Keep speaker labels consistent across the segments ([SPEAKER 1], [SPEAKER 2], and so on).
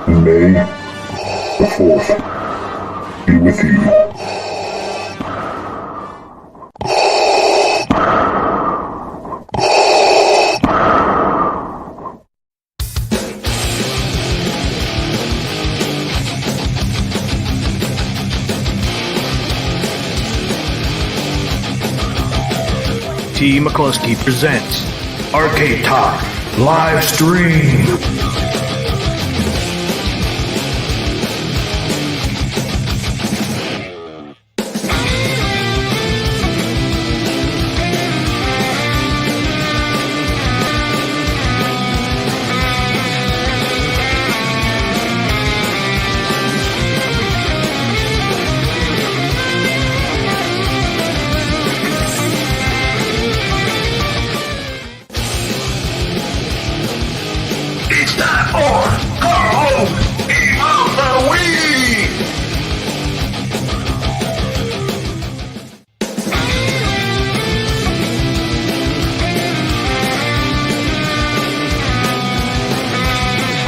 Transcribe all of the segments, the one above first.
[SPEAKER 1] May the 4th be with you.
[SPEAKER 2] T. McCluskey presents Arcade Talk Live Stream.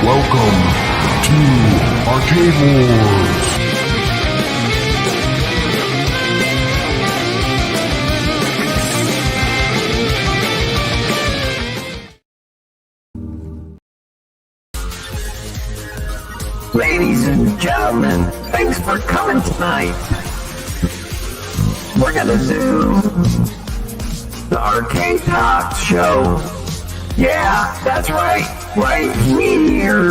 [SPEAKER 2] Welcome to Arcade Wars.
[SPEAKER 3] Ladies and gentlemen, thanks for coming tonight. We're gonna do the Arcade Talk show. Yeah, that's right. Right here,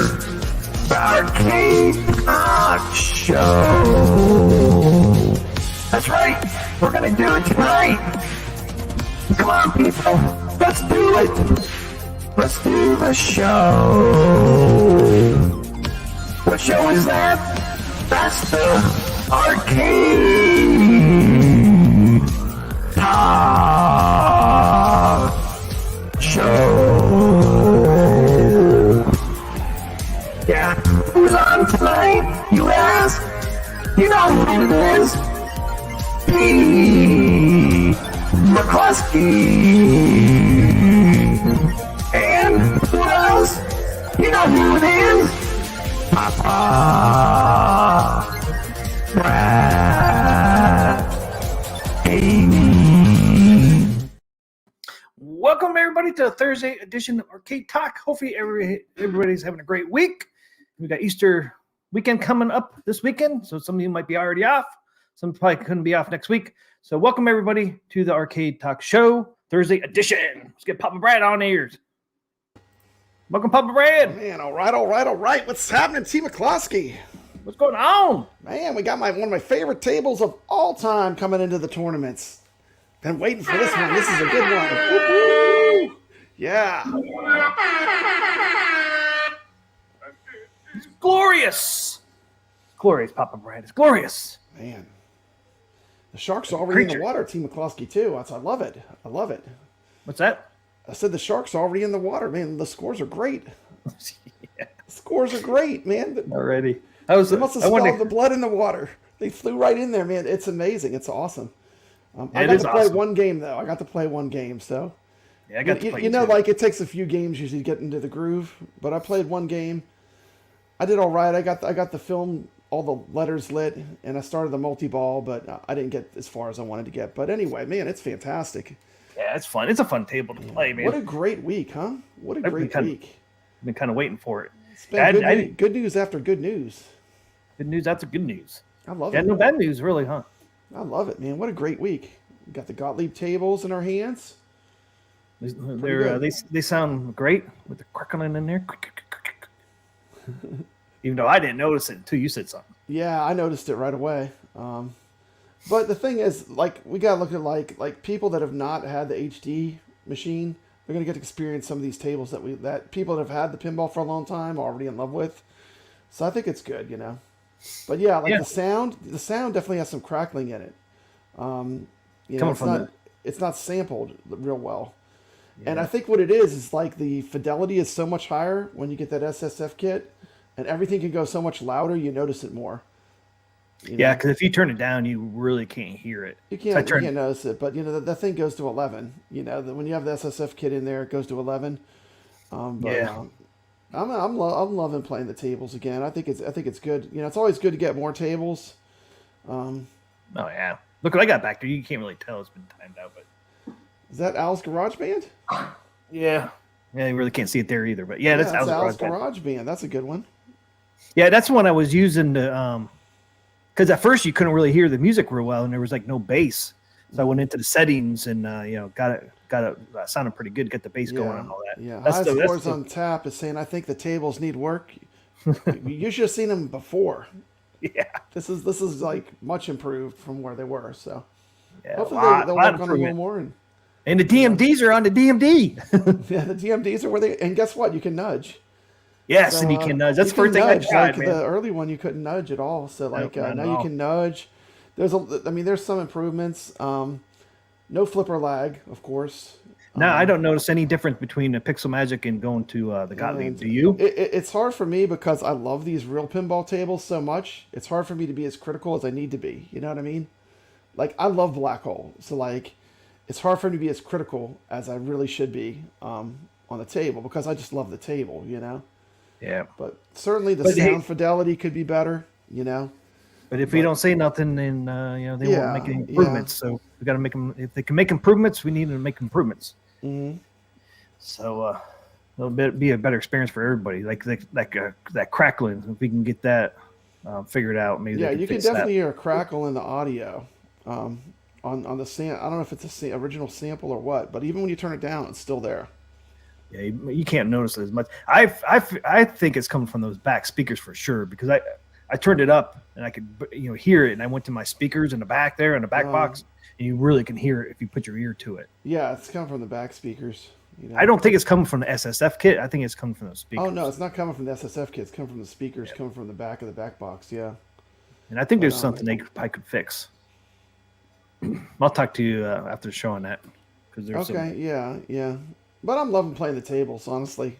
[SPEAKER 3] the Arcade Talk Show. That's right, we're gonna do it tonight. Come on, people, let's do it. Let's do the show. What show is that? That's the Arcade Talk Show. Yeah, who's on tonight, you ask? You know who it is. P. McCluskey. And who else? You know who it is. Papa. Brad. Amy.
[SPEAKER 2] Welcome everybody to the Thursday edition of Arcade Talk. Hopefully everybody's having a great week. We got Easter weekend coming up this weekend, so some of you might be already off. Some probably couldn't be off next week. So welcome everybody to the Arcade Talk Show, Thursday edition. Let's get Papa Brad on ears. Welcome, Papa Brad.
[SPEAKER 4] Man, all right. What's happening, T. McCluskey?
[SPEAKER 2] What's going on?
[SPEAKER 4] Man, we got one of my favorite tables of all time coming into the tournaments. Been waiting for this one. This is a good one. Woo-hoo! Yeah.
[SPEAKER 2] It's glorious. Glorious, Papa Brad. It's glorious.
[SPEAKER 4] Man. The sharks are already in the water, T. McCluskey, too. I love it. I love it.
[SPEAKER 2] What's that?
[SPEAKER 4] I said the sharks are already in the water, man. The scores are great.
[SPEAKER 2] Yeah.
[SPEAKER 4] The scores are great, man.
[SPEAKER 2] Already.
[SPEAKER 4] They must have smelled the blood in the water. They flew right in there, man. It's amazing. It's awesome. I got to play one game, though. So.
[SPEAKER 2] Yeah, I got to play
[SPEAKER 4] You know, like, it takes a few games usually to get into the groove. But I played one game. I did all right. I got the film, all the letters lit, and I started the multi-ball, but I didn't get as far as I wanted to get. But anyway, man, it's fantastic.
[SPEAKER 2] Yeah, it's fun. It's a fun table to play, man.
[SPEAKER 4] What a great week, huh? What a great week.
[SPEAKER 2] I've been kind of waiting for it.
[SPEAKER 4] It's been good news after good news.
[SPEAKER 2] Good news after good news.
[SPEAKER 4] I love
[SPEAKER 2] it.
[SPEAKER 4] Yeah,
[SPEAKER 2] no bad news, really, huh?
[SPEAKER 4] I love it, man. What a great week. We got the Gotlieb tables in our hands.
[SPEAKER 2] They sound great with the crackling in there. Even though I didn't notice it until you said something.
[SPEAKER 4] Yeah, I noticed it right away. But the thing is, like, we gotta look at like people that have not had the HD machine. They're gonna get to experience some of these tables that people that have had the pinball for a long time are already in love with. So I think it's good, you know. But yeah, the sound definitely has some crackling in it. It's not sampled real well. Yeah. And I think what it is like the fidelity is so much higher when you get that SSF kit, and everything can go so much louder. You notice it more.
[SPEAKER 2] Yeah, because if you turn it down, you really can't hear it.
[SPEAKER 4] You can't notice it, but the thing goes to 11. When you have the SSF kit in there, it goes to 11. I'm loving playing the tables again. I think it's good. You know, it's always good to get more tables.
[SPEAKER 2] Oh yeah. Look what I got back there. You can't really tell it's been timed out, but
[SPEAKER 4] Is that Al's Garage Band?
[SPEAKER 2] yeah. Yeah, you really can't see it there either. But yeah, that's
[SPEAKER 4] Al's
[SPEAKER 2] Garage Band.
[SPEAKER 4] Garage Band. That's a good one.
[SPEAKER 2] Yeah, that's the one I was using to because at first you couldn't really hear the music real well, and there was like no bass. So I went into the settings and got it sounded pretty good. Get the bass going and all that.
[SPEAKER 4] Yeah,
[SPEAKER 2] That's
[SPEAKER 4] High
[SPEAKER 2] the-
[SPEAKER 4] Scores on Tap is saying I think the tables need work. You should have seen them before.
[SPEAKER 2] Yeah,
[SPEAKER 4] This is like much improved from where they were. So
[SPEAKER 2] yeah.
[SPEAKER 4] hopefully
[SPEAKER 2] Lot
[SPEAKER 4] they'll work on it a little
[SPEAKER 2] improvement.
[SPEAKER 4] more. And
[SPEAKER 2] And the DMDs are on the DMD.
[SPEAKER 4] yeah, the DMDs are where they. And guess what? You can nudge.
[SPEAKER 2] Yes,
[SPEAKER 4] So,
[SPEAKER 2] and you can nudge. That's
[SPEAKER 4] you
[SPEAKER 2] the first
[SPEAKER 4] can
[SPEAKER 2] thing I
[SPEAKER 4] nudge.
[SPEAKER 2] tried,
[SPEAKER 4] Like
[SPEAKER 2] man.
[SPEAKER 4] the early one, you couldn't nudge at all. So like
[SPEAKER 2] not
[SPEAKER 4] now
[SPEAKER 2] at
[SPEAKER 4] you
[SPEAKER 2] all.
[SPEAKER 4] can nudge. There's some improvements. No flipper lag, of course.
[SPEAKER 2] No, I don't notice any difference between the Pixel Magic and going to the Gotlieb.
[SPEAKER 4] And
[SPEAKER 2] Do you?
[SPEAKER 4] It's hard for me because I love these real pinball tables so much. It's hard for me to be as critical as I need to be. You know what I mean? Like I love Black Hole, so like it's hard for me to be as critical as I really should be on the table because I just love the table. You know.
[SPEAKER 2] Yeah.
[SPEAKER 4] But certainly the
[SPEAKER 2] But
[SPEAKER 4] sound fidelity could be better. You know.
[SPEAKER 2] But if we don't say nothing, then they
[SPEAKER 4] Yeah,
[SPEAKER 2] won't make any improvements. So we got to make them. If they can make improvements, we need to make improvements.
[SPEAKER 4] Mm-hmm.
[SPEAKER 2] So it'll be a better experience for everybody. Like that crackling. If we can get that figured out, maybe
[SPEAKER 4] Yeah,
[SPEAKER 2] they can
[SPEAKER 4] you can
[SPEAKER 2] fix
[SPEAKER 4] definitely
[SPEAKER 2] that.
[SPEAKER 4] hear a crackle in the audio on the I don't know if it's a original sample or what, but even when you turn it down, it's still there.
[SPEAKER 2] Yeah, you can't notice it as much. I think it's coming from those back speakers for sure because I turned it up and I could hear it, and I went to my speakers in the back there in the back box, and you really can hear it if you put your ear to it.
[SPEAKER 4] Yeah, it's coming from the back speakers. You know?
[SPEAKER 2] I don't think it's coming from the SSF kit. I think it's coming from those speakers.
[SPEAKER 4] Oh no, it's not coming from the SSF kit. It's coming from the speakers, coming from the back of the back box. Yeah.
[SPEAKER 2] And I think there's something they probably could fix. I'll talk to you after the show on that because there's
[SPEAKER 4] Okay. Yeah. But I'm loving playing the tables. Honestly,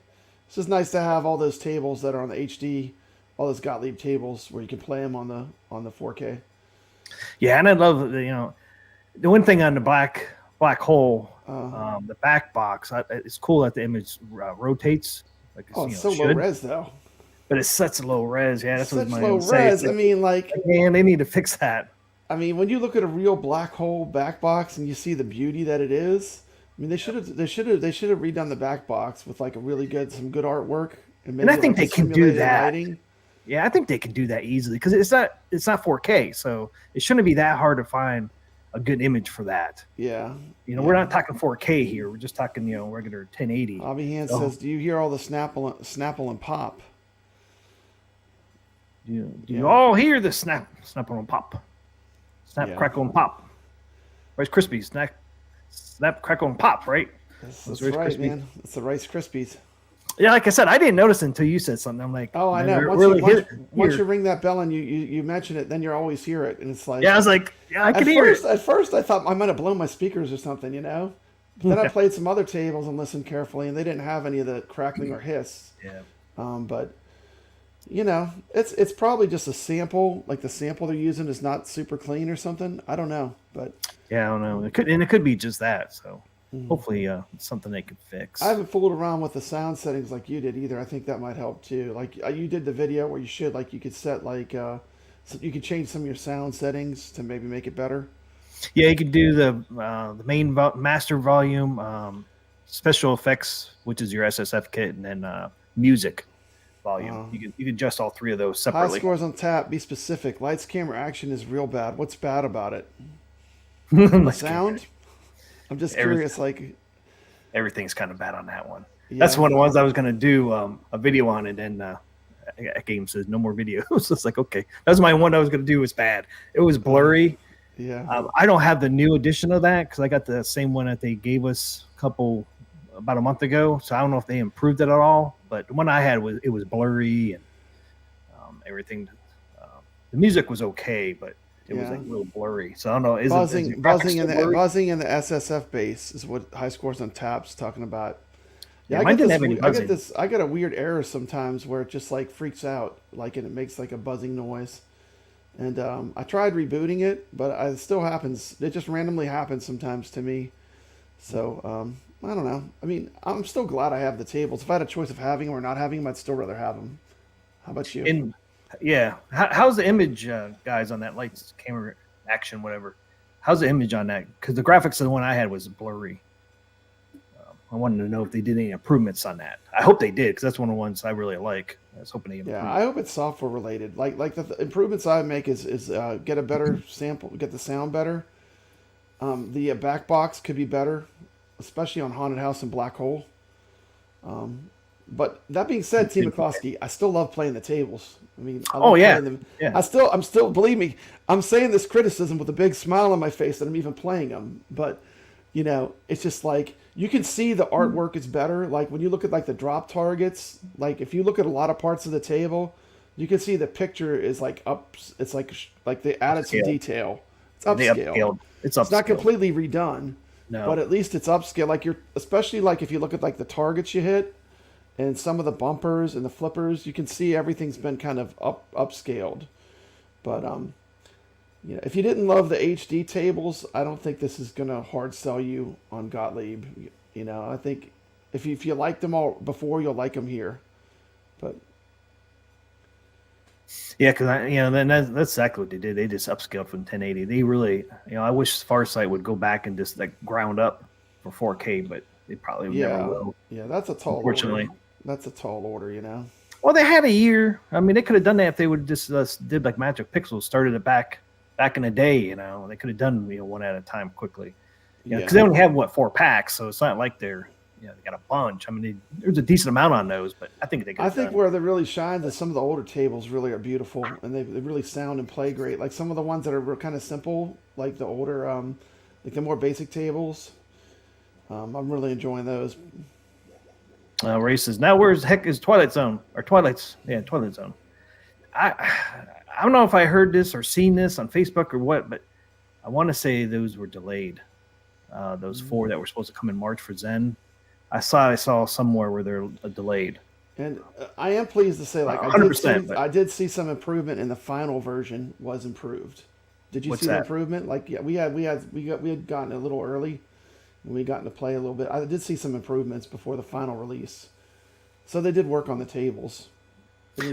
[SPEAKER 4] it's just nice to have all those tables that are on the HD, all those Gotlieb tables where you can play them on the 4K.
[SPEAKER 2] Yeah, and I love the one thing on the black hole, the back box. It's cool that the image rotates. Like
[SPEAKER 4] It's so low res though.
[SPEAKER 2] But it's such low res. Yeah, that's
[SPEAKER 4] Such
[SPEAKER 2] what
[SPEAKER 4] low res. I mean, like,
[SPEAKER 2] man, they need to fix that.
[SPEAKER 4] I mean, when you look at a real black hole back box and you see the beauty that it is, I mean, they should have redone the back box with like some good artwork and maybe
[SPEAKER 2] I think
[SPEAKER 4] like
[SPEAKER 2] they can do
[SPEAKER 4] simulated
[SPEAKER 2] that.
[SPEAKER 4] lighting.
[SPEAKER 2] Yeah, I think they can do that easily because it's not 4K, so it shouldn't be that hard to find a good image for that.
[SPEAKER 4] Yeah.
[SPEAKER 2] We're not talking 4K here. We're just talking regular 1080.
[SPEAKER 4] Bobby Hand says, "Do you hear all the snapple and pop?"
[SPEAKER 2] Do you all hear the snap and pop? Snap,
[SPEAKER 4] Yeah.
[SPEAKER 2] crackle, and pop. Rice Krispies, snap, crackle, and pop, right?
[SPEAKER 4] That's
[SPEAKER 2] Rice
[SPEAKER 4] right,
[SPEAKER 2] Krispies.
[SPEAKER 4] man. It's the Rice Krispies.
[SPEAKER 2] Yeah, like I said, I didn't notice it until you said something. I'm like,
[SPEAKER 4] Oh, I
[SPEAKER 2] man,
[SPEAKER 4] know.
[SPEAKER 2] they're
[SPEAKER 4] Once
[SPEAKER 2] here.
[SPEAKER 4] you ring that bell and you mention it, then you always hear it, and it's like,
[SPEAKER 2] Yeah, I was like, yeah, I can hear it.
[SPEAKER 4] At first, I thought I might have blown my speakers or something, But then I played some other tables and listened carefully, and they didn't have any of the crackling or hiss.
[SPEAKER 2] Yeah.
[SPEAKER 4] But it's probably just a sample. Like the sample they're using is not super clean or something. I don't know, but
[SPEAKER 2] Yeah, I don't know. It could be just that. So hopefully, it's something they could fix.
[SPEAKER 4] I haven't fooled around with the sound settings like you did either. I think that might help too. Like you did the video where you could set so you could change some of your sound settings to maybe make it better.
[SPEAKER 2] Yeah, you could do the main master volume, special effects, which is your SSF kit, and then music volume. You can adjust all three of those
[SPEAKER 4] High
[SPEAKER 2] separately.
[SPEAKER 4] scores on tap. Be specific. Lights, camera, action is real bad. What's bad about it?
[SPEAKER 2] Like,
[SPEAKER 4] Sound. I'm just curious. Like
[SPEAKER 2] everything's kind of bad on that one.
[SPEAKER 4] Yeah.
[SPEAKER 2] That's one of the ones I was going to do a video on, and then Atgames says no more videos. It's like, okay, that was my one I was going to do. Was bad. It was blurry.
[SPEAKER 4] Yeah.
[SPEAKER 2] I don't have the new edition of that because I got the same one that they gave us about a month ago. So I don't know if they improved it at all. But the one I had was blurry and everything. The music was okay, but it was like a little blurry. So I don't know.
[SPEAKER 4] Buzzing in the SSF base is what High Scores on Tap's talking about.
[SPEAKER 2] Yeah, mine didn't have any buzzing.
[SPEAKER 4] I get a weird error sometimes where it just like freaks out, and it makes like a buzzing noise. And I tried rebooting it, but it still happens. It just randomly happens sometimes to me. So I don't know. I mean, I'm still glad I have the tables. If I had a choice of having them or not having them, I'd still rather have them. How about you?
[SPEAKER 2] And yeah, how's the image, guys, on that lights, camera, action, whatever? How's the image on that? Because the graphics of the one I had was blurry. I wanted to know if they did any improvements on that. I hope they did, because that's one of the ones I really like. I was hoping they improved.
[SPEAKER 4] Yeah, I hope it's software related. Like the improvements I make is get a better sample, get the sound better. The back box could be better, especially on Haunted House and Black Hole. But that being said, T. McCloskey, I still love playing the tables. I mean, I love playing them.
[SPEAKER 2] Yeah.
[SPEAKER 4] I'm still, believe me, I'm saying this criticism with a big smile on my face that I'm even playing them. But, you know, it's just like, you can see the artwork is better. Like when you look at like the drop targets, like if you look at a lot of parts of the table, you can see the picture is like up. It's like they added some detail. It's upscaled. It's not completely redone, but at least it's upscaled. Like especially like if you look at like the targets you hit, and some of the bumpers and the flippers, you can see everything's been kind of upscaled. But you know, if you didn't love the HD tables, I don't think this is gonna hard sell you on Gotlieb. You know, I think if you liked them all before, you'll like them here. But
[SPEAKER 2] yeah, because then that's exactly what they did. They just upscaled from 1080. They really, I wish Farsight would go back and just like ground up for 4K, but they probably never will.
[SPEAKER 4] Yeah, that's a tall.
[SPEAKER 2] Unfortunately,
[SPEAKER 4] that's a tall order. You know.
[SPEAKER 2] Well, they had a year. I mean, they could have done that if they would just did like Magic Pixels, started it back in the day. You know, they could have done one at a time quickly. Because they only have 4 packs, so it's not like they're they got a bunch. I mean, there's a decent amount on those, but I think they could.
[SPEAKER 4] I think where they really shine is some of the older tables really are beautiful, and they really sound and play great. Like some of the ones that are kind of simple, like the older, like the more basic tables. I'm really enjoying those.
[SPEAKER 2] Races. Now, where the heck is Twilight Zone? Or Twilight Zone. I don't know if I heard this or seen this on Facebook or what, but I want to say those were delayed. Those 4 that were supposed to come in March for Zen. I saw somewhere where they're delayed.
[SPEAKER 4] And I am pleased to say, like,
[SPEAKER 2] 100%,
[SPEAKER 4] I did see some improvement in the final version was improved. Did you see the improvement? Like, yeah, we had gotten a little early. We got to play a little bit. I did see some improvements before the final release, so they did work on the tables.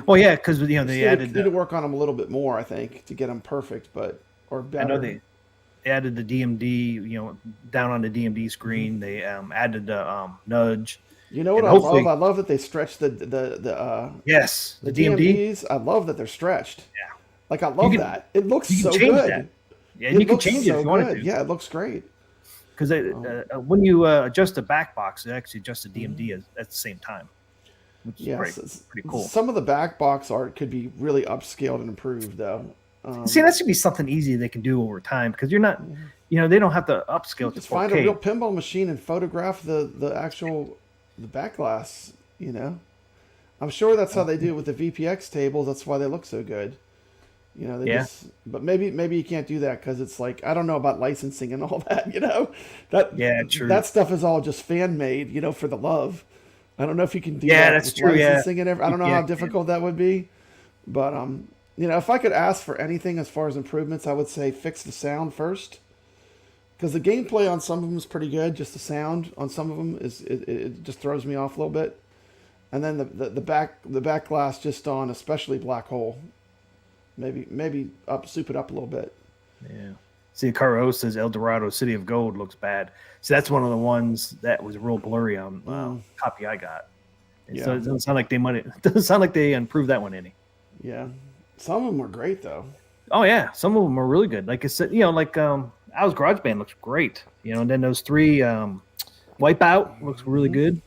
[SPEAKER 2] Well, yeah, because they added.
[SPEAKER 4] Need to work on them a little bit more, I think, to get them perfect, or better.
[SPEAKER 2] I know they added the DMD, down on the DMD screen. They added the nudge.
[SPEAKER 4] You know what I love? I love that they stretched the
[SPEAKER 2] DMDs.
[SPEAKER 4] I love that they're stretched.
[SPEAKER 2] Yeah,
[SPEAKER 4] like I love that. It looks so good.
[SPEAKER 2] That. Yeah, and you can change it if you wanted to.
[SPEAKER 4] Yeah, it looks great.
[SPEAKER 2] Because when you adjust the back box, it actually adjusts the DMD at the same time, which is pretty cool.
[SPEAKER 4] Some of the back box art could be really upscaled and improved, though.
[SPEAKER 2] See, that should be something easy they can do over time, because you're not, they don't have to upscale to 4K.
[SPEAKER 4] Just find a real pinball machine and photograph the actual back glass. I'm sure that's how they do it with the VPX tables. That's why they look so good. But maybe you can't do that because it's like, I don't know about licensing and all that,
[SPEAKER 2] true.
[SPEAKER 4] That stuff is all just fan made, for the love. I don't know if you can do
[SPEAKER 2] that
[SPEAKER 4] that's
[SPEAKER 2] with true,
[SPEAKER 4] licensing and everything. I don't know how difficult that would be, but if I could ask for anything as far as improvements, I would say fix the sound first, because the gameplay on some of them is pretty good. Just the sound on some of them it just throws me off a little bit, and then the back glass just on, especially Black Hole. Maybe soup it up a little bit.
[SPEAKER 2] Yeah. See, Caro says El Dorado City of Gold looks bad. So that's one of the ones that was real blurry on copy I got. So it doesn't sound like they improved that one any.
[SPEAKER 4] Yeah. Some of them were great though.
[SPEAKER 2] Oh yeah, some of them are really good. Like I said, Al's Garage Band looks great. And then those 3 Wipeout looks really good.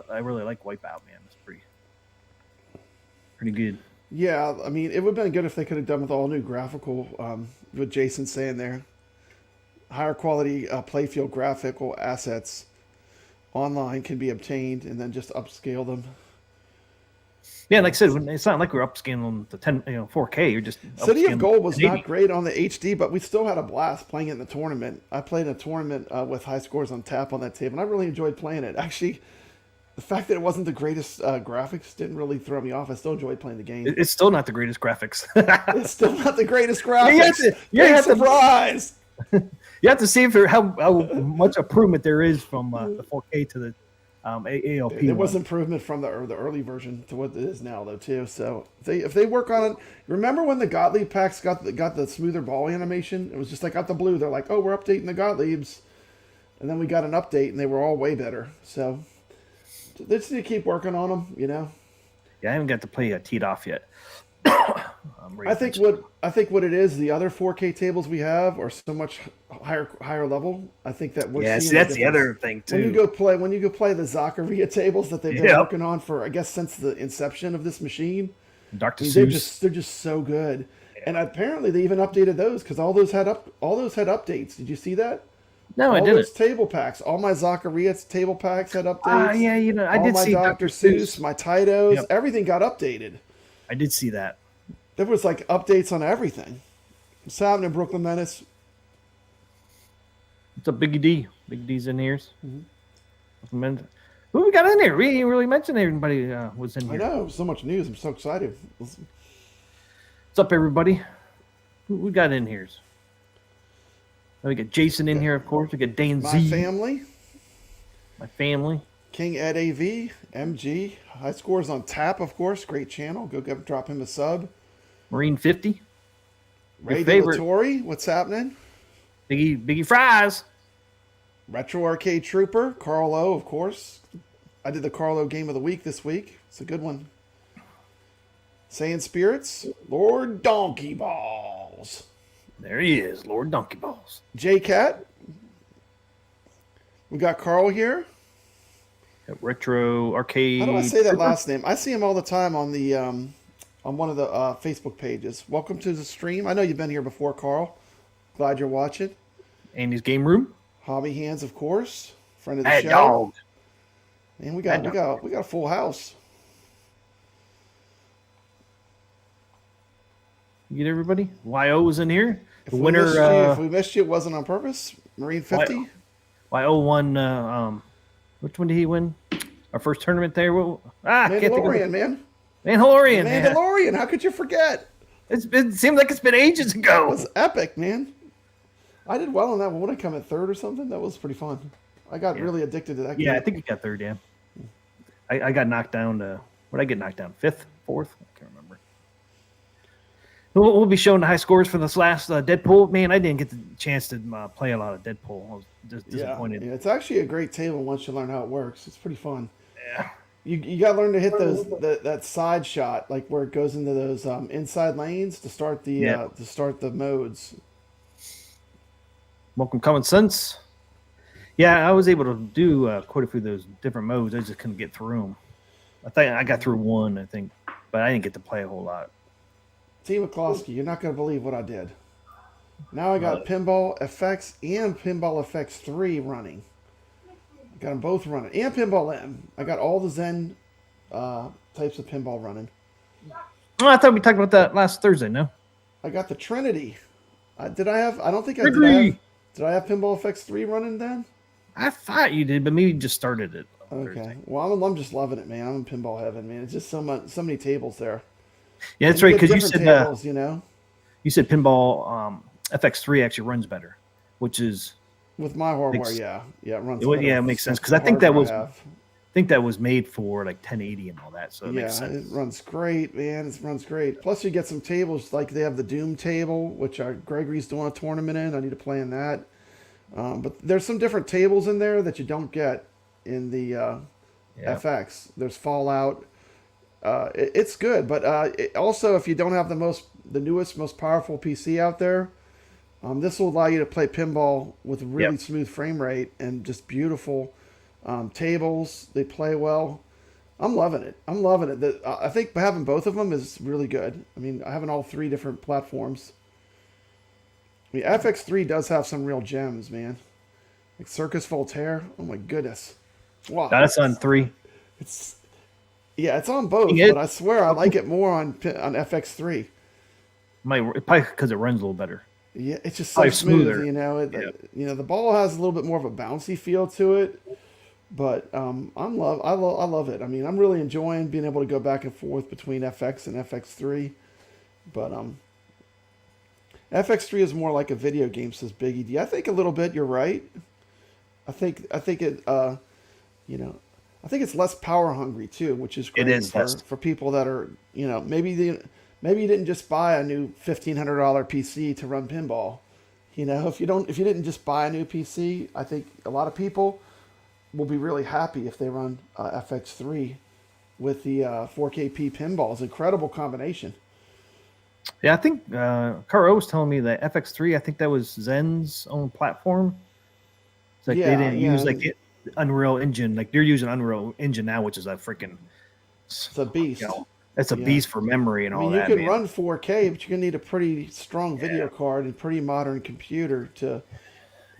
[SPEAKER 2] I really like Wipeout, man. It's pretty good.
[SPEAKER 4] Yeah, I mean, it would have been good if they could have done with all new graphical, what Jason's saying there. Higher quality playfield graphical assets online can be obtained, and then just upscale them.
[SPEAKER 2] Yeah, like I said, it's not like we're upscaling to 4K. You're just
[SPEAKER 4] City of Gold was not great on the HD, but we still had a blast playing it in the tournament. I played in a tournament with high scores on tap on that table, and I really enjoyed playing it. Actually, the fact that it wasn't the greatest graphics didn't really throw me off. I still enjoyed playing the game.
[SPEAKER 2] It's still not the greatest graphics.
[SPEAKER 4] It's still not the greatest graphics. You're surprised.
[SPEAKER 2] You have to see if how much improvement there is from the 4K to the ALP.
[SPEAKER 4] There was
[SPEAKER 2] one.
[SPEAKER 4] improvement from the early version to what it is now, though, too. So if they work on it, remember when the Gotlieb packs got the smoother ball animation? It was just like out the blue. They're like, oh, we're updating the Gotliebs, and then we got an update, and they were all way better. So they just need to keep working on them, you know.
[SPEAKER 2] Yeah, I haven't got to play Teed Off yet.
[SPEAKER 4] I think what it is, the other 4K tables we have are so much higher level. I think that we're seeing
[SPEAKER 2] that's the other thing too.
[SPEAKER 4] When you go play the Zachariah tables that they've been working on for, I guess, since the inception of this machine.
[SPEAKER 2] Dr.
[SPEAKER 4] I mean,
[SPEAKER 2] Seuss.
[SPEAKER 4] they're just so good. Yeah. And apparently they even updated those because all those had updates. Did you see that?
[SPEAKER 2] No, I
[SPEAKER 4] all
[SPEAKER 2] didn't.
[SPEAKER 4] Those table packs, all my Zachariah table packs had updates.
[SPEAKER 2] Yeah, you know, I did
[SPEAKER 4] my
[SPEAKER 2] see
[SPEAKER 4] Dr. Seuss, my Titos, everything got updated.
[SPEAKER 2] I did see that.
[SPEAKER 4] There was like updates on everything. What's happening, Brooklyn Menace?
[SPEAKER 2] What's up, Biggie D? Big D's in here. Mm-hmm. Who we got in here? We didn't really mention anybody was in here.
[SPEAKER 4] I know, so much news. I'm so excited.
[SPEAKER 2] What's up, everybody? Who we got in here? We got Jason in here, of course. We got Dane Z.
[SPEAKER 4] My
[SPEAKER 2] family.
[SPEAKER 4] King Ed AV, MG. High scores on tap, of course. Great channel. Go drop him a sub.
[SPEAKER 2] Marine 50.
[SPEAKER 4] Ray Delatorre, what's happening?
[SPEAKER 2] Biggie Fries.
[SPEAKER 4] Retro Arcade Trooper. Carl O, of course. I did the Carl O game of the week this week. It's a good one. Saiyan Spirits. Lord Donkey Balls.
[SPEAKER 2] There he is, Lord Donkey Balls.
[SPEAKER 4] J-Cat. We got Carl here.
[SPEAKER 2] Retro Arcade.
[SPEAKER 4] How do I say that last name? I see him all the time on the on one of the Facebook pages. Welcome to the stream. I know you've been here before, Carl. Glad you're watching.
[SPEAKER 2] Andy's Game Room.
[SPEAKER 4] Hobby Hands, of course. Friend of the show.
[SPEAKER 2] Dog.
[SPEAKER 4] And we got a full house.
[SPEAKER 2] You get everybody? YO was in here.
[SPEAKER 4] If we missed you, it wasn't on purpose. Marine 50.
[SPEAKER 2] YO won. Which one did he win? Our first tournament there.
[SPEAKER 4] Mandalorian, man.
[SPEAKER 2] Mandalorian.
[SPEAKER 4] How could you forget?
[SPEAKER 2] It seems like it's been ages ago.
[SPEAKER 4] It was epic, man. I did well on that one. Would I come at third or something? That was pretty fun. I got really addicted to that game.
[SPEAKER 2] Yeah, I think you got third, yeah. I got knocked down to, what did I get knocked down? Fifth? Fourth? I can't remember. We'll be showing the high scores for this last Deadpool. Man, I didn't get the chance to play a lot of Deadpool. I was just disappointed.
[SPEAKER 4] Yeah, it's actually a great table once you learn how it works. It's pretty fun.
[SPEAKER 2] Yeah.
[SPEAKER 4] You got to learn to hit that side shot, like where it goes into those inside lanes to start the modes.
[SPEAKER 2] Welcome, Common Sense. Yeah, I was able to do quite a few of those different modes. I just couldn't get through them. I think I got through one, but I didn't get to play a whole lot.
[SPEAKER 4] T. McCloskey, you're not going to believe what I did. Now I got Pinball FX and Pinball FX 3 running. I got them both running. And Pinball M. I got all the Zen types of pinball running.
[SPEAKER 2] Oh, I thought we talked about that last Thursday, no?
[SPEAKER 4] I got the Trinity. Did I have Pinball FX 3 running then?
[SPEAKER 2] I thought you did, but maybe you just started it.
[SPEAKER 4] Okay.
[SPEAKER 2] Thursday.
[SPEAKER 4] Well, I'm just loving it, man. I'm in pinball heaven, man. It's just so many tables there.
[SPEAKER 2] Yeah, that's right. Because you said
[SPEAKER 4] tables, you know.
[SPEAKER 2] You said Pinball FX3 actually runs better, which is
[SPEAKER 4] with my hardware. Yeah, it runs.
[SPEAKER 2] Yeah, it makes sense because I think that was made for like 1080 and all that. So it makes sense.
[SPEAKER 4] It runs great, man. It runs great. Plus, you get some tables like they have the Doom table, which Gregory's doing a tournament in. I need to play in that. But there's some different tables in there that you don't get in the FX. There's Fallout. It's good, but also if you don't have the newest, most powerful PC out there, this will allow you to play pinball with really smooth frame rate and just beautiful tables. They play well. I'm loving it. I think having both of them is really good. I mean, having all three different platforms. I mean, FX3 does have some real gems, man. Like Circus Voltaire. Oh my goodness. Wow.
[SPEAKER 2] That's on 3.
[SPEAKER 4] It's on both, but I swear I like it more on FX3.
[SPEAKER 2] Probably because it runs a little better.
[SPEAKER 4] Yeah, it's just so smooth, you know. The ball has a little bit more of a bouncy feel to it, but I love it. I mean, I'm really enjoying being able to go back and forth between FX and FX3, but FX3 is more like a video game, says Biggie D. I think a little bit. You're right. I think it. You know, I think it's less power hungry too, which is great for people that are, you know, maybe you didn't just buy a new $1,500 PC to run pinball. You know, if you didn't just buy a new PC, I think a lot of people will be really happy if they run FX3 with the 4KP pinball. It's an incredible combination.
[SPEAKER 2] Yeah, I think Caro was telling me that FX3, I think that was Zen's own platform. It's like they didn't use like Unreal Engine. Like they're using Unreal Engine now, which is a freaking...
[SPEAKER 4] It's a beast.
[SPEAKER 2] You know, it's a beast for memory and all that.
[SPEAKER 4] You can run 4K, but you're going to need a pretty strong video card and pretty modern computer to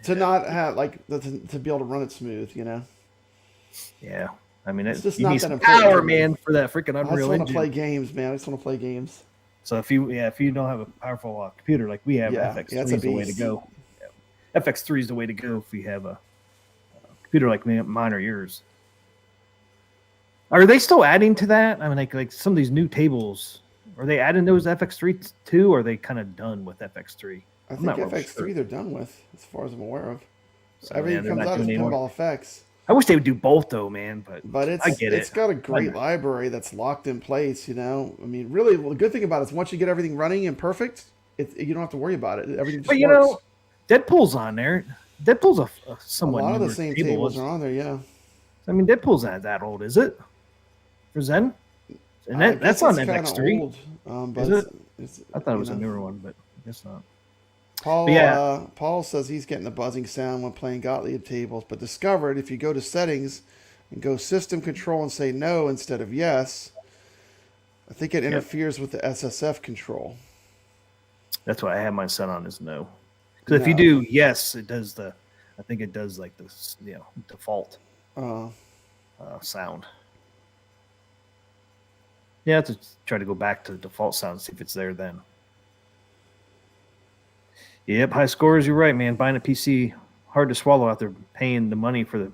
[SPEAKER 4] not have, like, to be able to run it smooth, you know?
[SPEAKER 2] Yeah. I mean,
[SPEAKER 4] it's just
[SPEAKER 2] you
[SPEAKER 4] not
[SPEAKER 2] need
[SPEAKER 4] that
[SPEAKER 2] some
[SPEAKER 4] important.
[SPEAKER 2] power, man, for that freaking Unreal Engine.
[SPEAKER 4] I just want to play games, man. I just want to play games.
[SPEAKER 2] So if you don't have a powerful computer like we have, FX3 is the way to go. Yeah. FX3 is the way to go if you have a computer like mine or yours. Are they still adding to that? I mean, like some of these new tables, are they adding those FX3 too, or are they kind of done with FX3?
[SPEAKER 4] I think FX3 they're done with, as far as I'm aware of.
[SPEAKER 2] So,
[SPEAKER 4] everything comes out as pinball effects.
[SPEAKER 2] I wish they would do both though, man. But
[SPEAKER 4] it's got a great library that's locked in place. You know, I mean, really, the good thing about it is once you get everything running and perfect, you don't have to worry about it. Everything just works.
[SPEAKER 2] You know, Deadpool's on there. Deadpool's a somewhat.
[SPEAKER 4] A lot of the same tables are on there. Yeah.
[SPEAKER 2] I mean, Deadpool's not that old, is it? For Zen, and that's on FX3.
[SPEAKER 4] Old, but
[SPEAKER 2] is it? I thought it was a newer one, but I guess not.
[SPEAKER 4] Paul says he's getting a buzzing sound when playing Gotlieb tables, but discovered if you go to settings and go system control and say no instead of yes, I think it interferes with the SSF control.
[SPEAKER 2] That's why I have mine set on as no. Because if you do yes, it does I think it does like this, default sound. Yeah, I have to try to go back to the default sound and see if it's there then. Yep, high scores. You're right, man. Buying a PC, hard to swallow out there paying the money for the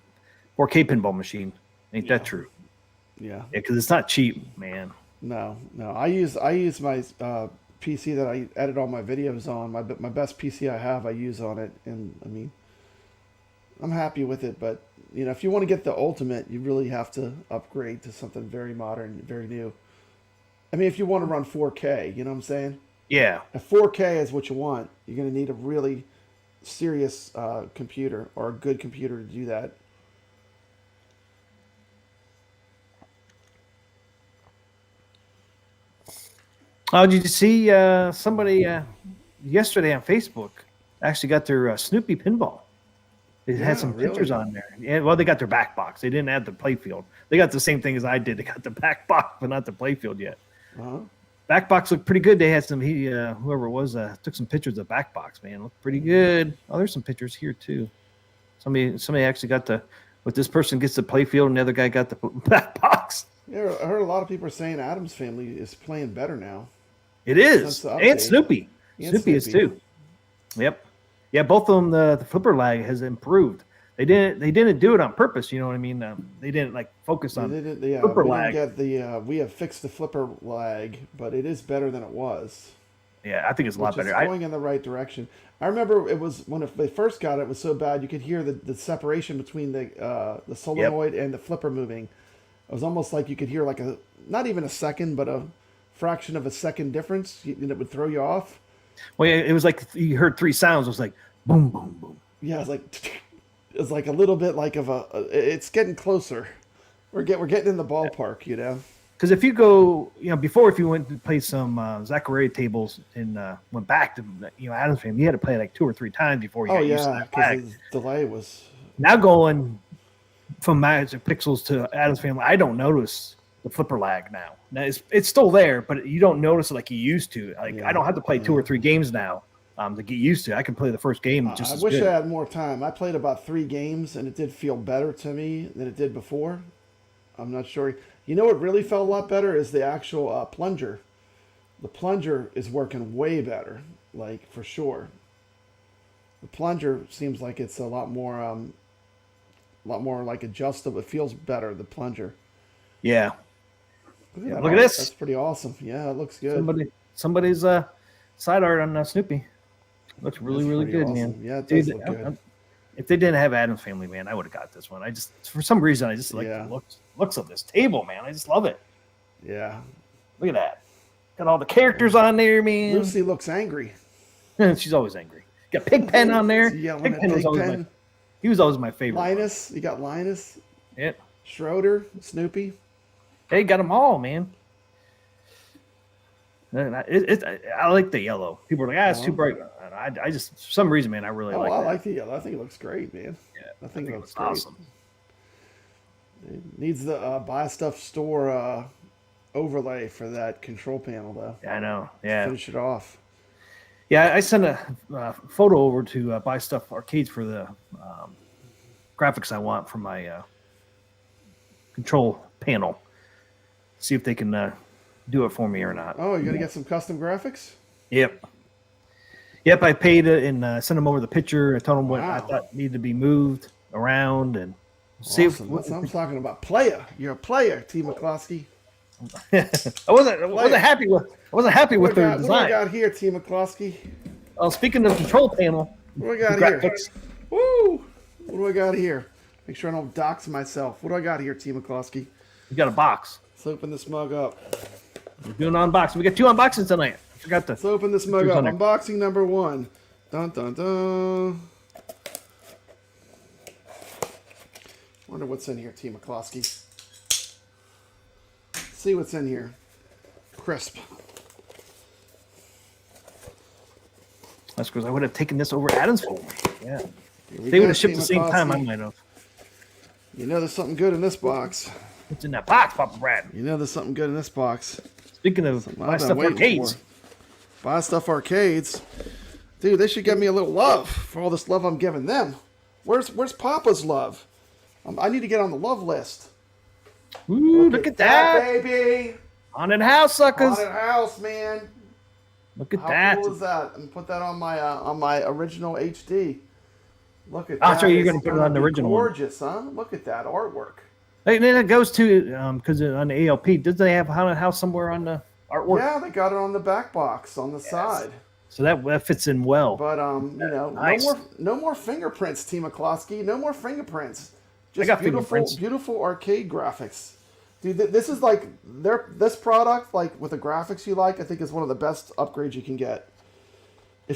[SPEAKER 2] 4K pinball machine. Ain't that true?
[SPEAKER 4] Yeah. Yeah,
[SPEAKER 2] because it's not cheap, man.
[SPEAKER 4] No. I use my PC that I edit all my videos on. My best PC I have, I use on it, and I mean, I'm happy with it. But if you want to get the ultimate, you really have to upgrade to something very modern, very new. I mean, if you want to run 4K, you know what I'm saying?
[SPEAKER 2] Yeah.
[SPEAKER 4] If 4K is what you want, you're going to need a really serious computer or a good computer to do that.
[SPEAKER 2] Oh, did you see somebody yesterday on Facebook actually got their Snoopy pinball? They had some pictures on there. Yeah, well, they got their back box. They didn't add the playfield. They got the same thing as I did. They got the back box, but not the playfield yet.
[SPEAKER 4] Uh-huh.
[SPEAKER 2] Back box looked pretty good. They had some. Whoever it was took some pictures of back box. Man, looked pretty good. Oh, there's some pictures here too. Somebody actually got with this person gets the playfield, and the other guy got the back box.
[SPEAKER 4] Yeah, I heard a lot of people are saying Adam's Family is playing better now.
[SPEAKER 2] It is, and Snoopy. Snoopy is too. Yep. Yeah, both of them. The flipper lag has improved. They didn't do it on purpose. You know what I mean? They didn't focus on flipper lag.
[SPEAKER 4] We have fixed the flipper lag, but it is better than it was.
[SPEAKER 2] Yeah, I think it's a lot better.
[SPEAKER 4] It's going in the right direction. I remember it was when they first got it was so bad you could hear the separation between the solenoid and the flipper moving. It was almost like you could hear not even a second, but a fraction of a second difference, and it would throw you off.
[SPEAKER 2] Well, yeah, it was like you heard three sounds. It was like boom, boom, boom.
[SPEAKER 4] Yeah, it was like a little bit like it's getting closer. We're getting in the ballpark,
[SPEAKER 2] Because if you go, before if you went to play some Zachariah tables and went back to Adam's Family, you had to play like 2 or 3 times before you got used to that lag.
[SPEAKER 4] The delay was
[SPEAKER 2] now going from Magic Pixels to Adam's Family. I don't notice the flipper lag now. Now it's still there, but you don't notice it like you used to. I don't have to play 2 or 3 games now. To get used to. I can play the first game just
[SPEAKER 4] I wish I had more time. I played about 3 games, and it did feel better to me than it did before. I'm not sure. What really felt a lot better is the actual plunger. The plunger is working way better, for sure. The plunger seems like it's a lot more adjustable. It feels better, the plunger.
[SPEAKER 2] Yeah. Look at this.
[SPEAKER 4] That's pretty awesome. Yeah, it looks good.
[SPEAKER 2] Somebody's side art on Snoopy. Looks really,
[SPEAKER 4] That's
[SPEAKER 2] really
[SPEAKER 4] pretty
[SPEAKER 2] good, man.
[SPEAKER 4] awesome. Yeah, it does
[SPEAKER 2] Dude,
[SPEAKER 4] look good.
[SPEAKER 2] if they didn't have Adam's Family, man, I would have got this one. I just, for some reason, I just like
[SPEAKER 4] Yeah.
[SPEAKER 2] the looks of this table, man. I just love it.
[SPEAKER 4] Yeah.
[SPEAKER 2] Look at that. Got all the characters on there, man.
[SPEAKER 4] Lucy looks angry.
[SPEAKER 2] She's always angry. Got Pigpen on there.
[SPEAKER 4] She's yelling at
[SPEAKER 2] Pigpen was always
[SPEAKER 4] Pigpen.
[SPEAKER 2] he was always my favorite.
[SPEAKER 4] Linus, you got Linus,
[SPEAKER 2] Yep.
[SPEAKER 4] Schroeder, Snoopy.
[SPEAKER 2] Hey, got them all, man. And I like the yellow. People are like, it's too bright. I just, for some reason, man, I really like
[SPEAKER 4] I
[SPEAKER 2] that.
[SPEAKER 4] like the yellow. I think it looks great, man.
[SPEAKER 2] Yeah,
[SPEAKER 4] I think it looks
[SPEAKER 2] it's
[SPEAKER 4] great.
[SPEAKER 2] awesome.
[SPEAKER 4] It needs the buy stuff store overlay for that control panel, though.
[SPEAKER 2] Yeah, I know. Yeah.
[SPEAKER 4] Finish it off.
[SPEAKER 2] Yeah, I sent a photo over to Buy Stuff Arcades for the graphics I want for my control panel. See if they can do it for me or not.
[SPEAKER 4] Oh, you're going to get some custom graphics?
[SPEAKER 2] Yep. Yep, I paid it and sent them over the picture. I told them what I
[SPEAKER 4] Wow.
[SPEAKER 2] thought needed to be moved around and see
[SPEAKER 4] Awesome. That's what I'm talking about. Player. You're a player, T. McCloskey.
[SPEAKER 2] I wasn't happy with
[SPEAKER 4] What
[SPEAKER 2] their
[SPEAKER 4] do I
[SPEAKER 2] design.
[SPEAKER 4] got here, T. McCloskey?
[SPEAKER 2] Speaking of control panel,
[SPEAKER 4] What do I got here?
[SPEAKER 2] graphics.
[SPEAKER 4] Woo! What do I got here? Make sure I don't dox myself. What do I got here, T. McCloskey?
[SPEAKER 2] We got a box.
[SPEAKER 4] Let's open this mug up.
[SPEAKER 2] We're doing unboxing. We got 2 unboxings tonight. I forgot to.
[SPEAKER 4] Let's open this mug
[SPEAKER 2] Pictures
[SPEAKER 4] up.
[SPEAKER 2] on there.
[SPEAKER 4] Unboxing number 1. Dun dun dun. Wonder what's in here, T. McCloskey. See what's in here. Crisp.
[SPEAKER 2] That's because I would have taken this over Adam's for me. Yeah.
[SPEAKER 4] Here we
[SPEAKER 2] They would
[SPEAKER 4] go,
[SPEAKER 2] have shipped
[SPEAKER 4] T.
[SPEAKER 2] the same time. I
[SPEAKER 4] McCloskey.
[SPEAKER 2] might have.
[SPEAKER 4] You know there's something good in this box.
[SPEAKER 2] What's in that box, Papa Brad?
[SPEAKER 4] You know there's something good in this box.
[SPEAKER 2] Speaking of
[SPEAKER 4] I've
[SPEAKER 2] Buy
[SPEAKER 4] been
[SPEAKER 2] Stuff
[SPEAKER 4] waiting
[SPEAKER 2] Arcades.
[SPEAKER 4] for. Buy Stuff Arcades. Dude, they should give me a little love for all this love I'm giving them. Where's Papa's love? I need to get on the love list.
[SPEAKER 2] Ooh, look at that.
[SPEAKER 4] baby.
[SPEAKER 2] Haunted house, suckers.
[SPEAKER 4] Haunted house, man.
[SPEAKER 2] Look at
[SPEAKER 4] How
[SPEAKER 2] that.
[SPEAKER 4] cool is that? And put that on my original HD. Look at
[SPEAKER 2] Oh,
[SPEAKER 4] that.
[SPEAKER 2] so you're gonna
[SPEAKER 4] It's
[SPEAKER 2] put it on the
[SPEAKER 4] be
[SPEAKER 2] original one.
[SPEAKER 4] Gorgeous, huh? Look at that artwork.
[SPEAKER 2] And then it goes to, because on the ALP, does they have Haunted House somewhere on the artwork?
[SPEAKER 4] Yeah, they got it on the back box on the side.
[SPEAKER 2] So that fits in well.
[SPEAKER 4] But
[SPEAKER 2] Nice.
[SPEAKER 4] no more fingerprints, T. McCloskey. No more fingerprints. Just
[SPEAKER 2] got
[SPEAKER 4] beautiful,
[SPEAKER 2] fingerprints.
[SPEAKER 4] beautiful arcade graphics. Dude, this is like this product, like with the graphics you like, I think is one of the best upgrades you can get. I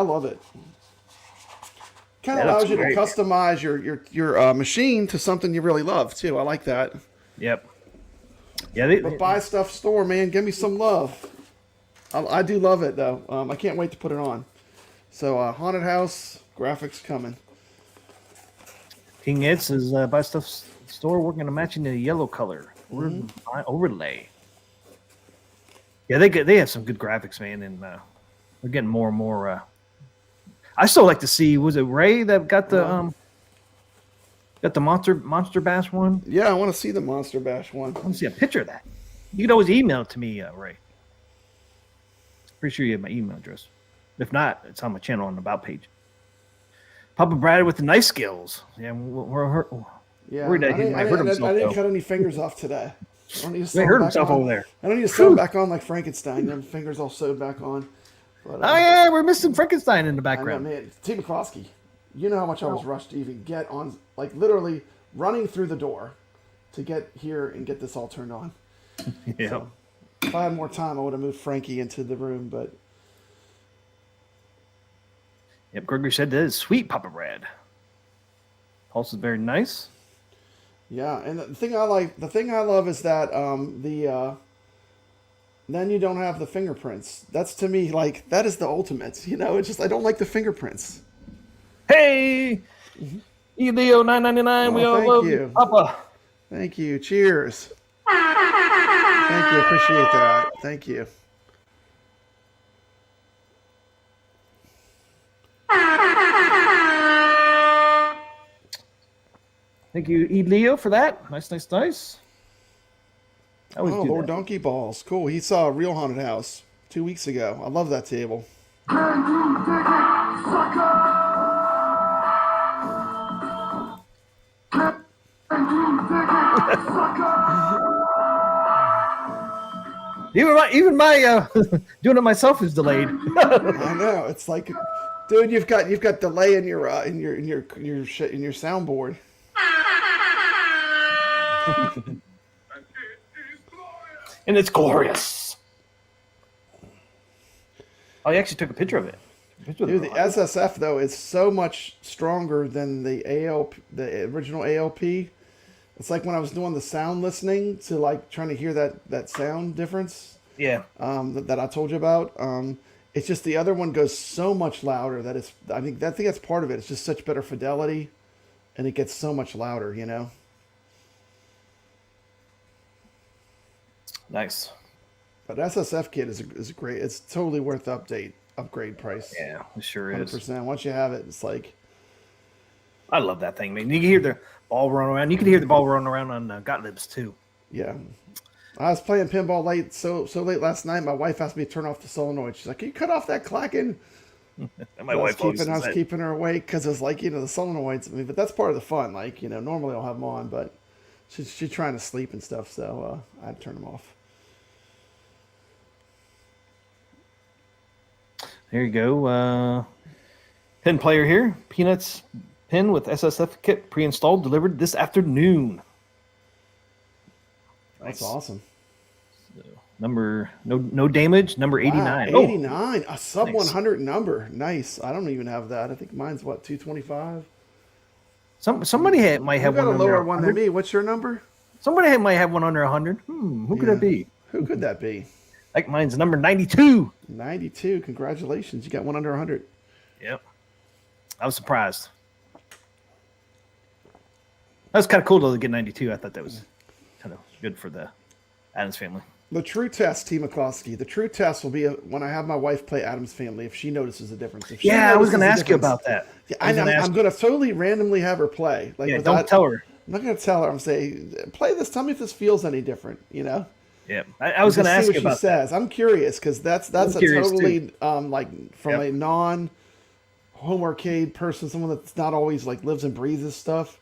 [SPEAKER 4] love it. Kind of
[SPEAKER 2] That looks
[SPEAKER 4] allows you to
[SPEAKER 2] great.
[SPEAKER 4] customize your machine to something you really love too. I like that.
[SPEAKER 2] Yep. Yeah,
[SPEAKER 4] But Buy Stuff Store, man, give me some love. I do love it though. I can't wait to put it on. So Haunted House graphics coming.
[SPEAKER 2] King Ed says Buy Stuff Store working on matching the yellow color overlay. Yeah, they have some good graphics, man, and we're getting more and more. I still like to see. Was it Ray that got the Monster Bash one?
[SPEAKER 4] Yeah, I want to see the Monster Bash one.
[SPEAKER 2] I want to see a picture of that. You can always email it to me, Ray. Pretty sure you have my email address. If not, it's on my channel on the About page. Papa Brad with the nice skills. Yeah, we're
[SPEAKER 4] Yeah,
[SPEAKER 2] worried that he might hurt himself.
[SPEAKER 4] I didn't
[SPEAKER 2] though.
[SPEAKER 4] cut any fingers off today. I don't need to sew
[SPEAKER 2] He hurt
[SPEAKER 4] them
[SPEAKER 2] himself
[SPEAKER 4] back on.
[SPEAKER 2] over there.
[SPEAKER 4] I don't need to sew them back on like Frankenstein. Them fingers all sewed back on. But,
[SPEAKER 2] Oh yeah, we're missing Frankenstein in the
[SPEAKER 4] I know,
[SPEAKER 2] background.
[SPEAKER 4] man. T. McCloskey, you know how much I was rushed to even get on, like literally running through the door to get here and get this all turned on.
[SPEAKER 2] Yeah.
[SPEAKER 4] So, if I had more time, I would have moved Frankie into the room, but
[SPEAKER 2] Yep, Gregory said that is sweet, Papa Brad. Pulse is very nice.
[SPEAKER 4] yeah. And the thing I love is that then you don't have the fingerprints. That's to me like that is the ultimate. You know, it's just I don't like the fingerprints.
[SPEAKER 2] Hey, Leo 999. We
[SPEAKER 4] Oh,
[SPEAKER 2] all
[SPEAKER 4] thank
[SPEAKER 2] love
[SPEAKER 4] you.
[SPEAKER 2] Papa.
[SPEAKER 4] Thank you. Cheers. Thank you. Appreciate that. Thank you.
[SPEAKER 2] Thank you, Leo, for that. Nice. I always
[SPEAKER 4] Oh,
[SPEAKER 2] do
[SPEAKER 4] Lord
[SPEAKER 2] that.
[SPEAKER 4] Donkey Balls. Cool. He saw a real haunted house 2 weeks ago. I love that table.
[SPEAKER 2] Even my doing it myself is delayed.
[SPEAKER 4] I know. It's like Dude, you've got delay in your soundboard.
[SPEAKER 2] And it's glorious. Oh, you actually took a picture of it.
[SPEAKER 4] Dude, the SSF though is so much stronger than the the original ALP. It's like when I was doing the sound listening to like trying to hear that sound difference.
[SPEAKER 2] Yeah.
[SPEAKER 4] That I told you about. It's just the other one goes so much louder that it's. I think that's part of it. It's just such better fidelity, and it gets so much louder. You know.
[SPEAKER 2] Nice.
[SPEAKER 4] But SSF kit is great. It's totally worth the upgrade price.
[SPEAKER 2] Yeah, it sure is.
[SPEAKER 4] 100%. Once you have it, it's like.
[SPEAKER 2] I love that thing, man. You can hear the ball running around. You can hear the ball running around on Gotlieb's too.
[SPEAKER 4] Yeah. I was playing pinball late, so late last night. My wife asked me to turn off the solenoid. She's like, "Can you cut off that clacking?"
[SPEAKER 2] My wife
[SPEAKER 4] I was keeping her awake because it was like the solenoids. I mean, but that's part of the fun. Like normally I'll have them on, but she's trying to sleep and stuff, so I had to turn them off.
[SPEAKER 2] There you go. Pin player here. Peanuts pin with SSF kit pre-installed, delivered this afternoon.
[SPEAKER 4] That's
[SPEAKER 2] Nice.
[SPEAKER 4] awesome.
[SPEAKER 2] So, no damage. Number 89.
[SPEAKER 4] Wow,
[SPEAKER 2] Oh,
[SPEAKER 4] 89, a sub
[SPEAKER 2] Nice.
[SPEAKER 4] 100 number. Nice. I don't even have that. I think mine's 225.
[SPEAKER 2] Somebody might have
[SPEAKER 4] You got
[SPEAKER 2] one
[SPEAKER 4] a lower
[SPEAKER 2] under
[SPEAKER 4] one
[SPEAKER 2] 100.
[SPEAKER 4] than me. What's your number?
[SPEAKER 2] Somebody might have one under 100. Who could
[SPEAKER 4] Yeah.
[SPEAKER 2] that be?
[SPEAKER 4] Who could that be?
[SPEAKER 2] Like mine's number 92.
[SPEAKER 4] 92. Congratulations. You got one under 100.
[SPEAKER 2] Yep. I was surprised. That was kind of cool to get 92. I thought that was kind of good for the Adams family.
[SPEAKER 4] The true test, T. McCloskey. The true test will be when I have my wife play Adams Family, if she notices a difference. If she
[SPEAKER 2] Yeah, I was going to
[SPEAKER 4] notices a
[SPEAKER 2] ask you
[SPEAKER 4] difference-
[SPEAKER 2] about that.
[SPEAKER 4] Yeah,
[SPEAKER 2] I'm
[SPEAKER 4] I'm going to totally randomly have her play. Like,
[SPEAKER 2] Yeah,
[SPEAKER 4] without-
[SPEAKER 2] don't tell her.
[SPEAKER 4] I'm not going to tell her. I'm saying, play this. Tell me if this feels any different.
[SPEAKER 2] Yeah, I was going to
[SPEAKER 4] Just
[SPEAKER 2] ask
[SPEAKER 4] see
[SPEAKER 2] you
[SPEAKER 4] what
[SPEAKER 2] about
[SPEAKER 4] she says. I'm curious because that's a
[SPEAKER 2] curious,
[SPEAKER 4] totally like from
[SPEAKER 2] Yep.
[SPEAKER 4] a non-home arcade person, someone that's not always like lives and breathes this stuff.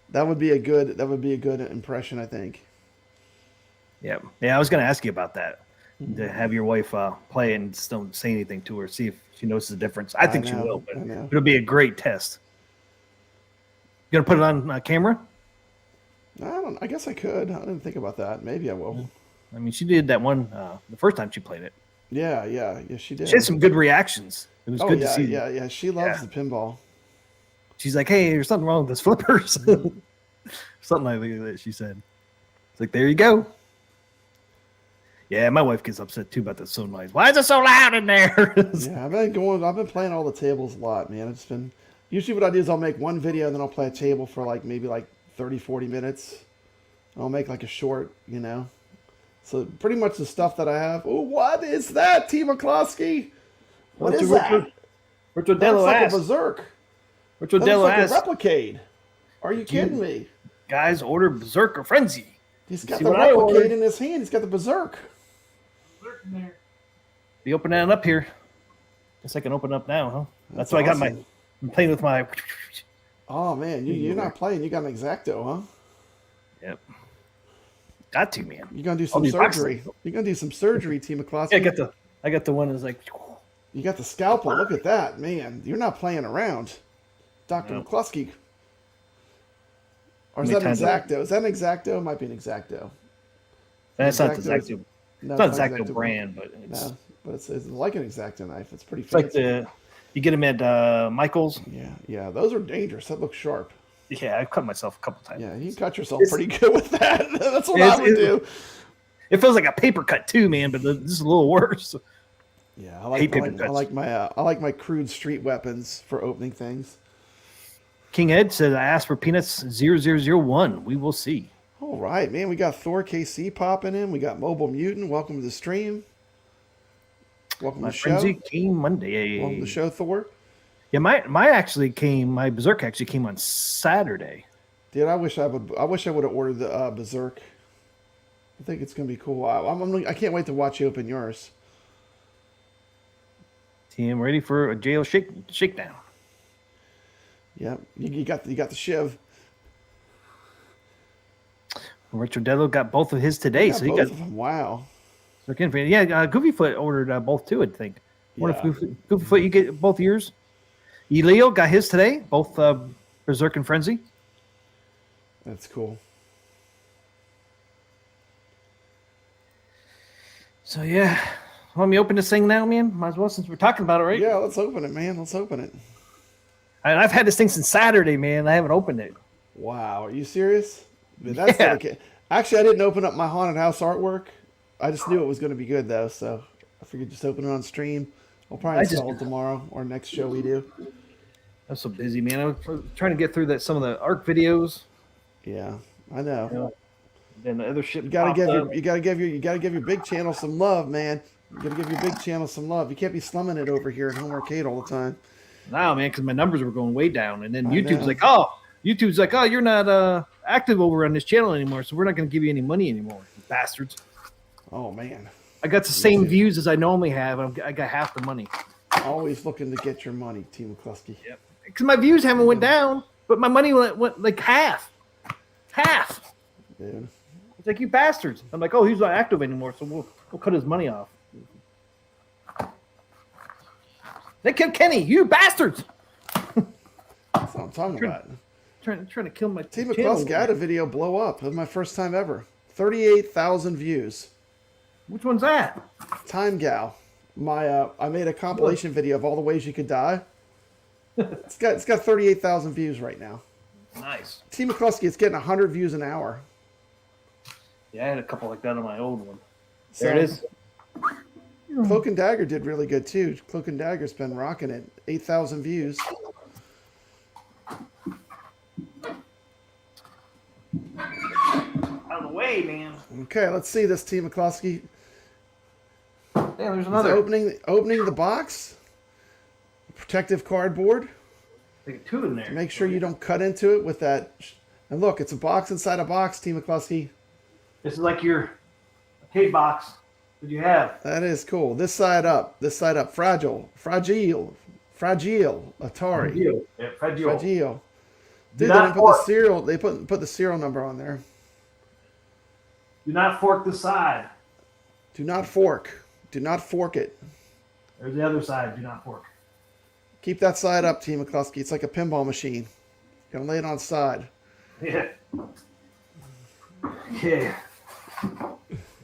[SPEAKER 4] That would be a good impression, I think.
[SPEAKER 2] Yeah, I was going to ask you about that. To have your wife play and just don't say anything to her, see if she notices a difference. I think she
[SPEAKER 4] know,
[SPEAKER 2] will, but
[SPEAKER 4] I know.
[SPEAKER 2] it'll be a great test. You going to put it on camera?
[SPEAKER 4] I guess I could. I didn't think about that. Maybe I will.
[SPEAKER 2] I mean, she did that one the first time she played it.
[SPEAKER 4] Yeah, she did.
[SPEAKER 2] She had some good reactions. It was good to see.
[SPEAKER 4] Yeah. She loves
[SPEAKER 2] Yeah.
[SPEAKER 4] the pinball.
[SPEAKER 2] She's like, "Hey, there's something wrong with this flippers." Something like that. She said, "It's like there you go." Yeah, my wife gets upset too about the so noise. Why is it so loud in there?
[SPEAKER 4] Yeah, I've been playing all the tables a lot, man. It's been usually what I do is I'll make one video and then I'll play a table for maybe 30, 40 minutes. I'll make a short, So pretty much the stuff that I have. Oh, what is that, T. McCloskey? What is that?
[SPEAKER 2] Richard
[SPEAKER 4] That's
[SPEAKER 2] Dello
[SPEAKER 4] like a
[SPEAKER 2] asked.
[SPEAKER 4] Berserk.
[SPEAKER 2] Richard
[SPEAKER 4] That
[SPEAKER 2] Dello
[SPEAKER 4] looks like
[SPEAKER 2] asked.
[SPEAKER 4] a Replicade. Are you kidding me?
[SPEAKER 2] Guys, order Berserker Frenzy.
[SPEAKER 4] He's got
[SPEAKER 2] See
[SPEAKER 4] the
[SPEAKER 2] what I
[SPEAKER 4] Replicade
[SPEAKER 2] ordered?
[SPEAKER 4] in his hand. He's got the Berserk.
[SPEAKER 2] Be opening it up here. Guess I can open it up now, huh? That's why I got
[SPEAKER 4] awesome.
[SPEAKER 2] I'm playing with my.
[SPEAKER 4] Oh, man. You're not playing. You got an Exacto, huh?
[SPEAKER 2] Yep. Got to, man.
[SPEAKER 4] You're going to do
[SPEAKER 2] All
[SPEAKER 4] some
[SPEAKER 2] these boxes.
[SPEAKER 4] surgery. You're going to do some surgery, T. McCloskey.
[SPEAKER 2] Yeah, I got the one that's like.
[SPEAKER 4] You got the scalpel. Look at that, man. You're not playing around, Dr.
[SPEAKER 2] No.
[SPEAKER 4] McCluskey. Or is
[SPEAKER 2] How
[SPEAKER 4] that
[SPEAKER 2] many
[SPEAKER 4] an
[SPEAKER 2] times
[SPEAKER 4] Exacto? Is that an Exacto? It might be an Exacto.
[SPEAKER 2] That's not the
[SPEAKER 4] Exacto.
[SPEAKER 2] Exacto.
[SPEAKER 4] No,
[SPEAKER 2] It's not
[SPEAKER 4] it's
[SPEAKER 2] Exacto
[SPEAKER 4] Exacto
[SPEAKER 2] brand, but it's
[SPEAKER 4] No, but it's like an Exacto knife. It's pretty
[SPEAKER 2] like
[SPEAKER 4] fancy.
[SPEAKER 2] you get them at Michael's.
[SPEAKER 4] Yeah. Those are dangerous. That looks sharp.
[SPEAKER 2] Yeah, I've cut myself a couple times.
[SPEAKER 4] Yeah, you cut yourself pretty good with that. That's what
[SPEAKER 2] It's-
[SPEAKER 4] I would do.
[SPEAKER 2] It feels like a paper cut too, man, but this is a little worse.
[SPEAKER 4] Yeah,
[SPEAKER 2] Hate paper
[SPEAKER 4] I
[SPEAKER 2] cuts.
[SPEAKER 4] like my crude street weapons for opening things.
[SPEAKER 2] King Ed said, I asked for Peanuts 0001. We will see.
[SPEAKER 4] All right, man. We got Thor KC popping in. We got Mobile Mutant. Welcome to the stream. Welcome
[SPEAKER 2] My
[SPEAKER 4] to the show.
[SPEAKER 2] frenzy came Monday.
[SPEAKER 4] Welcome to the show, Thor.
[SPEAKER 2] Yeah, my Berserk actually came on Saturday.
[SPEAKER 4] Dude, I wish I would have ordered the Berserk. I think it's gonna be cool. I can't wait to watch you open yours.
[SPEAKER 2] Team ready for a jail shakedown.
[SPEAKER 4] Yeah, you got the shiv.
[SPEAKER 2] Richard Dello got both of his today, so he
[SPEAKER 4] both
[SPEAKER 2] got.
[SPEAKER 4] of them. Wow.
[SPEAKER 2] Yeah, Goofyfoot ordered both too. I think. What
[SPEAKER 4] Yeah.
[SPEAKER 2] if Goofyfoot, you get both yours? Elio got his today, both Berserk and Frenzy.
[SPEAKER 4] That's cool.
[SPEAKER 2] So yeah, want me to open this thing now, man? Might as well since we're talking about it, right?
[SPEAKER 4] Yeah, let's open it, man. Let's open it.
[SPEAKER 2] And I've had this thing since Saturday, man. I haven't opened it.
[SPEAKER 4] Wow, are you serious? That's dedicated. Actually, I didn't open up my haunted house artwork. I just knew it was going to be good though, so I figured just open it on stream. I'll probably install it tomorrow or next show we do.
[SPEAKER 2] I'm so busy, man. I was trying to get through some of the ARC videos.
[SPEAKER 4] Yeah, I know.
[SPEAKER 2] You know, then the other shit.
[SPEAKER 4] You gotta give your big channel some love, man. You gotta give your big channel some love. You can't be slumming it over here at Home Arcade all the time.
[SPEAKER 2] No, man, because my numbers were going way down, and then YouTube's like, oh, you're not active over on this channel anymore, so we're not going to give you any money anymore, you bastards.
[SPEAKER 4] Oh man,
[SPEAKER 2] I got the same views as I normally have. I got half the money.
[SPEAKER 4] Always looking to get your money, Team McCluskey.
[SPEAKER 2] Yep. Because my views haven't went down, but my money went like half.
[SPEAKER 4] Dude.
[SPEAKER 2] It's like, you bastards. I'm like, oh, he's not active anymore, so we'll cut his money off. They killed Kenny, you bastards.
[SPEAKER 4] That's what I'm talking about.
[SPEAKER 2] Trying to kill my
[SPEAKER 4] Team McCluskey, I had a video blow up. It was my first time ever. 38,000 views.
[SPEAKER 2] Which one's that?
[SPEAKER 4] Time Gal. I made a compilation video of all the ways you could die. It's got 38,000 views right now.
[SPEAKER 2] Nice.
[SPEAKER 4] Team McCluskey, it's getting 100 views an hour.
[SPEAKER 2] Yeah, I had a couple like that on my old one.
[SPEAKER 4] So,
[SPEAKER 2] there it is.
[SPEAKER 4] Cloak and Dagger did really good too. Cloak and Dagger's been rocking it. 8,000 views.
[SPEAKER 2] Out of the way, man.
[SPEAKER 4] Okay, let's see this, Team McCluskey.
[SPEAKER 2] Yeah, there's another.
[SPEAKER 4] Opening the box. Protective cardboard.
[SPEAKER 2] Like two in there.
[SPEAKER 4] Make sure you don't cut into it with that. And look, it's a box inside a box, Team McCluskey.
[SPEAKER 2] This is like your arcade box that you have.
[SPEAKER 4] That is cool. This side up. Fragile. Atari.
[SPEAKER 2] Yeah,
[SPEAKER 4] Fragile. Dude, they didn't put the serial. They put the serial number on there.
[SPEAKER 2] Do not fork the side.
[SPEAKER 4] Do not fork. Do not fork it.
[SPEAKER 2] There's the other side. Do not fork.
[SPEAKER 4] Keep that side up, Team McCluskey. It's like a pinball machine. You're gonna lay it on side.
[SPEAKER 2] Yeah. Yeah.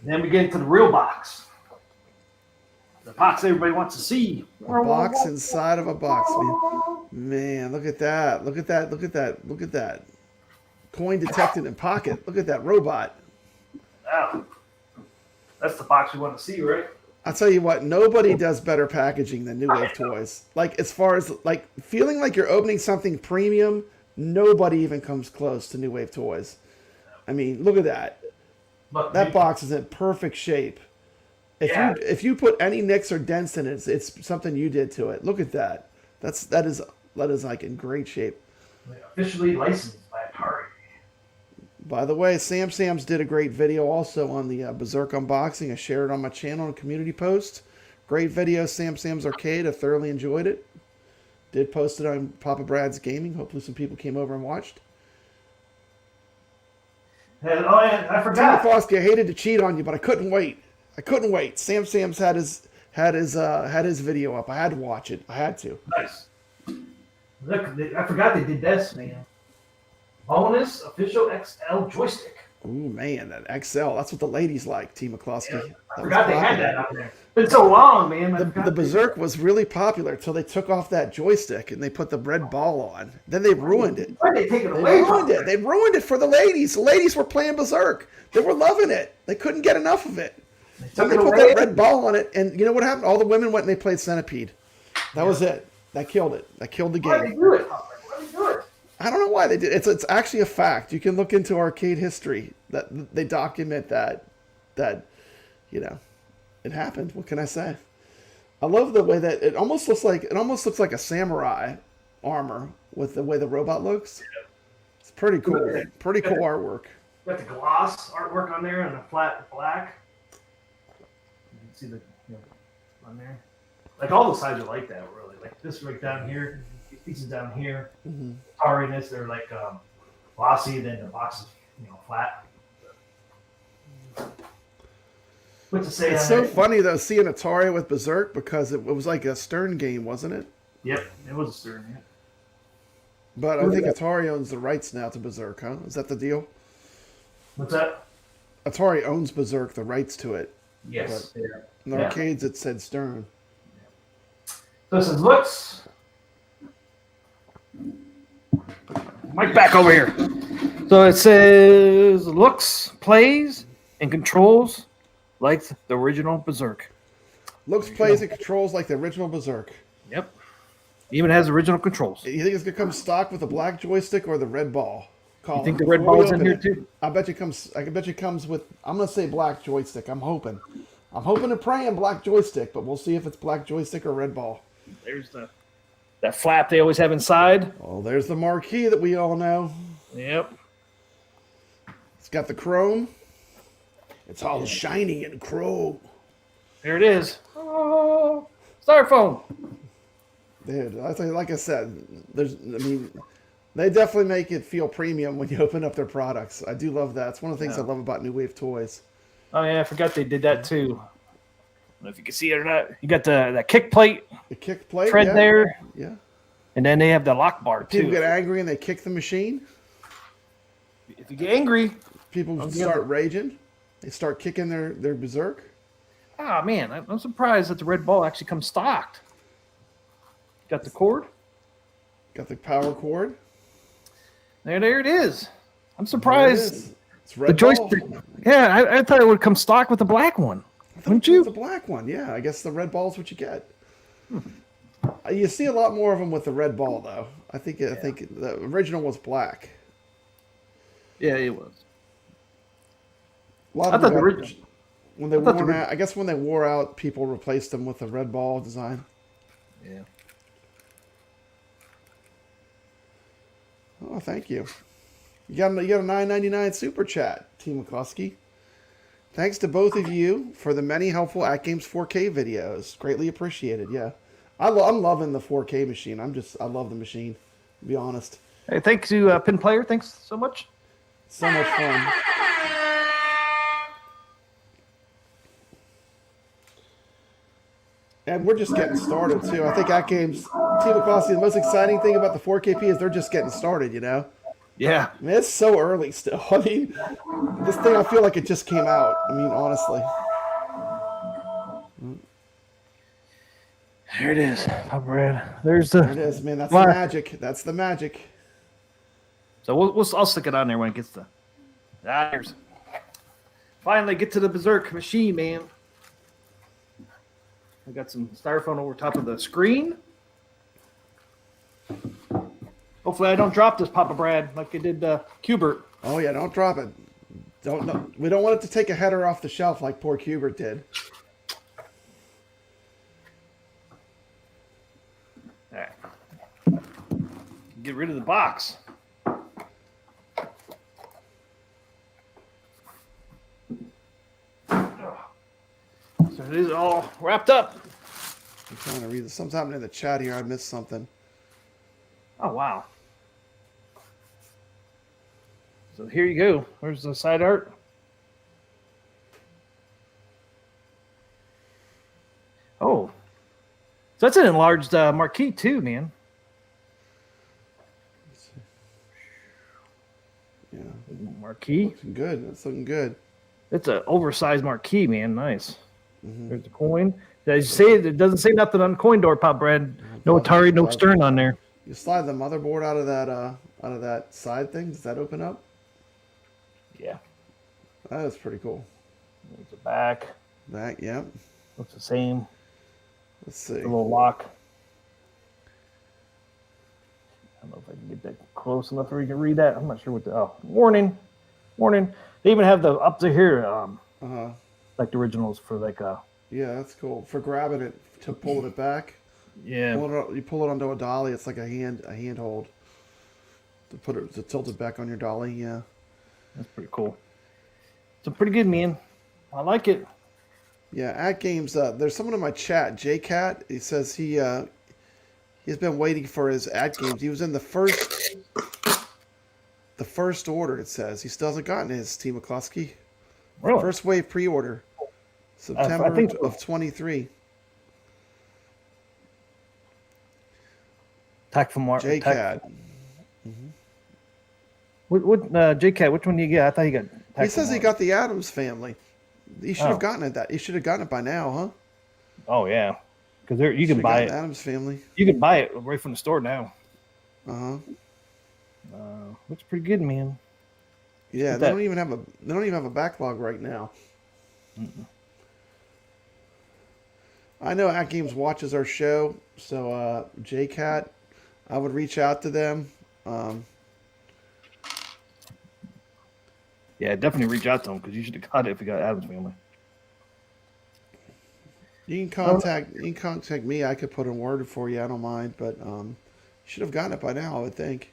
[SPEAKER 2] Then we get into the real box. The box everybody wants to see.
[SPEAKER 4] A box inside of a box, man. Man, look at that. Look at that. Look at that. Look at that. Coin detected in pocket. Look at that robot.
[SPEAKER 2] Wow. That's the box we want to see, right?
[SPEAKER 4] I'll tell you what, nobody does better packaging than New Wave Toys. Like, as far as, like, feeling like you're opening something premium, nobody even comes close to New Wave Toys. I mean, look at that. That box is in perfect shape. If you put any nicks or dents in it, it's something you did to it. Look at that. That is like in great shape.
[SPEAKER 2] Officially licensed by Atari.
[SPEAKER 4] By the way, Sam's did a great video also on the Berzek unboxing. I shared it on my channel and community post. Great video, Sam's Arcade. I thoroughly enjoyed it. Did post it on Papa Brad's Gaming. Hopefully some people came over and watched.
[SPEAKER 2] And, I forgot.
[SPEAKER 4] Team McCluskey, I hated to cheat on you, but I couldn't wait. Sam's had his video up. I had to watch it. I had to.
[SPEAKER 2] Nice. Look, I forgot they did this, man. Bonus official XL joystick.
[SPEAKER 4] Ooh, man, that XL. That's what the ladies like, Team McCluskey.
[SPEAKER 2] Yeah, I forgot they had that out there. It's been so long, man.
[SPEAKER 4] The Berzek was really popular until they took off that joystick and they put the red ball on. Then they ruined it.
[SPEAKER 2] Why did they take it away?
[SPEAKER 4] They ruined it for the ladies. The ladies were playing Berzek. They were loving it. They couldn't get enough of it. Then they put that red ball on it, and you know what happened? All the women went and they played Centipede. That was it. That killed it. That killed the game.
[SPEAKER 2] Why did they do it? Why did they do it?
[SPEAKER 4] I don't know why they did. It's actually a fact. You can look into arcade history that they document that you know it happened. What can I say? I love the way that it almost looks like a samurai armor with the way the robot looks. It's pretty cool. Pretty cool artwork.
[SPEAKER 2] Got the gloss artwork on there and the flat black. You can see the on there. Like all the sides are like that, really. Like this right down here, these pieces down here. Tariness, they're like glossy. Then the box is flat. What to say?
[SPEAKER 4] It's so funny though seeing Atari with Berzek because it was like a Stern game, wasn't it?
[SPEAKER 2] Yep, it was a Stern. Yeah.
[SPEAKER 4] But I think Atari owns the rights now to Berserk, huh? Is that the deal?
[SPEAKER 2] What's that?
[SPEAKER 4] Atari owns Berserk, the rights to it.
[SPEAKER 2] Yes. Yeah.
[SPEAKER 4] In the arcades, it said Stern.
[SPEAKER 2] So this is looks. Mike back over here. So it says looks, plays, and controls like the original Berserk.
[SPEAKER 4] Looks, plays, and controls like the original Berserk.
[SPEAKER 2] Yep. Even has original controls.
[SPEAKER 4] You think it's gonna come stock with the black joystick or the red ball?
[SPEAKER 2] You think the red ball's in here too?
[SPEAKER 4] I bet you comes with. I'm gonna say black joystick. I'm hoping and praying black joystick, but we'll see if it's black joystick or red ball.
[SPEAKER 2] There's that flap they always have inside.
[SPEAKER 4] Oh, there's the marquee that we all know.
[SPEAKER 2] Yep.
[SPEAKER 4] It's got the chrome. It's all shiny and chrome.
[SPEAKER 2] There it is. Oh, styrofoam.
[SPEAKER 4] Dude, like I said, they definitely make it feel premium when you open up their products. I do love that. It's one of the things I love about New Wave Toys.
[SPEAKER 2] Oh yeah, I forgot they did that too. I don't know if you can see it or not. You got that kick plate.
[SPEAKER 4] The kick plate
[SPEAKER 2] tread there.
[SPEAKER 4] Yeah.
[SPEAKER 2] And then they have the lock bar too.
[SPEAKER 4] People get angry and they kick the machine.
[SPEAKER 2] If you get angry,
[SPEAKER 4] people start raging. They start kicking their Berserk.
[SPEAKER 2] Ah man, I'm surprised that the red ball actually comes stocked. Got the cord.
[SPEAKER 4] Got the power cord.
[SPEAKER 2] There it is. I'm surprised.
[SPEAKER 4] It's red
[SPEAKER 2] the joystick.
[SPEAKER 4] ball.
[SPEAKER 2] Yeah, I thought it would come stock with the black one. Wouldn't you?
[SPEAKER 4] The black one, yeah. I guess the red ball is what you get. You see a lot more of them with the red ball, though. I think the original was black.
[SPEAKER 2] Yeah, it was.
[SPEAKER 4] A lot of them when they wore out. I guess when they wore out, people replaced them with the red ball design.
[SPEAKER 2] Yeah.
[SPEAKER 4] Oh, thank you. You got a $9.99 super chat, Team McCluskey. Thanks to both of you for the many helpful Atgames 4K videos. Greatly appreciated. Yeah, I'm loving the 4K machine. I love the machine. To be honest.
[SPEAKER 2] Hey, thanks to Pin Player. Thanks so much.
[SPEAKER 4] So much fun. And we're just getting started too. I think Atgames, Team McCluskey, the most exciting thing about the 4KP is they're just getting started. You know.
[SPEAKER 2] Yeah.
[SPEAKER 4] I mean, it's so early still. I mean, this thing, I feel like it just came out. I mean, honestly.
[SPEAKER 2] There it is. Pop red. There it
[SPEAKER 4] is, man. That's the magic. That's the magic.
[SPEAKER 2] So I'll stick it on there when it gets to. There's. Finally get to the Berserk machine, man. I got some styrofoam over top of the screen. Hopefully I don't drop this, Papa Brad, like I did Cubert.
[SPEAKER 4] Oh yeah, don't drop it. We don't want it to take a header off the shelf like poor Cubert did.
[SPEAKER 2] All right. Get rid of the box. So it is all wrapped up.
[SPEAKER 4] I'm trying to read this. Sometime in the chat here, I missed something.
[SPEAKER 2] Oh, wow. So here you go. Where's the side art? Oh. So that's an enlarged marquee too, man.
[SPEAKER 4] Yeah.
[SPEAKER 2] Marquee.
[SPEAKER 4] Looking good. That's looking good.
[SPEAKER 2] It's an oversized marquee, man. Nice. Mm-hmm. There's the coin. As you say, it doesn't say nothing on the coin door, Pop Brad. No Atari, no Stern on there.
[SPEAKER 4] You slide the motherboard out of that side thing. Does that open up?
[SPEAKER 2] Yeah.
[SPEAKER 4] That is pretty cool.
[SPEAKER 2] There's the back.
[SPEAKER 4] Back, yep.
[SPEAKER 2] Looks the same.
[SPEAKER 4] Let's see.
[SPEAKER 2] A little lock. I don't know if I can get that close enough where you can read that. I'm not sure what the warning. They even have the up to here like the originals for like
[SPEAKER 4] yeah, that's cool. For grabbing it to pull it back.
[SPEAKER 2] Yeah.
[SPEAKER 4] You pull it onto a dolly, it's like a handhold. To tilt it back on your dolly, yeah.
[SPEAKER 2] That's pretty cool. It's pretty good, man. I like it.
[SPEAKER 4] Yeah, Atgames, there's someone in my chat, JCat, he says he's been waiting for his Atgames. He was in the first order, it says. He still hasn't gotten his, Team McCluskey.
[SPEAKER 2] Really?
[SPEAKER 4] First wave pre-order. September of 23.
[SPEAKER 2] Firmware.
[SPEAKER 4] JCAT.
[SPEAKER 2] What JCAT? Which one do you get? I thought you got.
[SPEAKER 4] He says he got the Adams family. You should
[SPEAKER 2] Oh.
[SPEAKER 4] have gotten it. You should have gotten it by now, huh?
[SPEAKER 2] Oh yeah, because you can
[SPEAKER 4] Should've
[SPEAKER 2] buy
[SPEAKER 4] gotten
[SPEAKER 2] it.
[SPEAKER 4] Adams family.
[SPEAKER 2] You can buy it right from the store now.
[SPEAKER 4] Uh huh.
[SPEAKER 2] Looks pretty good, man.
[SPEAKER 4] Yeah,
[SPEAKER 2] Look
[SPEAKER 4] they
[SPEAKER 2] at
[SPEAKER 4] don't even have a backlog right now. I know Atgames watches our show, so JCat, I would reach out to them.
[SPEAKER 2] Yeah, definitely reach out to them because you should have got it if you got Adam's family.
[SPEAKER 4] You can contact me. I could put in word for you. I don't mind, but you should have gotten it by now, I would think.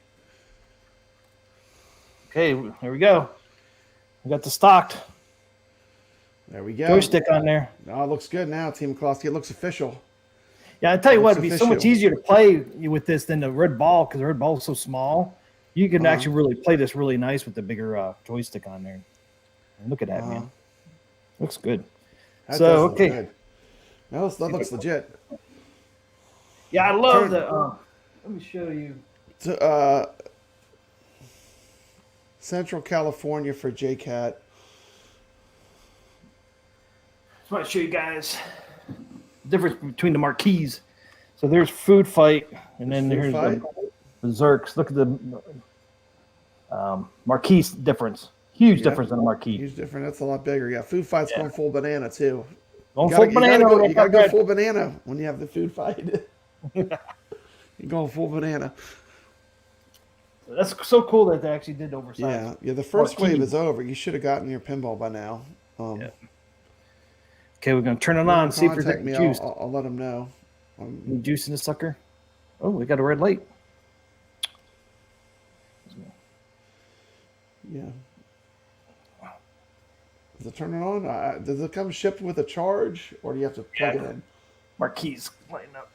[SPEAKER 2] Okay, here we go. We got the stocked
[SPEAKER 4] There we go.
[SPEAKER 2] joystick on there.
[SPEAKER 4] Oh, it looks good now, Team McCloskey. It looks official.
[SPEAKER 2] Yeah, I tell you what,
[SPEAKER 4] Looks
[SPEAKER 2] it'd be so much
[SPEAKER 4] official.
[SPEAKER 2] easier to play with this than the red ball because the red ball is so small. You can actually really play this really nice with the bigger joystick on there. And look at that, man. Looks good.
[SPEAKER 4] That
[SPEAKER 2] So,
[SPEAKER 4] does look
[SPEAKER 2] okay.
[SPEAKER 4] good. That looks legit.
[SPEAKER 2] Yeah, I love
[SPEAKER 4] Turn-
[SPEAKER 2] the. Let me show you.
[SPEAKER 4] Central California for JCat.
[SPEAKER 2] Just want to show you guys the difference between the marquees. So there's Food Fight, and then
[SPEAKER 4] Food
[SPEAKER 2] there's
[SPEAKER 4] Fight?
[SPEAKER 2] the Zerks. Look at the marquee difference. Huge difference in the marquee.
[SPEAKER 4] Huge different. That's a lot bigger. Yeah, Food Fight's going full banana too.
[SPEAKER 2] Going
[SPEAKER 4] You
[SPEAKER 2] full
[SPEAKER 4] gotta
[SPEAKER 2] banana.
[SPEAKER 4] go,
[SPEAKER 2] with
[SPEAKER 4] you gotta
[SPEAKER 2] that
[SPEAKER 4] go
[SPEAKER 2] red.
[SPEAKER 4] full banana when you have the Food Fight. You're going full banana.
[SPEAKER 2] That's so cool that they actually did oversize.
[SPEAKER 4] Yeah. The first
[SPEAKER 2] Marquee.
[SPEAKER 4] wave is over. You should have gotten your pinball by now.
[SPEAKER 2] Yeah. Okay, we're gonna turn it
[SPEAKER 4] you
[SPEAKER 2] on.
[SPEAKER 4] can
[SPEAKER 2] See if there's
[SPEAKER 4] contact
[SPEAKER 2] any
[SPEAKER 4] me.
[SPEAKER 2] juice.
[SPEAKER 4] I'll let them know.
[SPEAKER 2] Any juice in the sucker? Oh, we got a red light.
[SPEAKER 4] Yeah. Does it turn it on? Does it come shipped with a charge, or do you have to plug it in?
[SPEAKER 2] Marquees lighting up.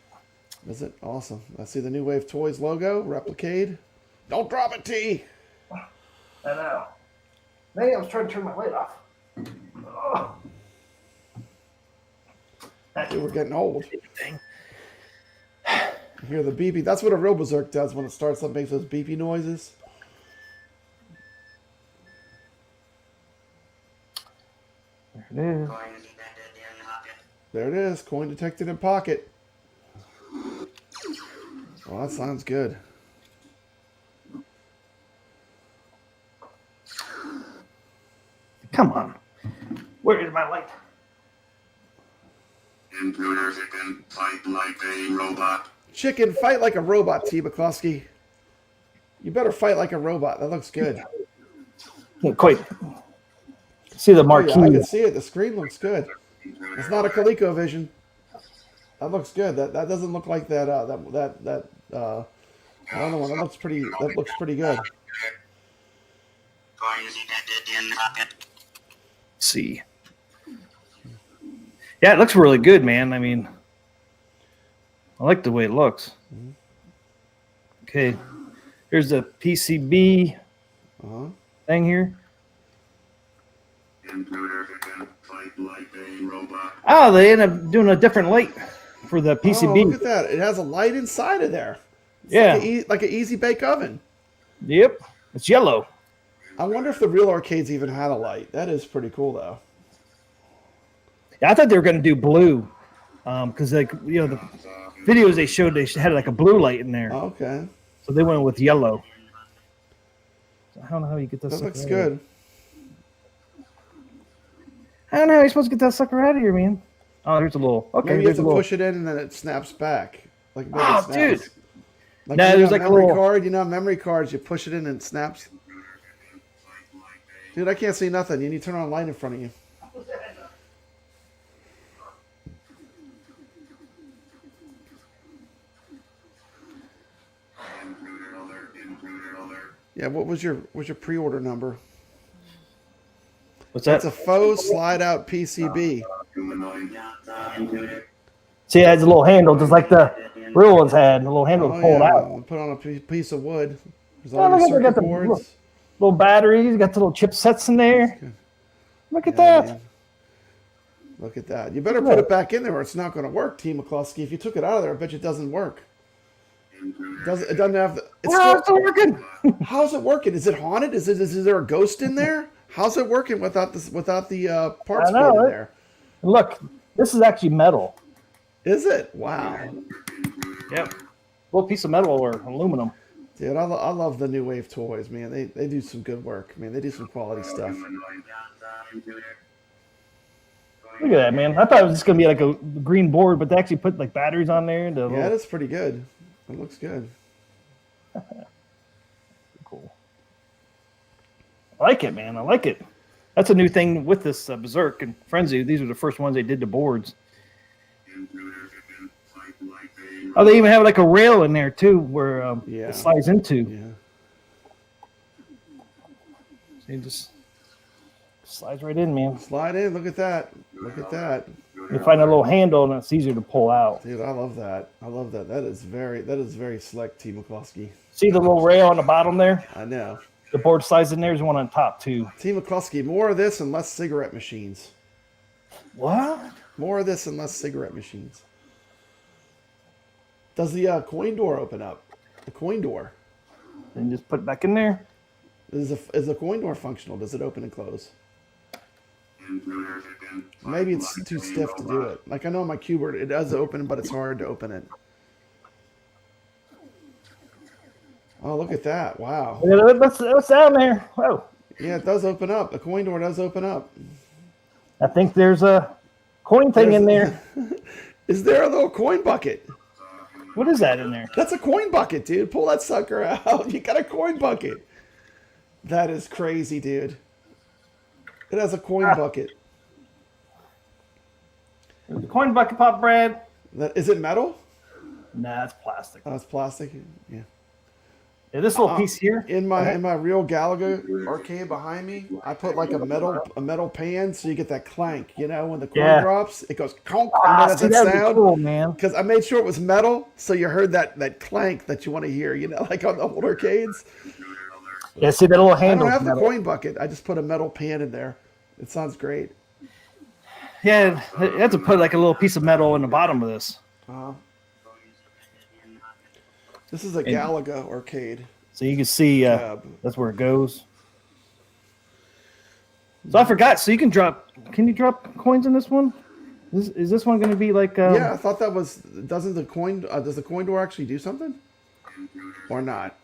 [SPEAKER 4] Is it awesome? I see the New Wave Toys logo, Replicade. Don't drop it, T.
[SPEAKER 2] I know. Man, I was trying to turn my light off. Oh.
[SPEAKER 4] Dude, we're getting old. You hear the beepy. That's what a real Berzek does when it starts up, makes those beepy noises.
[SPEAKER 2] There it is.
[SPEAKER 4] There it is. Coin detected in pocket. Well, that sounds good.
[SPEAKER 2] Come on. Where is my light?
[SPEAKER 1] Intruder chicken, fight like a robot.
[SPEAKER 4] Chicken, fight like a robot, T. McCloskey. You better fight like a robot. That looks good.
[SPEAKER 2] Can't quite see the
[SPEAKER 4] Oh,
[SPEAKER 2] marquee.
[SPEAKER 4] yeah, I can see it. The screen looks good. It's not a ColecoVision. That looks good. That doesn't look like that. That other one. That looks pretty good.
[SPEAKER 2] See. Yeah, it looks really good, man. I mean, I like the way it looks. Okay, here's the PCB thing here.
[SPEAKER 1] Intruder chicken, fight like a robot.
[SPEAKER 2] Oh, they end up doing a different light for the
[SPEAKER 4] Oh,
[SPEAKER 2] PCB.
[SPEAKER 4] look at that. It has a light inside of there. It's
[SPEAKER 2] Yeah.
[SPEAKER 4] like an easy bake oven.
[SPEAKER 2] Yep, it's yellow.
[SPEAKER 4] I wonder if the real arcades even had a light. That is pretty cool, though.
[SPEAKER 2] Yeah, I thought they were going to do blue, because the videos they showed, they had like a blue light in there,
[SPEAKER 4] Okay.
[SPEAKER 2] so they went with yellow. So I don't know how you get this.
[SPEAKER 4] That looks good.
[SPEAKER 2] I don't know how you're supposed to get that sucker out of here, man. Oh, there's a little. Okay,
[SPEAKER 4] Maybe you have
[SPEAKER 2] there's
[SPEAKER 4] to
[SPEAKER 2] a little.
[SPEAKER 4] push it in and then it snaps back. Like maybe
[SPEAKER 2] Oh,
[SPEAKER 4] it snaps.
[SPEAKER 2] dude.
[SPEAKER 4] Like
[SPEAKER 2] No,
[SPEAKER 4] you
[SPEAKER 2] there's
[SPEAKER 4] know,
[SPEAKER 2] like a
[SPEAKER 4] memory
[SPEAKER 2] little-
[SPEAKER 4] card. You know, memory cards. You push it in and it snaps. Dude, I can't see nothing. You need to turn on a light in front of you.
[SPEAKER 1] Intruder alert, intruder alert.
[SPEAKER 4] Yeah. What's your pre-order number?
[SPEAKER 2] What's that?
[SPEAKER 4] It's a faux slide-out PCB.
[SPEAKER 1] Humanoid.
[SPEAKER 2] See, it has a little handle, just like the real ones had. A little handle to pull it out.
[SPEAKER 4] Put on a piece of wood. There's
[SPEAKER 2] Oh,
[SPEAKER 4] all
[SPEAKER 2] look
[SPEAKER 4] your
[SPEAKER 2] at- they got
[SPEAKER 4] circuit
[SPEAKER 2] the-
[SPEAKER 4] boards.
[SPEAKER 2] look. Little batteries, got the little chipsets in there. Look at
[SPEAKER 4] Yeah,
[SPEAKER 2] that.
[SPEAKER 4] man. Look at that. You better put it back in there or it's not going to work, T. McCloskey. If you took it out of there, I bet you it doesn't work. It doesn't have the. It's
[SPEAKER 2] Oh,
[SPEAKER 4] still,
[SPEAKER 2] it's still working.
[SPEAKER 4] how's it working? Is it haunted? Is there a ghost in there? How's it working without the parts
[SPEAKER 2] I know,
[SPEAKER 4] being in
[SPEAKER 2] right?
[SPEAKER 4] there?
[SPEAKER 2] Look, this is actually metal.
[SPEAKER 4] Is it? Wow.
[SPEAKER 2] Yep. Little piece of metal or aluminum.
[SPEAKER 4] Dude, I love the New Wave toys, man. They do some good work, man. They do some quality stuff.
[SPEAKER 2] Look at that, man. I thought it was just gonna be like a green board, but they actually put like batteries on there.
[SPEAKER 4] Yeah, that's pretty good. It looks good.
[SPEAKER 2] Cool. I like it, man. I like it. That's a new thing with this Berserk and Frenzy. These are the first ones they did to boards. Oh, they even have like a rail in there too, where it slides into.
[SPEAKER 4] Yeah.
[SPEAKER 2] So you just slides right in, man.
[SPEAKER 4] Slide in. Look at that. Look at that.
[SPEAKER 2] You find a little handle, and it's easier to pull out.
[SPEAKER 4] Dude, I love that. I love that. That is very slick, T. McCluskey.
[SPEAKER 2] See the little rail on the bottom there?
[SPEAKER 4] I know.
[SPEAKER 2] The board slides in there. There's one on top too.
[SPEAKER 4] T. McCluskey, more of this and less cigarette machines.
[SPEAKER 2] What?
[SPEAKER 4] More of this and less cigarette machines. Does the coin door open up? The coin door.
[SPEAKER 2] Then just put it back in there.
[SPEAKER 4] Is the coin door functional? Does it open and close? Maybe it's too stiff to do it. Like I know my Cubert, it does open, but it's hard to open it. Oh, look at that. Wow.
[SPEAKER 2] What's down there? Whoa.
[SPEAKER 4] Yeah, it does open up. The coin door does open up.
[SPEAKER 2] I think there's a coin thing in there.
[SPEAKER 4] Is there a little coin bucket?
[SPEAKER 2] What is that in there?
[SPEAKER 4] That's a coin bucket, dude. Pull that sucker out. You got a coin bucket. That is crazy, dude. It has a coin bucket.
[SPEAKER 2] The coin bucket, Pop Brad.
[SPEAKER 4] Is it metal?
[SPEAKER 2] Nah, it's plastic.
[SPEAKER 4] Oh, it's plastic. Yeah.
[SPEAKER 2] Yeah, this little piece here.
[SPEAKER 4] In my real Galaga arcade behind me, I put like a metal pan so you get that clank. You know, when the coin drops, it goes conk. And
[SPEAKER 2] See,
[SPEAKER 4] that
[SPEAKER 2] that'd be
[SPEAKER 4] sound.
[SPEAKER 2] cool, man.
[SPEAKER 4] Because I made sure it was metal, so you heard that clank that you want to hear. You know, like on the old arcades.
[SPEAKER 2] Yeah, see that little
[SPEAKER 4] I
[SPEAKER 2] handle.
[SPEAKER 4] don't have the coin bucket. I just put a metal pan in there. It sounds great.
[SPEAKER 2] Yeah, you have to put like a little piece of metal in the bottom of this.
[SPEAKER 4] This is a Galaga arcade.
[SPEAKER 2] So you can see that's where it goes. So I forgot. So you can drop. Can you drop coins in this one? Is this one going to be like?
[SPEAKER 4] Yeah, I thought that was. Doesn't the coin? Does the coin door actually do something? Or not?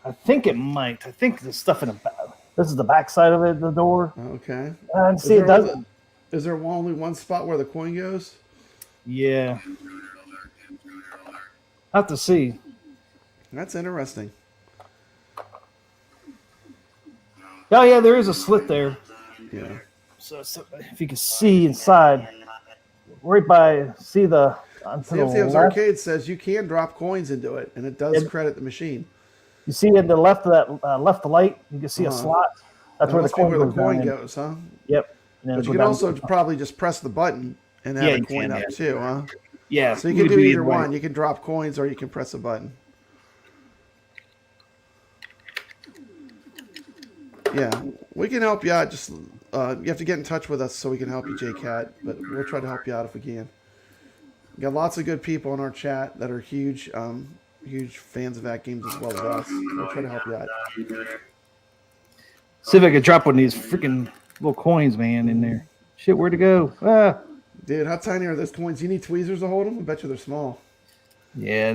[SPEAKER 2] I think it might. I think there's stuff in the back. This is the back side of it, the door.
[SPEAKER 4] Okay.
[SPEAKER 2] And see, it doesn't.
[SPEAKER 4] Is there only one spot where the coin goes?
[SPEAKER 2] Yeah. I have to see.
[SPEAKER 4] That's interesting.
[SPEAKER 2] Oh yeah, there is a slit there.
[SPEAKER 4] Yeah.
[SPEAKER 2] So if you can see inside, right by the
[SPEAKER 4] Sam's Arcade says you can drop coins into it, and it does credit the machine.
[SPEAKER 2] You see in the left of that left light, you can see a slot. That's where the coin
[SPEAKER 4] goes, huh?
[SPEAKER 2] Yep.
[SPEAKER 4] But you can also probably just press the button and have the coin up too, huh?
[SPEAKER 2] Yeah.
[SPEAKER 4] So you can do either one. You can drop coins or you can press a button. Yeah, we can help you out. Just you have to get in touch with us so we can help you, J-Cat. But we'll try to help you out if we can. We got lots of good people in our chat that are huge fans of Atgames as well as us. We'll try to help you out.
[SPEAKER 2] See if I could drop one of these freaking little coins, man, in there. Shit, where'd it go? Ah.
[SPEAKER 4] Dude, how tiny are those coins? You need tweezers to hold them? I bet you they're small.
[SPEAKER 2] Yeah,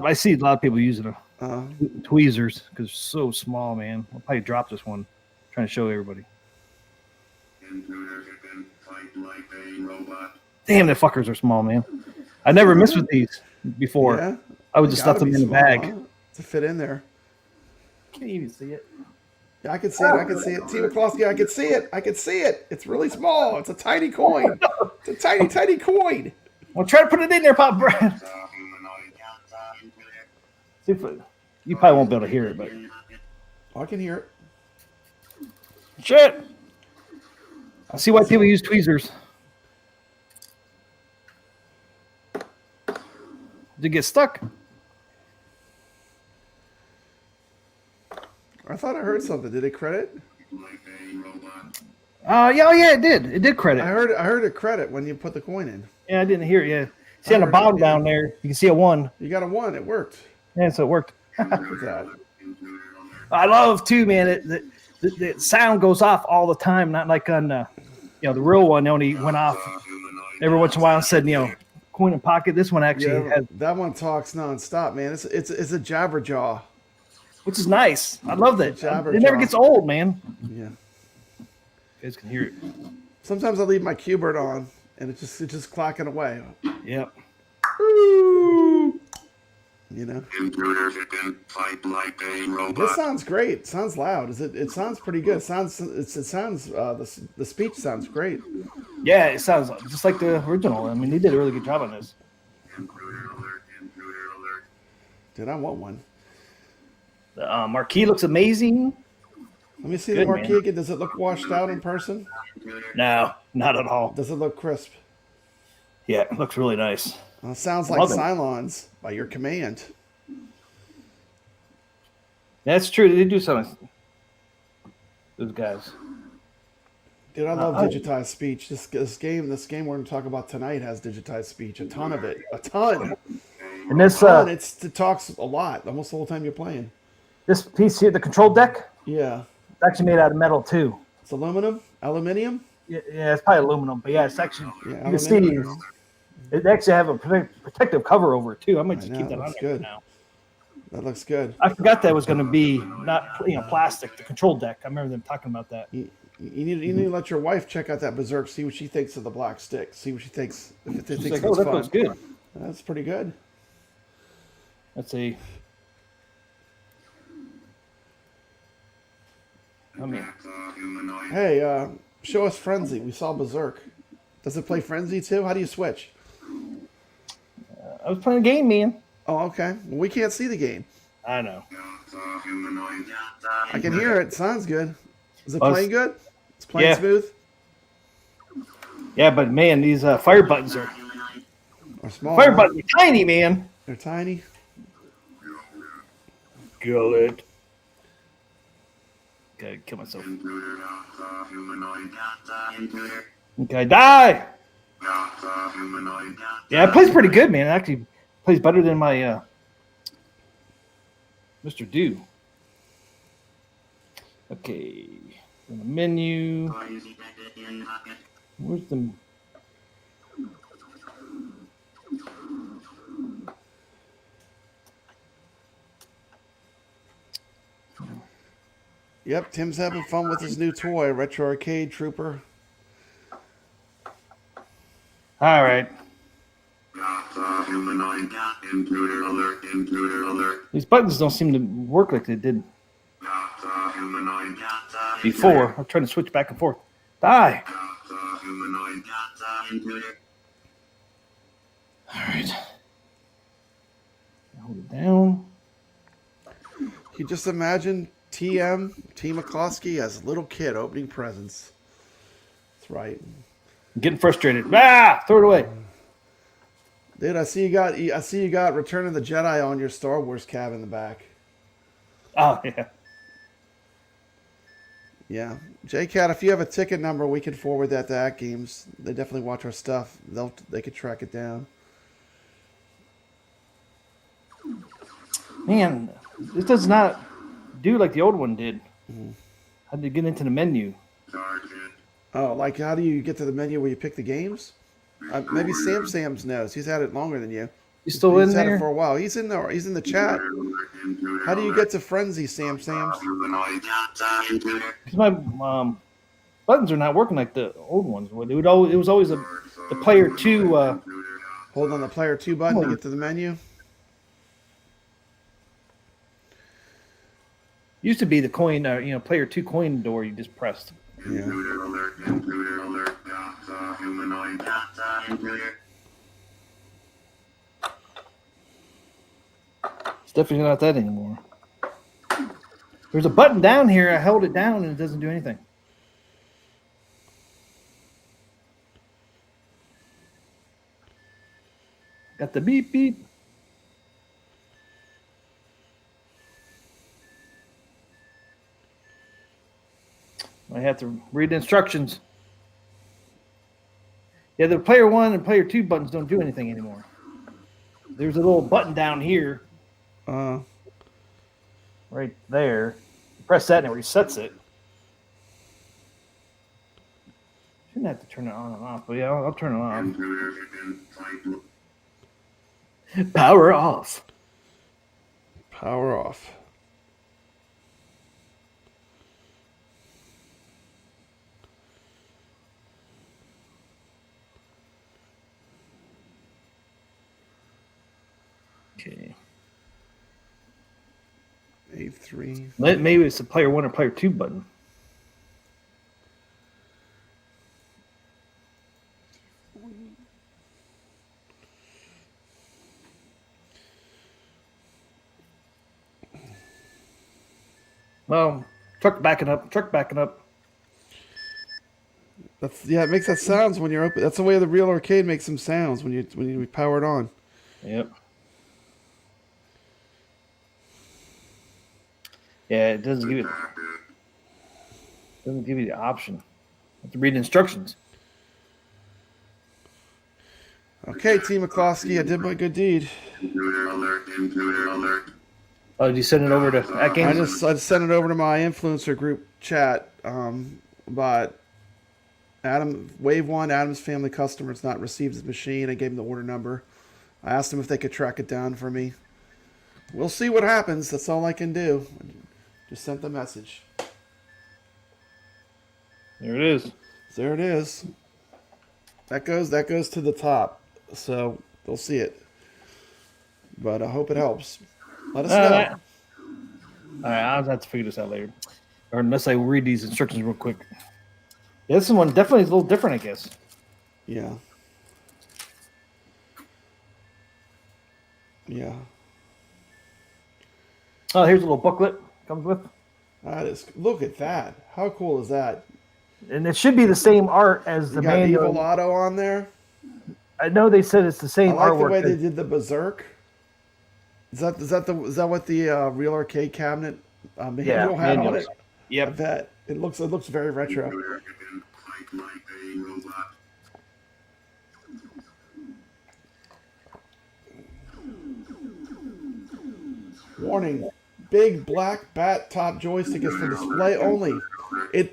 [SPEAKER 2] I see a lot of people using tweezers because they're so small, man. I'll probably drop this one. Trying to show everybody. Damn, the fuckers are small, man. I never messed with these before. Yeah? I would just stuff them in the bag.
[SPEAKER 4] Huh? To fit in there.
[SPEAKER 2] Can't even see it.
[SPEAKER 4] Yeah, I can see it. I can see it. T. McCloskey, I can see it. I can see it. It's really small. It's a tiny coin. It's a tiny, tiny coin.
[SPEAKER 2] Well, try to put it in there, Pop Brad. See if you probably won't be able to hear it, but
[SPEAKER 4] I can hear it.
[SPEAKER 2] Shit. I see why people use tweezers. Did it get stuck?
[SPEAKER 4] I thought I heard something. Did it credit?
[SPEAKER 2] Yeah, it did. It did credit.
[SPEAKER 4] I heard it credit when you put the coin in.
[SPEAKER 2] Yeah, I didn't hear it. Yeah, See on the bottom down there, you can see a 1.
[SPEAKER 4] You got a 1. It worked.
[SPEAKER 2] Yeah, so it worked.
[SPEAKER 4] Look at that.
[SPEAKER 2] I love too, man. The sound goes off all the time, not like on the real one. It only went off every once in a while and said, coin in pocket. This one actually has,
[SPEAKER 4] that one talks nonstop, man. It's a jabberjaw.
[SPEAKER 2] which is nice. I love that.
[SPEAKER 4] Jabberjaw.
[SPEAKER 2] It never gets old, man.
[SPEAKER 4] Yeah.
[SPEAKER 2] You guys can hear it.
[SPEAKER 4] Sometimes I leave my Q-Bird on, and it's just clacking away.
[SPEAKER 2] Yep.
[SPEAKER 4] You know.
[SPEAKER 1] Intruder chicken, fight like a
[SPEAKER 4] This
[SPEAKER 1] robot.
[SPEAKER 4] sounds great. It sounds loud. It sounds pretty good. The speech sounds great.
[SPEAKER 2] Yeah, it sounds just like the original. I mean, they did a really good job on this.
[SPEAKER 1] Intruder alert, intruder alert.
[SPEAKER 4] Dude, I want one.
[SPEAKER 2] The marquee looks amazing.
[SPEAKER 4] Let me see
[SPEAKER 2] Good,
[SPEAKER 4] the marquee
[SPEAKER 2] man.
[SPEAKER 4] again. Does it look washed out in person?
[SPEAKER 2] No, not at all.
[SPEAKER 4] Does it look crisp?
[SPEAKER 2] Yeah, it looks really nice.
[SPEAKER 4] Well, it sounds like
[SPEAKER 2] Love it.
[SPEAKER 4] Cylons by your command.
[SPEAKER 2] That's true. They do something. Those guys.
[SPEAKER 4] Dude, I love
[SPEAKER 2] Oh.
[SPEAKER 4] digitized speech. This game we're going to talk about tonight has digitized speech. A ton of it. A ton.
[SPEAKER 2] And this
[SPEAKER 4] It talks a lot almost the whole time you're playing.
[SPEAKER 2] this piece here, the control deck,
[SPEAKER 4] Yeah.
[SPEAKER 2] it's actually made out of metal too.
[SPEAKER 4] It's aluminium.
[SPEAKER 2] Yeah, it's probably aluminum, but yeah, it's actually
[SPEAKER 4] Yeah,
[SPEAKER 2] you can see
[SPEAKER 4] aluminum.
[SPEAKER 2] it actually have a protective cover over it too. I might
[SPEAKER 4] I
[SPEAKER 2] just
[SPEAKER 4] know,
[SPEAKER 2] keep that
[SPEAKER 4] it
[SPEAKER 2] on
[SPEAKER 4] looks
[SPEAKER 2] there
[SPEAKER 4] good.
[SPEAKER 2] now.
[SPEAKER 4] That looks good.
[SPEAKER 2] I forgot that was going to be not plastic. The control deck. I remember them talking about that.
[SPEAKER 4] You need to let your wife check out that Berserk. See what she thinks of the black stick. See what she thinks. If it
[SPEAKER 2] She's
[SPEAKER 4] thinks
[SPEAKER 2] like,
[SPEAKER 4] it's
[SPEAKER 2] that
[SPEAKER 4] fun.
[SPEAKER 2] looks good.
[SPEAKER 4] That's pretty good.
[SPEAKER 2] Let's see. I mean,
[SPEAKER 1] Humanoid.
[SPEAKER 4] Hey, show us Frenzy. We saw Berserk. Does it play Frenzy too? How do you switch?
[SPEAKER 2] I was playing a game, man.
[SPEAKER 4] Oh, okay. Well, we can't see the game.
[SPEAKER 2] I know.
[SPEAKER 1] Humanoid.
[SPEAKER 4] I can hear it. Sounds good. Is it
[SPEAKER 2] Well,
[SPEAKER 4] playing good? It's playing
[SPEAKER 2] yeah.
[SPEAKER 4] smooth
[SPEAKER 2] Yeah, but man, these fire buttons are
[SPEAKER 4] or small?
[SPEAKER 2] fire buttons are tiny, man.
[SPEAKER 4] They're tiny.
[SPEAKER 2] Kill it. Gotta kill myself.
[SPEAKER 1] Intruder. Humanoid. Intruder.
[SPEAKER 2] Okay, die.
[SPEAKER 1] Humanoid.
[SPEAKER 2] Yeah, it plays pretty good, man. It actually plays better than my Mr. Do. Okay, in the menu. Where's the?
[SPEAKER 4] Yep, Tim's having fun with his new toy, Retro Arcade Trooper.
[SPEAKER 2] All right,
[SPEAKER 1] Humanoid. Intruder alert. Intruder alert.
[SPEAKER 2] these buttons don't seem to work like they did
[SPEAKER 1] Humanoid.
[SPEAKER 2] before. I'm trying to switch back and forth. Die.
[SPEAKER 1] Humanoid. Intruder.
[SPEAKER 2] All right. Hold it down.
[SPEAKER 4] You just imagine T McCloskey as a little kid opening presents. That's right.
[SPEAKER 2] I'm getting frustrated. Ah, throw it away.
[SPEAKER 4] Dude, I see you got Return of the Jedi on your Star Wars cab in the back.
[SPEAKER 2] Oh yeah.
[SPEAKER 4] Yeah. JCat, if you have a ticket number, we can forward that to Atgames. They definitely watch our stuff. They could track it down.
[SPEAKER 2] Man, this does not do like the old one did. I had to get into the menu.
[SPEAKER 1] Sergeant.
[SPEAKER 4] Oh, like how do you get to the menu where you pick the games? Maybe Sam's knows. He's had it longer than you.
[SPEAKER 2] You still in
[SPEAKER 4] He's had it
[SPEAKER 2] there?
[SPEAKER 4] for a while. He's in there. He's in the chat.
[SPEAKER 1] Intruder.
[SPEAKER 4] How do you get to Frenzy, Sam's?
[SPEAKER 1] Humanoid. Intruder.
[SPEAKER 2] Because my buttons are not working like the old ones would. It was always the player 2.
[SPEAKER 4] Hold on the player 2 button to get to the menu.
[SPEAKER 2] Used to be the coin, player 2 coin door you just pressed.
[SPEAKER 4] Yeah.
[SPEAKER 1] Intruder alert. Intruder alert. Humanoid. Intruder.
[SPEAKER 2] It's definitely not that anymore. There's a button down here. I held it down and it doesn't do anything. Got the beep beep. I have to read the instructions. Yeah, the player 1 and player 2 buttons don't do anything anymore. there's a little button down here,
[SPEAKER 4] Uh,
[SPEAKER 2] right there. You press that and it resets it. Shouldn't have to turn it on and off, but yeah, I'll turn it on.
[SPEAKER 1] Intruder in sight.
[SPEAKER 2] Power off.
[SPEAKER 4] power off.
[SPEAKER 2] Okay.
[SPEAKER 4] A3.
[SPEAKER 2] Maybe it's the player 1 or player 2 button. Well, truck backing up.
[SPEAKER 4] That's it makes that sounds when you're open. That's the way the real arcade makes some sounds when you power it on.
[SPEAKER 2] Yep. Yeah, it doesn't give you the option. You have to read instructions.
[SPEAKER 4] Okay, Team McCloskey, I did my good deed.
[SPEAKER 1] Intruder alert. Intruder alert.
[SPEAKER 2] Oh, did you send it over to Atgames?
[SPEAKER 4] I just sent it over to my influencer group chat. But Wave 1, Adam's family customer has not received his machine. I gave him the order number. I asked him if they could track it down for me. We'll see what happens. That's all I can do. Just sent the message.
[SPEAKER 2] There it is.
[SPEAKER 4] There it is. That goes to the top. So they'll see it. But I hope it helps. Let us know.
[SPEAKER 2] All right, I'll have to figure this out later. Or unless I read these instructions real quick. Yeah, this one definitely is a little different, I guess.
[SPEAKER 4] Yeah. Yeah.
[SPEAKER 2] Oh, here's a little booklet comes with.
[SPEAKER 4] That is. Look at that. How cool is that?
[SPEAKER 2] And it should be the same art as the
[SPEAKER 4] You got
[SPEAKER 2] manual.
[SPEAKER 4] Evil Auto on there.
[SPEAKER 2] I know they said it's the
[SPEAKER 4] I
[SPEAKER 2] same
[SPEAKER 4] like
[SPEAKER 2] artwork.
[SPEAKER 4] the way they did the Berzek. Is that what the real arcade cabinet manual had on
[SPEAKER 2] manuals.
[SPEAKER 4] it? I
[SPEAKER 2] Yep.
[SPEAKER 4] bet it looks very retro.
[SPEAKER 1] Intruder in sight like a robot.
[SPEAKER 4] Warning: big black bat top joystick is for display only.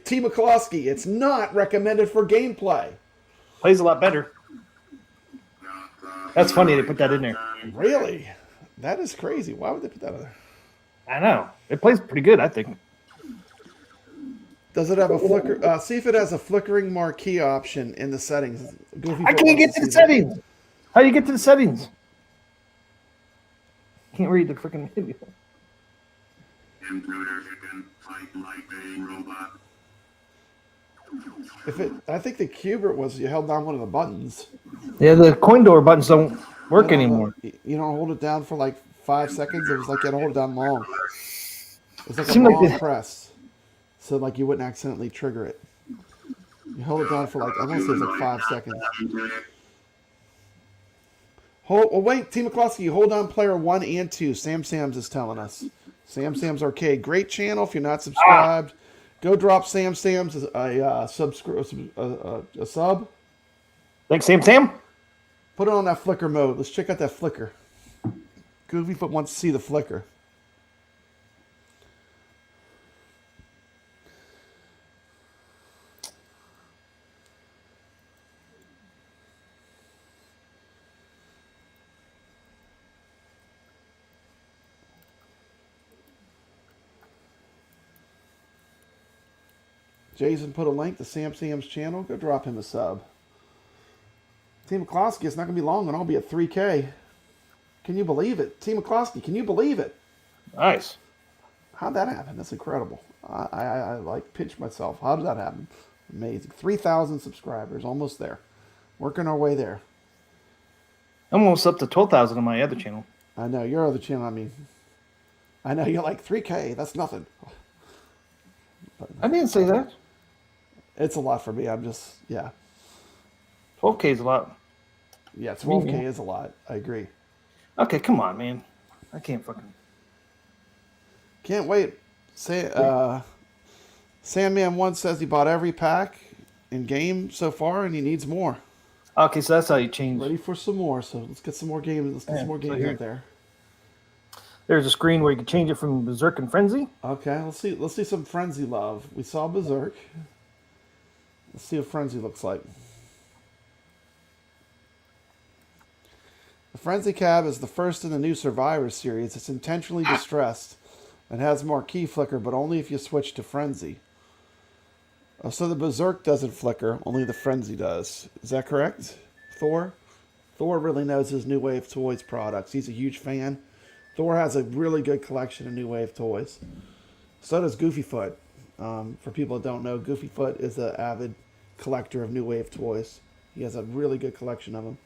[SPEAKER 4] Team McCloskey, it's not recommended for gameplay.
[SPEAKER 2] Plays a lot better. That's funny they put that in there.
[SPEAKER 4] Really? That is crazy. Why would they put that in there?
[SPEAKER 2] I know. It plays pretty good, I think.
[SPEAKER 4] Does it have a flicker? See if it has a flickering marquee option in the settings. Goofy
[SPEAKER 2] I
[SPEAKER 4] Foot
[SPEAKER 2] can't
[SPEAKER 4] wants
[SPEAKER 2] get to the
[SPEAKER 4] see that.
[SPEAKER 2] settings. How do you get to the settings? Can't read the freaking menu.
[SPEAKER 1] Intruder in sight like a robot.
[SPEAKER 4] I think the Cubert was you held down one of the buttons.
[SPEAKER 2] Yeah, the coin door buttons don't work anymore.
[SPEAKER 4] You don't hold it down for like 5 seconds. It was like you had to hold it down long. It's like a
[SPEAKER 2] Seemed like
[SPEAKER 4] long
[SPEAKER 2] the-
[SPEAKER 4] press, so like you wouldn't accidentally trigger it. You hold it down for like I want to say it's like 5 seconds. Wait, Team McCloskey, you hold on player 1 and 2. Sam Sam's is telling us. Sam Sam's Arcade, great channel. If you're not subscribed, go drop Sam Sam's a sub.
[SPEAKER 2] Thanks, Sam.
[SPEAKER 4] Put it on that flicker mode. Let's check out that flicker. Goofyfoot wants to see the flicker. Jason put a link to Sam Sam's channel. Go drop him a sub. Team McCloskey, it's not going to be long and I'll be at 3K. Can you believe it? Team McCloskey, can you believe it?
[SPEAKER 2] Nice.
[SPEAKER 4] How'd that happen? That's incredible. I like pinch myself. How did that happen? Amazing. 3,000 subscribers. Almost there. Working our way there.
[SPEAKER 2] I'm almost up to 12,000 on my other channel.
[SPEAKER 4] I know. Your other channel, I know you're like 3K. That's nothing. But
[SPEAKER 2] I didn't say that.
[SPEAKER 4] it's a lot for me. I'm just, yeah.
[SPEAKER 2] 12K is a lot.
[SPEAKER 4] Yeah, 12K is a lot. I agree.
[SPEAKER 2] Okay, come on, man. I can't fucking...
[SPEAKER 4] Can't wait. Sandman 1 says he bought every pack in game so far and he needs more.
[SPEAKER 2] Okay, so that's how you change.
[SPEAKER 4] Ready for some more. So let's get some more games. Let's get some more
[SPEAKER 2] so
[SPEAKER 4] games
[SPEAKER 2] here.
[SPEAKER 4] out there.
[SPEAKER 2] There's a screen where you can change it from Berserk and Frenzy.
[SPEAKER 4] Okay, let's see. Let's see some Frenzy love. We saw Berserk. Let's see what Frenzy looks like. The Frenzy Cab is the first in the new Survivor series. It's intentionally distressed and has marquee flicker, but only if you switch to Frenzy. Oh, so the Berserk doesn't flicker, only the Frenzy does. Is that correct, Thor? Thor really knows his New Wave Toys products. He's a huge fan. Thor has a really good collection of New Wave toys. So does Goofyfoot. For people that don't know, Goofyfoot is an avid collector of New Wave toys. He has a really good collection of them.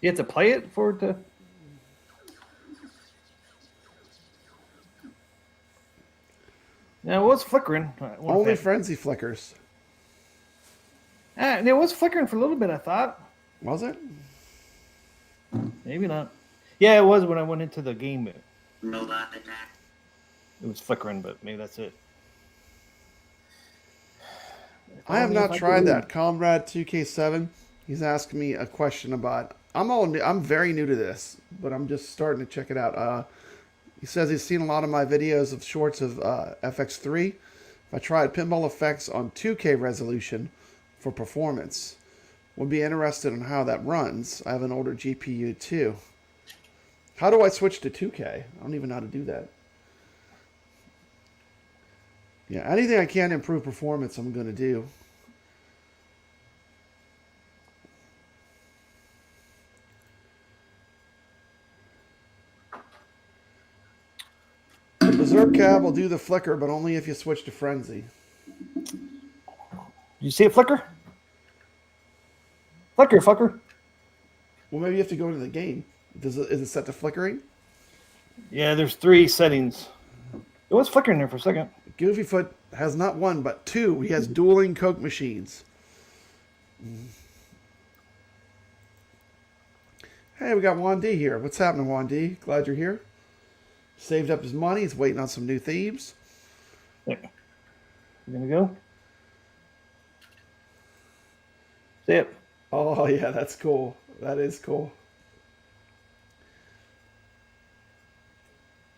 [SPEAKER 2] You have to play it for it to. Yeah, it was flickering.
[SPEAKER 4] Only Frenzy flickers.
[SPEAKER 2] It was flickering for a little bit, I thought.
[SPEAKER 4] Was it?
[SPEAKER 2] Maybe not. Yeah, it was when I went into the game.
[SPEAKER 1] Robot attack.
[SPEAKER 2] It was flickering, but maybe that's it.
[SPEAKER 4] I have not tried that. Comrade 2K7. He's asking me a question about. I'm very new to this, but I'm just starting to check it out. He says he's seen a lot of my videos of shorts of FX3. If I tried pinball effects on 2K resolution for performance, would be interested in how that runs. I have an older GPU too. How do I switch to 2K? I don't even know how to do that. Yeah, anything I can improve performance, I'm going to do. The Berserk Cab will do the flicker, but only if you switch to Frenzy.
[SPEAKER 2] You see it flicker? Flicker, fucker.
[SPEAKER 4] Well, maybe you have to go into the game. Is it set to flickering?
[SPEAKER 2] Yeah, there's 3 settings. It was flickering there for a second.
[SPEAKER 4] Goofyfoot has not one, but 2. He has dueling Coke machines. Hey, we got Juan D here. What's happening, Juan D? Glad you're here. Saved up his money. He's waiting on some new themes.
[SPEAKER 2] There. You gonna go? See it.
[SPEAKER 4] Oh, yeah, that's cool. That is cool.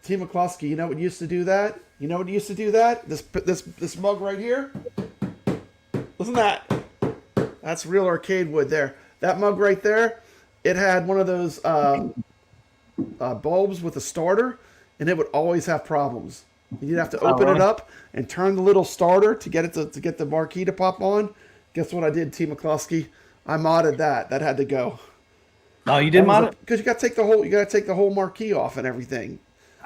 [SPEAKER 4] T. McCloskey, you know what used to do that? You know what used to do that? This mug right here? Listen to that. That's real arcade wood there. That mug right there, it had one of those bulbs with a starter, and it would always have problems. You'd have to open it up and turn the little starter to get it to get the marquee to pop on. Guess what I did, T. McCloskey? I modded that. That had to go.
[SPEAKER 2] Oh, you did mod it?
[SPEAKER 4] Because you got to take the whole marquee off and everything.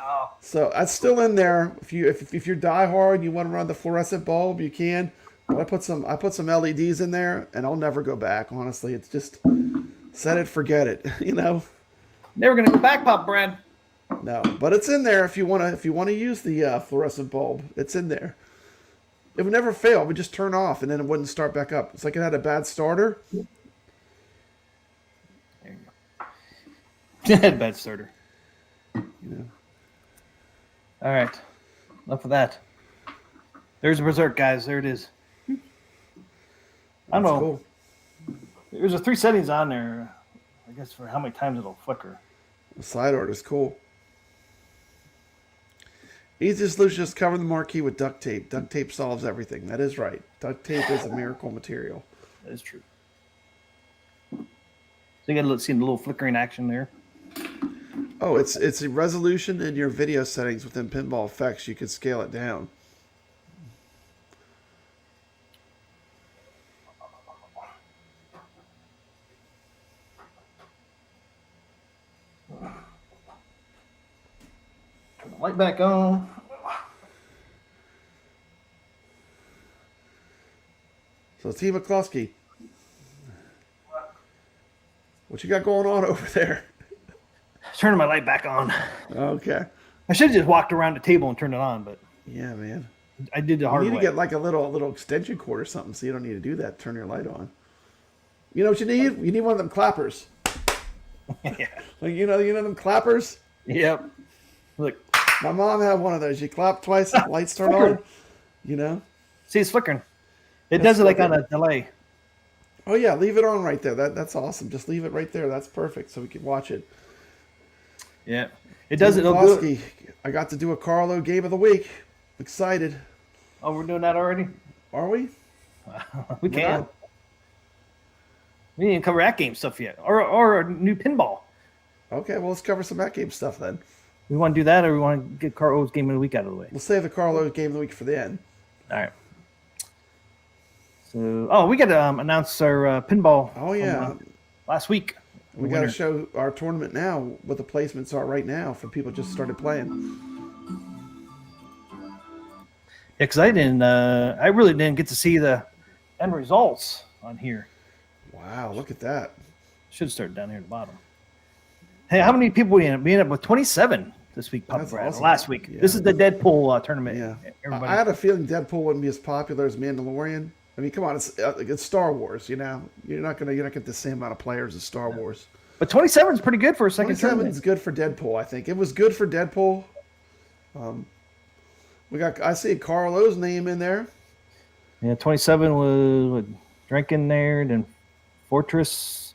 [SPEAKER 2] Oh.
[SPEAKER 4] So that's still in there. If you're die hard and you want to run the fluorescent bulb, you can. But I put some LEDs in there, and I'll never go back. Honestly, it's just set it, forget it. You know.
[SPEAKER 2] Never gonna go back, Pop Brad.
[SPEAKER 4] No, but it's in there if you wanna use the fluorescent bulb. It's in there. It would never fail. It would just turn off, and then it wouldn't start back up. It's like it had a bad starter.
[SPEAKER 2] There you go. Bad starter.
[SPEAKER 4] Yeah.
[SPEAKER 2] All right. Enough of that. There's a Berserk, guys. There it is. I don't know.
[SPEAKER 4] Cool.
[SPEAKER 2] There's 3 settings on there. I guess for how many times it'll flicker.
[SPEAKER 4] The side art is cool. Easy solution is cover the marquee with duct tape. Duct tape solves everything. That is right. Duct tape is a miracle material.
[SPEAKER 2] That is true. So you got to see the little flickering action there.
[SPEAKER 4] Oh, it's a resolution in your video settings within Pinball Effects. You can scale it down.
[SPEAKER 2] Turn the light back on.
[SPEAKER 4] So, T. McCloskey, what you got going on over there?
[SPEAKER 2] Turning my light back on.
[SPEAKER 4] Okay.
[SPEAKER 2] I should have just walked around the table and turned it on, but
[SPEAKER 4] Yeah, man.
[SPEAKER 2] I did the
[SPEAKER 4] You
[SPEAKER 2] hard
[SPEAKER 4] need
[SPEAKER 2] way.
[SPEAKER 4] to get like a little extension cord or something, so you don't need to do that. Turn your light on. You know what you need? You need one of them clappers.
[SPEAKER 2] Yeah.
[SPEAKER 4] Like you know them clappers.
[SPEAKER 2] Yep. Look,
[SPEAKER 4] My mom had one of those. You clap twice, the lights turn on. You know.
[SPEAKER 2] see, it's flickering. It
[SPEAKER 4] It's
[SPEAKER 2] does it like on
[SPEAKER 4] flickering.
[SPEAKER 2] a delay.
[SPEAKER 4] Oh yeah, leave it on right there. That's awesome. Just leave it right there. That's perfect, so we can watch it.
[SPEAKER 2] Yeah, it doesn't look good.
[SPEAKER 4] Timofsky, I got to do a Carlo game of the week. Excited.
[SPEAKER 2] Oh, we're doing that already.
[SPEAKER 4] Are we?
[SPEAKER 2] We
[SPEAKER 4] We're
[SPEAKER 2] can.
[SPEAKER 4] not.
[SPEAKER 2] We didn't cover that game stuff yet, or a new pinball.
[SPEAKER 4] Okay, well let's cover some that game stuff then.
[SPEAKER 2] We want to do that, or we want to get Carlo's game of the week out of the way.
[SPEAKER 4] We'll save the Carlo game of the week for the end.
[SPEAKER 2] All right. So, we got to announce our pinball.
[SPEAKER 4] Oh yeah,
[SPEAKER 2] from, last week.
[SPEAKER 4] we got to show our tournament now, what the placements are right now for people just started playing.
[SPEAKER 2] Yeah, because I really didn't get to see the end results on here.
[SPEAKER 4] Wow, look at that.
[SPEAKER 2] Should have started down here at the bottom. Hey, how many people we ended up? We ended up with 27 this week.
[SPEAKER 4] That's awesome.
[SPEAKER 2] Last week.
[SPEAKER 4] Yeah.
[SPEAKER 2] This is the Deadpool tournament.
[SPEAKER 4] Yeah,
[SPEAKER 2] Everybody.
[SPEAKER 4] I had a feeling Deadpool wouldn't be as popular as Mandalorian. I mean, come on, it's Star Wars. You know, you're not gonna get the same amount of players as Star Wars.
[SPEAKER 2] But 27 is pretty good for a second
[SPEAKER 4] 27
[SPEAKER 2] tournament.
[SPEAKER 4] is good for Deadpool. I think it was good for Deadpool. I see Carlo's name in there.
[SPEAKER 2] Yeah, 27 was with Drinking there, then Fortress.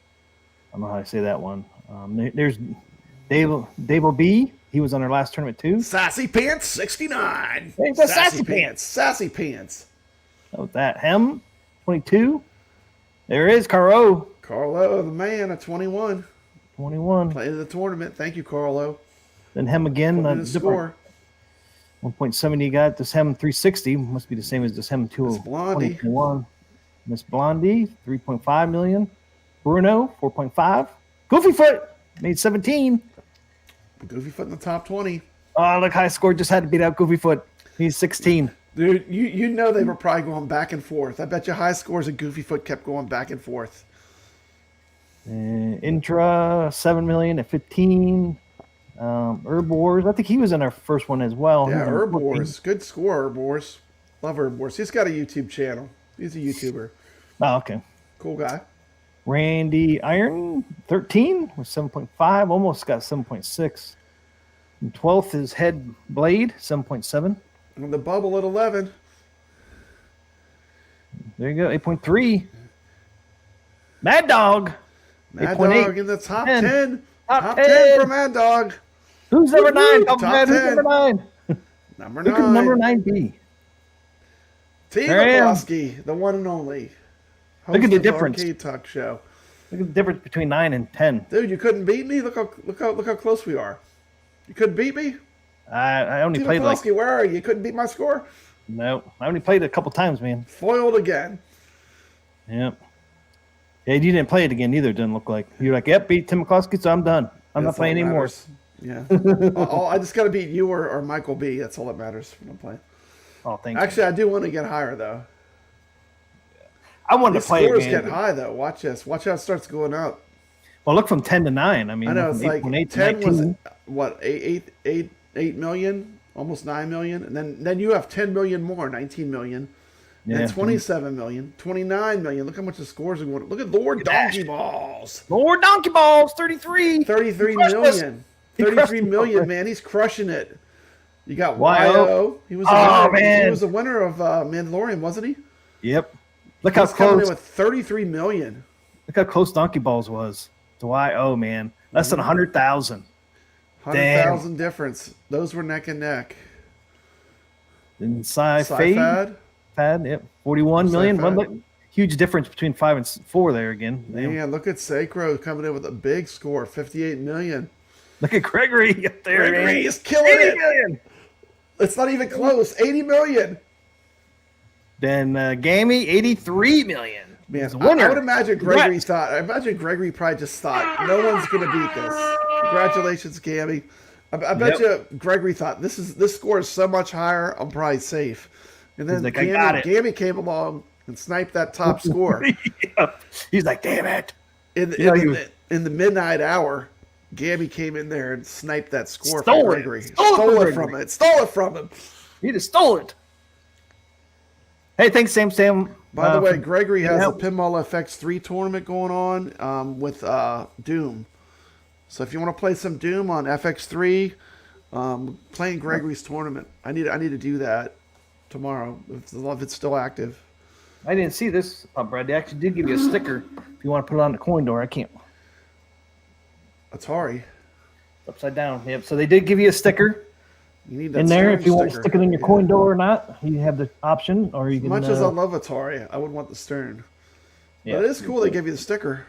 [SPEAKER 2] I don't know how to say that one. There's Dave B. He was on our last tournament too.
[SPEAKER 4] Sassy Pants 69.
[SPEAKER 2] Hey, it's a Sassy Pants.
[SPEAKER 4] Sassy Pants.
[SPEAKER 2] That was that. Hem 22. There is Carlo.
[SPEAKER 4] Carlo, the man, at 21.
[SPEAKER 2] 21.
[SPEAKER 4] Playing the tournament. Thank you, Carlo.
[SPEAKER 2] Then Hem again.
[SPEAKER 4] Putting in a score.
[SPEAKER 2] 1.70 you got. This Hem 360 must be the same as this Hem 201. Miss Blondie 3.5 million. Bruno 4.5. Goofyfoot made 17.
[SPEAKER 4] Goofyfoot in the top 20.
[SPEAKER 2] Oh, look, high score just had to beat out Goofyfoot. He's 16.
[SPEAKER 4] Dude, you know they were probably going back and forth. I bet you high scores and Goofyfoot kept going back and forth.
[SPEAKER 2] Intra 7 million at 15. Herb Wars. I think he was in our first one as well.
[SPEAKER 4] Yeah, Herb Wars. Good score, Herb Wars. Love Herb Wars. He's got a YouTube channel. He's a YouTuber.
[SPEAKER 2] Oh, okay.
[SPEAKER 4] Cool guy.
[SPEAKER 2] Randy Iron 13 with 7.5. Almost got 7.6. And 12th is Head Blade 7.7.
[SPEAKER 4] And the bubble at 11.
[SPEAKER 2] There you go. 8.3. Mad Dog.
[SPEAKER 4] Mad
[SPEAKER 2] 8.8.
[SPEAKER 4] Dog in the top
[SPEAKER 2] 10.
[SPEAKER 4] 10.
[SPEAKER 2] Top
[SPEAKER 4] 10 for Mad Dog.
[SPEAKER 2] Who's number 9?
[SPEAKER 4] Top
[SPEAKER 2] Who's
[SPEAKER 4] 10.
[SPEAKER 2] number 9?
[SPEAKER 4] Number
[SPEAKER 2] Who
[SPEAKER 4] 9.
[SPEAKER 2] could number 9 be?
[SPEAKER 4] T.
[SPEAKER 2] There I am.
[SPEAKER 4] McCloskey, the one and only.
[SPEAKER 2] Look at the
[SPEAKER 4] Host of
[SPEAKER 2] difference.
[SPEAKER 4] Arcade Talk Show.
[SPEAKER 2] Look at the difference between 9 and 10.
[SPEAKER 4] Dude, you couldn't beat me. Look how close we are. You couldn't beat me.
[SPEAKER 2] I only
[SPEAKER 4] T.
[SPEAKER 2] played
[SPEAKER 4] McCloskey, where are you? You couldn't beat my score.
[SPEAKER 2] No, I only played it a couple times, man.
[SPEAKER 4] Foiled again.
[SPEAKER 2] Yep. Yeah, you didn't play it again either. Didn't look like you're like, yep, beat Tim McCloskey, so I'm done. I'm not
[SPEAKER 4] That's all
[SPEAKER 2] playing
[SPEAKER 4] that
[SPEAKER 2] anymore.
[SPEAKER 4] matters. Yeah. I just got to beat you or Michael B. That's all that matters when I'm playing.
[SPEAKER 2] Oh, thank
[SPEAKER 4] Actually, I do want to get higher though.
[SPEAKER 2] I wanted
[SPEAKER 4] The
[SPEAKER 2] to play
[SPEAKER 4] scores
[SPEAKER 2] again.
[SPEAKER 4] get high though. Watch this. Watch how it starts going up.
[SPEAKER 2] Well, look from 10 to 9. I mean,
[SPEAKER 4] I know
[SPEAKER 2] from
[SPEAKER 4] it's like
[SPEAKER 2] 8.8 to
[SPEAKER 4] 10 was
[SPEAKER 2] 19.
[SPEAKER 4] what 8 million, almost 9 million, and then you have 10 million more, 19 million,
[SPEAKER 2] Yeah.
[SPEAKER 4] and 27 million, 29 million. Look how much the scores are going. Look at Lord Donkey Balls,
[SPEAKER 2] Lord Donkey Balls, 33.
[SPEAKER 4] 33
[SPEAKER 2] crushed us.
[SPEAKER 4] million,
[SPEAKER 2] He crushed
[SPEAKER 4] 33
[SPEAKER 2] us
[SPEAKER 4] million.
[SPEAKER 2] already.
[SPEAKER 4] Man, he's crushing it. You got
[SPEAKER 2] Y.O.
[SPEAKER 4] YO. He was
[SPEAKER 2] Oh,
[SPEAKER 4] winner.
[SPEAKER 2] man.
[SPEAKER 4] He was the winner of Mandalorian, wasn't he?
[SPEAKER 2] Yep. Look how
[SPEAKER 4] He's coming in
[SPEAKER 2] close.
[SPEAKER 4] with 33 million.
[SPEAKER 2] Look how close Donkey Balls was to YO, man. Less than 100,000.
[SPEAKER 4] 100,000 difference. Those were neck and neck.
[SPEAKER 2] And Fade,
[SPEAKER 4] Sci-Fad.
[SPEAKER 2] yep, 41 million.
[SPEAKER 4] Sci-Fad.
[SPEAKER 2] One, look, huge difference between 5 and 4 there again. Damn.
[SPEAKER 4] Man, look at Sacro coming in with a big score, 58 million.
[SPEAKER 2] Look at Gregory up there,
[SPEAKER 4] Gregory
[SPEAKER 2] man.
[SPEAKER 4] is killing
[SPEAKER 2] 80
[SPEAKER 4] it.
[SPEAKER 2] million.
[SPEAKER 4] It's not even close. 80 million.
[SPEAKER 2] Then Gammy, 83 million.
[SPEAKER 4] Man,
[SPEAKER 2] He's a winner.
[SPEAKER 4] I would imagine Gregory
[SPEAKER 2] Congrats.
[SPEAKER 4] I imagine Gregory probably just thought, no one's going to beat this. Congratulations, Gammy. I bet you Gregory thought, this score is so much higher, I'm probably safe. And then
[SPEAKER 2] He's like, I got it.
[SPEAKER 4] Gammy came along and sniped that top score.
[SPEAKER 2] Yep. He's like, damn it.
[SPEAKER 4] In the midnight hour, Gammy came in there and sniped that score
[SPEAKER 2] Stole
[SPEAKER 4] from
[SPEAKER 2] it.
[SPEAKER 4] Gregory.
[SPEAKER 2] Stole it
[SPEAKER 4] From
[SPEAKER 2] from
[SPEAKER 4] it. Stole it from him.
[SPEAKER 2] He just stole it. Hey, thanks, Sam.
[SPEAKER 4] By the way,
[SPEAKER 2] for-
[SPEAKER 4] Gregory has
[SPEAKER 2] yeah.
[SPEAKER 4] the Pinball FX3 tournament going on with Doom. So if you want to play some Doom on FX3, playing Gregory's tournament. I need to do that tomorrow if it's still active.
[SPEAKER 2] I didn't see this, Brad. They actually did give you a sticker if you want to put it on the coin door. I can't.
[SPEAKER 4] Atari.
[SPEAKER 2] Upside down. Yep. So they did give you a sticker
[SPEAKER 4] You need that
[SPEAKER 2] in there
[SPEAKER 4] Stern
[SPEAKER 2] if you want to
[SPEAKER 4] sticker.
[SPEAKER 2] stick it in your coin door or not. You have the option, or you
[SPEAKER 4] As
[SPEAKER 2] can.
[SPEAKER 4] much as I love Atari, I would want the Stern.
[SPEAKER 2] Yeah.
[SPEAKER 4] But it is cool they give you the sticker.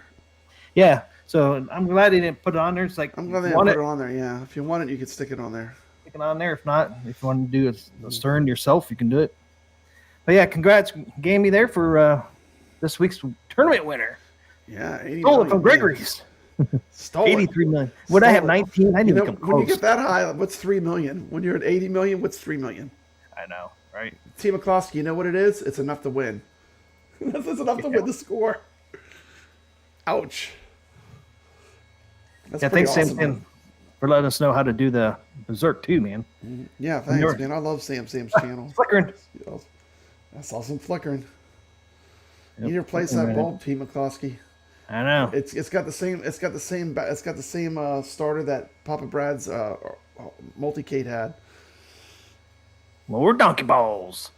[SPEAKER 2] Yeah. So I'm glad they didn't put it on there. It's like
[SPEAKER 4] I'm glad they
[SPEAKER 2] if
[SPEAKER 4] didn't
[SPEAKER 2] you
[SPEAKER 4] put
[SPEAKER 2] want
[SPEAKER 4] it on there. Yeah, if you want it, you could stick it on there.
[SPEAKER 2] stick it on there. If not, if you want to do a Stern yourself, you can do it. But yeah, congrats, Gamey, there for this week's tournament winner.
[SPEAKER 4] Yeah, 80
[SPEAKER 2] Stole it
[SPEAKER 4] million,
[SPEAKER 2] from
[SPEAKER 4] man.
[SPEAKER 2] Gregory's.
[SPEAKER 4] Stole it.
[SPEAKER 2] 83 million. Would I have 19? I
[SPEAKER 4] You
[SPEAKER 2] didn't
[SPEAKER 4] know,
[SPEAKER 2] even come
[SPEAKER 4] when you
[SPEAKER 2] close.
[SPEAKER 4] get that high, what's 3 million? When you're at 80 million, what's 3 million?
[SPEAKER 2] I know, right?
[SPEAKER 4] Team McCloskey, you know what it is? It's enough to win. That's enough to win the score. Ouch. That's
[SPEAKER 2] Yeah,
[SPEAKER 4] pretty
[SPEAKER 2] thanks,
[SPEAKER 4] awesome.
[SPEAKER 2] Sam, for letting us know how to do the Berserk too, man.
[SPEAKER 4] Yeah, thanks,
[SPEAKER 2] You're-
[SPEAKER 4] man. I love Sam's channel.
[SPEAKER 2] Flickering.
[SPEAKER 4] That's awesome flickering.
[SPEAKER 2] Yep,
[SPEAKER 4] You need to replace
[SPEAKER 2] flickering,
[SPEAKER 4] that
[SPEAKER 2] man.
[SPEAKER 4] bulb, Team McCloskey.
[SPEAKER 2] I know.
[SPEAKER 4] It's got the same starter that Papa Brad's multicade had.
[SPEAKER 2] More donkey balls.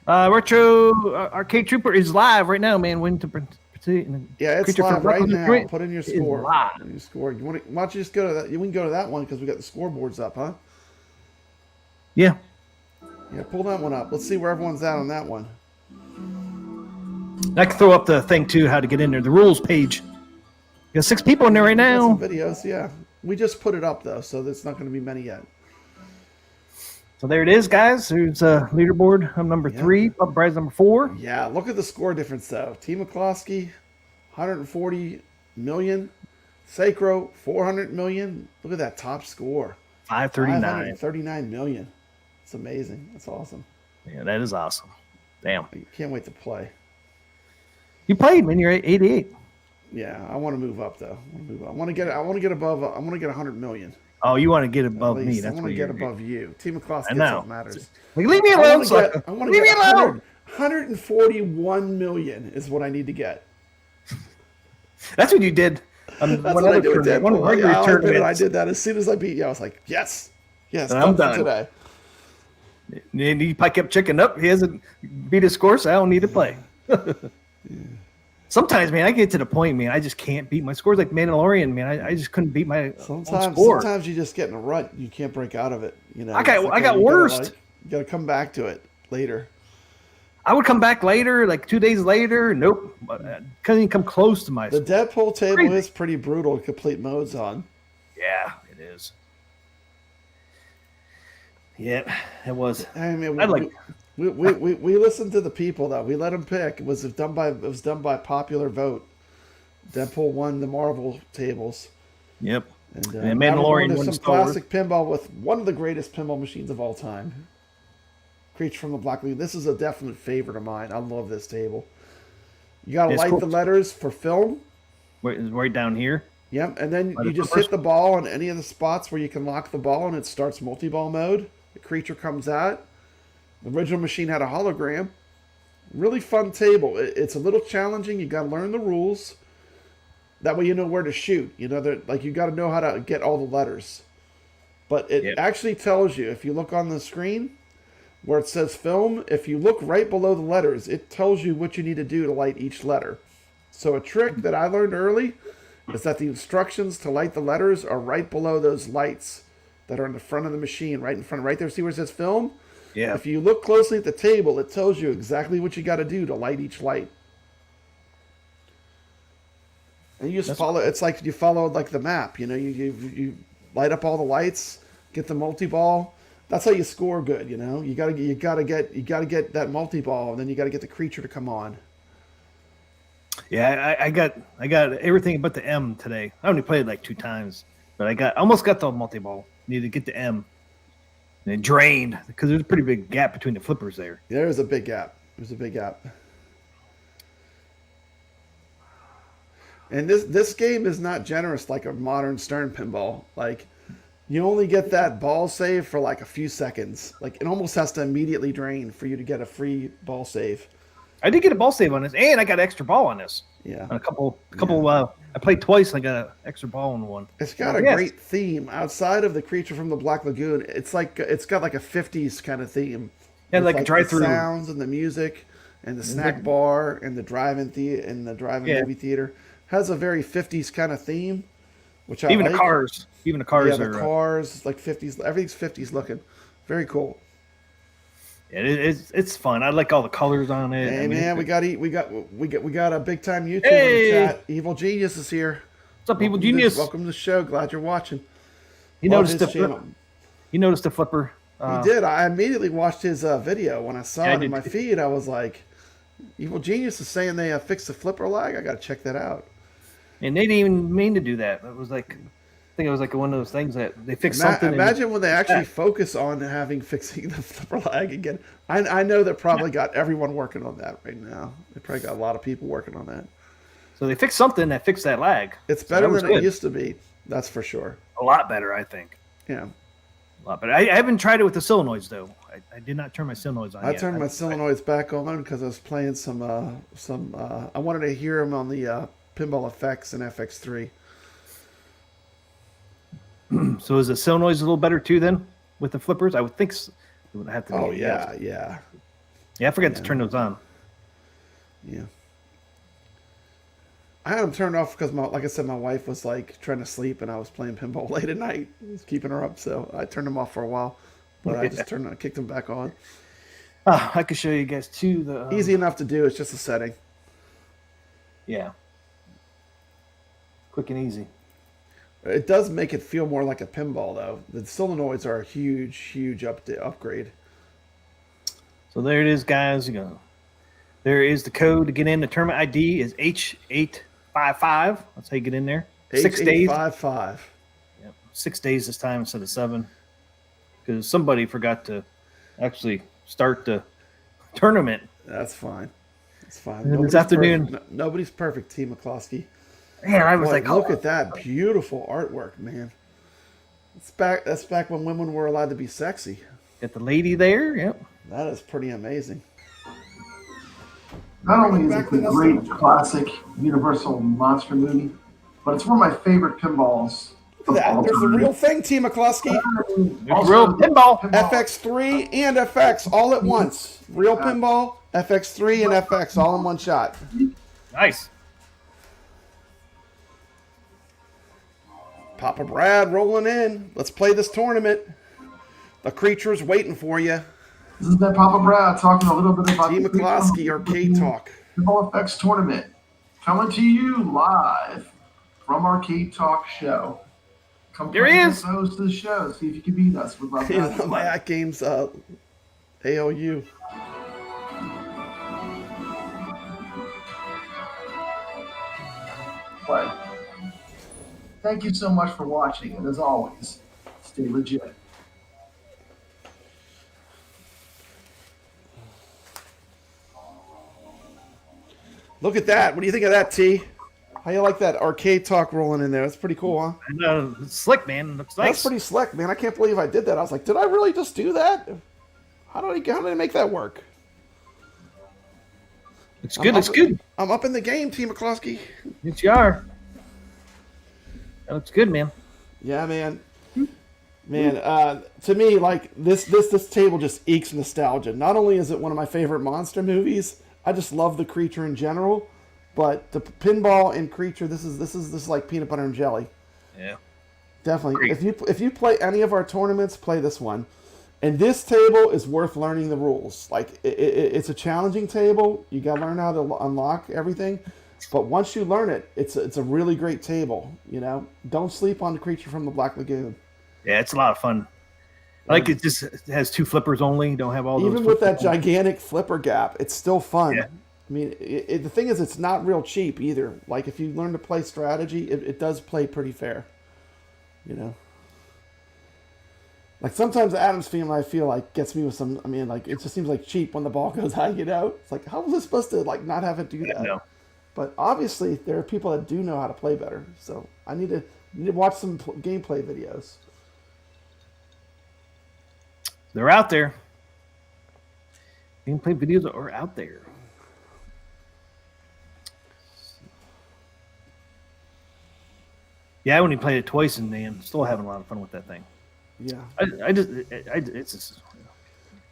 [SPEAKER 2] Retro Arcade Trooper is live right now, man. When to participate in the
[SPEAKER 4] Yeah, it's
[SPEAKER 2] Creature from
[SPEAKER 4] live right
[SPEAKER 2] Brooklyn
[SPEAKER 4] now.
[SPEAKER 2] tournament
[SPEAKER 4] Put in your
[SPEAKER 2] is
[SPEAKER 4] score.
[SPEAKER 2] live.
[SPEAKER 4] Put in your score. Why don't you just go to that? We can go to that one because we got the scoreboards up, huh?
[SPEAKER 2] Yeah.
[SPEAKER 4] Yeah, pull that one up. Let's see where everyone's at on that one.
[SPEAKER 2] I can throw up the thing too, how to get in there. The rules page. You got 6 people in there right
[SPEAKER 4] We got
[SPEAKER 2] now.
[SPEAKER 4] some videos, yeah. We just put it up though, so there's not going to be many yet.
[SPEAKER 2] So there it is, guys. There's a leaderboard. I'm number 3. Papa Brad's number 4.
[SPEAKER 4] Yeah, look at the score difference though. Team McCloskey, 140 million. Sacro, 400 million. Look at that top score.
[SPEAKER 2] 539.
[SPEAKER 4] 539 million. It's amazing. That's awesome.
[SPEAKER 2] Yeah, that is awesome. Damn.
[SPEAKER 4] I can't wait to play.
[SPEAKER 2] You played, man. You're at 88.
[SPEAKER 4] Yeah, I want to move up though. I want to get above. I want to get 100 million.
[SPEAKER 2] Oh, you want to get
[SPEAKER 4] At
[SPEAKER 2] above me.
[SPEAKER 4] least. I
[SPEAKER 2] That's
[SPEAKER 4] want
[SPEAKER 2] what
[SPEAKER 4] to
[SPEAKER 2] you're
[SPEAKER 4] get above you. Team McCloskey,
[SPEAKER 2] I
[SPEAKER 4] that's
[SPEAKER 2] know.
[SPEAKER 4] what matters.
[SPEAKER 2] Like, leave me
[SPEAKER 4] I
[SPEAKER 2] alone,
[SPEAKER 4] want to
[SPEAKER 2] sucker.
[SPEAKER 4] get, I want to
[SPEAKER 2] Leave me
[SPEAKER 4] get
[SPEAKER 2] alone.
[SPEAKER 4] 141 million is what I need to get.
[SPEAKER 2] That's what you did.
[SPEAKER 4] That's what I do with Deadpool.
[SPEAKER 2] One of the regular
[SPEAKER 4] Yeah, I'll admit it, I
[SPEAKER 2] tournaments.
[SPEAKER 4] did that as soon as I beat you. I was like, yes,
[SPEAKER 2] And
[SPEAKER 4] done
[SPEAKER 2] I'm
[SPEAKER 4] for
[SPEAKER 2] done.
[SPEAKER 4] today.
[SPEAKER 2] And he probably kept checking up. He hasn't beat his score, so I don't need to play. Sometimes, man, I get to the point, man, I just can't beat my scores like Mandalorian, man. I just couldn't beat my own score.
[SPEAKER 4] Sometimes you just get in a rut. You can't break out of it. You know,
[SPEAKER 2] I got
[SPEAKER 4] It's like,
[SPEAKER 2] got
[SPEAKER 4] you gotta,
[SPEAKER 2] worst.
[SPEAKER 4] like, you got to come back to it later.
[SPEAKER 2] I would come back later, like 2 days later. Nope. Couldn't even come close to my
[SPEAKER 4] The
[SPEAKER 2] score.
[SPEAKER 4] Deadpool table
[SPEAKER 2] Crazy.
[SPEAKER 4] is pretty brutal to complete modes on.
[SPEAKER 2] Yeah, it is. Yeah, it was.
[SPEAKER 4] I mean,
[SPEAKER 2] I'd like-
[SPEAKER 4] we listened to the people though. We let them pick. It was done by popular vote. Deadpool won the Marvel tables.
[SPEAKER 2] Yep.
[SPEAKER 4] And,
[SPEAKER 2] And
[SPEAKER 4] now we're
[SPEAKER 2] Mandalorian
[SPEAKER 4] going to
[SPEAKER 2] won
[SPEAKER 4] some
[SPEAKER 2] Star Wars.
[SPEAKER 4] classic pinball with one of the greatest pinball machines of all time. Creature from the Black Lagoon. This is a definite favorite of mine. I love this table. You got to
[SPEAKER 2] It's
[SPEAKER 4] light
[SPEAKER 2] cool.
[SPEAKER 4] the letters for film.
[SPEAKER 2] Right down here.
[SPEAKER 4] Yep, and then
[SPEAKER 2] By
[SPEAKER 4] you
[SPEAKER 2] the
[SPEAKER 4] just
[SPEAKER 2] flippers?
[SPEAKER 4] hit the ball on any of the spots where you can lock the ball, and it starts multi-ball mode. The creature comes out. The original machine had a hologram. Really fun table. It's a little challenging. You got to learn the rules. That way you know where to shoot. You know that, like, you got to know how to get all the letters. But it
[SPEAKER 2] Yep.
[SPEAKER 4] actually tells you, if you look on the screen where it says film, if you look right below the letters, it tells you what you need to do to light each letter. So a trick that I learned early is that the instructions to light the letters are right below those lights that are in the front of the machine, right in front, right there. See where it says film?
[SPEAKER 2] Yeah.
[SPEAKER 4] If you look closely at the table, it tells you exactly what you got to do to light each light. And you just follow. It's like you follow like the map. You know, you light up all the lights, get the multi-ball. That's how you score good. You know, you gotta get that multi-ball, and then you gotta get the creature to come on.
[SPEAKER 2] Yeah, I got everything but the M today. I only played like 2 times, but I almost got the multi-ball. Needed to get the M. And it drained because there's a pretty big gap between the flippers there.
[SPEAKER 4] There's a big gap. There's a big gap. And this game is not generous like a modern Stern pinball. Like, you only get that ball save for like a few seconds. Like, it almost has to immediately drain for you to get a free ball save.
[SPEAKER 2] I did get a ball save on this, and I got an extra ball on this.
[SPEAKER 4] Yeah.
[SPEAKER 2] On a couple. I played twice. And I got an extra ball on one.
[SPEAKER 4] It's got a
[SPEAKER 2] Yes.
[SPEAKER 4] great theme outside of the creature from the Black Lagoon. It's got like a 50s kind of theme.
[SPEAKER 2] Yeah,
[SPEAKER 4] With,
[SPEAKER 2] like a
[SPEAKER 4] the
[SPEAKER 2] drive-through.
[SPEAKER 4] sounds and the music. and the snack bar and the drive-in
[SPEAKER 2] Yeah.
[SPEAKER 4] movie theater. Has a very 50s kind of theme, which I
[SPEAKER 2] Even
[SPEAKER 4] like.
[SPEAKER 2] the cars. Even the
[SPEAKER 4] Yeah,
[SPEAKER 2] cars
[SPEAKER 4] the
[SPEAKER 2] are.
[SPEAKER 4] cars like 50s. Everything's 50s looking. Very cool.
[SPEAKER 2] It's fun. I like all the colors on it.
[SPEAKER 4] Hey
[SPEAKER 2] I mean,
[SPEAKER 4] man, we got a big time YouTuber in the
[SPEAKER 2] Hey!
[SPEAKER 4] chat. Evil Genius is here.
[SPEAKER 2] What's up, people?
[SPEAKER 4] Welcome
[SPEAKER 2] Genius.
[SPEAKER 4] welcome to the show. Glad you're watching.
[SPEAKER 2] You
[SPEAKER 4] Love
[SPEAKER 2] noticed
[SPEAKER 4] his
[SPEAKER 2] the
[SPEAKER 4] channel.
[SPEAKER 2] You noticed the flipper.
[SPEAKER 4] He did. I immediately watched his video. When I saw
[SPEAKER 2] Yeah, I
[SPEAKER 4] it in
[SPEAKER 2] did
[SPEAKER 4] my
[SPEAKER 2] too.
[SPEAKER 4] feed, I was like, Evil Genius is saying they have fixed the flipper lag. I got to check that out.
[SPEAKER 2] And they didn't even mean to do that. It was like, I think it was like one of those things that they fixed something.
[SPEAKER 4] Imagine when they actually focus on fixing the flipper lag again. I know they're probably got everyone working on that right now. They probably got a lot of people working on that.
[SPEAKER 2] So they fixed something that fixed that lag.
[SPEAKER 4] It's
[SPEAKER 2] So
[SPEAKER 4] better
[SPEAKER 2] that was
[SPEAKER 4] than it
[SPEAKER 2] good.
[SPEAKER 4] used to be. That's for sure.
[SPEAKER 2] A lot better, I think.
[SPEAKER 4] Yeah.
[SPEAKER 2] A lot better. I haven't tried it with the solenoids though. I did not turn my solenoids on.
[SPEAKER 4] I
[SPEAKER 2] yet.
[SPEAKER 4] turned my solenoids back on because I was playing some. I wanted to hear them on the Pinball effects in FX3.
[SPEAKER 2] So is the solenoids a little better too then with the flippers? I would think it would have to be.
[SPEAKER 4] Oh yeah.
[SPEAKER 2] Yeah, I forgot to turn those on.
[SPEAKER 4] Yeah. I had them turned off because, like I said, my wife was like trying to sleep and I was playing pinball late at night. I was keeping her up, so I turned them off for a while. But I just kicked them back on.
[SPEAKER 2] I could show you guys too. The
[SPEAKER 4] Easy enough to do. It's just a setting.
[SPEAKER 2] Yeah. Quick and easy.
[SPEAKER 4] It does make it feel more like a pinball, though. The solenoids are a huge upgrade.
[SPEAKER 2] So there it is, guys. You go. There is the code to get in. The tournament ID is H855. That's how you get in there. 6 days.
[SPEAKER 4] 855.
[SPEAKER 2] Yep. 6 days this time instead of 7. Because somebody forgot to actually start the tournament.
[SPEAKER 4] That's fine. It's fine.
[SPEAKER 2] And this afternoon.
[SPEAKER 4] Perfect. Nobody's perfect, T. McCloskey.
[SPEAKER 2] Man, I was
[SPEAKER 4] Boy,
[SPEAKER 2] like,
[SPEAKER 4] look at that beautiful artwork, man. That's back when women were allowed to be sexy.
[SPEAKER 2] Got the lady there. Yep.
[SPEAKER 4] That is pretty amazing.
[SPEAKER 3] Not only is it a great classic Universal monster movie, but it's one of my favorite pinballs. of all
[SPEAKER 4] There's the
[SPEAKER 3] time.
[SPEAKER 4] real thing, T. McCloskey.
[SPEAKER 3] Also,
[SPEAKER 2] Real pinball.
[SPEAKER 4] FX3 and FX all at once. Real pinball, FX3 and FX all in one shot.
[SPEAKER 2] Nice.
[SPEAKER 4] Papa Brad rolling in. Let's play this tournament. The creature's waiting for you.
[SPEAKER 3] This has been Papa Brad talking a little bit about
[SPEAKER 4] T.
[SPEAKER 3] the
[SPEAKER 4] McCloskey, Arcade Talk.
[SPEAKER 3] Pinball Effects Tournament. Coming to you live from Arcade Talk Show. Come
[SPEAKER 2] There
[SPEAKER 3] play
[SPEAKER 2] he
[SPEAKER 3] against
[SPEAKER 2] is.
[SPEAKER 3] the host of the show. See if you can beat us. We'd love to have you
[SPEAKER 4] My
[SPEAKER 3] play.
[SPEAKER 4] Atgames AOU.
[SPEAKER 3] Play. Thank you so much for watching, and as always, stay legit.
[SPEAKER 4] Look at that. What do you think of that, T? How you like that Arcade Talk rolling in there? That's pretty cool, huh?
[SPEAKER 2] And, it's slick, man. It looks nice.
[SPEAKER 4] That's pretty slick, man. I can't believe I did that. I was like, did I really just do that? How did I make that work?
[SPEAKER 2] Looks good. Looks good.
[SPEAKER 4] I'm up in the game, T. McCloskey.
[SPEAKER 2] Yes, you are. That looks good, man.
[SPEAKER 4] Yeah, man. Man, to me, like this table just ekes nostalgia. Not only is it one of my favorite monster movies, I just love the creature in general. But the pinball and creature, this is like peanut butter and jelly.
[SPEAKER 2] Yeah.
[SPEAKER 4] Definitely.
[SPEAKER 2] Great.
[SPEAKER 4] If you play any of our tournaments, play this one. And this table is worth learning the rules. Like it's a challenging table. You got to learn how to unlock everything. But once you learn it, it's a really great table. You know, don't sleep on the creature from the Black Lagoon.
[SPEAKER 2] Yeah, it's a lot of fun. I like it just has 2 flippers only. Don't have all those.
[SPEAKER 4] Even with that
[SPEAKER 2] flippers.
[SPEAKER 4] gigantic flipper gap, it's still fun.
[SPEAKER 2] Yeah.
[SPEAKER 4] I mean, the thing is, it's not real cheap either. Like if you learn to play strategy, it does play pretty fair. You know. Like sometimes Adam's film, I feel like gets me with some. I mean, like it just seems like cheap when the ball goes high. You know, it's like how was it supposed to like not have it do that?
[SPEAKER 2] No.
[SPEAKER 4] But obviously, there are people that do know how to play better. So I need to watch some gameplay videos.
[SPEAKER 2] They're out there. Gameplay videos are out there. Yeah, I only played it twice, and man, still having a lot of fun with that thing.
[SPEAKER 4] Yeah.
[SPEAKER 2] It's just,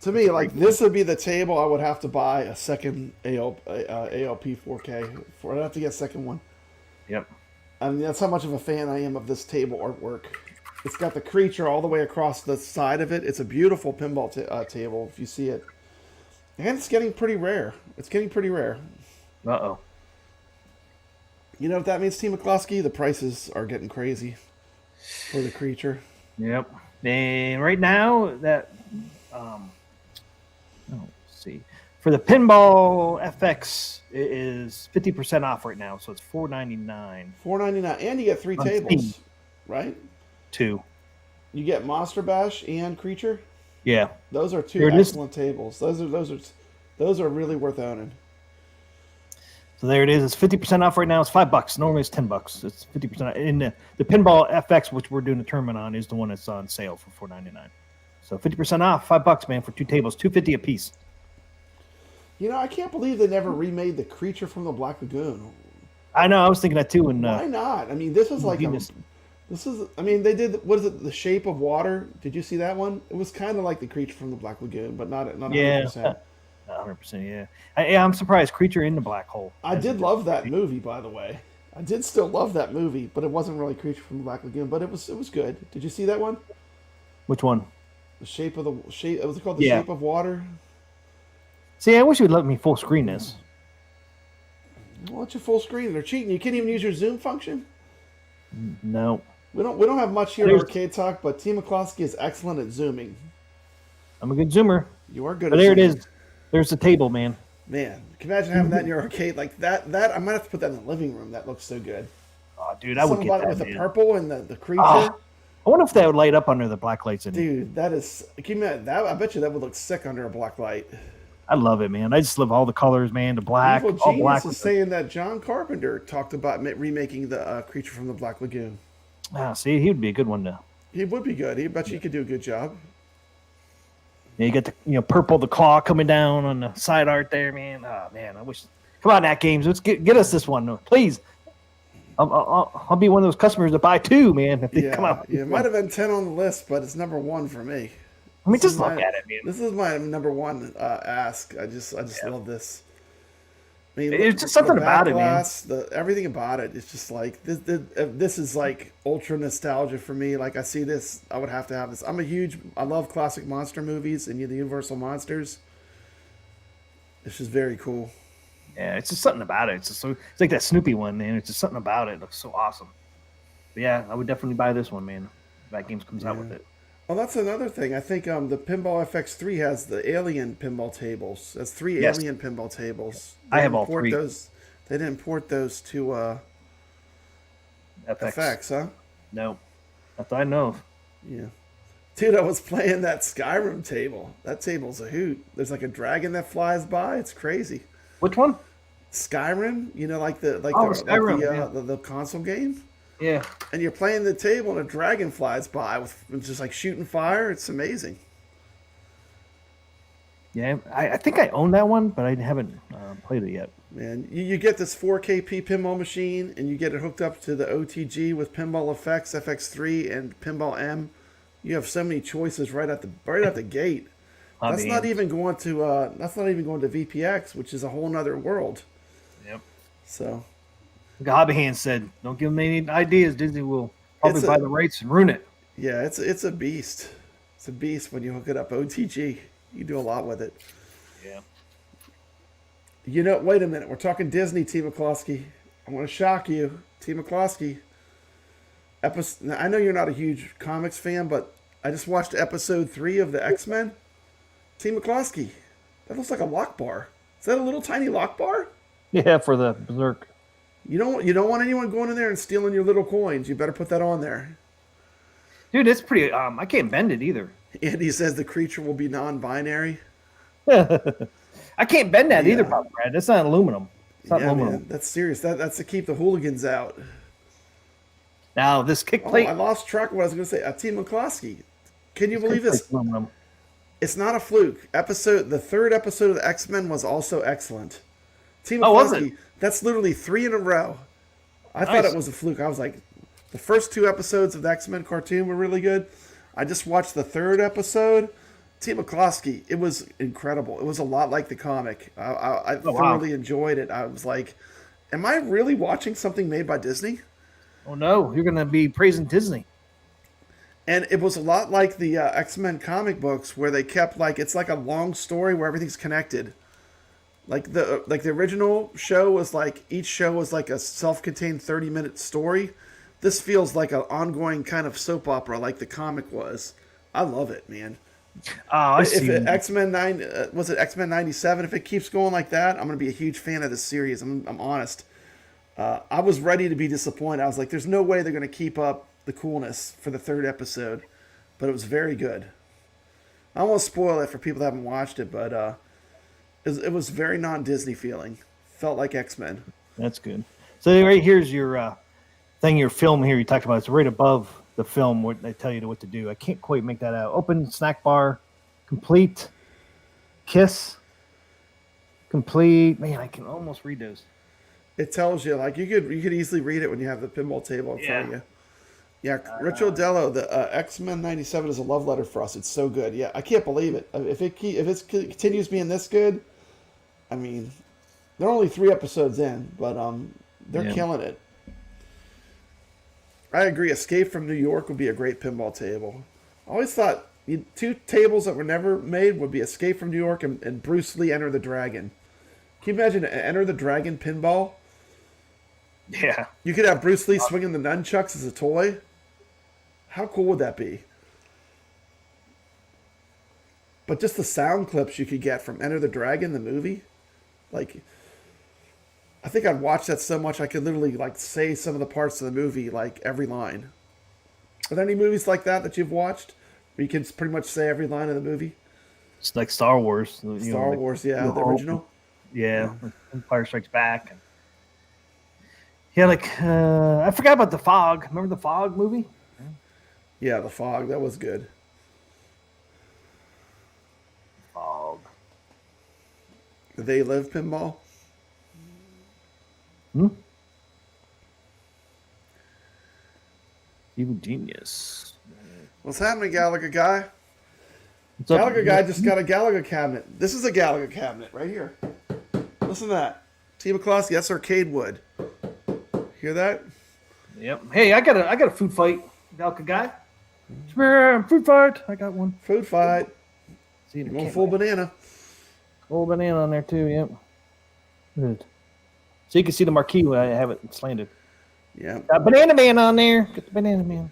[SPEAKER 4] To To me, like this would be the table I would have to buy a second ALP 4K for. I'd have to get a second one.
[SPEAKER 2] Yep.
[SPEAKER 4] I mean, that's how much of a fan I am of this table artwork. It's got the creature all the way across the side of it. It's a beautiful pinball table if you see it. And it's getting pretty rare. It's getting pretty rare.
[SPEAKER 2] Uh-oh.
[SPEAKER 4] You know what that means, T. McCloskey? The prices are getting crazy for the creature.
[SPEAKER 2] Yep. And right now, that... let's see. For the Pinball FX, it is 50% off right now, so it's $4.99.
[SPEAKER 4] $4.99, and you get 3 tables, right?
[SPEAKER 2] 2.
[SPEAKER 4] You get Monster Bash and Creature.
[SPEAKER 2] Yeah,
[SPEAKER 4] those are 2 excellent tables. Those are really worth owning.
[SPEAKER 2] So there it is. It's 50% off right now. It's $5. Normally it's $10. It's 50%. In the Pinball FX, which we're doing a tournament on, is the one that's on sale for $4.99. So 50% off, $5, man, for 2 tables, $2.50 a piece.
[SPEAKER 4] You know, I can't believe they never remade the creature from the Black Lagoon.
[SPEAKER 2] I know. I was thinking that too. And
[SPEAKER 4] why not? I mean, this is like I mean, they did. What is it? The Shape of Water. Did you see that one? It was kind of like the creature from the Black Lagoon, but not 100%.
[SPEAKER 2] 100%. Yeah. I'm surprised. Creature in the black hole.
[SPEAKER 4] I did love that movie, by the way. I did still love that movie, but it wasn't really Creature from the Black Lagoon. But it was good. Did you see that one?
[SPEAKER 2] Which one?
[SPEAKER 4] The Shape of the Shape. Was it called the Shape of Water?
[SPEAKER 2] See, I wish you'd let me full screen this.
[SPEAKER 4] Why don't you full screen? They're cheating. You can't even use your zoom function.
[SPEAKER 2] No.
[SPEAKER 4] We don't have much here at Arcade Talk, but T. McCloskey is excellent at zooming.
[SPEAKER 2] I'm a good zoomer.
[SPEAKER 4] You are good.
[SPEAKER 2] But there zooming. It is. There's the table, man.
[SPEAKER 4] Man, can you imagine having that in your arcade like that? I might have to put that in the living room. That looks so good.
[SPEAKER 2] Oh, dude, I would get that
[SPEAKER 4] with the purple and the creature.
[SPEAKER 2] Oh, I wonder if that would light up under the black lights.
[SPEAKER 4] Dude, that is. Can you imagine that? I bet you that would look sick under a black light.
[SPEAKER 2] I love it, man. I just love all the colors, man. The black.
[SPEAKER 4] Evil
[SPEAKER 2] all
[SPEAKER 4] Genius
[SPEAKER 2] black
[SPEAKER 4] is saying that John Carpenter talked about remaking the creature from the Black Lagoon.
[SPEAKER 2] Ah, see, he would be a good one to.
[SPEAKER 4] He would be good. He bet you could do a good job.
[SPEAKER 2] Yeah, you get the purple, the claw coming down on the side art there, man. Oh man, I wish. Come on, Atgames, let's get us this one, please. I'll be one of those customers that buy 2, man. If they come out.
[SPEAKER 4] Yeah, it might have been 10 on the list, but it's number 1 for me.
[SPEAKER 2] I mean, just look at it, man.
[SPEAKER 4] This is my number 1 ask. I just love this. I mean,
[SPEAKER 2] it's just something about it, man.
[SPEAKER 4] Everything about it. It's just like this is like ultra nostalgia for me. Like I see this, I would have to have this. I love classic monster movies and the Universal monsters. It's just very cool.
[SPEAKER 2] Yeah, it's just something about it. It's like that Snoopy one, man. It's just something about it. It looks so awesome. But yeah, I would definitely buy this one, man. That Games comes out with it.
[SPEAKER 4] Well, that's another thing. I think the Pinball FX3 has the alien pinball tables. That's 3 alien pinball tables.
[SPEAKER 2] I have all 3.
[SPEAKER 4] They didn't port those to FX, huh?
[SPEAKER 2] No. Not that I know of.
[SPEAKER 4] Yeah. Dude, I was playing that Skyrim table. That table's a hoot. There's like a dragon that flies by. It's crazy.
[SPEAKER 2] Which one?
[SPEAKER 4] Skyrim. You know, the console game.
[SPEAKER 2] Yeah.
[SPEAKER 4] And you're playing the table and a dragon flies by with just like shooting fire. It's amazing.
[SPEAKER 2] Yeah, I think I own that one, but I haven't played it yet.
[SPEAKER 4] Man, you get this 4KP pinball machine, and you get it hooked up to the OTG with Pinball FX, FX3, and Pinball M. You have so many choices right at the gate. That's not even going to VPX, which is a whole nother world.
[SPEAKER 2] Yep.
[SPEAKER 4] So.
[SPEAKER 2] Like Hobby Hand said, don't give them any ideas. Disney will probably buy the rights and ruin it.
[SPEAKER 4] Yeah, it's a beast. It's a beast when you hook it up OTG. You do a lot with it.
[SPEAKER 2] Yeah.
[SPEAKER 4] You know, wait a minute. We're talking Disney, T. McCloskey. I want to shock you, T. McCloskey. I know you're not a huge comics fan, but I just watched episode 3 of the X-Men. T. McCloskey, that looks like a lock bar. Is that a little tiny lock bar?
[SPEAKER 2] Yeah, for the Berserk.
[SPEAKER 4] You don't want anyone going in there and stealing your little coins. You better put that on there.
[SPEAKER 2] Dude, it's pretty. I can't bend it either.
[SPEAKER 4] Andy says the creature will be non-binary.
[SPEAKER 2] I can't bend that either, Papa Brad. That's not aluminum. It's not aluminum.
[SPEAKER 4] Man, that's serious. That's to keep the hooligans out.
[SPEAKER 2] Now this kick plate.
[SPEAKER 4] I lost track of what I was going to say. T. McCloskey, can you believe this?
[SPEAKER 2] Aluminum.
[SPEAKER 4] It's not a fluke. The 3rd episode of the X-Men was also excellent. T. McCloskey,
[SPEAKER 2] was it?
[SPEAKER 4] That's literally 3 in a row. I thought it was a fluke. I was like, the first 2 episodes of the X-Men cartoon were really good. I just watched the 3rd episode, T. McCloskey, it was incredible. It was a lot like the comic. I
[SPEAKER 2] Oh, wow.
[SPEAKER 4] thoroughly enjoyed it. I was like, am I really watching something made by Disney?
[SPEAKER 2] Oh no, you're gonna be praising Disney.
[SPEAKER 4] And it was a lot like the X-Men comic books where they kept like it's like a long story where everything's connected. Like the original show was like each show was like a self-contained 30-minute story. This feels like an ongoing kind of soap opera like the comic was. I love it, man.
[SPEAKER 2] Oh, I
[SPEAKER 4] If
[SPEAKER 2] see.
[SPEAKER 4] X-Men 9 was it X-Men 97, if it keeps going like that, I'm going to be a huge fan of this series. I'm honest. I was ready to be disappointed. I was like, there's no way they're going to keep up the coolness for the third episode, but it was very good. I won't spoil it for people that haven't watched it, but it was very non-Disney feeling. Felt like X-Men.
[SPEAKER 2] That's good. So right here's your thing, your film here you talked about. It's right above the film what they tell you what to do. I can't quite make that out. Open snack bar, complete, kiss, complete. Man, I can almost read those.
[SPEAKER 4] It tells you like you could easily read it when you have the pinball table in front of you. Yeah, Rich Odello, the X-Men '97 is a love letter for us. It's so good. Yeah, I can't believe it. If it continues being this good, I mean, they're only 3 episodes in, but they're killing it. I agree. Escape from New York would be a great pinball table. I always thought 2 tables that were never made would be Escape from New York and Bruce Lee Enter the Dragon. Can you imagine Enter the Dragon pinball?
[SPEAKER 2] Yeah.
[SPEAKER 4] You could have Bruce Lee swinging the nunchucks as a toy. How cool would that be? But just the sound clips you could get from Enter the Dragon, the movie. Like, I think I'd watch that so much I could literally, like, say some of the parts of the movie, like, every line. Are there any movies like that you've watched? Where you can pretty much say every line of the movie?
[SPEAKER 2] It's like Star Wars.
[SPEAKER 4] Star Wars, yeah, the original.
[SPEAKER 2] Yeah, Empire Strikes Back. Yeah, like I forgot about The Fog. Remember the Fog movie?
[SPEAKER 4] Yeah, The Fog. That was good.
[SPEAKER 2] Fog.
[SPEAKER 4] They Live pinball.
[SPEAKER 2] Evil Genius.
[SPEAKER 4] What's happening, Gallagher guy?
[SPEAKER 2] What's up?
[SPEAKER 4] Gallagher guy just got a Gallagher cabinet. This is a Gallagher cabinet right here. Listen to that. T. McCloskey, that's arcade wood. Hear that?
[SPEAKER 2] Yep. Hey, I got a food fight, Galka guy. Come here, food fight. I got one.
[SPEAKER 4] Food fight.
[SPEAKER 2] See,
[SPEAKER 4] You're going full banana.
[SPEAKER 2] Full banana on there too. Yep. Good. So you can see the marquee when I have it slanted.
[SPEAKER 4] Yeah.
[SPEAKER 2] Got Banana Man on there. Get the Banana Man.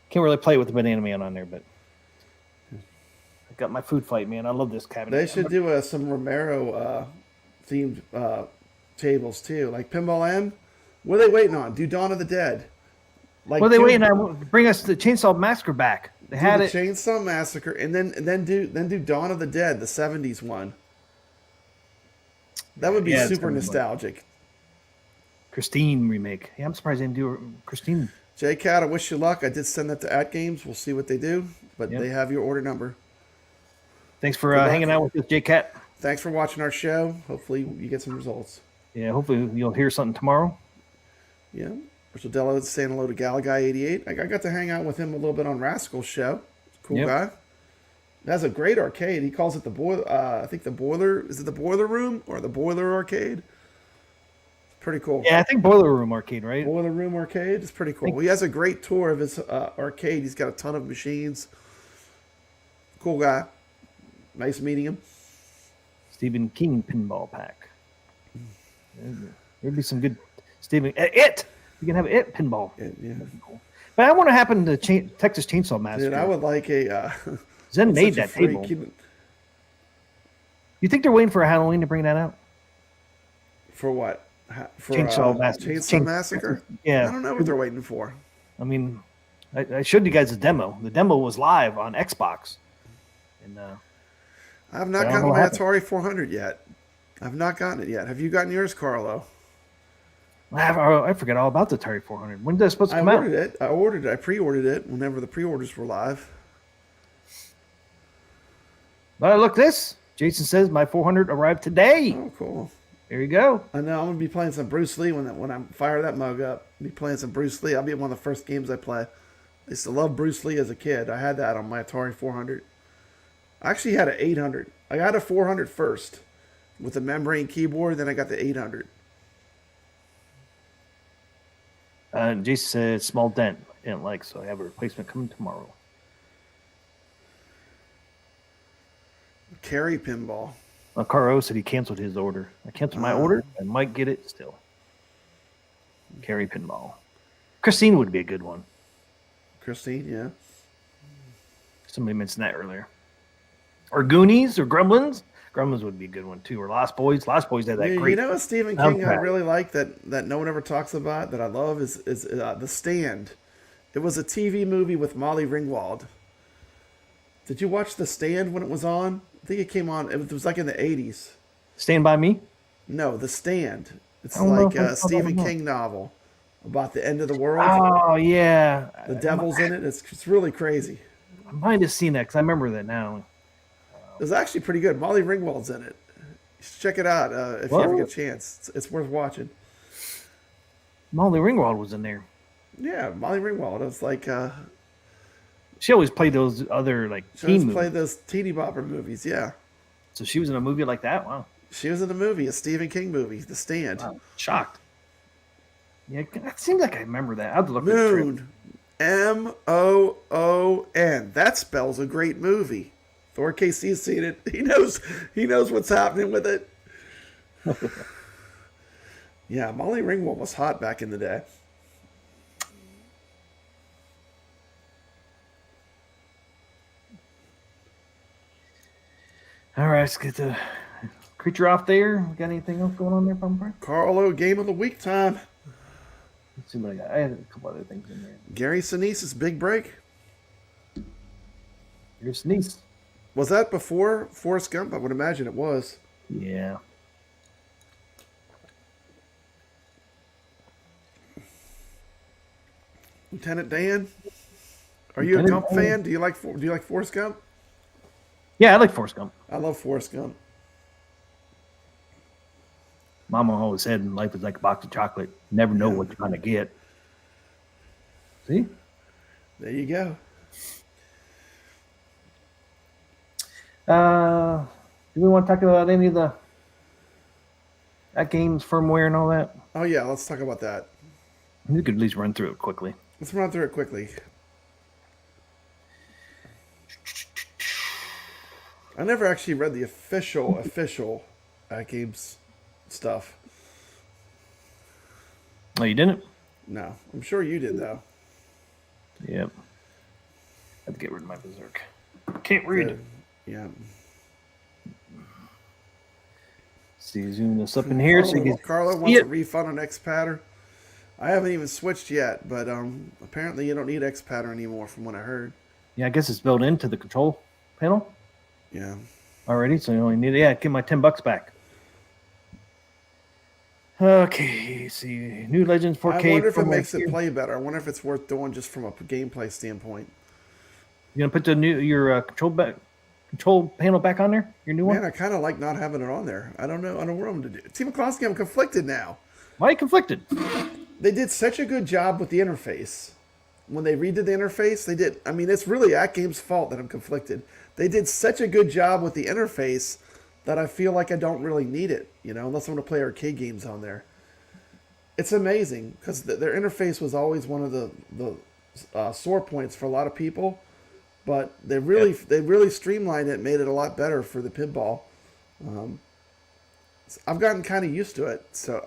[SPEAKER 2] Can't really play with the Banana Man on there, but I got my food fight, man. I love this cabinet.
[SPEAKER 4] They should do some Romero themed tables too, like Pinball M. What are they waiting on? Do Dawn of the Dead. Like,
[SPEAKER 2] What are they waiting on? Bring us the Chainsaw Massacre back. They
[SPEAKER 4] do
[SPEAKER 2] had
[SPEAKER 4] the
[SPEAKER 2] it.
[SPEAKER 4] Chainsaw Massacre, and then do Dawn of the Dead, the '70s one. That would be
[SPEAKER 2] Yeah, it's
[SPEAKER 4] super
[SPEAKER 2] gonna be
[SPEAKER 4] nostalgic.
[SPEAKER 2] Christine remake. Yeah, I'm surprised they didn't do Christine.
[SPEAKER 4] J Cat, I wish you luck. I did send that to Atgames. We'll see what they do, but
[SPEAKER 2] Yep.
[SPEAKER 4] they have your order number.
[SPEAKER 2] Thanks for
[SPEAKER 4] luck.
[SPEAKER 2] hanging out with us, J-Cat.
[SPEAKER 4] Thanks for watching our show. Hopefully you get some results.
[SPEAKER 2] Yeah, hopefully you'll hear something tomorrow.
[SPEAKER 4] Yeah. Rachel Dello saying hello to Galaguy88. I got to hang out with him a little bit on Rascal's show. Cool
[SPEAKER 2] Yep.
[SPEAKER 4] guy. That's a great arcade. He calls it the boiler. I think the boiler. Is it the boiler room or the boiler arcade? It's pretty cool.
[SPEAKER 2] Yeah, I think Boiler Room Arcade, right?
[SPEAKER 4] Boiler room arcade. It's pretty cool. He has a great tour of his arcade. He's got a ton of machines. Cool guy. Nice meeting him.
[SPEAKER 2] Stephen King pinball pack. There'd be some good Stephen. It. You can have it pinball.
[SPEAKER 4] Yeah.
[SPEAKER 2] Cool. But I want to happen to Texas Chainsaw Massacre.
[SPEAKER 4] Dude, I would like a.
[SPEAKER 2] Zen made
[SPEAKER 4] such a
[SPEAKER 2] that
[SPEAKER 4] freak.
[SPEAKER 2] table. You think they're waiting for Halloween to bring that out?
[SPEAKER 4] For what? For
[SPEAKER 2] Chainsaw Massacre.
[SPEAKER 4] Chainsaw Massacre?
[SPEAKER 2] Yeah.
[SPEAKER 4] I don't know what they're waiting for.
[SPEAKER 2] I mean, I showed you guys the demo. The demo was live on Xbox. And
[SPEAKER 4] I have not
[SPEAKER 2] I don't
[SPEAKER 4] gotten
[SPEAKER 2] know what
[SPEAKER 4] my
[SPEAKER 2] happened.
[SPEAKER 4] Atari 400 yet. I've not gotten it yet. Have you gotten yours, Carlo?
[SPEAKER 2] I forgot all about the Atari 400. When did it supposed to
[SPEAKER 4] I
[SPEAKER 2] come out?
[SPEAKER 4] ordered it. I pre-ordered it whenever the pre-orders were live.
[SPEAKER 2] Well, look this. Jason says my 400 arrived today.
[SPEAKER 4] Oh, cool.
[SPEAKER 2] There you go.
[SPEAKER 4] I know I'm gonna be playing some Bruce Lee when I fire that mug up. I'll be playing some Bruce Lee. I'll be one of the first games I play. I used to love Bruce Lee as a kid. I had that on my Atari 400. I actually had an 800. I got a 400 first with a membrane keyboard. Then I got the 800.
[SPEAKER 2] Jason said small dent. Didn't like, so I have a replacement coming tomorrow.
[SPEAKER 4] Carry pinball.
[SPEAKER 2] Caro said he canceled his order. I canceled my order. I might get it still. Carry pinball. Christine would be a good one.
[SPEAKER 4] Christine, yeah.
[SPEAKER 2] Somebody mentioned that earlier. Or Goonies or Gremlins. Gremlins would be a good one too. Or Lost Boys. Lost Boys had that great.
[SPEAKER 4] You know what Stephen King I
[SPEAKER 2] soundtrack.
[SPEAKER 4] really like that no one ever talks about that I love is The Stand. It was a TV movie with Molly Ringwald. Did you watch The Stand when it was on? I think it came on. It was like in the 80s.
[SPEAKER 2] Stand by Me.
[SPEAKER 4] No, The Stand. It's
[SPEAKER 2] I don't know
[SPEAKER 4] like
[SPEAKER 2] if I
[SPEAKER 4] a
[SPEAKER 2] saw that
[SPEAKER 4] Stephen
[SPEAKER 2] one.
[SPEAKER 4] King novel about the end of the world.
[SPEAKER 2] Oh yeah.
[SPEAKER 4] The devil's in it. It's really crazy.
[SPEAKER 2] I might have seen that because I remember that now.
[SPEAKER 4] It was actually pretty good. Molly Ringwald's in it. You should check it out if you ever get a chance. It's worth watching.
[SPEAKER 2] Molly Ringwald was in there.
[SPEAKER 4] Yeah, Molly Ringwald. It was like
[SPEAKER 2] She always played those other like
[SPEAKER 4] she
[SPEAKER 2] teen
[SPEAKER 4] always
[SPEAKER 2] movies.
[SPEAKER 4] played those teeny bopper movies. Yeah,
[SPEAKER 2] So she was in a movie like that. Wow.
[SPEAKER 4] she was in a movie, a Stephen King movie, The Stand.
[SPEAKER 2] Wow. Shocked. Yeah, it seems like I remember that. I have to look at the trailer.
[SPEAKER 4] Moon, Moon. That spells a great movie. Thor KC's seen it. He knows what's happening with it. Yeah, Molly Ringwald was hot back in the day.
[SPEAKER 2] All right, let's get the creature off there. We got anything else going on there, Bumper?
[SPEAKER 4] Carlo Game of the Week time.
[SPEAKER 2] Let's see what I got. I had a couple other things in there.
[SPEAKER 4] Gary Sinise's big break.
[SPEAKER 2] Your sneeze.
[SPEAKER 4] Was that before Forrest Gump? I would imagine it was.
[SPEAKER 2] Yeah.
[SPEAKER 4] Lieutenant Dan, are you a
[SPEAKER 2] Lieutenant
[SPEAKER 4] Gump
[SPEAKER 2] Dan.
[SPEAKER 4] fan? Do you like Forrest Gump?
[SPEAKER 2] Yeah, I like Forrest Gump.
[SPEAKER 4] I love Forrest Gump.
[SPEAKER 2] Mama always said life is like a box of chocolate. Never know what you're going to get. See?
[SPEAKER 4] There you go.
[SPEAKER 2] Do we want to talk about any of the Atgames firmware and all that?
[SPEAKER 4] Oh yeah, let's talk about that.
[SPEAKER 2] We could at least run through it quickly.
[SPEAKER 4] Let's run through it quickly. I never actually read the official Atgames stuff.
[SPEAKER 2] Oh, you didn't?
[SPEAKER 4] No, I'm sure you did though.
[SPEAKER 2] Yep. I have to get rid of my Berzek. Can't read it.
[SPEAKER 4] Yeah.
[SPEAKER 2] See, zoom this up in here so you can
[SPEAKER 4] Carlo
[SPEAKER 2] see
[SPEAKER 4] wants a
[SPEAKER 2] it.
[SPEAKER 4] refund on X-Patter. I haven't even switched yet, but apparently you don't need X-Patter anymore from what I heard.
[SPEAKER 2] Yeah, I guess it's built into the control panel
[SPEAKER 4] Yeah.
[SPEAKER 2] already, so you only need get my $10 back. Okay, see, New Legends 4K.
[SPEAKER 4] I wonder if it
[SPEAKER 2] firmware
[SPEAKER 4] makes it
[SPEAKER 2] here.
[SPEAKER 4] play better. I wonder if it's worth doing just from a gameplay standpoint.
[SPEAKER 2] You gonna put your control panel back on there? Your new
[SPEAKER 4] Man,
[SPEAKER 2] one?
[SPEAKER 4] I kind of like not having it on there. I don't know. I don't know what I'm going to do. Team McCloskey, I'm conflicted now.
[SPEAKER 2] Why are you conflicted?
[SPEAKER 4] They did such a good job with the interface. When they redid the interface, they did. I mean, it's really Atgames' fault that I'm conflicted. They did such a good job with the interface that I feel like I don't really need it, unless I'm going to play arcade games on there. It's amazing because their interface was always one of the sore points for a lot of people, but they really streamlined it, made it a lot better for the pinball. I've gotten kind of used to it, so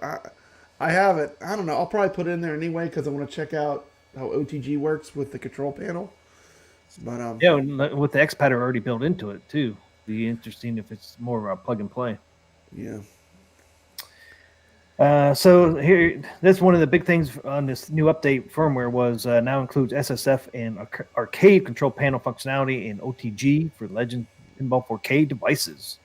[SPEAKER 4] I have it. I don't know. I'll probably put it in there anyway because I want to check out how OTG works with the control panel. But
[SPEAKER 2] Yeah, with the X-Patter already built into it too. Be interesting if it's more of a plug and play.
[SPEAKER 4] yeah.
[SPEAKER 2] So here, that's one of the big things on this new update firmware was now includes SSF and arcade control panel functionality and OTG for Legend Pinball 4K devices.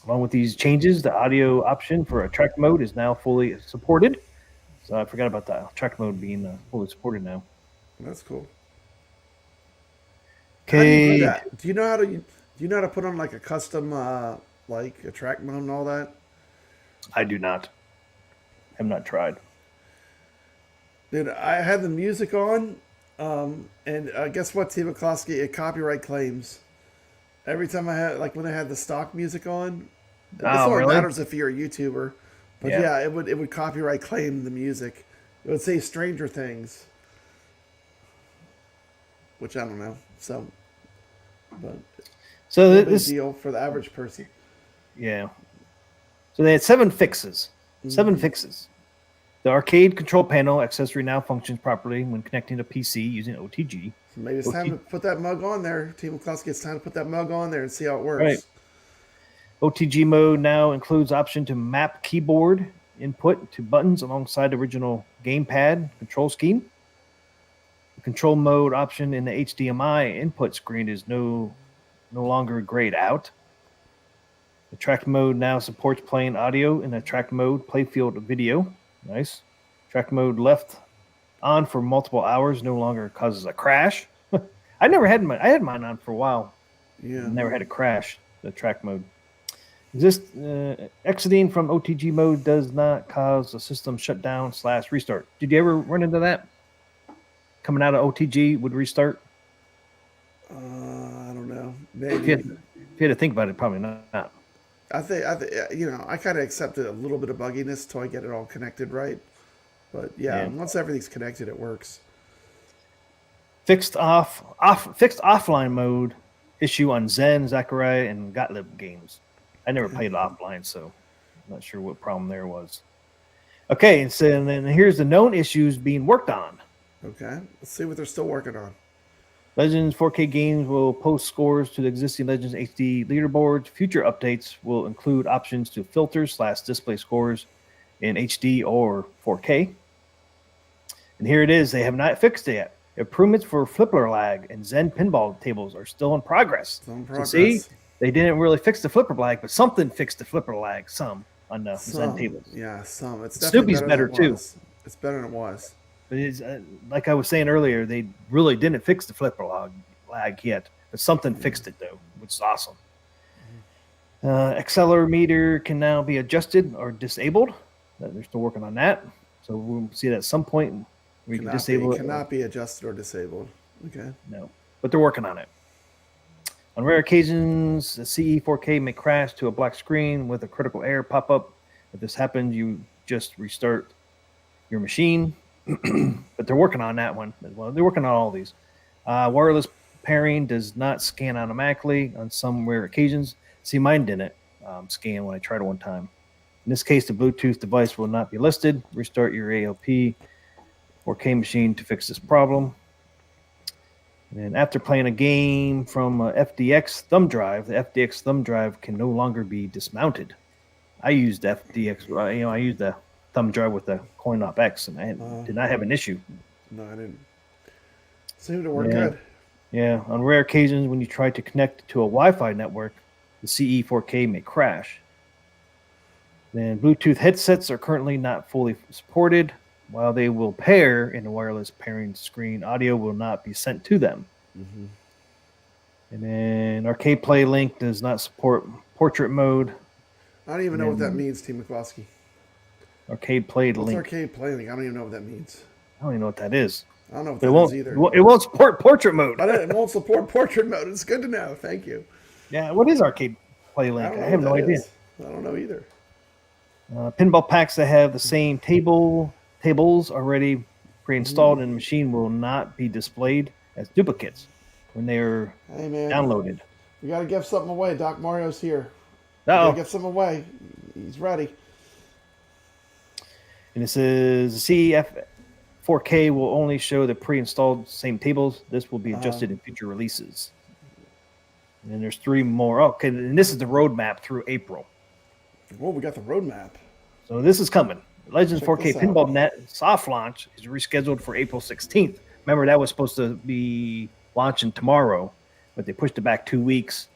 [SPEAKER 2] Along with these changes, the audio option for a track mode is now fully supported. So I forgot about the track mode being fully supported now.
[SPEAKER 4] That's cool. How do you
[SPEAKER 2] Okay.
[SPEAKER 4] do that? Do you know how to put on like a custom like a track mode and all that?
[SPEAKER 2] I do not. Have not tried.
[SPEAKER 4] Dude, I had the music on, and guess what, Team McCloskey? It copyright claims. Every time I had, like when I had the stock music on, this
[SPEAKER 2] Oh,
[SPEAKER 4] only
[SPEAKER 2] really?
[SPEAKER 4] matters if you're a YouTuber. But
[SPEAKER 2] Yeah.
[SPEAKER 4] yeah, it would copyright claim the music. It would say Stranger Things, which I don't know. So, but
[SPEAKER 2] So
[SPEAKER 4] no big
[SPEAKER 2] this,
[SPEAKER 4] deal for the average person.
[SPEAKER 2] yeah. So they had 7 fixes. 7 fixes. The arcade control panel accessory now functions properly when connecting to PC using OTG.
[SPEAKER 4] So maybe it's time to put that mug on there. Team McCluskey, it's time to put that mug on there and see how it works.
[SPEAKER 2] Right. OTG mode now includes option to map keyboard input to buttons alongside the original gamepad control scheme. The control mode option in the HDMI input screen is no longer grayed out. The track mode now supports playing audio in the track mode playfield video. Nice. Track mode left on for multiple hours no longer causes a crash. I had mine on for a while.
[SPEAKER 4] Yeah.
[SPEAKER 2] Never had a crash. The track mode. Exiting from OTG mode does not cause the system shutdown / restart. Did you ever run into that? Coming out of OTG would restart?
[SPEAKER 4] I don't know.
[SPEAKER 2] If you had to think about it, probably not.
[SPEAKER 4] I think I kind of accepted a little bit of bugginess till I get it all connected right. But yeah, once everything's connected, it works.
[SPEAKER 2] Fixed offline mode issue on Zen, Zachariah, and Gotlieb games. I never played offline, so I'm not sure what problem there was. Okay, and then here's the known issues being worked on.
[SPEAKER 4] Okay, let's see what they're still working on.
[SPEAKER 2] Legends 4K games will post scores to the existing Legends HD leaderboards. Future updates will include options to filter / display scores in HD or 4K. And here it is. They have not fixed it yet. Improvements for flipper lag and Zen pinball tables are still in progress. So see, they didn't really fix the flipper lag, but something fixed the flipper lag some on the Zen tables.
[SPEAKER 4] Yeah, some. It's
[SPEAKER 2] Snoopy's better too.
[SPEAKER 4] It's better than it was.
[SPEAKER 2] But it's, like I was saying earlier, they really didn't fix the flipper lag yet, but something fixed it though, which is awesome. Accelerometer can now be adjusted or disabled. They're still working on that, so we'll see that at some point. We can disable it.
[SPEAKER 4] Cannot be adjusted or disabled. Okay.
[SPEAKER 2] No, but they're working on it. On rare occasions, the CE 4K may crash to a black screen with a critical error pop up. If this happens, you just restart your machine. But they're working on that one as well. They're working on all these. Wireless pairing does not scan automatically on some rare occasions. See, mine didn't scan when I tried it one time. In this case, the Bluetooth device will not be listed. Restart your ALP 4K machine to fix this problem. And after playing a game from a FDX thumb drive, the FDX thumb drive can no longer be dismounted. I used FDX. I used the thumb drive with the Coin-Op X, and I did not have an issue.
[SPEAKER 4] No, I didn't. Seemed to work good.
[SPEAKER 2] Yeah, on rare occasions when you try to connect to a Wi-Fi network, the CE 4K may crash. Then Bluetooth headsets are currently not fully supported. While they will pair in a wireless pairing screen, audio will not be sent to them.
[SPEAKER 4] Mm-hmm.
[SPEAKER 2] And then Arcade Play Link does not support portrait mode.
[SPEAKER 4] I don't even know what that means, Team McCloskey.
[SPEAKER 2] Arcade Play Link.
[SPEAKER 4] What's Arcade Play Link? I don't even know what that means.
[SPEAKER 2] I don't even know what that is.
[SPEAKER 4] I don't know what that is either.
[SPEAKER 2] It won't support portrait mode.
[SPEAKER 4] But it won't support portrait mode. It's good to know. Thank you.
[SPEAKER 2] Yeah, what is Arcade Play Link? I have no idea.
[SPEAKER 4] I don't know either.
[SPEAKER 2] Pinball packs that have the same tables already pre-installed in the machine will not be displayed as duplicates when they are downloaded.
[SPEAKER 4] We got to give something away. Doc Mario's here.
[SPEAKER 2] We got
[SPEAKER 4] to give something away. He's ready. And
[SPEAKER 2] it says CEF 4K will only show the pre-installed same tables. This will be adjusted in future releases. And then there's 3 more. Okay, and this is the roadmap through April.
[SPEAKER 4] Well, we got the roadmap.
[SPEAKER 2] So this is coming. Legends 4K Pinball Net soft launch is rescheduled for April 16th. Remember, that was supposed to be launching tomorrow, but they pushed it back 2 weeks.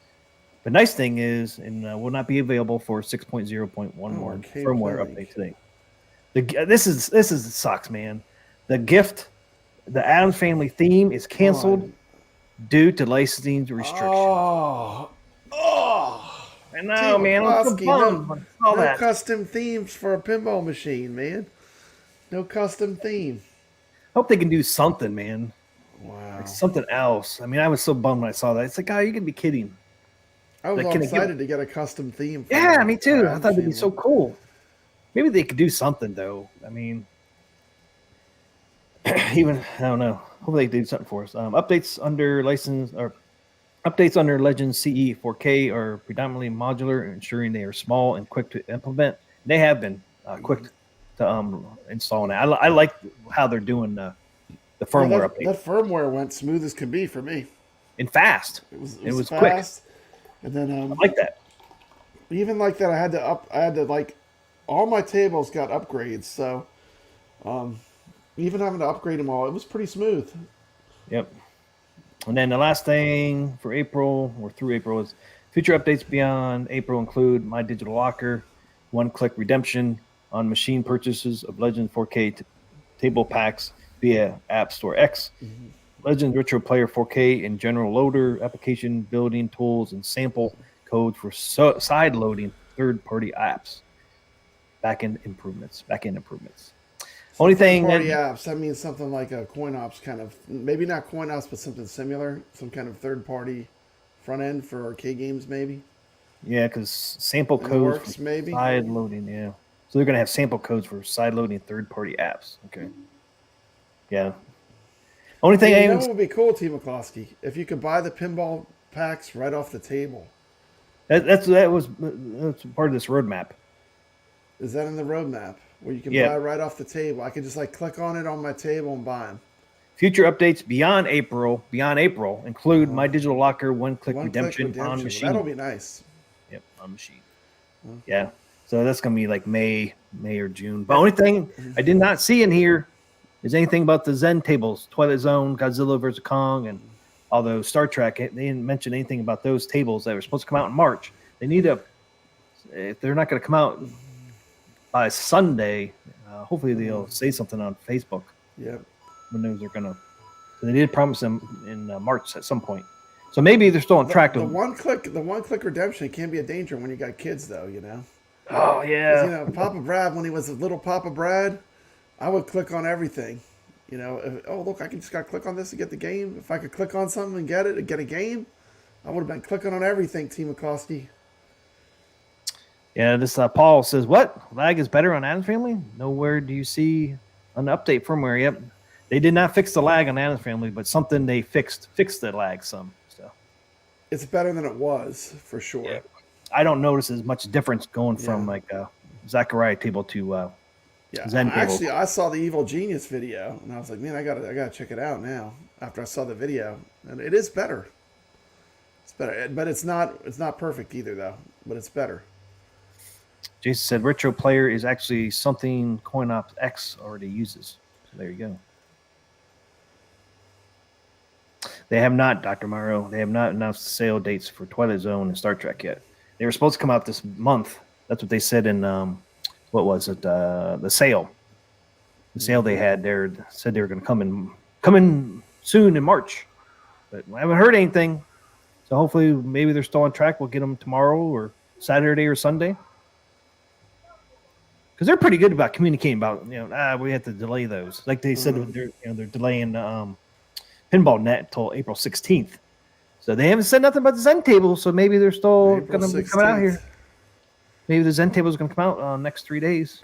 [SPEAKER 2] The nice thing is, and will not be available for 6.0.1 more firmware update today. This sucks, man. The gift, the Addams Family theme is canceled due to licensing restrictions.
[SPEAKER 4] Oh.
[SPEAKER 2] I know, man. I'm so bummed.
[SPEAKER 4] No custom themes for a pinball machine, man. No custom theme.
[SPEAKER 2] Hope they can do something, man.
[SPEAKER 4] Wow.
[SPEAKER 2] Like something else. I mean, I was so bummed when I saw that. It's like, oh, you can be kidding.
[SPEAKER 4] I was
[SPEAKER 2] Like,
[SPEAKER 4] all
[SPEAKER 2] can they give-
[SPEAKER 4] excited to get a custom theme. For
[SPEAKER 2] Yeah,
[SPEAKER 4] my-
[SPEAKER 2] me too.
[SPEAKER 4] my
[SPEAKER 2] I thought it'd be
[SPEAKER 4] machine.
[SPEAKER 2] so cool. Maybe they could do something though. I mean, even I don't know. Hopefully they do something for us. Updates under license or updates under Legends CE 4K are predominantly modular, ensuring they are small and quick to implement. They have been quick to install. Now I like how they're doing the firmware
[SPEAKER 4] that,
[SPEAKER 2] update
[SPEAKER 4] that firmware went smooth as can be for me.
[SPEAKER 2] and fast.
[SPEAKER 4] It was
[SPEAKER 2] quick.
[SPEAKER 4] fast. And then
[SPEAKER 2] I like that.
[SPEAKER 4] even like that, I had to like, all my tables got upgrades. So, even having to upgrade them all, it was pretty smooth.
[SPEAKER 2] Yep. And then the last thing for April or through April is future updates beyond April include My Digital Locker, one-click redemption on machine purchases of Legends 4K table packs via App Store X, Legends Retro Player 4K and general loader application building tools and sample code for side loading third-party apps. Back-end improvements. Only thing
[SPEAKER 4] Party apps, that means something like a CoinOps kind of, maybe not CoinOps, but something similar, some kind of third-party front end for arcade games, maybe.
[SPEAKER 2] Yeah, because sample
[SPEAKER 4] In the
[SPEAKER 2] codes
[SPEAKER 4] works,
[SPEAKER 2] for
[SPEAKER 4] maybe?
[SPEAKER 2] side loading. Yeah, so they're gonna have sample codes for side loading third-party apps. Okay. Yeah. Only thing
[SPEAKER 4] Hey,
[SPEAKER 2] I
[SPEAKER 4] you know
[SPEAKER 2] even
[SPEAKER 4] what would be cool, T. McCloskey? If you could buy the pinball packs right off the table.
[SPEAKER 2] that's part of this roadmap.
[SPEAKER 4] Is that in the roadmap? Where you can
[SPEAKER 2] Yeah.
[SPEAKER 4] buy right off the table? I could just like click on it on my table and buy them.
[SPEAKER 2] Future updates beyond April include My Digital Locker one-click redemption on machine.
[SPEAKER 4] That'll be nice.
[SPEAKER 2] Yep, on machine. Yeah. So that's gonna be like May or June. But only thing I did not see in here is anything about the Zen tables, Twilight Zone, Godzilla vs. Kong, and although Star Trek, they didn't mention anything about those tables that were supposed to come out in March. They need to, if they're not going to come out by Sunday, hopefully they'll say something on Facebook
[SPEAKER 4] Yep.
[SPEAKER 2] when those are going to. So they did promise them in March at some point. So maybe they're still on track
[SPEAKER 4] The
[SPEAKER 2] to.
[SPEAKER 4] one click redemption can be a danger when you got kids, though. You know.
[SPEAKER 2] Oh
[SPEAKER 4] 'Cause,
[SPEAKER 2] yeah.
[SPEAKER 4] you know, Papa Brad, when he was a little Papa Brad, I would click on everything. You know, oh look, I can just got to click on this to get the game. If I could click on something and get it, and get a game, I would have been clicking on everything. T. McCloskey.
[SPEAKER 2] Yeah, this Paul says, what? Lag is better on Adam's Family? Nowhere do you see an update firmware. Yep. They did not fix the lag on Adam's Family, but something they fixed the lag some. So
[SPEAKER 4] It's better than it was, for sure.
[SPEAKER 2] Yeah. I don't notice as much difference going from like Zachariah table to
[SPEAKER 4] Yeah,
[SPEAKER 2] Zen table.
[SPEAKER 4] actually, I saw the Evil Genius video, and I was like, man, I gotta check it out now. After I saw the video, and it is better. It's better, but it's not perfect either, though. But it's better.
[SPEAKER 2] Jason said Retro Player is actually something CoinOps X already uses. So there you go. They have not, Dr. Morrow. They have not announced the sale dates for Twilight Zone and Star Trek yet. They were supposed to come out this month. That's what they said in what was it? The sale. The sale they had there said they were going to come in soon in March, but I haven't heard anything. So hopefully, maybe they're still on track. We'll get them tomorrow or Saturday or Sunday. Because they're pretty good about communicating about we have to delay those. Like they said, they're delaying Pinball Net until April 16th. So they haven't said nothing about the Zen table. So maybe they're still going to be coming out here. Maybe the Zen table is going to come out next 3 days.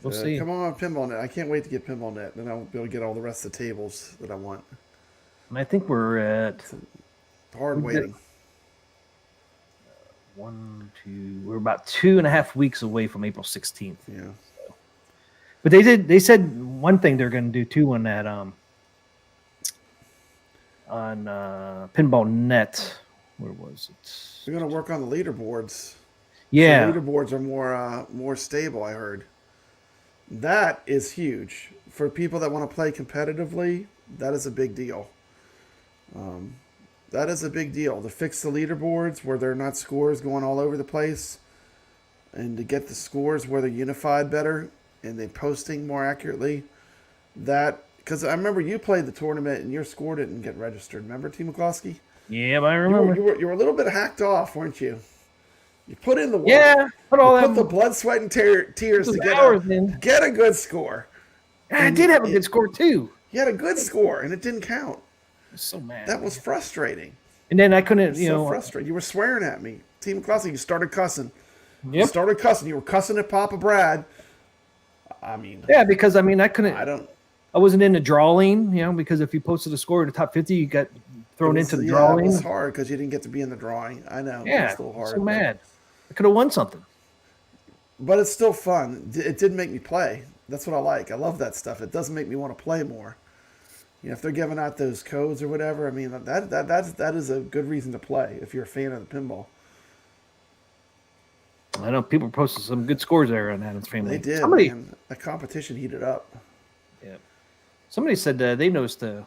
[SPEAKER 2] We'll see.
[SPEAKER 4] Come on, Pinball Net. I can't wait to get Pinball Net. Then I'll be able to get all the rest of the tables that I want.
[SPEAKER 2] And I think we're at
[SPEAKER 4] Hard waiting.
[SPEAKER 2] we're about 2.5 weeks away from April 16th.
[SPEAKER 4] Yeah.
[SPEAKER 2] But they said one thing they're going to do too on that on Pinball Net. Where was it?
[SPEAKER 4] They're going to work on the leaderboards.
[SPEAKER 2] Yeah.
[SPEAKER 4] The leaderboards are more stable, I heard. That is huge. For people that want to play competitively, that is a big deal. That is a big deal. To fix the leaderboards where they're not scores going all over the place, and to get the scores where they're unified better and they're posting more accurately. Because I remember you played the tournament and your score didn't get registered. Remember, T. McCloskey?
[SPEAKER 2] Yeah, I remember.
[SPEAKER 4] You were a little bit hacked off, weren't you? You put in the work.
[SPEAKER 2] Yeah, put
[SPEAKER 4] the blood, sweat, and tears to get a good score.
[SPEAKER 2] I did have a good score too.
[SPEAKER 4] You had a good score, and it didn't count.
[SPEAKER 2] I was so mad.
[SPEAKER 4] That was frustrating.
[SPEAKER 2] And then I couldn't,
[SPEAKER 4] So frustrating. You were swearing at me. Team McCluskey, you started cussing. You
[SPEAKER 2] Yep.
[SPEAKER 4] started cussing. You were cussing at Papa Brad. I mean,
[SPEAKER 2] Yeah, because I mean, I couldn't.
[SPEAKER 4] I don't.
[SPEAKER 2] I wasn't in the drawing, because if you posted a score in the top 50, you got thrown into the drawing.
[SPEAKER 4] It was hard because you didn't get to be in the drawing. I know.
[SPEAKER 2] Yeah,
[SPEAKER 4] It's still hard.
[SPEAKER 2] so mad. I could have won something.
[SPEAKER 4] But it's still fun. It did make me play. That's what I like. I love that stuff. It doesn't make me want to play more. If they're giving out those codes or whatever, I mean, that is a good reason to play if you're a fan of the pinball.
[SPEAKER 2] I know people posted some good scores there on Adam's Family.
[SPEAKER 4] They did.
[SPEAKER 2] Somebody,
[SPEAKER 4] Man. The competition heated up.
[SPEAKER 2] yeah. Somebody said they noticed the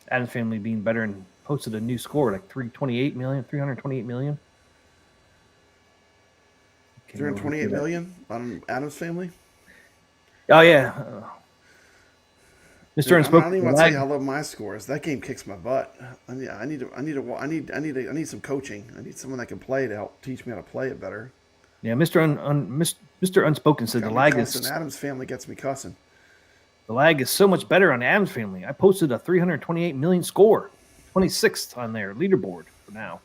[SPEAKER 2] Adam's Family being better and posted a new score like 328 million.
[SPEAKER 4] 328 million on Adam's Family.
[SPEAKER 2] Oh yeah, Mr.
[SPEAKER 4] Dude, I don't
[SPEAKER 2] Unspoken.
[SPEAKER 4] even want to tell you how low my score is. That game kicks my butt. I need some coaching. I need someone that can play to help teach me how to play it better.
[SPEAKER 2] Yeah, Mr. Unspoken said
[SPEAKER 4] Got
[SPEAKER 2] the
[SPEAKER 4] me
[SPEAKER 2] lag
[SPEAKER 4] cussing.
[SPEAKER 2] is
[SPEAKER 4] Adam's Family gets me cussing.
[SPEAKER 2] the lag is so much better on Adam's Family. I posted a 328 million score, 26th on their leaderboard for now.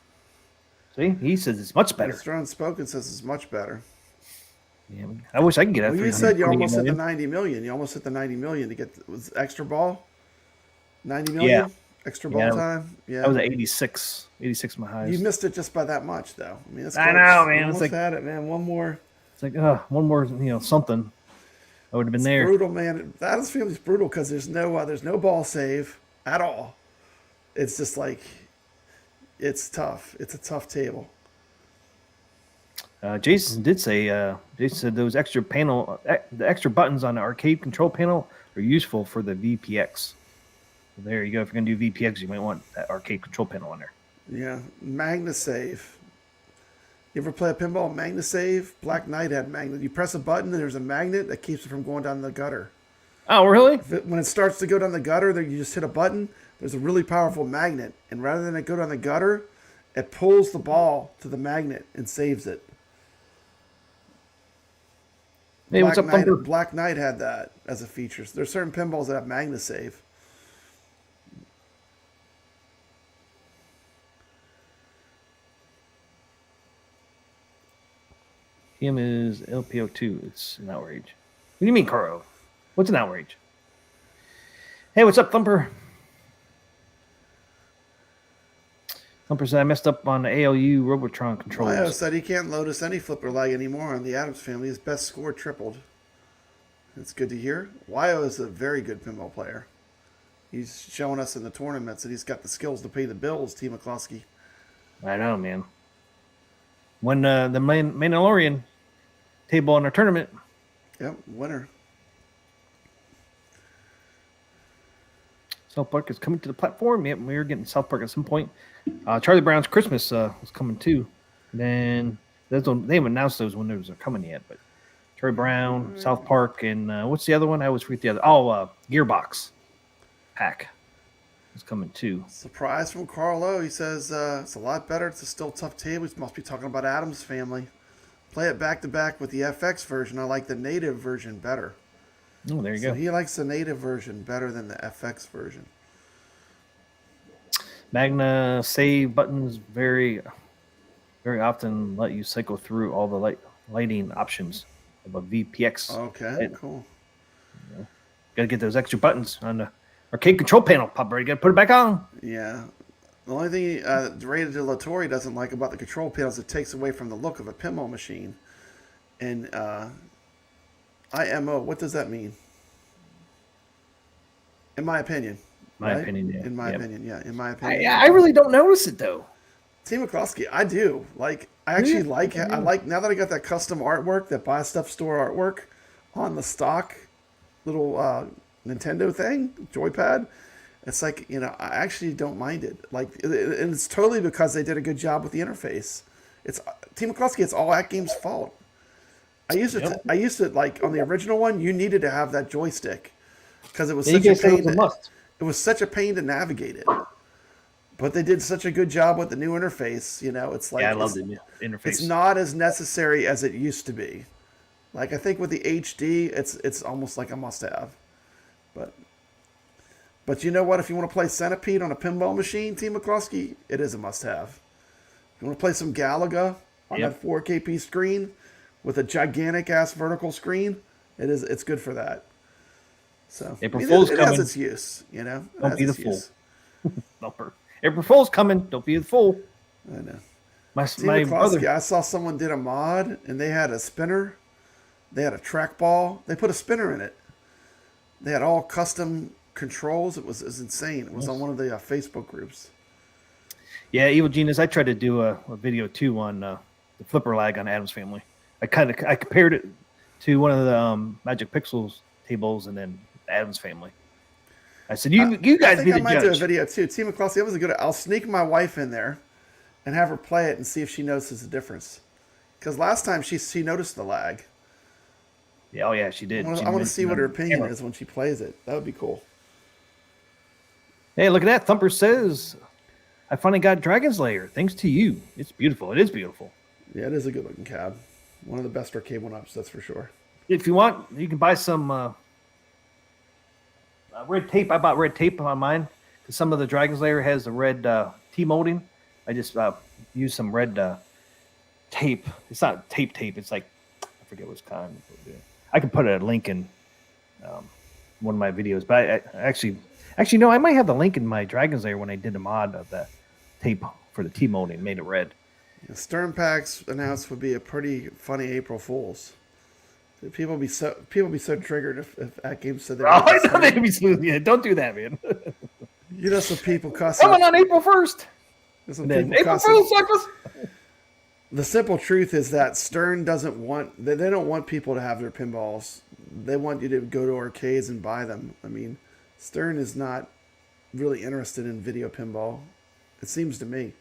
[SPEAKER 2] See, he says it's much better.
[SPEAKER 4] Mr. Unspoken says it's much better.
[SPEAKER 2] Yeah, I wish I could get that.
[SPEAKER 4] Well, you said you almost hit the 90 million. You almost hit the 90 million to get was extra ball. 90 million.
[SPEAKER 2] Yeah.
[SPEAKER 4] Extra ball
[SPEAKER 2] Yeah,
[SPEAKER 4] time. Yeah.
[SPEAKER 2] I was at 86 my highest.
[SPEAKER 4] You missed it just by that much, though. I mean, that's
[SPEAKER 2] I
[SPEAKER 4] close.
[SPEAKER 2] know, man.
[SPEAKER 4] You
[SPEAKER 2] It's
[SPEAKER 4] almost
[SPEAKER 2] like-
[SPEAKER 4] had it, man. One more.
[SPEAKER 2] It's like, one more, something. I would have been there.
[SPEAKER 4] Brutal, man. Adam's Family's brutal because there's no ball save at all. It's just like, it's tough. It's a tough table.
[SPEAKER 2] Jason did say, Jason said those extra the extra buttons on the arcade control panel are useful for the VPX. So there you go. If you're going to do VPX, you might want that arcade control panel on there.
[SPEAKER 4] Yeah. Magna save. You ever play a pinball Magna save? Black Knight had magnet. You press a button and there's a magnet that keeps it from going down the gutter.
[SPEAKER 2] Oh, really?
[SPEAKER 4] When it starts to go down the gutter, you just hit a button. There's a really powerful magnet. And rather than it go down the gutter, it pulls the ball to the magnet and saves it.
[SPEAKER 2] Hey, what's up, Thumper?
[SPEAKER 4] Black Knight had that as a feature. There's certain pinballs that have magna save.
[SPEAKER 2] Him is LPO2. It's an outrage. What do you mean, Caro? What's an outrage? Hey, what's up, Thumper? Thumper said I messed up on the ALU Robotron controllers.
[SPEAKER 4] Lio said he can't notice any flipper lag anymore on the Adams Family. His best score tripled. That's good to hear. Wyo is a very good pinball player. He's showing us in the tournaments that he's got the skills to pay the bills, T. McCluskey.
[SPEAKER 2] I know, man. When the Mandalorian table in our tournament.
[SPEAKER 4] Yep, winner.
[SPEAKER 2] South Park is coming to the platform. Yep, we were getting South Park at some point. Charlie Brown's Christmas was coming too. And then they haven't announced those when those are coming yet, but Charlie Brown, South Park, and what's the other one? I always forget the other. Oh, Gearbox Pack is coming too.
[SPEAKER 4] Surprise from Carlo. He says it's a lot better. It's a still tough table. He must be talking about Adams Family. Play it back to back with the FX version. I like the native version better.
[SPEAKER 2] Oh, there you
[SPEAKER 4] So
[SPEAKER 2] go.
[SPEAKER 4] he likes the native version better than the FX version.
[SPEAKER 2] Magna save buttons very often let you cycle through all the lighting options of a VPX.
[SPEAKER 4] Okay, cool.
[SPEAKER 2] Gotta get those extra buttons on the arcade control panel. Pop, ready? Gotta put it back on.
[SPEAKER 4] Yeah. The only thing Ray De La Torre doesn't like about the control panel is it takes away from the look of a pinball machine. And IMO, what does that mean? In my opinion.
[SPEAKER 2] My opinion, yeah.
[SPEAKER 4] In my
[SPEAKER 2] Yep.
[SPEAKER 4] opinion, yeah. In my opinion.
[SPEAKER 2] I really don't notice it though.
[SPEAKER 4] T. McCluskey, I do. Like, I actually I like, now that I got that custom artwork, that Buy Stuff Store artwork on the stock little Nintendo thing, joypad, it's like, I actually don't mind it. Like, and it's totally because they did a good job with the interface. It's T. McCluskey, it's all Atgames' fault. I used to like on the original one, you needed to have that joystick because it was such a pain. It was such a pain to navigate it. But they did such a good job with the new interface. It's like
[SPEAKER 2] I love the new interface.
[SPEAKER 4] It's not as necessary as it used to be. Like I think with the HD, it's almost like a must-have. But you know what? If you want to play Centipede on a pinball machine, T. McCluskey, it is a must-have. You want to play some Galaga on
[SPEAKER 2] Yep.
[SPEAKER 4] that 4KP screen with a gigantic ass vertical screen? It's good for that. So
[SPEAKER 2] April Fool's
[SPEAKER 4] it has
[SPEAKER 2] coming.
[SPEAKER 4] its use, you know. It
[SPEAKER 2] Don't
[SPEAKER 4] has
[SPEAKER 2] be the
[SPEAKER 4] its
[SPEAKER 2] fool.
[SPEAKER 4] use.
[SPEAKER 2] Thumper. April Fool's coming. Don't be the fool.
[SPEAKER 4] I know.
[SPEAKER 2] My
[SPEAKER 4] Team
[SPEAKER 2] my
[SPEAKER 4] McCloskey,
[SPEAKER 2] brother.
[SPEAKER 4] I saw someone did a mod and they had a spinner, they had a trackball, they put a spinner in it. They had all custom controls. It was insane. It was on one of the Facebook groups.
[SPEAKER 2] Yeah, Evil Genius. I tried to do a video too on the flipper lag on Adam's Family. I compared it to one of the Magic Pixels tables and then Adam's Family. I said, you guys
[SPEAKER 4] I
[SPEAKER 2] be
[SPEAKER 4] think I
[SPEAKER 2] the
[SPEAKER 4] might do a
[SPEAKER 2] judge.
[SPEAKER 4] video too. Team McCloskey, that was a good. I'll sneak my wife in there and have her play it and see if she notices the difference. Because last time she noticed the lag.
[SPEAKER 2] Yeah, oh yeah, she did.
[SPEAKER 4] I
[SPEAKER 2] She
[SPEAKER 4] want to
[SPEAKER 2] mentioned
[SPEAKER 4] see what her
[SPEAKER 2] on
[SPEAKER 4] opinion
[SPEAKER 2] camera.
[SPEAKER 4] is when she plays it. That would be cool.
[SPEAKER 2] Hey, look at that. Thumper says, I finally got Dragon's Lair. Thanks to you. It's beautiful. It is beautiful.
[SPEAKER 4] Yeah, it is a good looking cab. One of the best arcade one-ups, that's for sure.
[SPEAKER 2] If you want, you can buy some red tape. I bought red tape on mine because some of the Dragon's Lair has the red T molding. I just used some red tape. It's not tape. It's like, I forget what's kind. I can put a link in one of my videos, but I actually no, I might have the link in my Dragon's Lair when I did a mod of the tape for the T molding, made it red.
[SPEAKER 4] The Stern Packs announced would be a pretty funny April Fool's. People be so triggered if Atgames said they were
[SPEAKER 2] Oh, I know
[SPEAKER 4] Stern.
[SPEAKER 2] they'd be smooth. Yeah, don't do that, man.
[SPEAKER 4] You know some people cussing.
[SPEAKER 2] Coming on April 1st.
[SPEAKER 4] Some
[SPEAKER 2] And then
[SPEAKER 4] people
[SPEAKER 2] April
[SPEAKER 4] cussing.
[SPEAKER 2] Fool's, suckers.
[SPEAKER 4] The simple truth is that Stern doesn't want they don't want people to have their pinballs. They want you to go to arcades and buy them. I mean, Stern is not really interested in video pinball. It seems to me.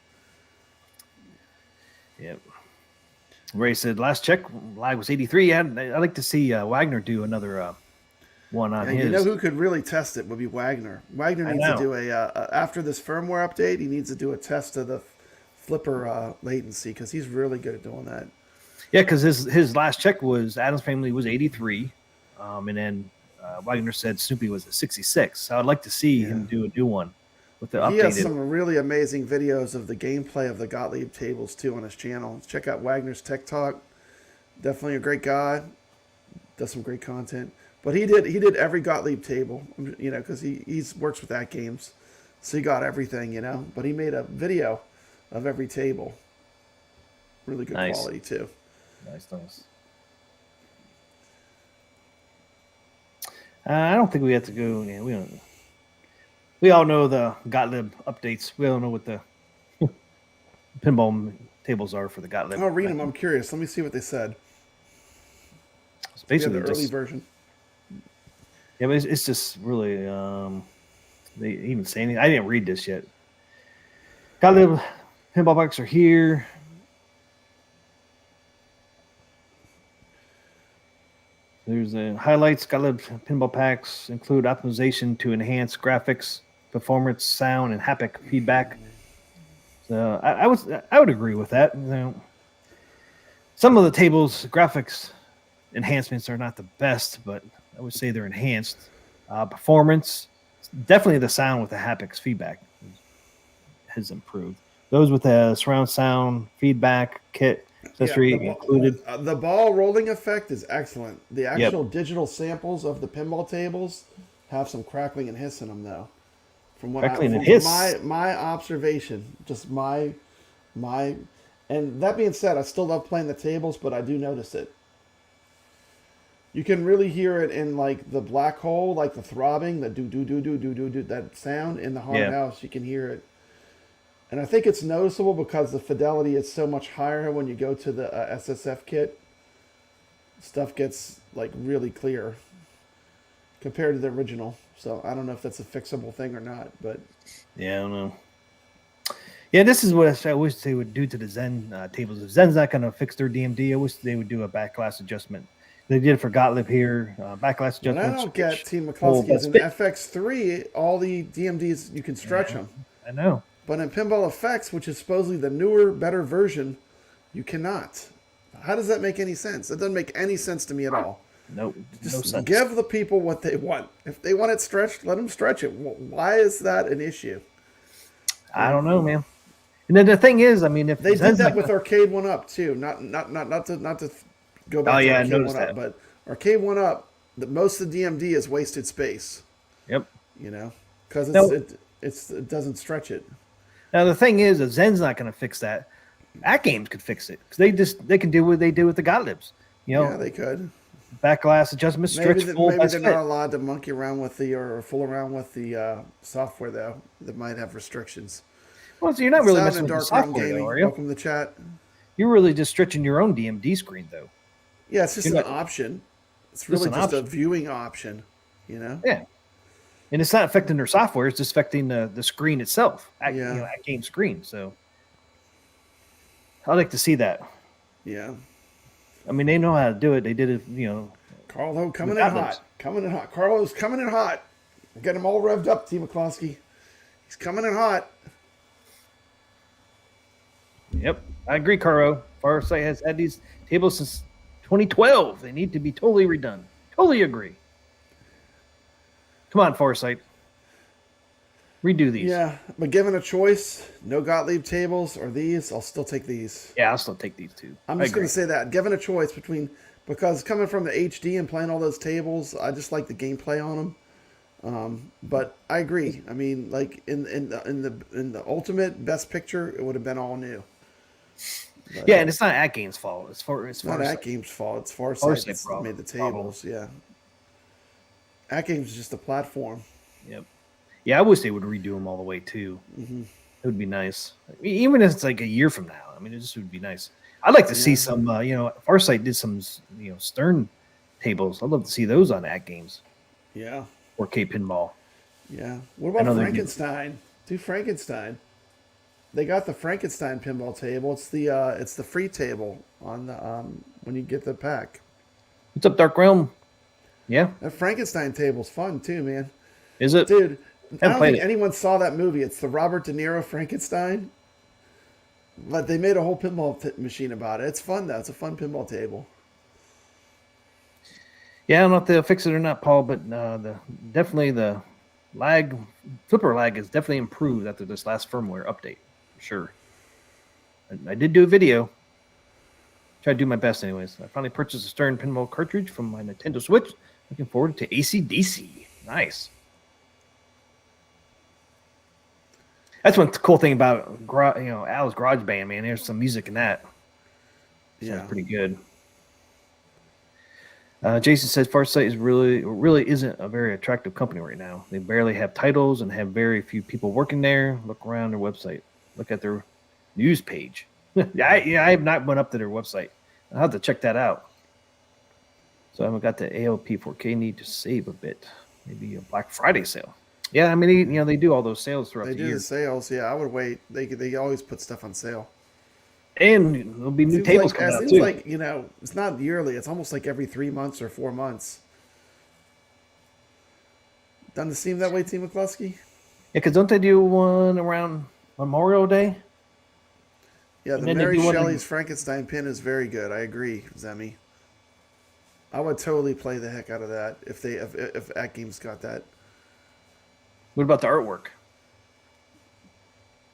[SPEAKER 2] Yep. Ray said, last check, lag was 83. I'd like to see Wagner do another one on
[SPEAKER 4] And
[SPEAKER 2] his.
[SPEAKER 4] you know who could really test it would be Wagner. Wagner
[SPEAKER 2] I
[SPEAKER 4] needs to
[SPEAKER 2] know.
[SPEAKER 4] do after this firmware update, he needs to do a test of the flipper latency because he's really good at doing that.
[SPEAKER 2] Yeah, because his last check was Adam's Family was 83. And then Wagner said Snoopy was at 66. So I'd like to see him do a new one with the
[SPEAKER 4] He has
[SPEAKER 2] updated.
[SPEAKER 4] some really amazing videos of the gameplay of the Gotlieb tables too on his channel. Check out Wagner's Tech Talk. Definitely a great guy. Does some great content. But he did every Gotlieb table, you know, because he works with Atgames, so he got everything, you know. But he made a video of every table. Really good
[SPEAKER 2] Nice.
[SPEAKER 4] quality too.
[SPEAKER 2] Nice. I don't think we have to go. Yeah, we don't. We all know the Gotlieb updates. We all know what the pinball tables are for the Gotlieb.
[SPEAKER 4] I'll read them. I'm curious. Let me see what they said.
[SPEAKER 2] It's
[SPEAKER 4] We have
[SPEAKER 2] basically
[SPEAKER 4] the early
[SPEAKER 2] just
[SPEAKER 4] version.
[SPEAKER 2] yeah, but it's just really. They even say anything. I didn't read this yet. Gotlieb pinball box are here. There's the highlights. Gotlieb pinball packs include optimization to enhance graphics, performance, sound, and haptic feedback. So I would agree with that. You know, some of the tables graphics enhancements are not the best, but I would say they're enhanced. Performance, definitely the sound with the haptics feedback has improved. Those with the surround sound feedback kit accessory included.
[SPEAKER 4] The ball rolling effect is excellent. The actual digital samples of the pinball tables have some crackling and hiss in them, though. From what
[SPEAKER 2] Crackling and
[SPEAKER 4] from
[SPEAKER 2] hiss.
[SPEAKER 4] my observation, just my, and that being said, I still love playing the tables, but I do notice it. You can really hear it in like the black hole, like the throbbing, the do do do do do do do that sound in the hard house. You can hear it. And I think it's noticeable because the fidelity is so much higher when you go to the SSF kit. Stuff gets like really clear compared to the original. So I don't know if that's a fixable thing or not, but
[SPEAKER 2] Yeah, I don't know. Yeah, this is what I wish they would do to the Zen tables. If Zen's not going to fix their DMD, I wish they would do a backlash adjustment. They did it for Gotlieb here. Backlash
[SPEAKER 4] what I
[SPEAKER 2] adjustments.
[SPEAKER 4] don't get, Team
[SPEAKER 2] Oh,
[SPEAKER 4] McCluskey, is in
[SPEAKER 2] that's
[SPEAKER 4] FX3, all the DMDs, you can stretch them.
[SPEAKER 2] I know.
[SPEAKER 4] But in Pinball Effects, which is supposedly the newer, better version, you cannot. How does that make any sense? It doesn't make any sense to me at all.
[SPEAKER 2] No
[SPEAKER 4] Just
[SPEAKER 2] sense.
[SPEAKER 4] give the people what they want. If they want it stretched, let them stretch it. Why is that an issue?
[SPEAKER 2] I don't know, man. And then the thing is, I mean, if
[SPEAKER 4] They did
[SPEAKER 2] Zen's
[SPEAKER 4] that
[SPEAKER 2] not
[SPEAKER 4] with
[SPEAKER 2] gonna-
[SPEAKER 4] Arcade One Up too. Not to go back
[SPEAKER 2] Oh,
[SPEAKER 4] to
[SPEAKER 2] yeah, I
[SPEAKER 4] Arcade
[SPEAKER 2] noticed
[SPEAKER 4] One Up,
[SPEAKER 2] that.
[SPEAKER 4] but Arcade One Up, most of the DMD is wasted space.
[SPEAKER 2] Yep.
[SPEAKER 4] You know, because
[SPEAKER 2] No.
[SPEAKER 4] it doesn't stretch it.
[SPEAKER 2] Now the thing is, that Zen's not going to fix that. Atgames could fix it because they can do what they did with the Gottliebs. You know,
[SPEAKER 4] Yeah, they could.
[SPEAKER 2] back glass adjustment, stretch full.
[SPEAKER 4] Maybe
[SPEAKER 2] best
[SPEAKER 4] they're
[SPEAKER 2] fit.
[SPEAKER 4] not allowed to monkey around with or fool around with the software though. That might have restrictions.
[SPEAKER 2] Well, so you're not really
[SPEAKER 4] Sound
[SPEAKER 2] messing
[SPEAKER 4] and
[SPEAKER 2] with the
[SPEAKER 4] Dark Realm
[SPEAKER 2] software,
[SPEAKER 4] Gaming.
[SPEAKER 2] though, are you?
[SPEAKER 4] Welcome to the chat.
[SPEAKER 2] You're really just stretching your own DMD screen, though.
[SPEAKER 4] Yeah, it's just
[SPEAKER 2] You're
[SPEAKER 4] an
[SPEAKER 2] not-
[SPEAKER 4] option. It's
[SPEAKER 2] Just
[SPEAKER 4] really
[SPEAKER 2] an
[SPEAKER 4] just a
[SPEAKER 2] option.
[SPEAKER 4] viewing option. You know.
[SPEAKER 2] Yeah. And it's not affecting their software; it's just affecting the screen itself.
[SPEAKER 4] Yeah.
[SPEAKER 2] Game screen. So I'd like to see that.
[SPEAKER 4] Yeah.
[SPEAKER 2] I mean, they know how to do it. They did it.
[SPEAKER 4] Carlo coming in
[SPEAKER 2] With
[SPEAKER 4] hot. Coming in hot. Carlo's coming in hot. Get him all revved up, T. McCloskey. He's coming in hot.
[SPEAKER 2] Yep, I agree, Caro. Farsight has had these tables since 2012. They need to be totally redone. Totally agree. Come on, Farsight. Redo these.
[SPEAKER 4] Yeah, but given a choice, no Gotlieb tables or these, I'll still take these.
[SPEAKER 2] Yeah, I'll still take these two.
[SPEAKER 4] I'm
[SPEAKER 2] I
[SPEAKER 4] just going
[SPEAKER 2] agree.
[SPEAKER 4] to say that. Given a choice because coming from the HD and playing all those tables, I just like the gameplay on them. But I agree. I mean, like in the ultimate best picture, it would have been all new. But
[SPEAKER 2] Yeah, and it's not Atgames' fault. It's
[SPEAKER 4] it's not
[SPEAKER 2] Farsight.
[SPEAKER 4] Atgames' fault. It's Farsight
[SPEAKER 2] Farsight
[SPEAKER 4] that's
[SPEAKER 2] problem.
[SPEAKER 4] made the tables. Yeah. Atgames is just a platform.
[SPEAKER 2] Yep. Yeah, I wish they would redo them all the way too.
[SPEAKER 4] Mm-hmm.
[SPEAKER 2] It would be nice, even if it's like a year from now. I mean, it just would be nice. I'd like to see some. Farsight did some, Stern tables. I'd love to see those on Atgames
[SPEAKER 4] Yeah.
[SPEAKER 2] or K Pinball.
[SPEAKER 4] Yeah. What
[SPEAKER 2] I
[SPEAKER 4] about
[SPEAKER 2] know they do.
[SPEAKER 4] Frankenstein? Do Frankenstein. They got the Frankenstein pinball table. It's the free table on the when you get the pack.
[SPEAKER 2] What's up, Dark Realm? Yeah,
[SPEAKER 4] That Frankenstein table's fun too, man.
[SPEAKER 2] is it?
[SPEAKER 4] Dude, I don't
[SPEAKER 2] played
[SPEAKER 4] think
[SPEAKER 2] it.
[SPEAKER 4] anyone saw that movie. It's the Robert De Niro Frankenstein. But they made a whole pinball machine about it. It's fun though. It's a fun pinball table.
[SPEAKER 2] Yeah, I don't know if they'll fix it or not, Paul, but definitely the flipper lag is definitely improved after this last firmware update, for sure. I did do a video. Try to do my best anyways. I finally purchased a Stern pinball cartridge from my Nintendo Switch. Looking forward to AC/DC. Nice. That's one cool thing about Al's Garage Band, man. There's some music in that. Sounds pretty good. Jason says Farsight is really isn't a very attractive company right now. They barely have titles and have very few people working there. Look around their website. Look at their news page. I have not went up to their website. I'll have to check that out. So I haven't got the ALP 4K. Need to save a bit. Maybe a Black Friday sale. Yeah, I mean, they do all those sales throughout
[SPEAKER 4] They
[SPEAKER 2] the
[SPEAKER 4] do
[SPEAKER 2] year.
[SPEAKER 4] the sales. Yeah, I would wait. They always put stuff on sale.
[SPEAKER 2] And there'll be new tables
[SPEAKER 4] It
[SPEAKER 2] coming out
[SPEAKER 4] seems
[SPEAKER 2] too.
[SPEAKER 4] like it's not yearly. It's almost like every 3 months or 4 months. Doesn't it seem that way, T. McCluskey?
[SPEAKER 2] Yeah, because don't they do one around Memorial Day?
[SPEAKER 4] Yeah,
[SPEAKER 2] And
[SPEAKER 4] the
[SPEAKER 2] then they
[SPEAKER 4] Mary
[SPEAKER 2] do one
[SPEAKER 4] Shelley's Frankenstein pin is very good. I agree, Zemi. I would totally play the heck out of that if Atgames got that.
[SPEAKER 2] What about the artwork?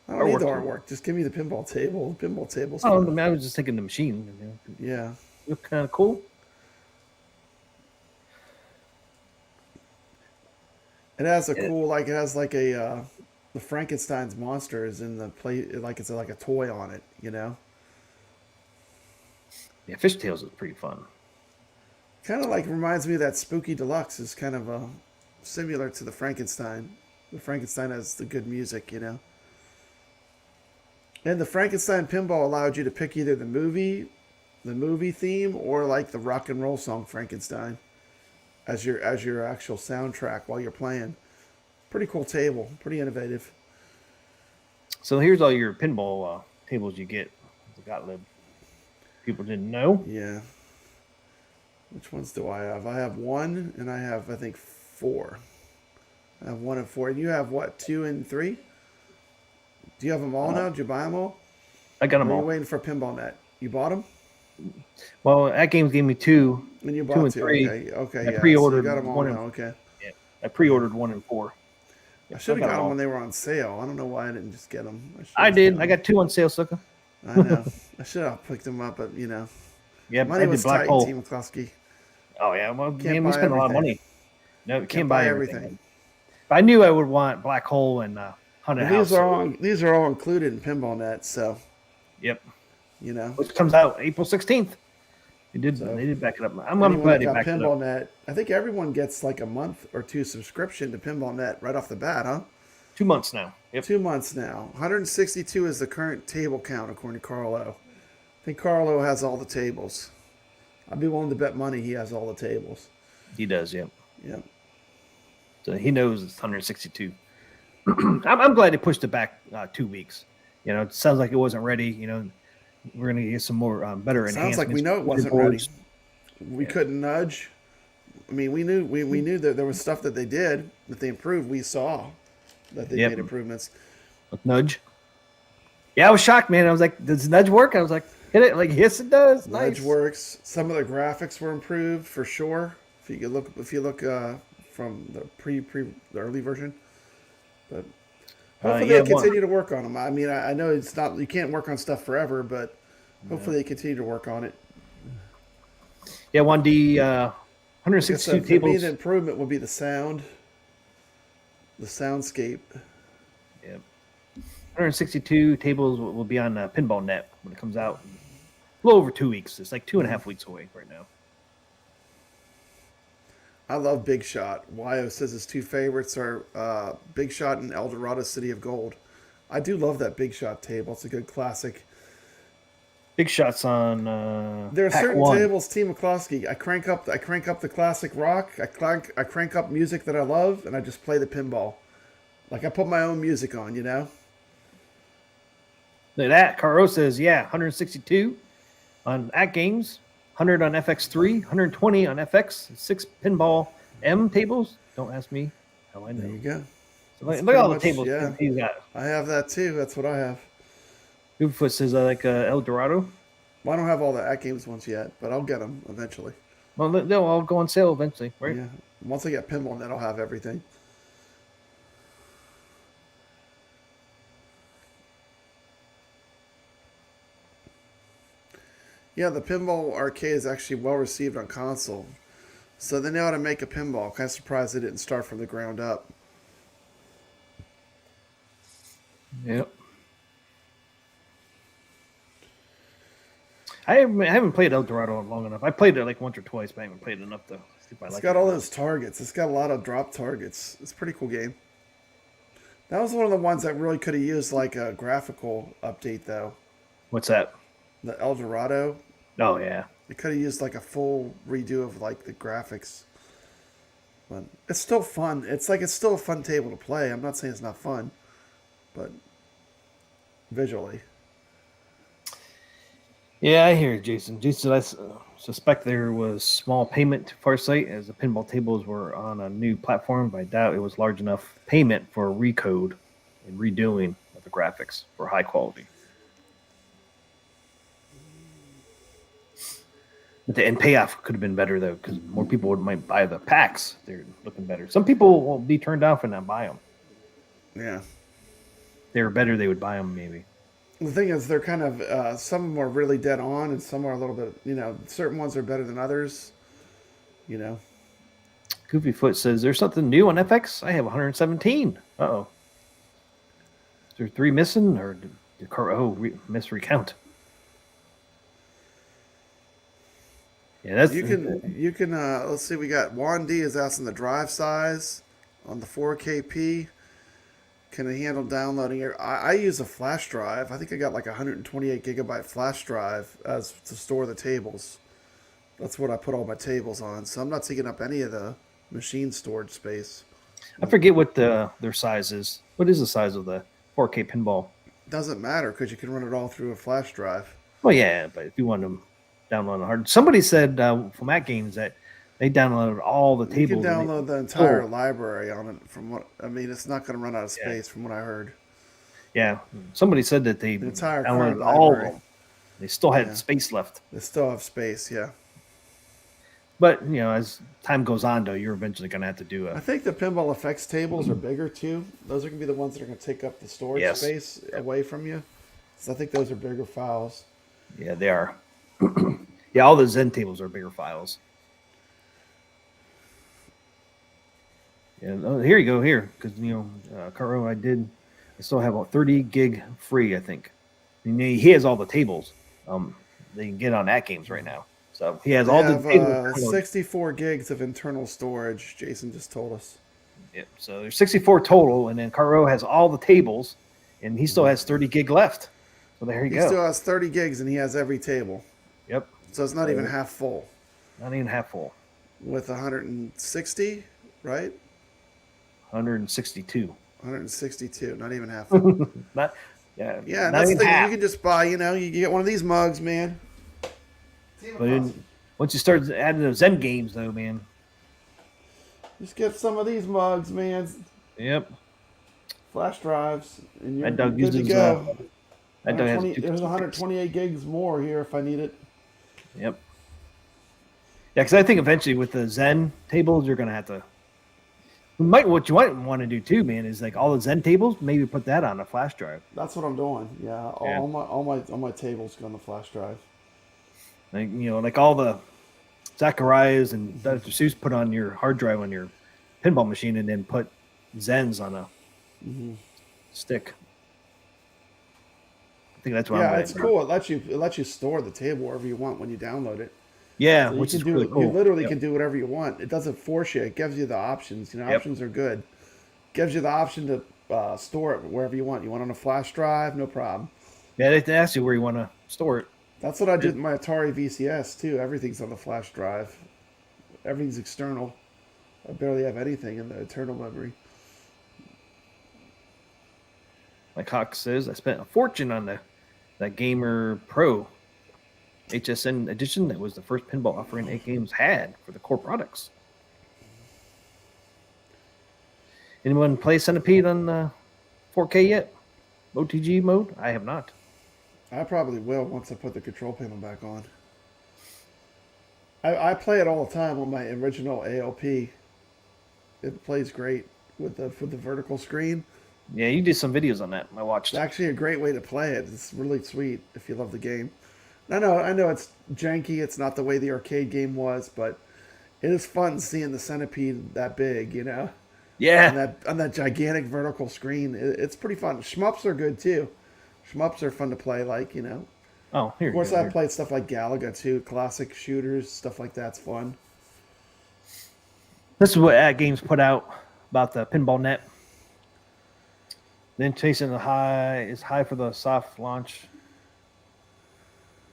[SPEAKER 4] I don't need the
[SPEAKER 2] Artwork.
[SPEAKER 4] artwork. Just give me the pinball table. The pinball table's
[SPEAKER 2] Oh, I
[SPEAKER 4] fun.
[SPEAKER 2] mean, I was just thinking the machine.
[SPEAKER 4] Yeah.
[SPEAKER 2] Look kind of cool.
[SPEAKER 4] It has a cool, it has the Frankenstein's monster is in the play, it's like a toy on it,
[SPEAKER 2] Yeah, Fishtails is pretty fun.
[SPEAKER 4] Kind of reminds me of that Spooky Deluxe is kind of similar to the Frankenstein. The Frankenstein has the good music, And the Frankenstein pinball allowed you to pick either the movie theme or the rock and roll song Frankenstein as your actual soundtrack while you're playing. Pretty cool table, pretty innovative.
[SPEAKER 2] So here's all your pinball tables you get. The Gotlieb. People didn't know.
[SPEAKER 4] Yeah. Which ones do I have? I have one, and I have, I think, 4. I have 1 and 4. And you have what, 2 and 3? Do you have them all now? Did you buy them all?
[SPEAKER 2] I got them
[SPEAKER 4] Or are
[SPEAKER 2] all.
[SPEAKER 4] you waiting for Pinball Net? You bought them?
[SPEAKER 2] Well, Atgames gave me 2.
[SPEAKER 4] And you
[SPEAKER 2] 2
[SPEAKER 4] bought
[SPEAKER 2] and
[SPEAKER 4] 2.
[SPEAKER 2] 3.
[SPEAKER 4] Okay,
[SPEAKER 2] I
[SPEAKER 4] yeah.
[SPEAKER 2] pre-ordered
[SPEAKER 4] so you got them all
[SPEAKER 2] 1
[SPEAKER 4] now.
[SPEAKER 2] and
[SPEAKER 4] Okay.
[SPEAKER 2] I pre-ordered 1 and 4.
[SPEAKER 4] I should have
[SPEAKER 2] got
[SPEAKER 4] got them
[SPEAKER 2] all.
[SPEAKER 4] when they were on sale. I don't know why I didn't just get them.
[SPEAKER 2] I did. I got 2 on sale, sucker.
[SPEAKER 4] I know. I should have picked them up, but
[SPEAKER 2] Yeah,
[SPEAKER 4] money
[SPEAKER 2] I
[SPEAKER 4] was
[SPEAKER 2] did Black
[SPEAKER 4] tight.
[SPEAKER 2] Hole.
[SPEAKER 4] Team McCluskey.
[SPEAKER 2] Oh yeah, well,
[SPEAKER 4] Can't
[SPEAKER 2] man, we
[SPEAKER 4] buy
[SPEAKER 2] spent a lot of
[SPEAKER 4] everything.
[SPEAKER 2] money. No, you
[SPEAKER 4] Can't
[SPEAKER 2] can't
[SPEAKER 4] buy
[SPEAKER 2] buy
[SPEAKER 4] everything.
[SPEAKER 2] everything. But I knew I would want Black Hole and Haunted
[SPEAKER 4] And
[SPEAKER 2] House.
[SPEAKER 4] these are all included in Pinball Net, so
[SPEAKER 2] Yep.
[SPEAKER 4] Which
[SPEAKER 2] comes out April 16th. They did back it up. I'm glad they
[SPEAKER 4] got
[SPEAKER 2] backed it
[SPEAKER 4] Pinball
[SPEAKER 2] up.
[SPEAKER 4] Net. I think everyone gets like a month or 2 subscription to Pinball Net right off the bat, huh?
[SPEAKER 2] 2 months now. Yep.
[SPEAKER 4] 2 months now. 162 is the current table count according to Carlo. I think Carlo has all the tables. I'd be willing to bet money he has all the tables.
[SPEAKER 2] He does, yep.
[SPEAKER 4] Yep.
[SPEAKER 2] So he knows it's 162. I'm glad they pushed it back 2 weeks. It sounds like it wasn't ready. We're going to get some more better enhancements.
[SPEAKER 4] Sounds like we know it wasn't ready. We couldn't nudge. I mean, we knew that there was stuff that they did, that they improved. We saw that they made improvements.
[SPEAKER 2] With Nudge. Yeah, I was shocked, man. I was like, does Nudge work? I was like, hit it. Like, yes, it does.
[SPEAKER 4] Nudge
[SPEAKER 2] Nice.
[SPEAKER 4] works. Some of the graphics were improved for sure. If you look from the early version, but hopefully they continue to work on them. I mean, I know it's not, you can't work on stuff forever, but hopefully they continue to work on it.
[SPEAKER 2] Yeah, 1D 162
[SPEAKER 4] for
[SPEAKER 2] tables.
[SPEAKER 4] me, the improvement would be the sound, the soundscape.
[SPEAKER 2] Yeah, 162 tables will be on Pinball Net when it comes out. A little over 2 weeks. It's like 2.5 weeks away right now.
[SPEAKER 4] I love Big Shot. Wyo says his 2 favorites are Big Shot and El Dorado City of Gold. I do love that Big Shot table. It's a good classic.
[SPEAKER 2] Big Shots on.
[SPEAKER 4] There are
[SPEAKER 2] Pack
[SPEAKER 4] certain
[SPEAKER 2] 1.
[SPEAKER 4] tables, Team McCloskey. I crank up the classic rock. I crank up music that I love, and I just play the pinball. Like I put my own music on,
[SPEAKER 2] Look at that. Caro says, yeah, 162 on Atgames, 100 on FX3, 120 on FX, 6 Pinball M tables. Don't ask me how I know.
[SPEAKER 4] there you go.
[SPEAKER 2] So look at all the tables
[SPEAKER 4] yeah.
[SPEAKER 2] he's got.
[SPEAKER 4] I have that too. That's what I have.
[SPEAKER 2] Gooffoot says, I like El Dorado.
[SPEAKER 4] Well, I don't have all the Atgames ones yet, but I'll get them eventually.
[SPEAKER 2] Well, they'll all go on sale eventually, right?
[SPEAKER 4] Yeah. Once I get Pinball Net, I'll have everything. Yeah, the Pinball Arcade is actually well received on console. So they know how to make a pinball. Kind of surprised they didn't start from the ground up.
[SPEAKER 2] Yep. I haven't played El Dorado long enough. I played it like once or twice, but I haven't played it enough to see if I
[SPEAKER 4] It's
[SPEAKER 2] like
[SPEAKER 4] got
[SPEAKER 2] it.
[SPEAKER 4] all those targets. It's got a lot of drop targets. It's a pretty cool game. That was one of the ones that really could have used like a graphical update, though.
[SPEAKER 2] What's that?
[SPEAKER 4] The El Dorado.
[SPEAKER 2] Oh, yeah.
[SPEAKER 4] It could have used like a full redo of like the graphics. But it's still fun. It's still a fun table to play. I'm not saying it's not fun, but visually.
[SPEAKER 2] Yeah, I hear you, Jason. Jason, I suspect there was small payment to Farsight as the pinball tables were on a new platform, but I doubt it was large enough payment for a recode and redoing of the graphics for high quality. But the end payoff could have been better, though, because more people might buy the packs. They're looking better. Some people will be turned off and not buy them.
[SPEAKER 4] Yeah.
[SPEAKER 2] If they were better, they would buy them, maybe.
[SPEAKER 4] The thing is, they're kind of, some of them are really dead on, and some are a little bit, certain ones are better than others,
[SPEAKER 2] Goofy Foot says, there's something new on FX? I have 117. Uh-oh. Is there 3 missing, or miss recount? Yeah, that's...
[SPEAKER 4] You can, let's see, we got Juan D is asking the drive size on the 4KP. Can it handle downloading it? I use a flash drive. I think I got like a 128 gigabyte flash drive as to store the tables. That's what I put all my tables on. So I'm not taking up any of the machine storage space.
[SPEAKER 2] I forget what their size is. What is the size of the 4K pinball?
[SPEAKER 4] Doesn't matter because you can run it all through a flash drive.
[SPEAKER 2] Well, yeah, but if you want to download the hard... Somebody said from Atgames that they downloaded all the tables.
[SPEAKER 4] You can download the entire library on it. It's not going to run out of space from what I heard.
[SPEAKER 2] Yeah, somebody said that they
[SPEAKER 4] entire
[SPEAKER 2] downloaded all of them. They still had space left.
[SPEAKER 4] They still have space, yeah.
[SPEAKER 2] But as time goes on, though, you're eventually going to have to do
[SPEAKER 4] I
[SPEAKER 2] a
[SPEAKER 4] think the pinball effects tables are bigger too. Those are gonna be the ones that are gonna take up the storage
[SPEAKER 2] Yes.
[SPEAKER 4] space away from you. So I think those are bigger files.
[SPEAKER 2] yeah, they are. Yeah, all the Zen tables are bigger files. Yeah, here you go. Here, because Caro, I still have a 30 gig free. I think. And he has all the tables. They can get on Atgames right now. So he has all
[SPEAKER 4] They
[SPEAKER 2] the
[SPEAKER 4] have
[SPEAKER 2] tables.
[SPEAKER 4] 64 gigs of internal storage. Jason just told us.
[SPEAKER 2] Yep. So there's 64 total, and then Caro has all the tables, and he still has 30 gig left. So there you
[SPEAKER 4] He
[SPEAKER 2] go.
[SPEAKER 4] still has 30 gigs and he has every table.
[SPEAKER 2] Yep.
[SPEAKER 4] So it's not even half full.
[SPEAKER 2] Not even half full.
[SPEAKER 4] With 160, right?
[SPEAKER 2] 162.
[SPEAKER 4] 162, not even half full.
[SPEAKER 2] Not. Yeah.
[SPEAKER 4] Yeah, and
[SPEAKER 2] not
[SPEAKER 4] that's the
[SPEAKER 2] even
[SPEAKER 4] thing.
[SPEAKER 2] half.
[SPEAKER 4] You can just buy, you get one of these mugs, man.
[SPEAKER 2] But once you start adding those Zen games, though, man.
[SPEAKER 4] Just get some of these mugs, man.
[SPEAKER 2] Yep.
[SPEAKER 4] Flash drives, and you're
[SPEAKER 2] That Doug
[SPEAKER 4] good to
[SPEAKER 2] uses.
[SPEAKER 4] go.
[SPEAKER 2] That Doug has.
[SPEAKER 4] There's 128 gigs more here if I need it.
[SPEAKER 2] Yep. Yeah, because I think eventually with the Zen tables, you're gonna have to. What you might want to do too, man, is like all the Zen tables, maybe put that on a flash drive.
[SPEAKER 4] That's what I'm doing. Yeah, all my tables go on the flash drive.
[SPEAKER 2] Like like all the Zacharias and Dr. Seuss put on your hard drive on your pinball machine, and then put Zens on a stick. I think that's what.
[SPEAKER 4] Yeah, it's cool. It lets you store the table wherever you want when you download it.
[SPEAKER 2] Yeah,
[SPEAKER 4] So
[SPEAKER 2] which is
[SPEAKER 4] you
[SPEAKER 2] really cool.
[SPEAKER 4] You literally can do whatever you want. It doesn't force you. It gives you the options. Options are good. Gives you the option to store it wherever you want. You want it on a flash drive, no problem.
[SPEAKER 2] Yeah, they ask you where you want to store it.
[SPEAKER 4] That's what I did in my Atari VCS too. Everything's on the flash drive. Everything's external. I barely have anything in the internal memory.
[SPEAKER 2] Like Hawk says, I spent a fortune on that Gamer Pro HSN edition. That was the first pinball offering Atgames had for the core products. Anyone play Centipede on 4K yet? OTG mode? I have not.
[SPEAKER 4] I probably will once I put the control panel back on. I play it all the time on my original ALP. It plays great with the vertical screen.
[SPEAKER 2] Yeah, you did some videos on that. I watched.
[SPEAKER 4] It's actually a great way to play it. It's really sweet if you love the game. I know it's janky. It's not the way the arcade game was, but it is fun seeing the Centipede that big,
[SPEAKER 2] Yeah.
[SPEAKER 4] on that gigantic vertical screen. It's pretty fun. Shmups are good too. Shmups are fun to play,
[SPEAKER 2] Oh, here.
[SPEAKER 4] Of course,
[SPEAKER 2] you go,
[SPEAKER 4] I've played stuff like Galaga too, classic shooters, stuff like that's fun.
[SPEAKER 2] This is what Atgames put out about the pinball net. Then chasing the high is high for the soft launch.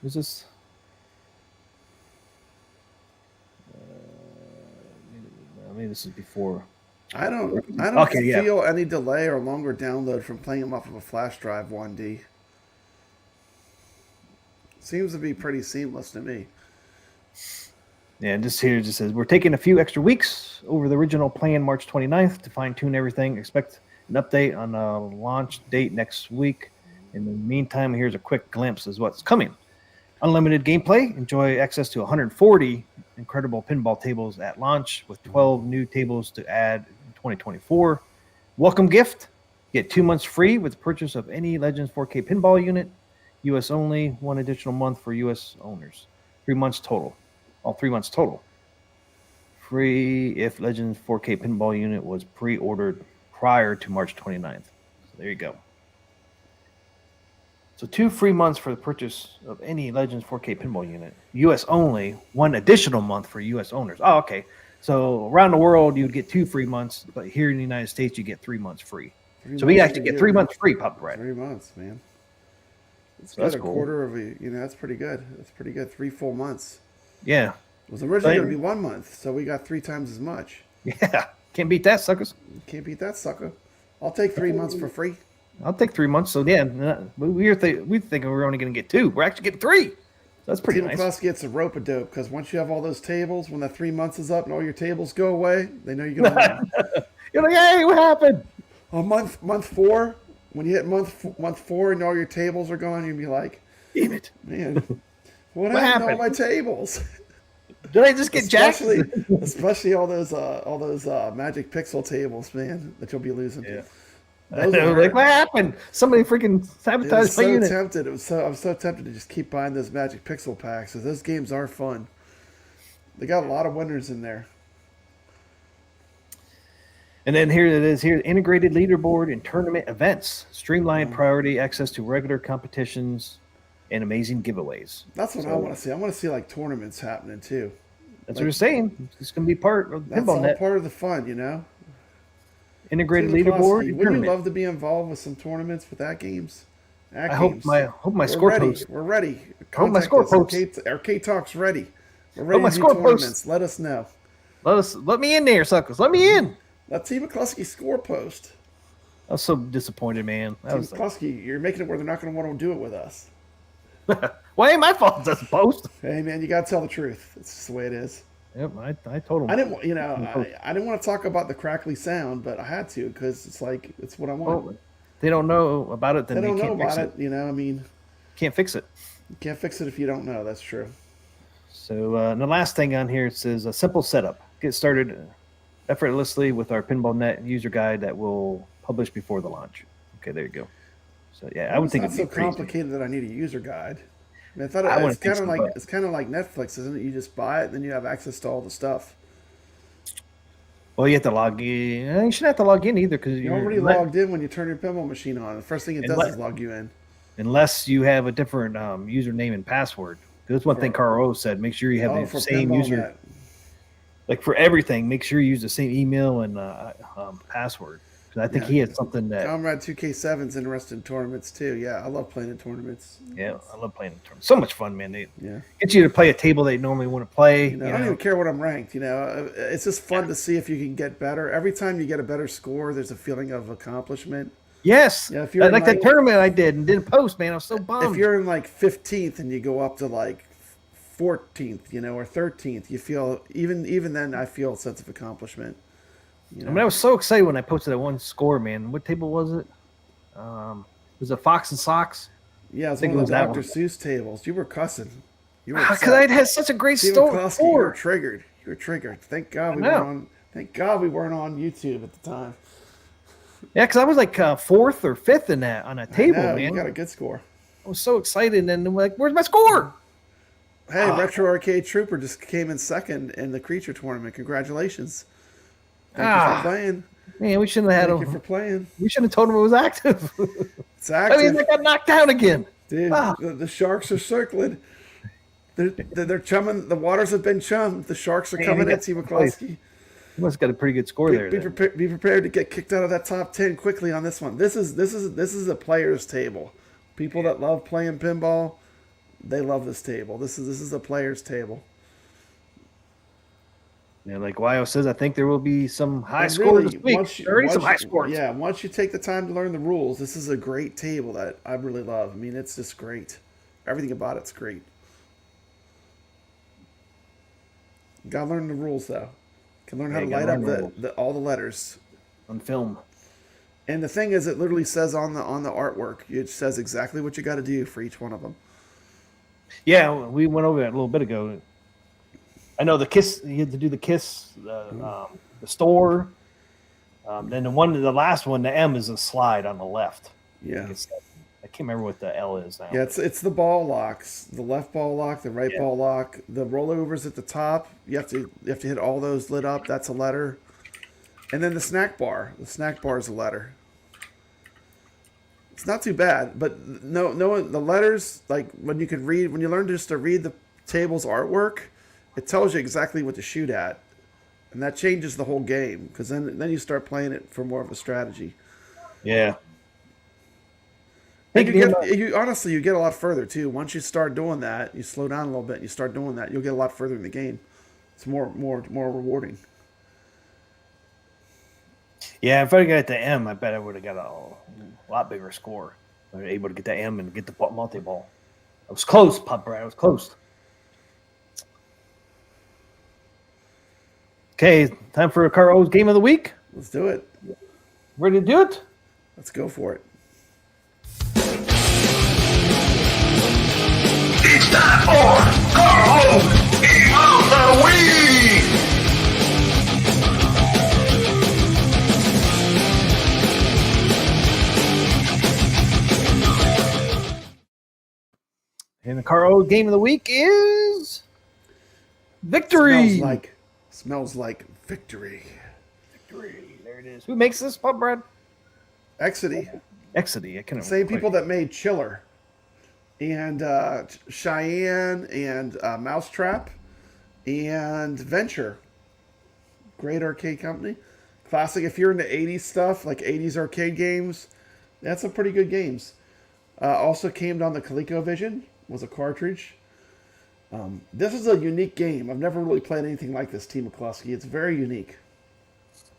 [SPEAKER 2] Is this? Maybe this is before.
[SPEAKER 4] I don't
[SPEAKER 2] Okay, yeah.
[SPEAKER 4] feel any delay or longer download from playing them off of a flash drive 1D. Seems to be pretty seamless to me.
[SPEAKER 2] Yeah, just here it just says we're taking a few extra weeks over the original plan March 29th to fine tune everything. Expect an update on a launch date next week. In the meantime, here's a quick glimpse of what's coming. Unlimited gameplay. Enjoy access to 140 incredible pinball tables at launch with 12 new tables to add in 2024. Welcome gift. Get 2 months free with the purchase of any Legends 4K pinball unit. U.S. only. 1 additional month for U.S. owners. 3 months total. All 3 months total. Free if Legends 4K pinball unit was pre-ordered prior to March 29th. So there you go. So 2 free months for the purchase of any Legends 4K pinball unit. U.S. only. 1 additional month for U.S. owners. Oh, okay. So around the world, you'd get 2 free months, but here in the United States, you get 3 months free. So we actually get 3 months free, Pop Bread.
[SPEAKER 4] 3 months, man. It's
[SPEAKER 2] So that's
[SPEAKER 4] good.
[SPEAKER 2] cool.
[SPEAKER 4] A quarter of a, that's pretty good. That's pretty good. 3 full months.
[SPEAKER 2] Yeah.
[SPEAKER 4] It was originally going to be 1 month, so we got 3 times as much.
[SPEAKER 2] Yeah. Can't beat that, suckers.
[SPEAKER 4] Can't beat that, sucker. I'll take 3 months for free.
[SPEAKER 2] I'll take 3 months. So yeah, we thinking we were only going to get 2. We're actually getting 3. That's pretty
[SPEAKER 4] Team
[SPEAKER 2] nice.
[SPEAKER 4] Plus gets a rope a dope because once you have all those tables, when the 3 months is up and all your tables go away, they know you're going to win.
[SPEAKER 2] You're like, hey, what happened?
[SPEAKER 4] On month 4, when you hit month 4 and all your tables are gone, you'll be like,
[SPEAKER 2] Damn it.
[SPEAKER 4] man, what happened to all
[SPEAKER 2] happened?
[SPEAKER 4] my tables?
[SPEAKER 2] Did I just get jacked?
[SPEAKER 4] Especially all those Magic Pixel tables, man, that you'll be losing.
[SPEAKER 2] Yeah.
[SPEAKER 4] Those
[SPEAKER 2] Like, what happened? Somebody freaking sabotaged my unit.
[SPEAKER 4] I'm so tempted to just keep buying those Magic Pixel packs. Because those games are fun. They got a lot of winners in there.
[SPEAKER 2] And then here it is. Here, integrated leaderboard and tournament events, streamlined priority access to regular competitions, and amazing giveaways.
[SPEAKER 4] That's what I want to see. I want to see like tournaments happening too.
[SPEAKER 2] That's what we're saying. It's going to be part of the
[SPEAKER 4] That's
[SPEAKER 2] Pinball
[SPEAKER 4] all
[SPEAKER 2] Net.
[SPEAKER 4] part of the fun, you know.
[SPEAKER 2] Integrated leaderboard. And
[SPEAKER 4] Would you
[SPEAKER 2] tournament.
[SPEAKER 4] love to be involved with some tournaments with Atgames?
[SPEAKER 2] I hope my score post.
[SPEAKER 4] We're ready.
[SPEAKER 2] Hope my score post.
[SPEAKER 4] Arcade Talk's ready. We're ready
[SPEAKER 2] my
[SPEAKER 4] to do
[SPEAKER 2] score
[SPEAKER 4] tournaments.
[SPEAKER 2] post.
[SPEAKER 4] Let us know.
[SPEAKER 2] Let me in there, suckers. Let me in.
[SPEAKER 4] Let Team McCluskey score post.
[SPEAKER 2] I was so disappointed, man. I
[SPEAKER 4] Team
[SPEAKER 2] was like,
[SPEAKER 4] McCluskey, you're making it where they're not going to want to do it with us.
[SPEAKER 2] well, ain't my fault. That's post.
[SPEAKER 4] Hey, man, you got to tell the truth. It's just the way it is.
[SPEAKER 2] Yep, I told him.
[SPEAKER 4] I didn't want to talk about the crackly sound, but I had to because it's like it's what I want.
[SPEAKER 2] Well, they don't know about it, then
[SPEAKER 4] They don't know
[SPEAKER 2] can't fix
[SPEAKER 4] about it. You know, I mean,
[SPEAKER 2] Can't fix it.
[SPEAKER 4] you can't fix it if you don't know. That's true.
[SPEAKER 2] So and the last thing on here, it says a simple setup. Get started effortlessly with our Pinball Net user guide that we'll publish before the launch. Okay, there you go. So yeah, I would think
[SPEAKER 4] it's
[SPEAKER 2] it'd
[SPEAKER 4] not
[SPEAKER 2] be
[SPEAKER 4] so
[SPEAKER 2] crazy.
[SPEAKER 4] complicated that I need a user guide. I mean, I thought
[SPEAKER 2] I wouldn't
[SPEAKER 4] it's
[SPEAKER 2] think
[SPEAKER 4] kind of
[SPEAKER 2] so,
[SPEAKER 4] like
[SPEAKER 2] but-
[SPEAKER 4] it's kind of like Netflix, isn't it? You just buy it, and then you have access to all the stuff.
[SPEAKER 2] Well, you have to log in. You shouldn't have to log in either because
[SPEAKER 4] You're already logged in when you turn your pinball machine on. The first thing it does is log you in.
[SPEAKER 2] unless you have a different username and password. That's one thing Carl said. Make sure you have the
[SPEAKER 4] for
[SPEAKER 2] same
[SPEAKER 4] Pinball
[SPEAKER 2] user.
[SPEAKER 4] Net.
[SPEAKER 2] Like for everything, make sure you use the same email and password. 'Cause I think he had something that.
[SPEAKER 4] Comrade 2K7's interested in tournaments too. Yeah, I love playing in tournaments.
[SPEAKER 2] Yeah, I love playing in tournaments. So much fun, man. They
[SPEAKER 4] Yeah.
[SPEAKER 2] get you to play a table they normally want to play.
[SPEAKER 4] You know, I don't even care what I'm ranked. You know, it's just fun to see if you can get better. Every time you get a better score, there's a feeling of accomplishment.
[SPEAKER 2] Yes.
[SPEAKER 4] Yeah, if you're
[SPEAKER 2] like that tournament I did and didn't post, man. I was so bummed.
[SPEAKER 4] If you're in like 15th and you go up to like 14th, you know, or 13th, you feel even then I feel a sense of accomplishment. You know?
[SPEAKER 2] I mean, I was so excited when I posted that one score, man. What table was it? Was it Fox and Socks?
[SPEAKER 4] Yeah, it's
[SPEAKER 2] think
[SPEAKER 4] one
[SPEAKER 2] it
[SPEAKER 4] of the
[SPEAKER 2] was that
[SPEAKER 4] Dr.
[SPEAKER 2] one.
[SPEAKER 4] Seuss tables. You were cussing. You were
[SPEAKER 2] Because I had such a great
[SPEAKER 4] Steve
[SPEAKER 2] story.
[SPEAKER 4] McCluskey, you were triggered. You were triggered. Thank God we weren't on. Thank God we weren't on YouTube at the time.
[SPEAKER 2] Yeah, because I was like fourth or fifth in that on that table,
[SPEAKER 4] No,
[SPEAKER 2] man.
[SPEAKER 4] you got a good score.
[SPEAKER 2] I was so excited, and then like, where's my score?
[SPEAKER 4] Hey, Retro Arcade Trooper just came in second in the Creature Tournament. Congratulations. Thank you for playing.
[SPEAKER 2] Man, we shouldn't have had
[SPEAKER 4] Thank you
[SPEAKER 2] him.
[SPEAKER 4] for playing.
[SPEAKER 2] We shouldn't have told him it was active.
[SPEAKER 4] It's active.
[SPEAKER 2] I mean, they got knocked down again.
[SPEAKER 4] Dude, the sharks are circling. They're chumming. The waters have been chummed. The sharks are coming at Team McCluskey.
[SPEAKER 2] He must have got a pretty good score there.
[SPEAKER 4] Be prepared to get kicked out of that top 10 quickly on this one. This is a player's table. People that love playing pinball, they love this table. This is a player's table.
[SPEAKER 2] Yeah, like Wyo says, I think there will be some high
[SPEAKER 4] And
[SPEAKER 2] scores
[SPEAKER 4] really,
[SPEAKER 2] this week. Already some high scores.
[SPEAKER 4] Yeah, once you take the time to learn the rules, this is a great table that I really love. I mean, it's just great. Everything about it's great. You gotta learn the rules though. You can learn how to
[SPEAKER 2] you gotta
[SPEAKER 4] light up
[SPEAKER 2] learn the
[SPEAKER 4] all the letters.
[SPEAKER 2] On film.
[SPEAKER 4] And the thing is, it literally says on the artwork. It says exactly what you got to do for each one of them.
[SPEAKER 2] Yeah, we went over that a little bit ago. I know the kiss. You had to do the kiss, the store. Then the last one, the M is a slide on the left.
[SPEAKER 4] Yeah.
[SPEAKER 2] I can't remember what the L is now.
[SPEAKER 4] Yeah, it's the ball locks, the left ball lock, the right ball lock, the rollovers at the top. You have to hit all those lit up. That's a letter. And then the snack bar. The snack bar is a letter. It's not too bad, but no, the letters, like when you learn just to read the table's artwork, it tells you exactly what to shoot at, and that changes the whole game because then you start playing it for more of a strategy.
[SPEAKER 2] Yeah.
[SPEAKER 4] And you honestly get a lot further too. Once you start doing that, you slow down a little bit and you start doing that, you'll get a lot further in the game. It's more rewarding.
[SPEAKER 2] Yeah, if I got the M, I bet I would have got a lot bigger score. I was able to get the M and get the multi-ball. I was close, Pop Brad. I was close. Okay, time for Carl's Game of the Week.
[SPEAKER 4] Let's do it.
[SPEAKER 2] Ready to do it?
[SPEAKER 4] Let's go for it.
[SPEAKER 3] It's time for Carl Game of the Week.
[SPEAKER 2] And the Caro game of the week is Victory.
[SPEAKER 4] Smells like victory.
[SPEAKER 2] Victory. There it is. Who makes this pub bread?
[SPEAKER 4] Exidy.
[SPEAKER 2] Exidy. I couldn't.
[SPEAKER 4] Same people that made Chiller, and Cheyenne, and Mousetrap, and Venture. Great arcade company. Classic. If you're into 80s stuff, like 80s arcade games, that's some pretty good games. Also came on the ColecoVision, was a cartridge. This is a unique game. I've never really played anything like this, T. McCluskey. It's very unique.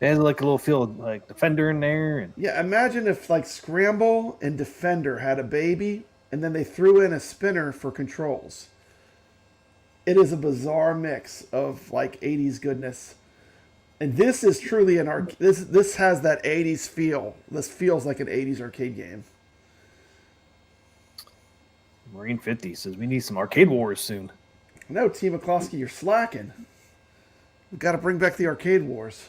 [SPEAKER 2] It has like a little feel of like Defender in there. And
[SPEAKER 4] Yeah, imagine if like Scramble and Defender had a baby, and then they threw in a spinner for controls. It is a bizarre mix of like 80s goodness. And this is truly an this has that 80s feel. This feels like an 80s arcade game.
[SPEAKER 2] Marine 50 says we need some arcade wars soon.
[SPEAKER 4] No, T. McCloskey, you're slacking. We've got to bring back the arcade wars.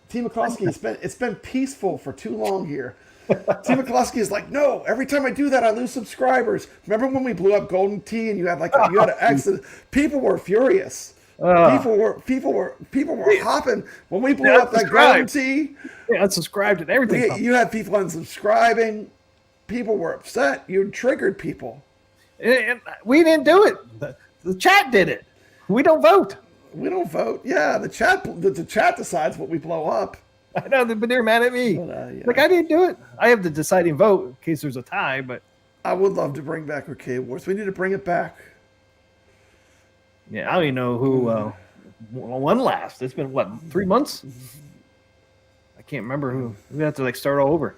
[SPEAKER 4] T. McCloskey, it's been peaceful for too long here. T. McCloskey is like, no, every time I do that, I lose subscribers. Remember when we blew up Golden Tee and you had an accident? People were furious. People were hopping when we blew up that Golden Tee.
[SPEAKER 2] Yeah, unsubscribed and everything.
[SPEAKER 4] You had people unsubscribing. People were upset. You triggered people.
[SPEAKER 2] And we didn't do it. The chat did it. We don't vote.
[SPEAKER 4] We don't vote. Yeah, the chat decides what we blow up.
[SPEAKER 2] I know, but they're mad at me.
[SPEAKER 4] But, yeah.
[SPEAKER 2] Like, I didn't do it. I have the deciding vote in case there's a tie, but
[SPEAKER 4] I would love to bring back Arcade Wars. We need to bring it back.
[SPEAKER 2] yeah, I don't even know who won last. It's been, what, 3 months? I can't remember who. We have to, like, start all over.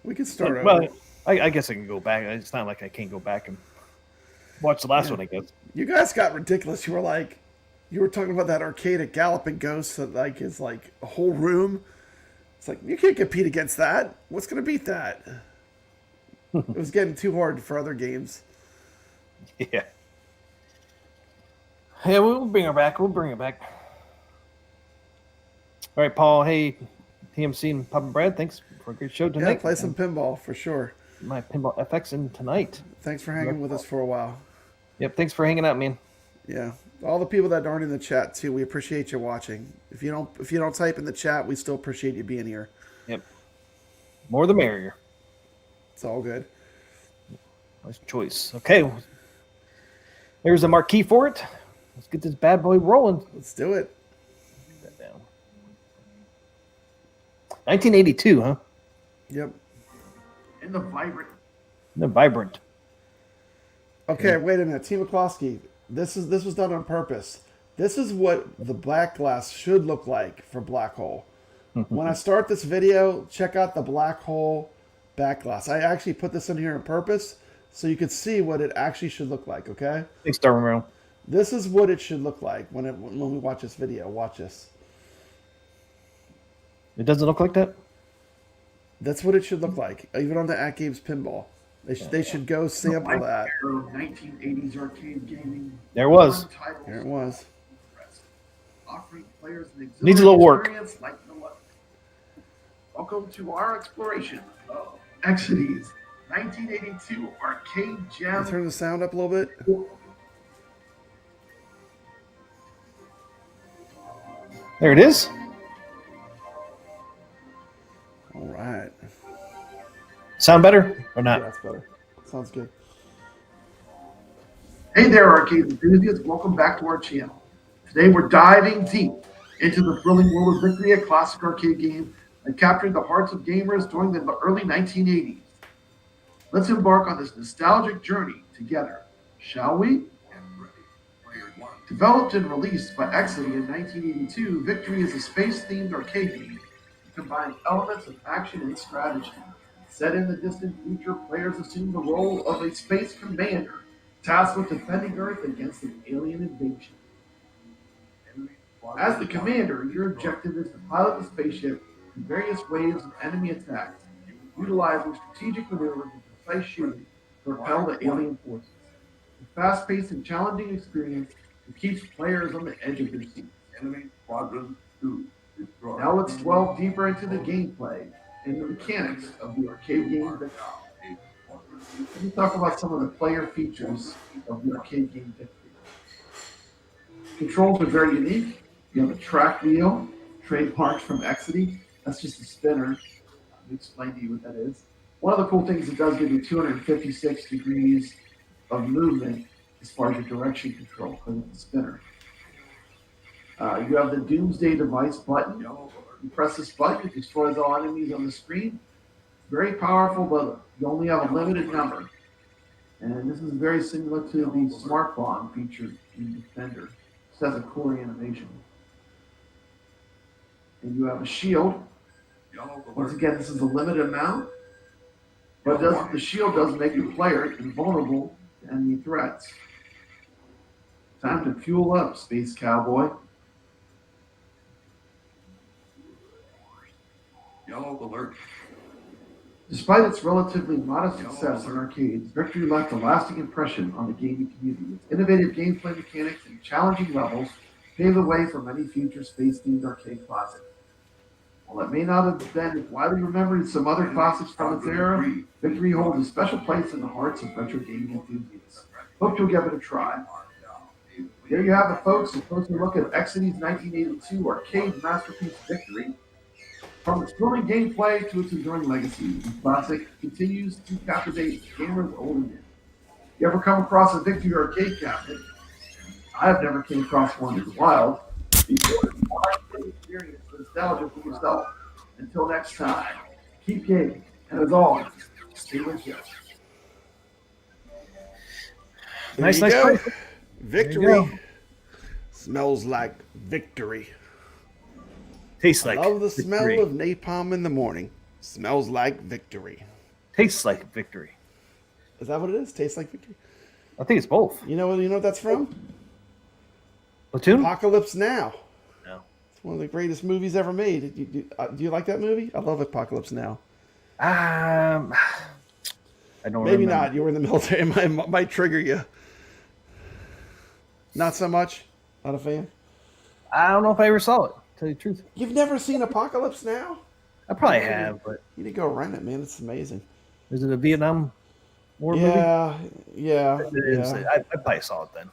[SPEAKER 4] We can start over.
[SPEAKER 2] Well, I guess I can go back. It's not like I can't go back and watch the last one, I guess.
[SPEAKER 4] You guys got ridiculous. You were talking about that arcade at Galloping Ghost that like is like a whole room. It's like you can't compete against that. What's gonna beat that? It was getting too hard for other games.
[SPEAKER 2] Yeah. Yeah, we'll bring her back. We'll bring her back. All right, Paul. Hey, TMC and Papa Brad. Thanks for a great show tonight.
[SPEAKER 4] Yeah, play some pinball for sure.
[SPEAKER 2] My Pinball FX in tonight.
[SPEAKER 4] Thanks for hanging with us for a while.
[SPEAKER 2] Yep, thanks for hanging out, man.
[SPEAKER 4] Yeah, all the people that aren't in the chat too, we appreciate you watching. If you don't type in the chat, we still appreciate you being here.
[SPEAKER 2] Yep, more the merrier.
[SPEAKER 4] It's all good.
[SPEAKER 2] Nice choice. Okay, there's a marquee for it. Let's get this bad boy rolling.
[SPEAKER 4] Let's do it.
[SPEAKER 2] Put that down. 1982, huh?
[SPEAKER 4] Yep.
[SPEAKER 3] In the
[SPEAKER 2] Vibrant.
[SPEAKER 4] Okay, wait a minute. T. McCloskey, this was done on purpose. This is what the black glass should look like for Black Hole. When I start this video, check out the Black Hole back glass. I actually put this in here on purpose so you could see what it actually should look like, okay?
[SPEAKER 2] Thanks, Star Romero.
[SPEAKER 4] This is what it should look like when we watch this video. Watch this.
[SPEAKER 2] It doesn't look like that?
[SPEAKER 4] That's what it should look like, even on the Atgames pinball. They should go sample that.
[SPEAKER 3] 1980s arcade gaming.
[SPEAKER 2] There was.
[SPEAKER 4] There it was.
[SPEAKER 3] Offering players an
[SPEAKER 2] Needs a little work.
[SPEAKER 3] experience like no other. Welcome to our exploration of Exidy's 1982 arcade
[SPEAKER 4] Can
[SPEAKER 3] jam.
[SPEAKER 4] you turn the sound up a little bit?
[SPEAKER 2] There it is.
[SPEAKER 4] All right.
[SPEAKER 2] Sound better or
[SPEAKER 4] Yeah,
[SPEAKER 2] not?
[SPEAKER 4] that's better. Sounds good.
[SPEAKER 3] Hey there, arcade enthusiasts. Welcome back to our channel. Today we're diving deep into the thrilling world of Victory, a classic arcade game that captured the hearts of gamers during the early 1980s. Let's embark on this nostalgic journey together, shall we? Developed and released by Exidy in 1982, Victory is a space-themed arcade game that combines elements of action and strategy. Set in the distant future, players assume the role of a space commander tasked with defending Earth against an alien invasion. As the commander, your objective is to pilot the spaceship through various waves of enemy attacks, utilizing strategic maneuvers and precise shooting to repel the alien forces. A fast-paced and challenging experience that keeps players on the edge of their seats. Now let's delve deeper into the gameplay and the mechanics of the arcade game. Let me talk about some of the player features of the arcade game Victory. Controls are very unique. You have a track wheel, trademarked from Exidy. That's just a spinner. Let me explain to you what that is. One of the cool things, it does give you 256 degrees of movement as far as your direction control because it's a spinner. You have the Doomsday Device button. You press this button, it destroys all enemies on the screen. It's very powerful, but you only have a limited number. And this is very similar to the Smart Bomb featured in Defender. This has a cool animation. And you have a shield. Once again, this is a limited amount, but the shield does make the player invulnerable to enemy threats. Time to fuel up, Space Cowboy.
[SPEAKER 1] Yellow alert.
[SPEAKER 3] Despite its relatively modest success in arcades, Victory left a lasting impression on the gaming community. Its innovative gameplay mechanics and challenging levels paved the way for many future space-themed arcade classics. While it may not have been as widely remembered as some other classics from its era, Victory holds a special place in the hearts of retro gaming enthusiasts. Hope you'll give it a try. There you have it, folks. A closer look at Exidy's 1982 arcade masterpiece Victory. From its thrilling gameplay to its enduring legacy, the classic continues to captivate gamers old and new. If you ever come across a Victory arcade cabinet, I have never came across one in the wild. Be sure to experience nostalgia for yourself. Until next time, keep gaming, and as always, stay with you.
[SPEAKER 2] Nice
[SPEAKER 4] There you
[SPEAKER 2] play.
[SPEAKER 4] go. Victory.
[SPEAKER 2] There you go.
[SPEAKER 4] Smells like victory.
[SPEAKER 2] Tastes like
[SPEAKER 4] Love the smell
[SPEAKER 2] victory.
[SPEAKER 4] of napalm in the morning. Smells like victory.
[SPEAKER 2] Tastes like victory.
[SPEAKER 4] Is that what it is? Tastes like victory.
[SPEAKER 2] I think it's both.
[SPEAKER 4] You know what that's from?
[SPEAKER 2] Platoon?
[SPEAKER 4] Apocalypse Now.
[SPEAKER 2] No.
[SPEAKER 4] It's one of the greatest movies ever made. Do you like that movie? I love Apocalypse Now.
[SPEAKER 2] I don't
[SPEAKER 4] Maybe
[SPEAKER 2] remember.
[SPEAKER 4] not. You were in the military. It might trigger you. Not so much. Not a fan.
[SPEAKER 2] I don't know if I ever saw it, to tell you the truth.
[SPEAKER 4] You've never seen Apocalypse Now?
[SPEAKER 2] I probably have, but
[SPEAKER 4] You need to go rent it, man. It's amazing.
[SPEAKER 2] is it a Vietnam War movie?
[SPEAKER 4] Yeah.
[SPEAKER 2] I probably saw it then.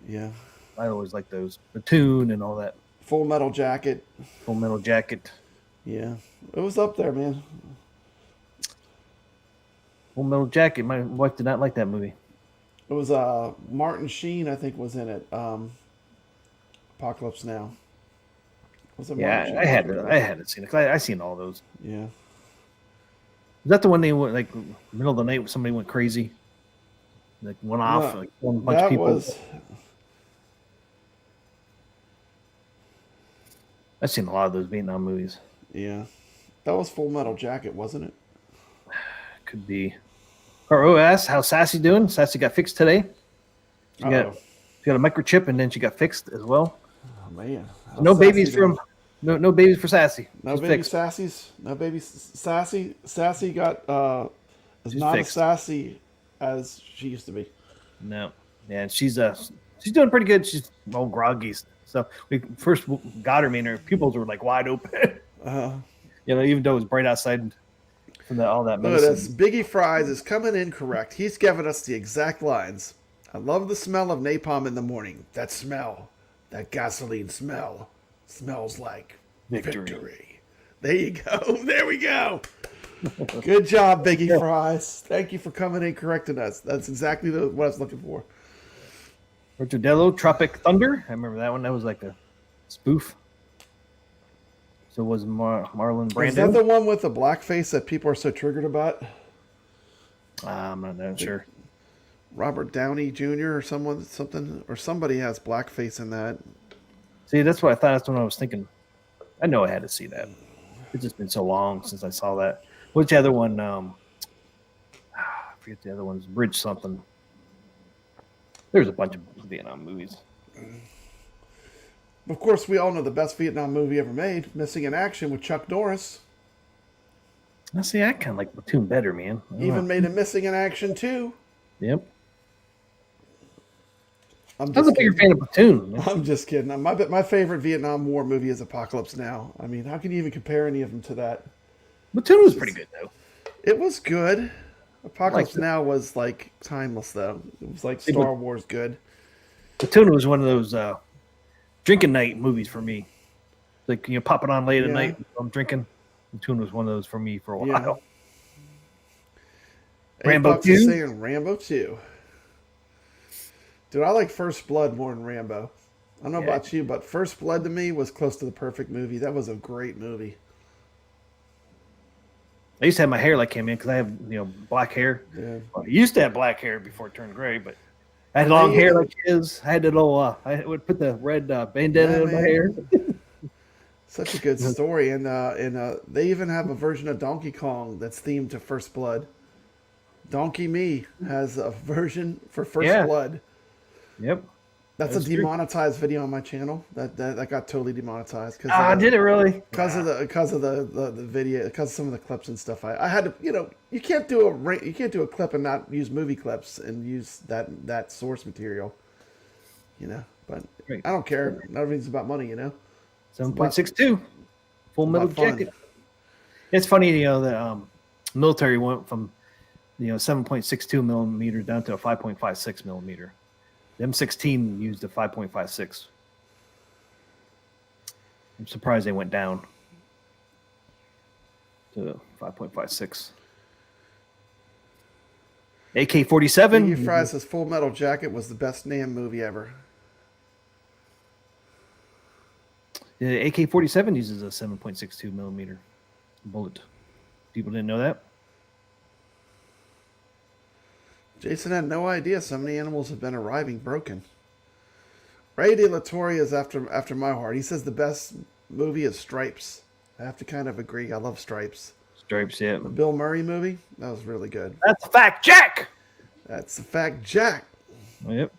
[SPEAKER 4] Yeah.
[SPEAKER 2] I always like those Platoon and all that.
[SPEAKER 4] Full Metal Jacket.
[SPEAKER 2] Full Metal Jacket.
[SPEAKER 4] Yeah. It was up there, man.
[SPEAKER 2] Full Metal Jacket. My wife did not like that movie.
[SPEAKER 4] It was Martin Sheen, I think, was in it. Apocalypse Now. Was it Martin Sheen?
[SPEAKER 2] Yeah, I hadn't seen it. 'Cause I seen all those.
[SPEAKER 4] Yeah.
[SPEAKER 2] Is that the one they went like middle of the night when somebody went crazy? Like went off,
[SPEAKER 4] No,
[SPEAKER 2] like one bunch of
[SPEAKER 4] That
[SPEAKER 2] people.
[SPEAKER 4] was
[SPEAKER 2] I've seen a lot of those Vietnam movies.
[SPEAKER 4] yeah. That was Full Metal Jacket, wasn't it?
[SPEAKER 2] Could be. ROS, how's Sassy doing? Sassy got fixed today. She got a microchip and then she got fixed as well.
[SPEAKER 4] Oh man. How's
[SPEAKER 2] No
[SPEAKER 4] Sassy
[SPEAKER 2] babies
[SPEAKER 4] doing?
[SPEAKER 2] no babies for Sassy.
[SPEAKER 4] No
[SPEAKER 2] She's
[SPEAKER 4] baby
[SPEAKER 2] fixed.
[SPEAKER 4] Sassy's. No baby Sassy. Sassy got is
[SPEAKER 2] She's
[SPEAKER 4] not
[SPEAKER 2] fixed.
[SPEAKER 4] as sassy as she used to be.
[SPEAKER 2] No. Yeah, and she's doing pretty good. She's all groggy. So we first got her, and her pupils were like wide open. Even though it was bright outside from all that
[SPEAKER 4] Look at this.
[SPEAKER 2] medicine.
[SPEAKER 4] Biggie Fries is coming in correct. He's giving us the exact lines. I love the smell of napalm in the morning. That smell, that gasoline smell, smells like victory. There you go. There we go. Good job, Biggie Fries. Thank you for coming in correcting us. That's exactly what I was looking for.
[SPEAKER 2] Rotodello, Tropic Thunder. I remember that one. That was like a spoof. So was Marlon Brando.
[SPEAKER 4] Is that the one with the blackface that people are so triggered about?
[SPEAKER 2] I'm not sure.
[SPEAKER 4] Robert Downey Jr. or somebody has blackface in that.
[SPEAKER 2] See, that's what I thought. That's what I was thinking. I know I had to see that. It's just been so long since I saw that. Which other one? I forget the other one's Bridge something. There's a bunch of Vietnam movies.
[SPEAKER 4] Of course, we all know the best Vietnam movie ever made, Missing in Action with Chuck Norris.
[SPEAKER 2] Now, see, I kind of like Platoon better, man. I don't
[SPEAKER 4] Even
[SPEAKER 2] know.
[SPEAKER 4] made a Missing in Action 2.
[SPEAKER 2] Yep.
[SPEAKER 4] I'm
[SPEAKER 2] I was a
[SPEAKER 4] just
[SPEAKER 2] bigger
[SPEAKER 4] kidding.
[SPEAKER 2] fan of Platoon.
[SPEAKER 4] I'm just kidding. My favorite Vietnam War movie is Apocalypse Now. I mean, how can you even compare any of them to that?
[SPEAKER 2] Platoon was pretty good, though.
[SPEAKER 4] It was good. Apocalypse
[SPEAKER 2] Like-
[SPEAKER 4] Now was like timeless though. It was like Star Wars good.
[SPEAKER 2] Tuna was one of those drinking night movies for me. Like, pop it on late at
[SPEAKER 4] Yeah.
[SPEAKER 2] night. I'm drinking. Tuna was one of those for me for a while.
[SPEAKER 4] Yeah.
[SPEAKER 2] Rambo
[SPEAKER 4] $8 is
[SPEAKER 2] 2?
[SPEAKER 4] saying Rambo 2. Dude, I like First Blood more than Rambo. I don't know
[SPEAKER 2] Yeah.
[SPEAKER 4] about you, but First Blood to me was close to the perfect movie. That was a great movie.
[SPEAKER 2] I used to have my hair like him in because I have black hair.
[SPEAKER 4] Yeah.
[SPEAKER 2] Well, I used to have black hair before it turned gray, but I had long hair like his. I had a little. I would put the red bandana in my hair.
[SPEAKER 4] Such a good story, and they even have a version of Donkey Kong that's themed to First Blood. Donkey Me has a version for First Blood.
[SPEAKER 2] Yep.
[SPEAKER 4] That's a demonetized video on my channel. That got totally demonetized.
[SPEAKER 2] Did it really?
[SPEAKER 4] Because of the video, because of some of the clips and stuff. I had to, you can't do a clip and not use movie clips and use that source material. But
[SPEAKER 2] Right.
[SPEAKER 4] I don't care. Everything's about money.
[SPEAKER 2] 7.62 Full Metal
[SPEAKER 4] about fun.
[SPEAKER 2] Jacket. It's funny, the military went from 7.62 millimeter down to a 5.56 millimeter. The M16 used a 5.56. I'm surprised they went down to 5.56. AK-47.
[SPEAKER 4] Iggy Fry says Full Metal Jacket was the best NAM movie ever.
[SPEAKER 2] The AK-47 uses a 7.62 millimeter bullet. People didn't know that.
[SPEAKER 4] Jason had no idea so many animals have been arriving broken. Ray De La Torre is after my heart. He says the best movie is Stripes. I have to kind of agree. I love Stripes.
[SPEAKER 2] Stripes, yeah.
[SPEAKER 4] The Bill Murray movie, that was really good.
[SPEAKER 2] That's a fact, Jack.
[SPEAKER 4] That's a fact, Jack.
[SPEAKER 2] Yep.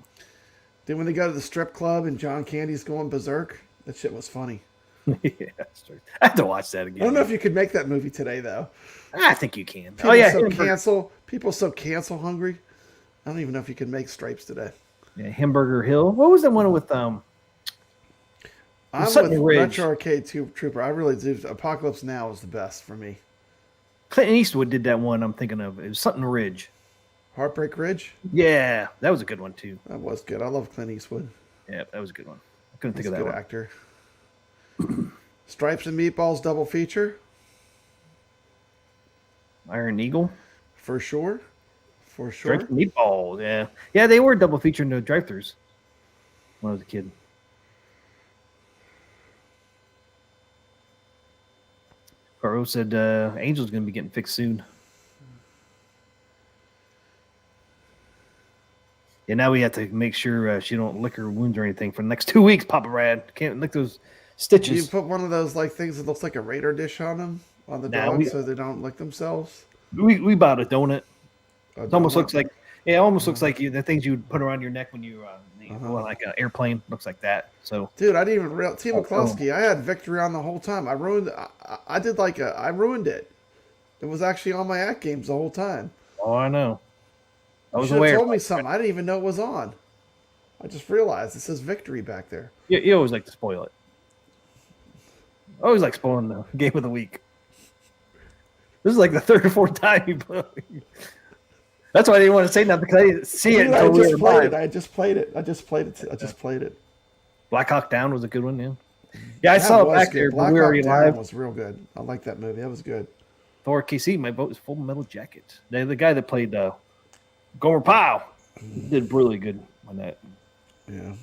[SPEAKER 4] Then when they go to the strip club and John Candy's going berserk, that shit was funny.
[SPEAKER 2] Yeah, Stripes. I have to watch that again.
[SPEAKER 4] I don't know if you could make that movie today, though.
[SPEAKER 2] I think you can.
[SPEAKER 4] People so cancel hungry. I don't even know if you could make Stripes today.
[SPEAKER 2] Yeah, Hamburger Hill. What was that one with
[SPEAKER 4] I'm
[SPEAKER 2] Sutton
[SPEAKER 4] with
[SPEAKER 2] Ridge.
[SPEAKER 4] Retro Arcade Trooper. I really do. Apocalypse Now is the best for me.
[SPEAKER 2] Clint Eastwood did that one I'm thinking of. It was Sutton Ridge.
[SPEAKER 4] Heartbreak Ridge?
[SPEAKER 2] Yeah, that was a good one too.
[SPEAKER 4] That was good. I love Clint Eastwood.
[SPEAKER 2] Yeah, that was a good one. I couldn't
[SPEAKER 4] He's
[SPEAKER 2] think
[SPEAKER 4] a
[SPEAKER 2] of
[SPEAKER 4] good
[SPEAKER 2] that one.
[SPEAKER 4] actor. Stripes and Meatballs double feature?
[SPEAKER 2] Iron Eagle.
[SPEAKER 4] For sure. For sure.
[SPEAKER 2] Stripes and Meatballs, yeah. Yeah, they were double featured in the drive-thrus when I was a kid. Caro said Angel's going to be getting fixed soon. Yeah, now we have to make sure she don't lick her wounds or anything for the next 2 weeks, Papa Rad. Can't lick those
[SPEAKER 4] You
[SPEAKER 2] stitches.
[SPEAKER 4] put one of those things that looks like a Raider dish on them, on the
[SPEAKER 2] Nah,
[SPEAKER 4] dogs, so they don't lick themselves.
[SPEAKER 2] We bought a donut. It almost
[SPEAKER 4] donut?
[SPEAKER 2] looks like the things you would put around your neck when you go on like an airplane. Looks like that. So,
[SPEAKER 4] Dude, I didn't even realize. T. McCloskey, I had Victory on the whole time. I ruined it. It was actually on my Atgames the whole time.
[SPEAKER 2] oh, I know. I
[SPEAKER 4] You
[SPEAKER 2] was
[SPEAKER 4] should have
[SPEAKER 2] aware.
[SPEAKER 4] told me something. I didn't even know it was on. I just realized it says Victory back there.
[SPEAKER 2] You always like to spoil it. I always like spoiling the game of the week. This is like the third or fourth time you play. That's why I didn't want to say nothing because I didn't see it
[SPEAKER 4] Dude,
[SPEAKER 2] until we were live.
[SPEAKER 4] I just played it.
[SPEAKER 2] Black Hawk Down was a good one, yeah. Yeah, I saw it back there, but we were already
[SPEAKER 4] Hawk Down
[SPEAKER 2] live.
[SPEAKER 4] was real good. I like that movie. That was good.
[SPEAKER 2] Thor KC, my vote is Full Metal Jacket. The guy that played Gomer Pyle did really good on that.
[SPEAKER 4] Yeah.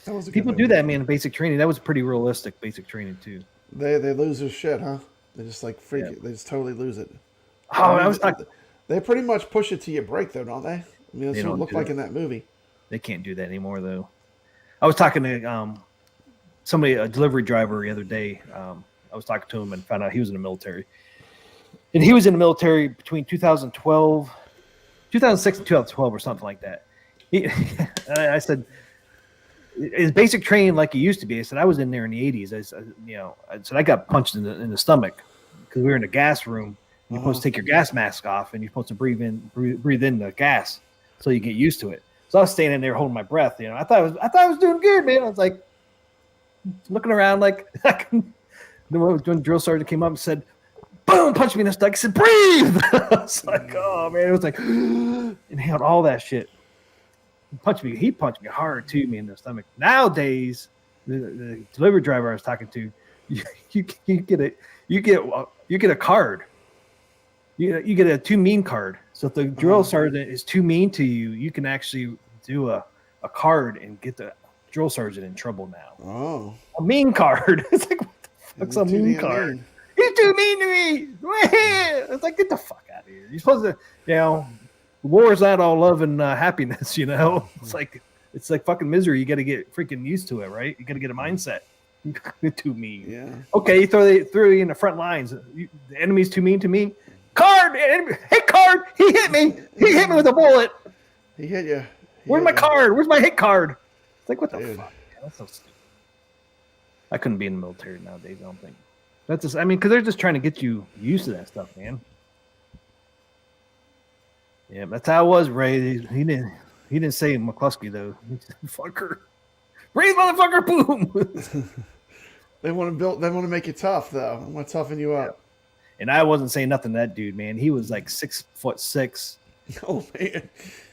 [SPEAKER 4] That was a good
[SPEAKER 2] People
[SPEAKER 4] movie.
[SPEAKER 2] do that, man, in basic training. That was pretty realistic basic training, too.
[SPEAKER 4] They lose their shit, huh? They just like freak it. They just totally lose it.
[SPEAKER 2] Oh, I was talking.
[SPEAKER 4] They pretty much push it till you break, though, don't they? I mean, that's
[SPEAKER 2] They
[SPEAKER 4] what it
[SPEAKER 2] don't
[SPEAKER 4] looked
[SPEAKER 2] do
[SPEAKER 4] like
[SPEAKER 2] that.
[SPEAKER 4] in that movie.
[SPEAKER 2] They can't do that anymore, though. I was talking to somebody, a delivery driver, the other day. I was talking to him and found out he was in the military. And he was in the military between 2006 and 2012 or something like that. I said, is basic training like it used to be? I said, I was in there in the 80s. I said, I got punched in the stomach because we were in a gas room. You're supposed to take your gas mask off and you're supposed to breathe in the gas so you get used to it. So I was standing there holding my breath. I thought I was doing good, man. I was like looking around like when drill sergeant came up and said, boom, punched me in the stomach. I said, breathe. It's like, oh man, it was like inhaled all that shit. He punched me hard too, me in the stomach. Nowadays, the delivery driver I was talking to, you get a card. You get a too mean card. So if the drill sergeant is too mean to you, you can actually do a card and get the drill sergeant in trouble now.
[SPEAKER 4] Oh,
[SPEAKER 2] A mean card. It's like, what the fuck's a mean card? He's too mean to me. It's like, get the fuck out of here. You're supposed to, war is not all love and happiness, It's like fucking misery. You got to get freaking used to it, right? You got to get a mindset. You're too mean.
[SPEAKER 4] Yeah.
[SPEAKER 2] Okay, you throw you in the front lines. The enemy's too mean to me. Card, hit card. He hit me. He hit me with a bullet.
[SPEAKER 4] He hit you.
[SPEAKER 2] Where's my card? Where's my hit card? It's like, what the
[SPEAKER 4] Dude.
[SPEAKER 2] fuck? Man, that's so stupid. I couldn't be in the military nowadays. I don't think. That's just. I mean, because they're just trying to get you used to that stuff, man. Yeah, that's how it was, Ray. He didn't say McCluskey though. He said, fucker, breathe, motherfucker, boom.
[SPEAKER 4] They want to make you tough though. They want to toughen you up.
[SPEAKER 2] And I wasn't saying nothing to that dude, man. He was like 6'6".
[SPEAKER 4] Oh man,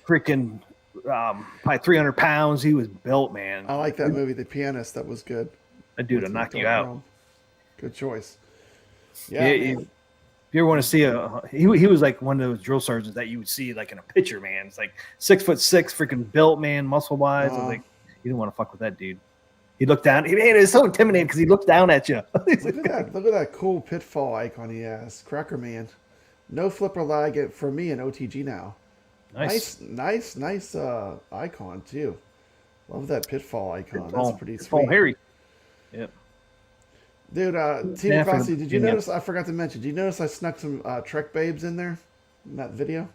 [SPEAKER 2] Freaking probably 300 pounds. He was built, man.
[SPEAKER 4] I like that movie, The Pianist. That was good.
[SPEAKER 2] That dude will knock you out.
[SPEAKER 4] Good choice.
[SPEAKER 2] Yeah. If you ever want to see he was like one of those drill sergeants that you would see like in a picture, man. It's like 6'6", freaking built, man, muscle wise. I was like, you didn't want to fuck with that dude. He looked down. It was so intimidating because he looked down at you.
[SPEAKER 4] Look at that cool pitfall icon he has, Cracker Man. No flipper lag for me in OTG now. Nice icon too. Love that pitfall icon. That's pretty sweet.
[SPEAKER 2] Harry. Yep.
[SPEAKER 4] Dude, Tina Fossey, did you notice? I forgot to mention. Did you notice I snuck some Trek babes in there in that video?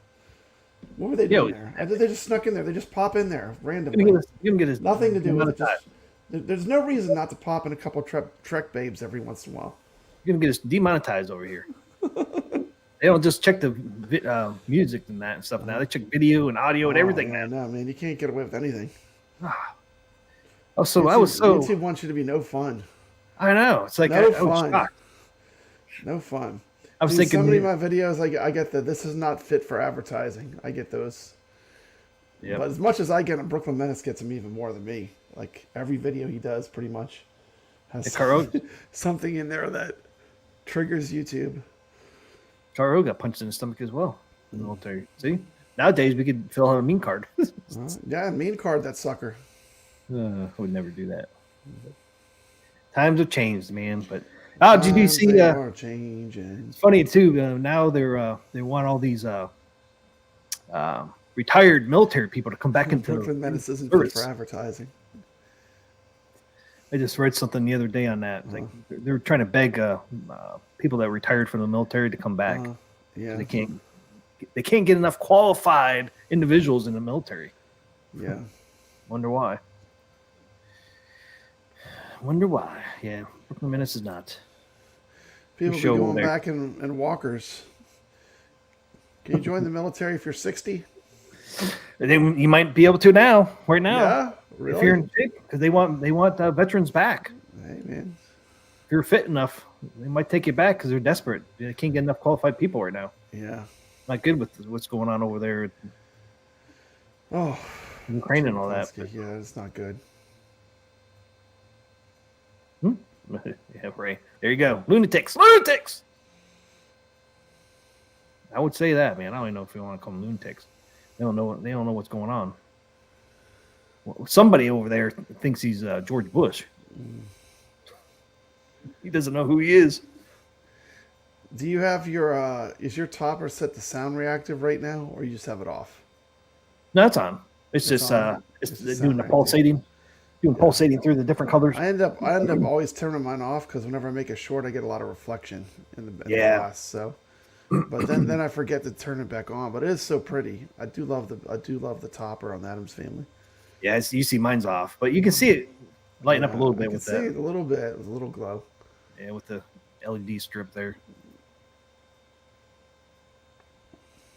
[SPEAKER 4] What were they doing there? They just snuck in there. They just pop in there randomly. Nothing to do with it. There's no reason not to pop in a couple Trek babes every once in a while.
[SPEAKER 2] You're gonna get us demonetized over here. They don't just check the music and that and stuff now. They check video and audio and everything now.
[SPEAKER 4] No, man, you can't get away with anything.
[SPEAKER 2] YouTube
[SPEAKER 4] wants you to be no fun.
[SPEAKER 2] I know. It's like
[SPEAKER 4] no
[SPEAKER 2] I was
[SPEAKER 4] fun.
[SPEAKER 2] shocked.
[SPEAKER 4] No fun.
[SPEAKER 2] I was thinking
[SPEAKER 4] so many of my videos, I get that this is not fit for advertising. I get those. Yeah. But as much as I get them, Brooklyn Menace gets them even more than me. Like every video he does pretty much has something in there that triggers YouTube.
[SPEAKER 2] Caro got punched in the stomach as well in the military. See? Nowadays we could fill out a mean card.
[SPEAKER 4] Yeah, mean card that sucker.
[SPEAKER 2] I would never do that. Times have changed, man. But did you see?
[SPEAKER 4] They are changing.
[SPEAKER 2] It's funny too. Now they want all these retired military people to come back into
[SPEAKER 4] Brooklyn Menace isn't
[SPEAKER 2] service.
[SPEAKER 4] fit for advertising.
[SPEAKER 2] I just read something the other day on that. Like they're trying to beg people that retired from the military to come back.
[SPEAKER 4] Yeah,
[SPEAKER 2] they can't get enough qualified individuals in the military.
[SPEAKER 4] Yeah,
[SPEAKER 2] wonder why. Yeah, Brooklyn Menace is not.
[SPEAKER 4] People be going back in walkers. Can you join the military if you're 60?
[SPEAKER 2] You might be able to right now.
[SPEAKER 4] Yeah, really?
[SPEAKER 2] If you're in shape, because they want veterans back.
[SPEAKER 4] Hey, man.
[SPEAKER 2] If you're fit enough, they might take you back because they're desperate. They can't get enough qualified people right now.
[SPEAKER 4] Yeah.
[SPEAKER 2] Not good with what's going on over there.
[SPEAKER 4] Oh,
[SPEAKER 2] Ukraine and all that.
[SPEAKER 4] Yeah, it's not good.
[SPEAKER 2] Yeah, right. There you go. Lunatics. I would say that, man. I don't even know if you want to call them lunatics. They don't know what's going on. Somebody over there thinks he's George Bush. He doesn't know who he is.
[SPEAKER 4] Do you have your is your topper set to sound reactive right now, or you just have it off?
[SPEAKER 2] No, it's on. It's just doing the pulsating. Pulsating through the different colors.
[SPEAKER 4] I end up always turning mine off because whenever I make a short, I get a lot of reflection in the glass. So, but then I forget to turn it back on. But it is so pretty. I do love the topper on the Adams family.
[SPEAKER 2] Yeah, you see mine's off, but you can see it lighten up a little bit with that.
[SPEAKER 4] See it a little bit with a little glow.
[SPEAKER 2] Yeah, with the LED strip there.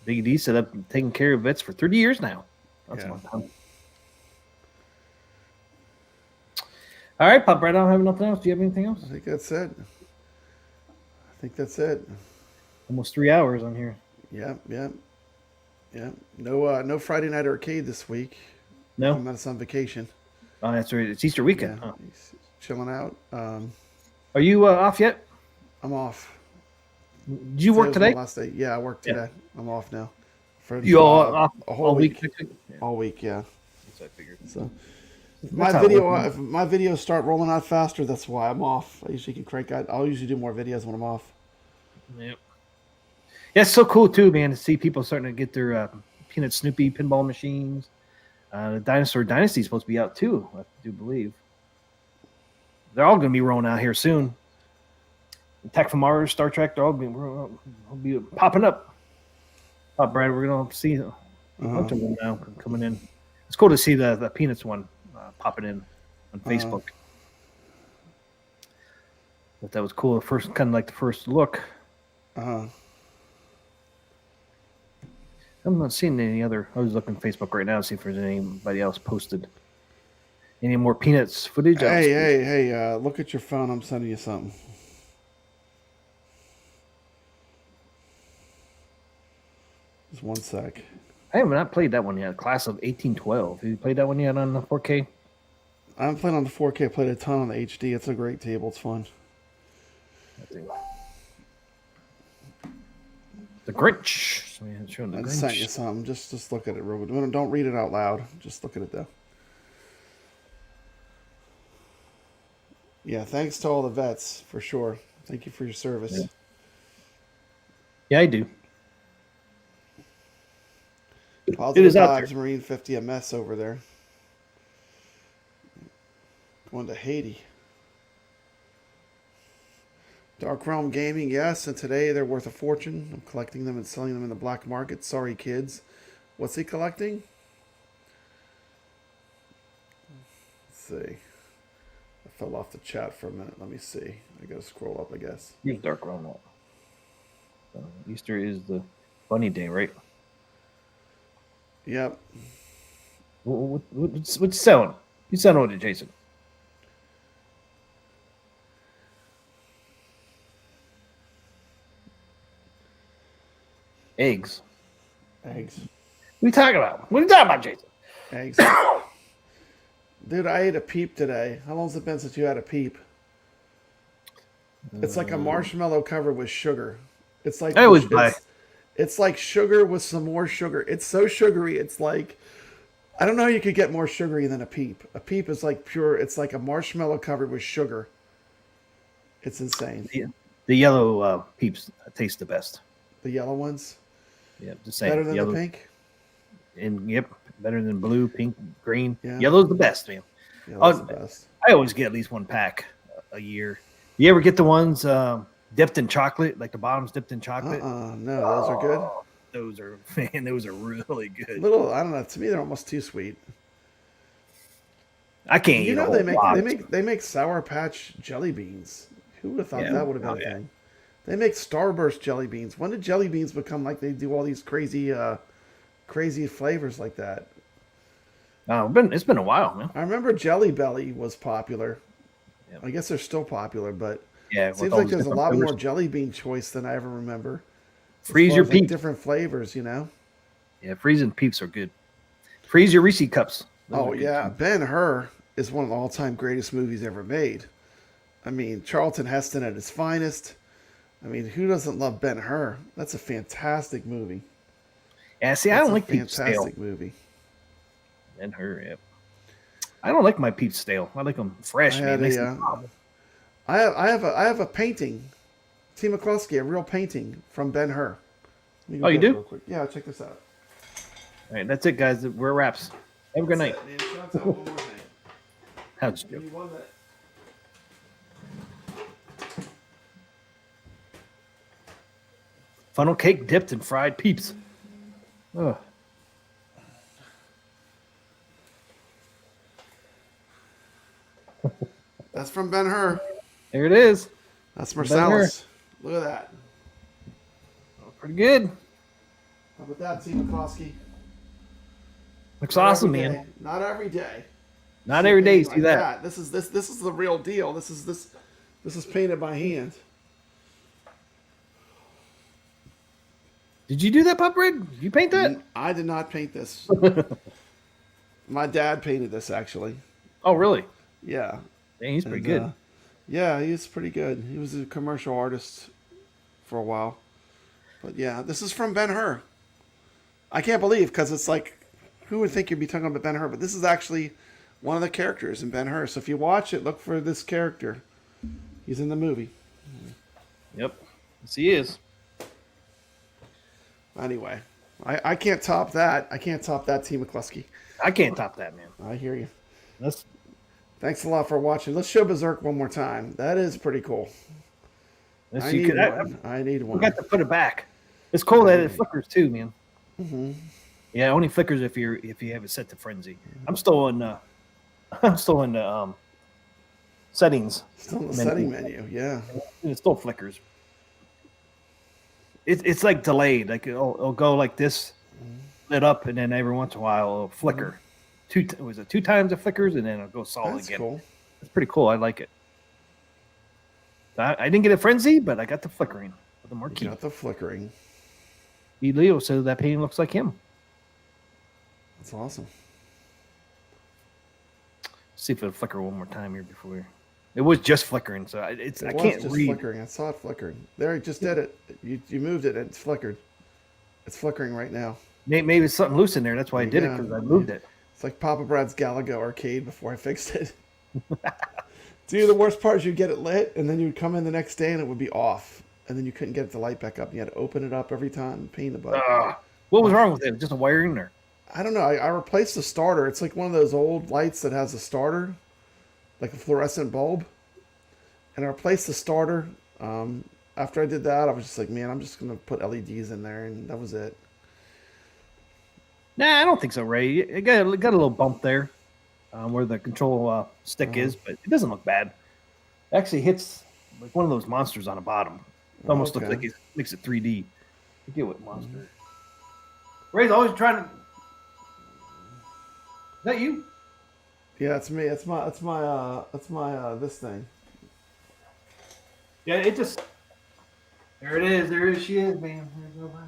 [SPEAKER 2] Big D said I've been taking care of vets for 30 years now. That's a long time. All right, Pop, I don't have nothing else. Do you have anything else?
[SPEAKER 4] I think that's it.
[SPEAKER 2] Almost 3 hours on here.
[SPEAKER 4] Yep. No Friday night arcade this week.
[SPEAKER 2] No?
[SPEAKER 4] I'm on vacation.
[SPEAKER 2] Oh, that's right. It's Easter weekend.
[SPEAKER 4] Yeah,
[SPEAKER 2] Huh?
[SPEAKER 4] he's chilling out.
[SPEAKER 2] Are you off yet?
[SPEAKER 4] I'm off.
[SPEAKER 2] Did you work
[SPEAKER 4] Today was
[SPEAKER 2] today?
[SPEAKER 4] my last day. Yeah, I worked today. I'm off now. For
[SPEAKER 2] You all off
[SPEAKER 4] a whole
[SPEAKER 2] all
[SPEAKER 4] week.
[SPEAKER 2] week? Yeah,
[SPEAKER 4] All week, yeah.
[SPEAKER 2] that's what I figured.
[SPEAKER 4] So
[SPEAKER 2] That's
[SPEAKER 4] my
[SPEAKER 2] how it
[SPEAKER 4] video,
[SPEAKER 2] works.
[SPEAKER 4] if my videos start rolling out faster, that's why I'm off. I usually can crank out. I'll usually do more videos when I'm off.
[SPEAKER 2] Yep. Yeah, it's so cool too, man, to see people starting to get their Peanut Snoopy pinball machines. The Dinosaur Dynasty is supposed to be out too, I do believe. They're all going to be rolling out here soon. Attack from Mars, Star Trek, they're all will be popping up. Oh, Brad, we're going to see a bunch of them now coming in. It's cool to see the Peanuts one popping in on Facebook. But that was cool. First, kind of like the first look. I'm not seeing any other. I was looking on Facebook right now to see if there's anybody else posted any more Peanuts footage.
[SPEAKER 4] Hey! Look at your phone. I'm sending you something. Just one sec.
[SPEAKER 2] I have not played that one yet. Class of 1812. Have you played that one yet on the 4K?
[SPEAKER 4] I haven't played on the 4K. I played a ton on the HD. It's a great table. It's fun.
[SPEAKER 2] The Grinch. So yeah, showing the
[SPEAKER 4] I
[SPEAKER 2] Grinch.
[SPEAKER 4] just sent you something. Just look at it real quick. Don't read it out loud. Just look at it though. Yeah, thanks to all the vets for sure. Thank you for your service.
[SPEAKER 2] Yeah, I do.
[SPEAKER 4] Positive
[SPEAKER 2] is out
[SPEAKER 4] vibes, Marine 50 a mess over there. Going to Haiti. Dark Realm Gaming, yes, and today they're worth a fortune. I'm collecting them and selling them in the black market. Sorry, kids. What's he collecting? Let's see. I fell off the chat for a minute. Let me see. I gotta scroll up, I guess.
[SPEAKER 2] Here's Dark Realm. Easter is the bunny day, right?
[SPEAKER 4] Yep.
[SPEAKER 2] What's you selling? You selling with it, Jason? Eggs.
[SPEAKER 4] Eggs.
[SPEAKER 2] What are you talking about? What are you talking about, Jason?
[SPEAKER 4] Eggs. Dude, I ate a peep today. How long's it been since you had a peep? It's like a marshmallow covered with sugar. It's like
[SPEAKER 2] I always buy.
[SPEAKER 4] It's like sugar with some more sugar. It's so sugary. It's like, I don't know how you could get more sugary than a peep. A peep is like pure. It's like a marshmallow covered with sugar. It's insane.
[SPEAKER 2] The yellow peeps taste the best.
[SPEAKER 4] The yellow ones.
[SPEAKER 2] Yeah, the same.
[SPEAKER 4] Better than
[SPEAKER 2] yellow,
[SPEAKER 4] the pink.
[SPEAKER 2] And yep, better than blue, pink, green.
[SPEAKER 4] Yeah.
[SPEAKER 2] Yellow's the best, man.
[SPEAKER 4] Yellow's the best.
[SPEAKER 2] I always get at least one pack a year. You ever get the ones dipped in chocolate, like the bottom's dipped in chocolate?
[SPEAKER 4] No, those are good.
[SPEAKER 2] Those are, man, those are really good.
[SPEAKER 4] Little, I don't know. To me, they're almost too sweet.
[SPEAKER 2] I can't eat
[SPEAKER 4] You
[SPEAKER 2] a
[SPEAKER 4] know
[SPEAKER 2] whole
[SPEAKER 4] they make Sour Patch jelly beans. Who would have thought that would have been a
[SPEAKER 2] yeah.
[SPEAKER 4] thing? They make Starburst jelly beans. When did jelly beans become like they do all these crazy flavors like that?
[SPEAKER 2] It's been a while, man.
[SPEAKER 4] I remember Jelly Belly was popular.
[SPEAKER 2] Yep.
[SPEAKER 4] I guess they're still popular, but
[SPEAKER 2] Yeah,
[SPEAKER 4] it seems like there's a lot more jelly bean choice than I ever remember.
[SPEAKER 2] Freeze your peeps.
[SPEAKER 4] Different flavors, you know?
[SPEAKER 2] Yeah, freezing peeps are good. Freeze your Reese cups. Those
[SPEAKER 4] Oh,
[SPEAKER 2] are good
[SPEAKER 4] yeah.
[SPEAKER 2] too.
[SPEAKER 4] Ben-Hur is one of the all-time greatest movies ever made. I mean, Charlton Heston at his finest. I mean, who doesn't love Ben-Hur? That's a fantastic movie.
[SPEAKER 2] Yeah, see, I don't like peeps stale.
[SPEAKER 4] Fantastic movie.
[SPEAKER 2] And her, yep. I don't like my peeps stale. I like them fresh, man.
[SPEAKER 4] I have a painting, T. McCluskey, a real painting from Ben-Hur.
[SPEAKER 2] Oh, you do?
[SPEAKER 4] Real quick. Yeah, check this out.
[SPEAKER 2] All right, that's it, guys. We're wraps. Have a good night.
[SPEAKER 4] Man, shout out one more thing.
[SPEAKER 2] How's
[SPEAKER 4] Give me 1 minute.
[SPEAKER 2] funnel cake dipped in fried peeps. Ugh.
[SPEAKER 4] That's from Ben-Hur.
[SPEAKER 2] There it is.
[SPEAKER 4] That's Marsalis. Look at that.
[SPEAKER 2] Pretty good.
[SPEAKER 4] How about that, T. McCluskey?
[SPEAKER 2] Looks
[SPEAKER 4] Not
[SPEAKER 2] awesome,
[SPEAKER 4] every
[SPEAKER 2] man.
[SPEAKER 4] day. Not every day.
[SPEAKER 2] Not every day you
[SPEAKER 4] Like
[SPEAKER 2] see that.
[SPEAKER 4] This is the real deal. This is painted by hand.
[SPEAKER 2] Did you do that, Pup Red? Did you paint that?
[SPEAKER 4] I did not paint this. My dad painted this actually.
[SPEAKER 2] Oh, really?
[SPEAKER 4] Yeah.
[SPEAKER 2] Dang, he's pretty
[SPEAKER 4] And,
[SPEAKER 2] good.
[SPEAKER 4] yeah, he's pretty good. He was a commercial artist for a while. But yeah, this is from Ben-Hur. I can't believe because it's like, who would think you'd be talking about Ben-Hur? But this is actually one of the characters in Ben-Hur. So if you watch it, look for this character. He's in the movie.
[SPEAKER 2] Yep. Yes, he is.
[SPEAKER 4] Anyway, I can't top that. I can't top that, T. McCluskey.
[SPEAKER 2] I can't top that, man.
[SPEAKER 4] I hear you.
[SPEAKER 2] That's
[SPEAKER 4] Thanks a lot for watching. Let's show Berzek one more time. That is pretty cool. I
[SPEAKER 2] you
[SPEAKER 4] need
[SPEAKER 2] could.
[SPEAKER 4] one. I need
[SPEAKER 2] I
[SPEAKER 4] one.
[SPEAKER 2] forgot to put it back. It's cool that it flickers too, man.
[SPEAKER 4] Mm-hmm.
[SPEAKER 2] Yeah, it only flickers if you have it set to frenzy. I'm still in the settings.
[SPEAKER 4] Still in the setting menu. Yeah.
[SPEAKER 2] And it still flickers. It's like delayed. Like it'll go like this, lit up, and then every once in a while it'll flicker. Two times it flickers, and then it'll go solid
[SPEAKER 4] That's
[SPEAKER 2] again.
[SPEAKER 4] cool.
[SPEAKER 2] It's pretty cool. I like it. I didn't get a frenzy, but I got the flickering of the
[SPEAKER 4] You
[SPEAKER 2] marquee.
[SPEAKER 4] got the flickering.
[SPEAKER 2] E. Leo says that painting looks like him.
[SPEAKER 4] That's awesome.
[SPEAKER 2] See if it'll flicker one more time here before. It was just flickering, so I
[SPEAKER 4] It
[SPEAKER 2] can't
[SPEAKER 4] was just
[SPEAKER 2] read.
[SPEAKER 4] flickering. I saw it flickering. There, it just did it. You moved it and it's flickered. It's flickering right now.
[SPEAKER 2] Maybe it's something loose in there. That's why I did it
[SPEAKER 4] Yeah.
[SPEAKER 2] because I moved it.
[SPEAKER 4] It's like Papa Brad's Galaga arcade before I fixed it. Dude, the worst part is you'd get it lit, and then you'd come in the next day and it would be off. And then you couldn't get the light back up. You had to open it up every time and paint the button.
[SPEAKER 2] What was wrong with it? Just a wiring there?
[SPEAKER 4] I don't know. I replaced the starter. It's like one of those old lights that has a starter, like a fluorescent bulb. And I replaced the starter. After I did that, I was just like, man, I'm just going to put LEDs in there. And that was it.
[SPEAKER 2] Nah, I don't think so, Ray. It got a little bump there where the control stick is, but it doesn't look bad. It actually hits like one of those monsters on the bottom. It almost looks like it makes it 3D. I forget what monster. Ray's always trying to. Is that you?
[SPEAKER 4] Yeah, it's me. It's my this thing.
[SPEAKER 2] Yeah, it just. There it is. There she is, man. There's nobody.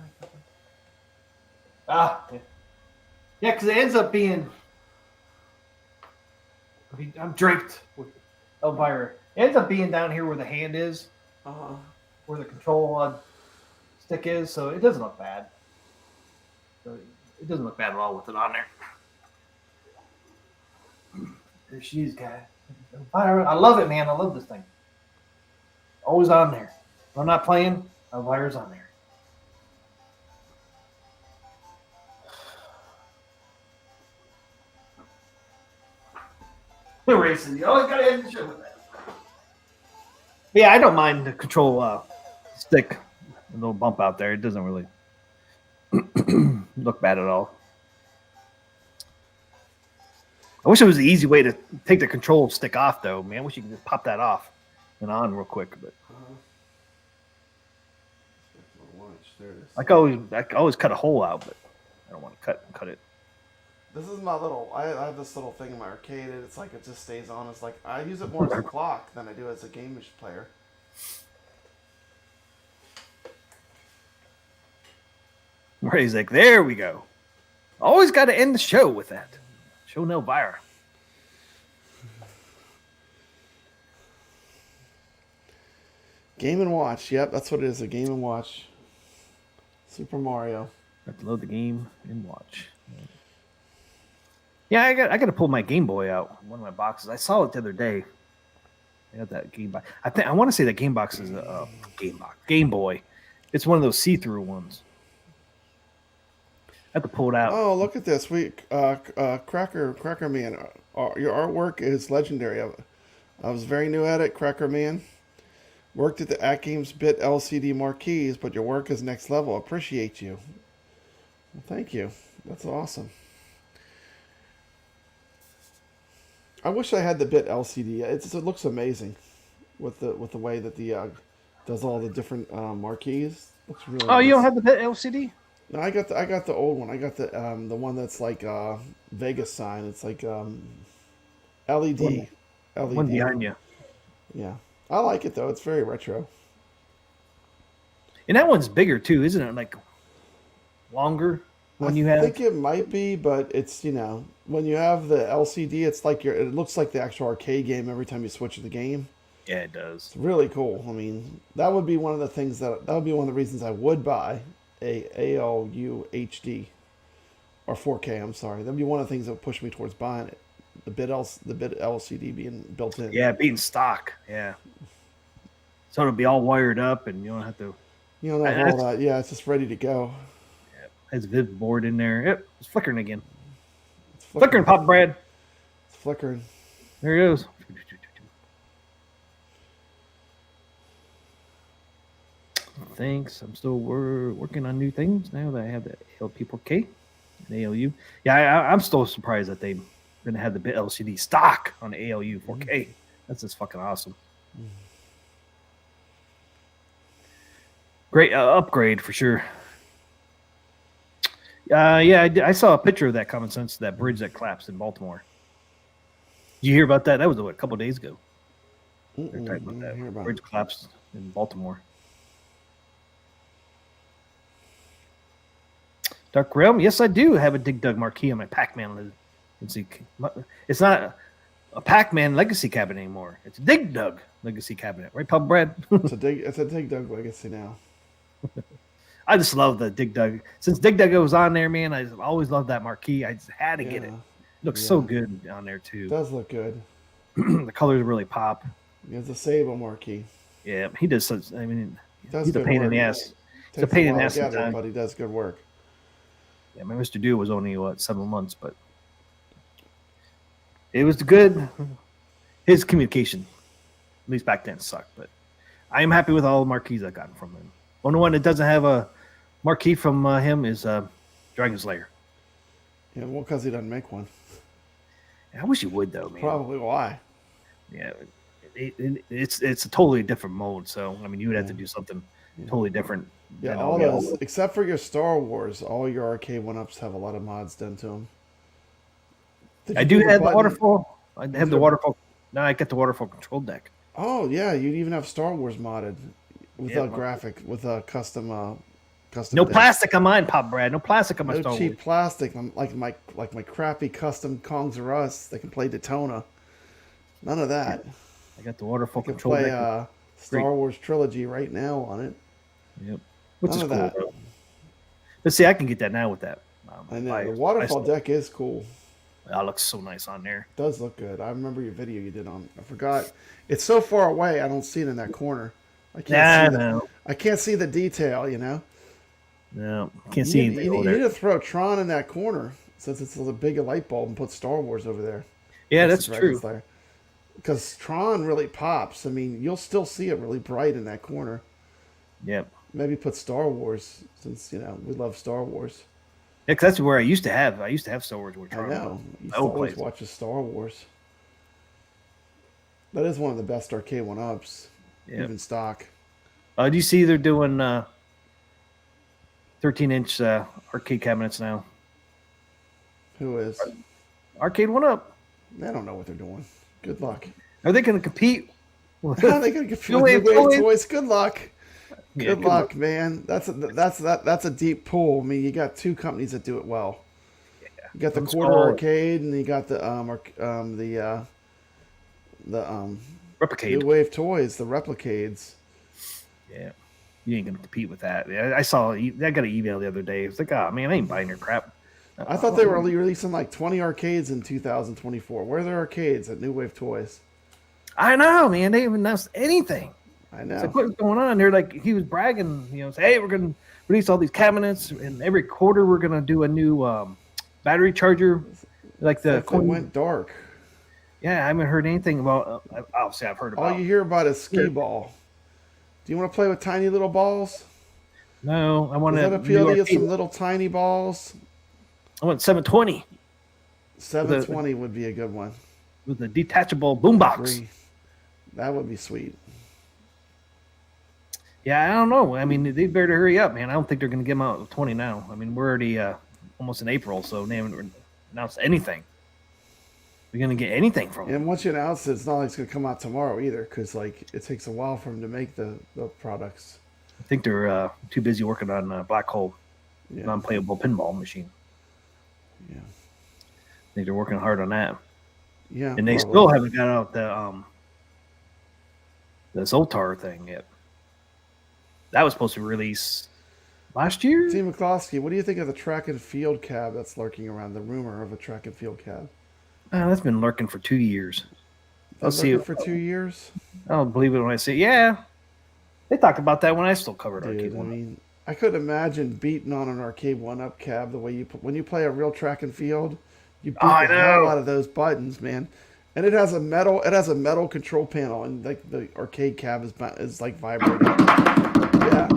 [SPEAKER 2] Yeah, because it ends up being. I'm draped with Elvira. It ends up being down here where the hand is, where the control stick is, so it doesn't look bad. So it doesn't look bad at all with it on there. There she is, guys. Elvira, I love it, man. I love this thing. Always on there. If I'm not playing, Elvira's on there. Racing. You always gotta end the show with that. Yeah, I don't mind the control stick. A little bump out there. It doesn't really look bad at all. I wish it was the easy way to take the control stick off, though. Man, I wish you could just pop that off and on real quick. But I can always cut a hole out, but I don't want to cut it.
[SPEAKER 4] This is my little. I have this little thing in my arcade, and it's like it just stays on. It's like I use it more as a clock than I do as a game player.
[SPEAKER 2] Ray's like, there we go. Always got to end the show with that. Show no Elvira.
[SPEAKER 4] Game and Watch. Yep, that's what it is. A Game and Watch. Super Mario.
[SPEAKER 2] Have to load the game and watch. Yeah, I got to pull my Game Boy out. One of my boxes. I saw it the other day. I got that Game Boy. I want to say that Game Box is a Game Boy. It's one of those see-through ones. I have to pull it out.
[SPEAKER 4] Oh, look at this. Cracker Man. Your artwork is legendary. I was very new at it, Cracker Man. Worked at the Atgames Bit LCD marquees, but your work is next level. Appreciate you. Well, thank you. That's awesome. I wish I had the Bit LCD. It looks amazing with the way that the does all the different marquees. Looks really.
[SPEAKER 2] Oh,
[SPEAKER 4] nice.
[SPEAKER 2] you don't have the LCD?
[SPEAKER 4] No, I got the old one. I got the one that's like Vegas sign. It's like LED. LED.
[SPEAKER 2] One behind you.
[SPEAKER 4] Yeah, I like it though. It's very retro.
[SPEAKER 2] And that one's bigger too, isn't it? Like longer when
[SPEAKER 4] I
[SPEAKER 2] you have.
[SPEAKER 4] think it might be, but it's when you have the LCD, it's like it looks like the actual arcade game every time you switch the game.
[SPEAKER 2] Yeah, it does.
[SPEAKER 4] It's really cool. I mean, that would be one of the things that would be one of the reasons I would buy a ALU HD or 4K. I'm sorry, that'd be one of the things that would push me towards buying it. The bit LCD being built in.
[SPEAKER 2] Yeah, being stock. Yeah. So it'll be all wired up, and you don't have to.
[SPEAKER 4] You don't have all that. Yeah, it's just ready to go.
[SPEAKER 2] Yeah, has a vivid board in there. Yep, it's flickering again.
[SPEAKER 4] It's
[SPEAKER 2] Flickering, Papa Brad.
[SPEAKER 4] It's flickering.
[SPEAKER 2] There it goes. Thanks. I'm still working on new things now that I have the ALP4K and ALU. Yeah, I'm still surprised that they're going to have the bit LCD stock on the ALU 4K. That's just fucking awesome. Great upgrade for sure. Yeah, I saw a picture of that Common Sense, that bridge that collapsed in Baltimore. Did you hear about that? That was a couple of days ago. They're talking about that bridge collapsed in Baltimore. Dark Realm, yes, I do have a Dig Dug marquee on my Pac-Man. Let's see, it's not a Pac-Man Legacy cabinet anymore. It's a Dig Dug Legacy cabinet, right, Pub Brad?
[SPEAKER 4] It's a Dig Dug Legacy now.
[SPEAKER 2] I just love the Dig Dug. Since Dig Dug was on there, man, I always loved that marquee. I just had to get it. It looks so good on there too.
[SPEAKER 4] It does look good.
[SPEAKER 2] The colors really pop.
[SPEAKER 4] It's a Sable marquee.
[SPEAKER 2] Yeah, he does such. I mean, he's a
[SPEAKER 4] good
[SPEAKER 2] pain in
[SPEAKER 4] work.
[SPEAKER 2] the ass. He's a
[SPEAKER 4] Takes
[SPEAKER 2] pain
[SPEAKER 4] a
[SPEAKER 2] in the
[SPEAKER 4] while
[SPEAKER 2] ass
[SPEAKER 4] to get it,
[SPEAKER 2] sometimes.
[SPEAKER 4] but he does good work.
[SPEAKER 2] Yeah, my Mr. Do was only 7 months, but it was good. His communication, at least back then, sucked. But I am happy with all the marquees I've gotten from him. Only one that doesn't have a marquee from him is Dragon's Lair.
[SPEAKER 4] Yeah, well, because he doesn't make one.
[SPEAKER 2] I wish he would though, man.
[SPEAKER 4] Probably why.
[SPEAKER 2] Yeah, it's a totally different mode. So I mean, you would have to do something totally different.
[SPEAKER 4] Yeah, all those except for your Star Wars, all your arcade one-ups have a lot of mods done to them.
[SPEAKER 2] I do have the waterfall. I have the waterfall. Now I get the waterfall control deck.
[SPEAKER 4] Oh yeah, you even have Star Wars modded with a graphic, with a custom.
[SPEAKER 2] No plastic on mine, Pop Brad. No plastic on my Star Wars.
[SPEAKER 4] No cheap plastic. Like my crappy custom Kongs or Us. They can play Daytona. None of that.
[SPEAKER 2] I got the waterfall
[SPEAKER 4] I can
[SPEAKER 2] control
[SPEAKER 4] play
[SPEAKER 2] deck.
[SPEAKER 4] Star Wars trilogy right now on it.
[SPEAKER 2] Yep. Which is
[SPEAKER 4] None
[SPEAKER 2] cool,
[SPEAKER 4] of that.
[SPEAKER 2] bro. But see, I can get that now with that.
[SPEAKER 4] I know the waterfall deck is cool.
[SPEAKER 2] That looks so nice on there.
[SPEAKER 4] It does look good. I remember your video you did on. I forgot. It's so far away. I don't see it in that corner. I can't see the detail.
[SPEAKER 2] No, can't see anything.
[SPEAKER 4] You need to throw Tron in that corner since it's a big light bulb and put Star Wars over there.
[SPEAKER 2] Yeah, that's true.
[SPEAKER 4] Because Tron really pops. I mean, you'll still see it really bright in that corner.
[SPEAKER 2] Yep.
[SPEAKER 4] Maybe put Star Wars since we love Star Wars.
[SPEAKER 2] Yeah, because that's where I used to have Star Wars with
[SPEAKER 4] I
[SPEAKER 2] Tron.
[SPEAKER 4] know. You always watch Star Wars. That is one of the best arcade one-ups, even stock.
[SPEAKER 2] Do you see they're doing 13-inch arcade cabinets now?
[SPEAKER 4] Who is?
[SPEAKER 2] Arcade one-up.
[SPEAKER 4] They don't know what they're doing. Good luck.
[SPEAKER 2] Are they going to compete?
[SPEAKER 4] How are they going to compete with New Wave Toys? Good luck. Good luck, man. That's a deep pool. I mean, you got two companies that do it well. Yeah. You got the Quarter Arcade, and you got the
[SPEAKER 2] Replicade.
[SPEAKER 4] New Wave Toys, the Replicades.
[SPEAKER 2] Yeah, you ain't gonna compete with that. I saw I got an email the other day. It's like, oh man, I ain't buying your crap.
[SPEAKER 4] I thought they were releasing like 20 arcades in 2024. Where are their arcades at New Wave Toys?
[SPEAKER 2] I know, man. They haven't announced anything.
[SPEAKER 4] I know.
[SPEAKER 2] It's like, what's going on? They're like, he was bragging, say, hey, we're going to release all these cabinets, and every quarter we're going to do a new battery charger. Like the
[SPEAKER 4] went dark.
[SPEAKER 2] Yeah, I haven't heard anything about. Obviously, I've heard about.
[SPEAKER 4] All you hear about is skee ball. Do you want to play with tiny little balls?
[SPEAKER 2] No, I want to.
[SPEAKER 4] Does that appeal to you? Some little tiny balls.
[SPEAKER 2] I want 720.
[SPEAKER 4] 720 would be a good one.
[SPEAKER 2] With a detachable boombox.
[SPEAKER 4] That would be sweet.
[SPEAKER 2] Yeah, I don't know. I mean, they better hurry up, man. I don't think they're going to give them out 20 now. I mean, we're already almost in April, so they haven't announced anything. We're going to get anything from them.
[SPEAKER 4] And once you announce it, it's not like it's going to come out tomorrow either, because it takes a while for them to make the products.
[SPEAKER 2] I think they're too busy working on Black Hole.
[SPEAKER 4] Yeah.
[SPEAKER 2] non-playable pinball machine.
[SPEAKER 4] Yeah.
[SPEAKER 2] I think they're working hard on that.
[SPEAKER 4] Yeah.
[SPEAKER 2] And they
[SPEAKER 4] probably.
[SPEAKER 2] still haven't got out the Zoltar thing yet. That was supposed to release last year.
[SPEAKER 4] T. McCloskey, what do you think of the track and field cab that's lurking around? The rumor of a track and field cab.
[SPEAKER 2] That's been lurking for 2 years. I'll see it
[SPEAKER 4] for 2 years.
[SPEAKER 2] I don't believe it when I see it. Yeah, they talked about that when I still covered
[SPEAKER 4] Dude,
[SPEAKER 2] Arcade
[SPEAKER 4] I
[SPEAKER 2] One.
[SPEAKER 4] mean, I couldn't imagine beating on an Arcade 1-Up cab the way when you play a real track and field, you beat
[SPEAKER 2] I
[SPEAKER 4] the hell
[SPEAKER 2] know.
[SPEAKER 4] out of those buttons, man. And it has a metal control panel, and like the arcade cab is like vibrating. Yeah,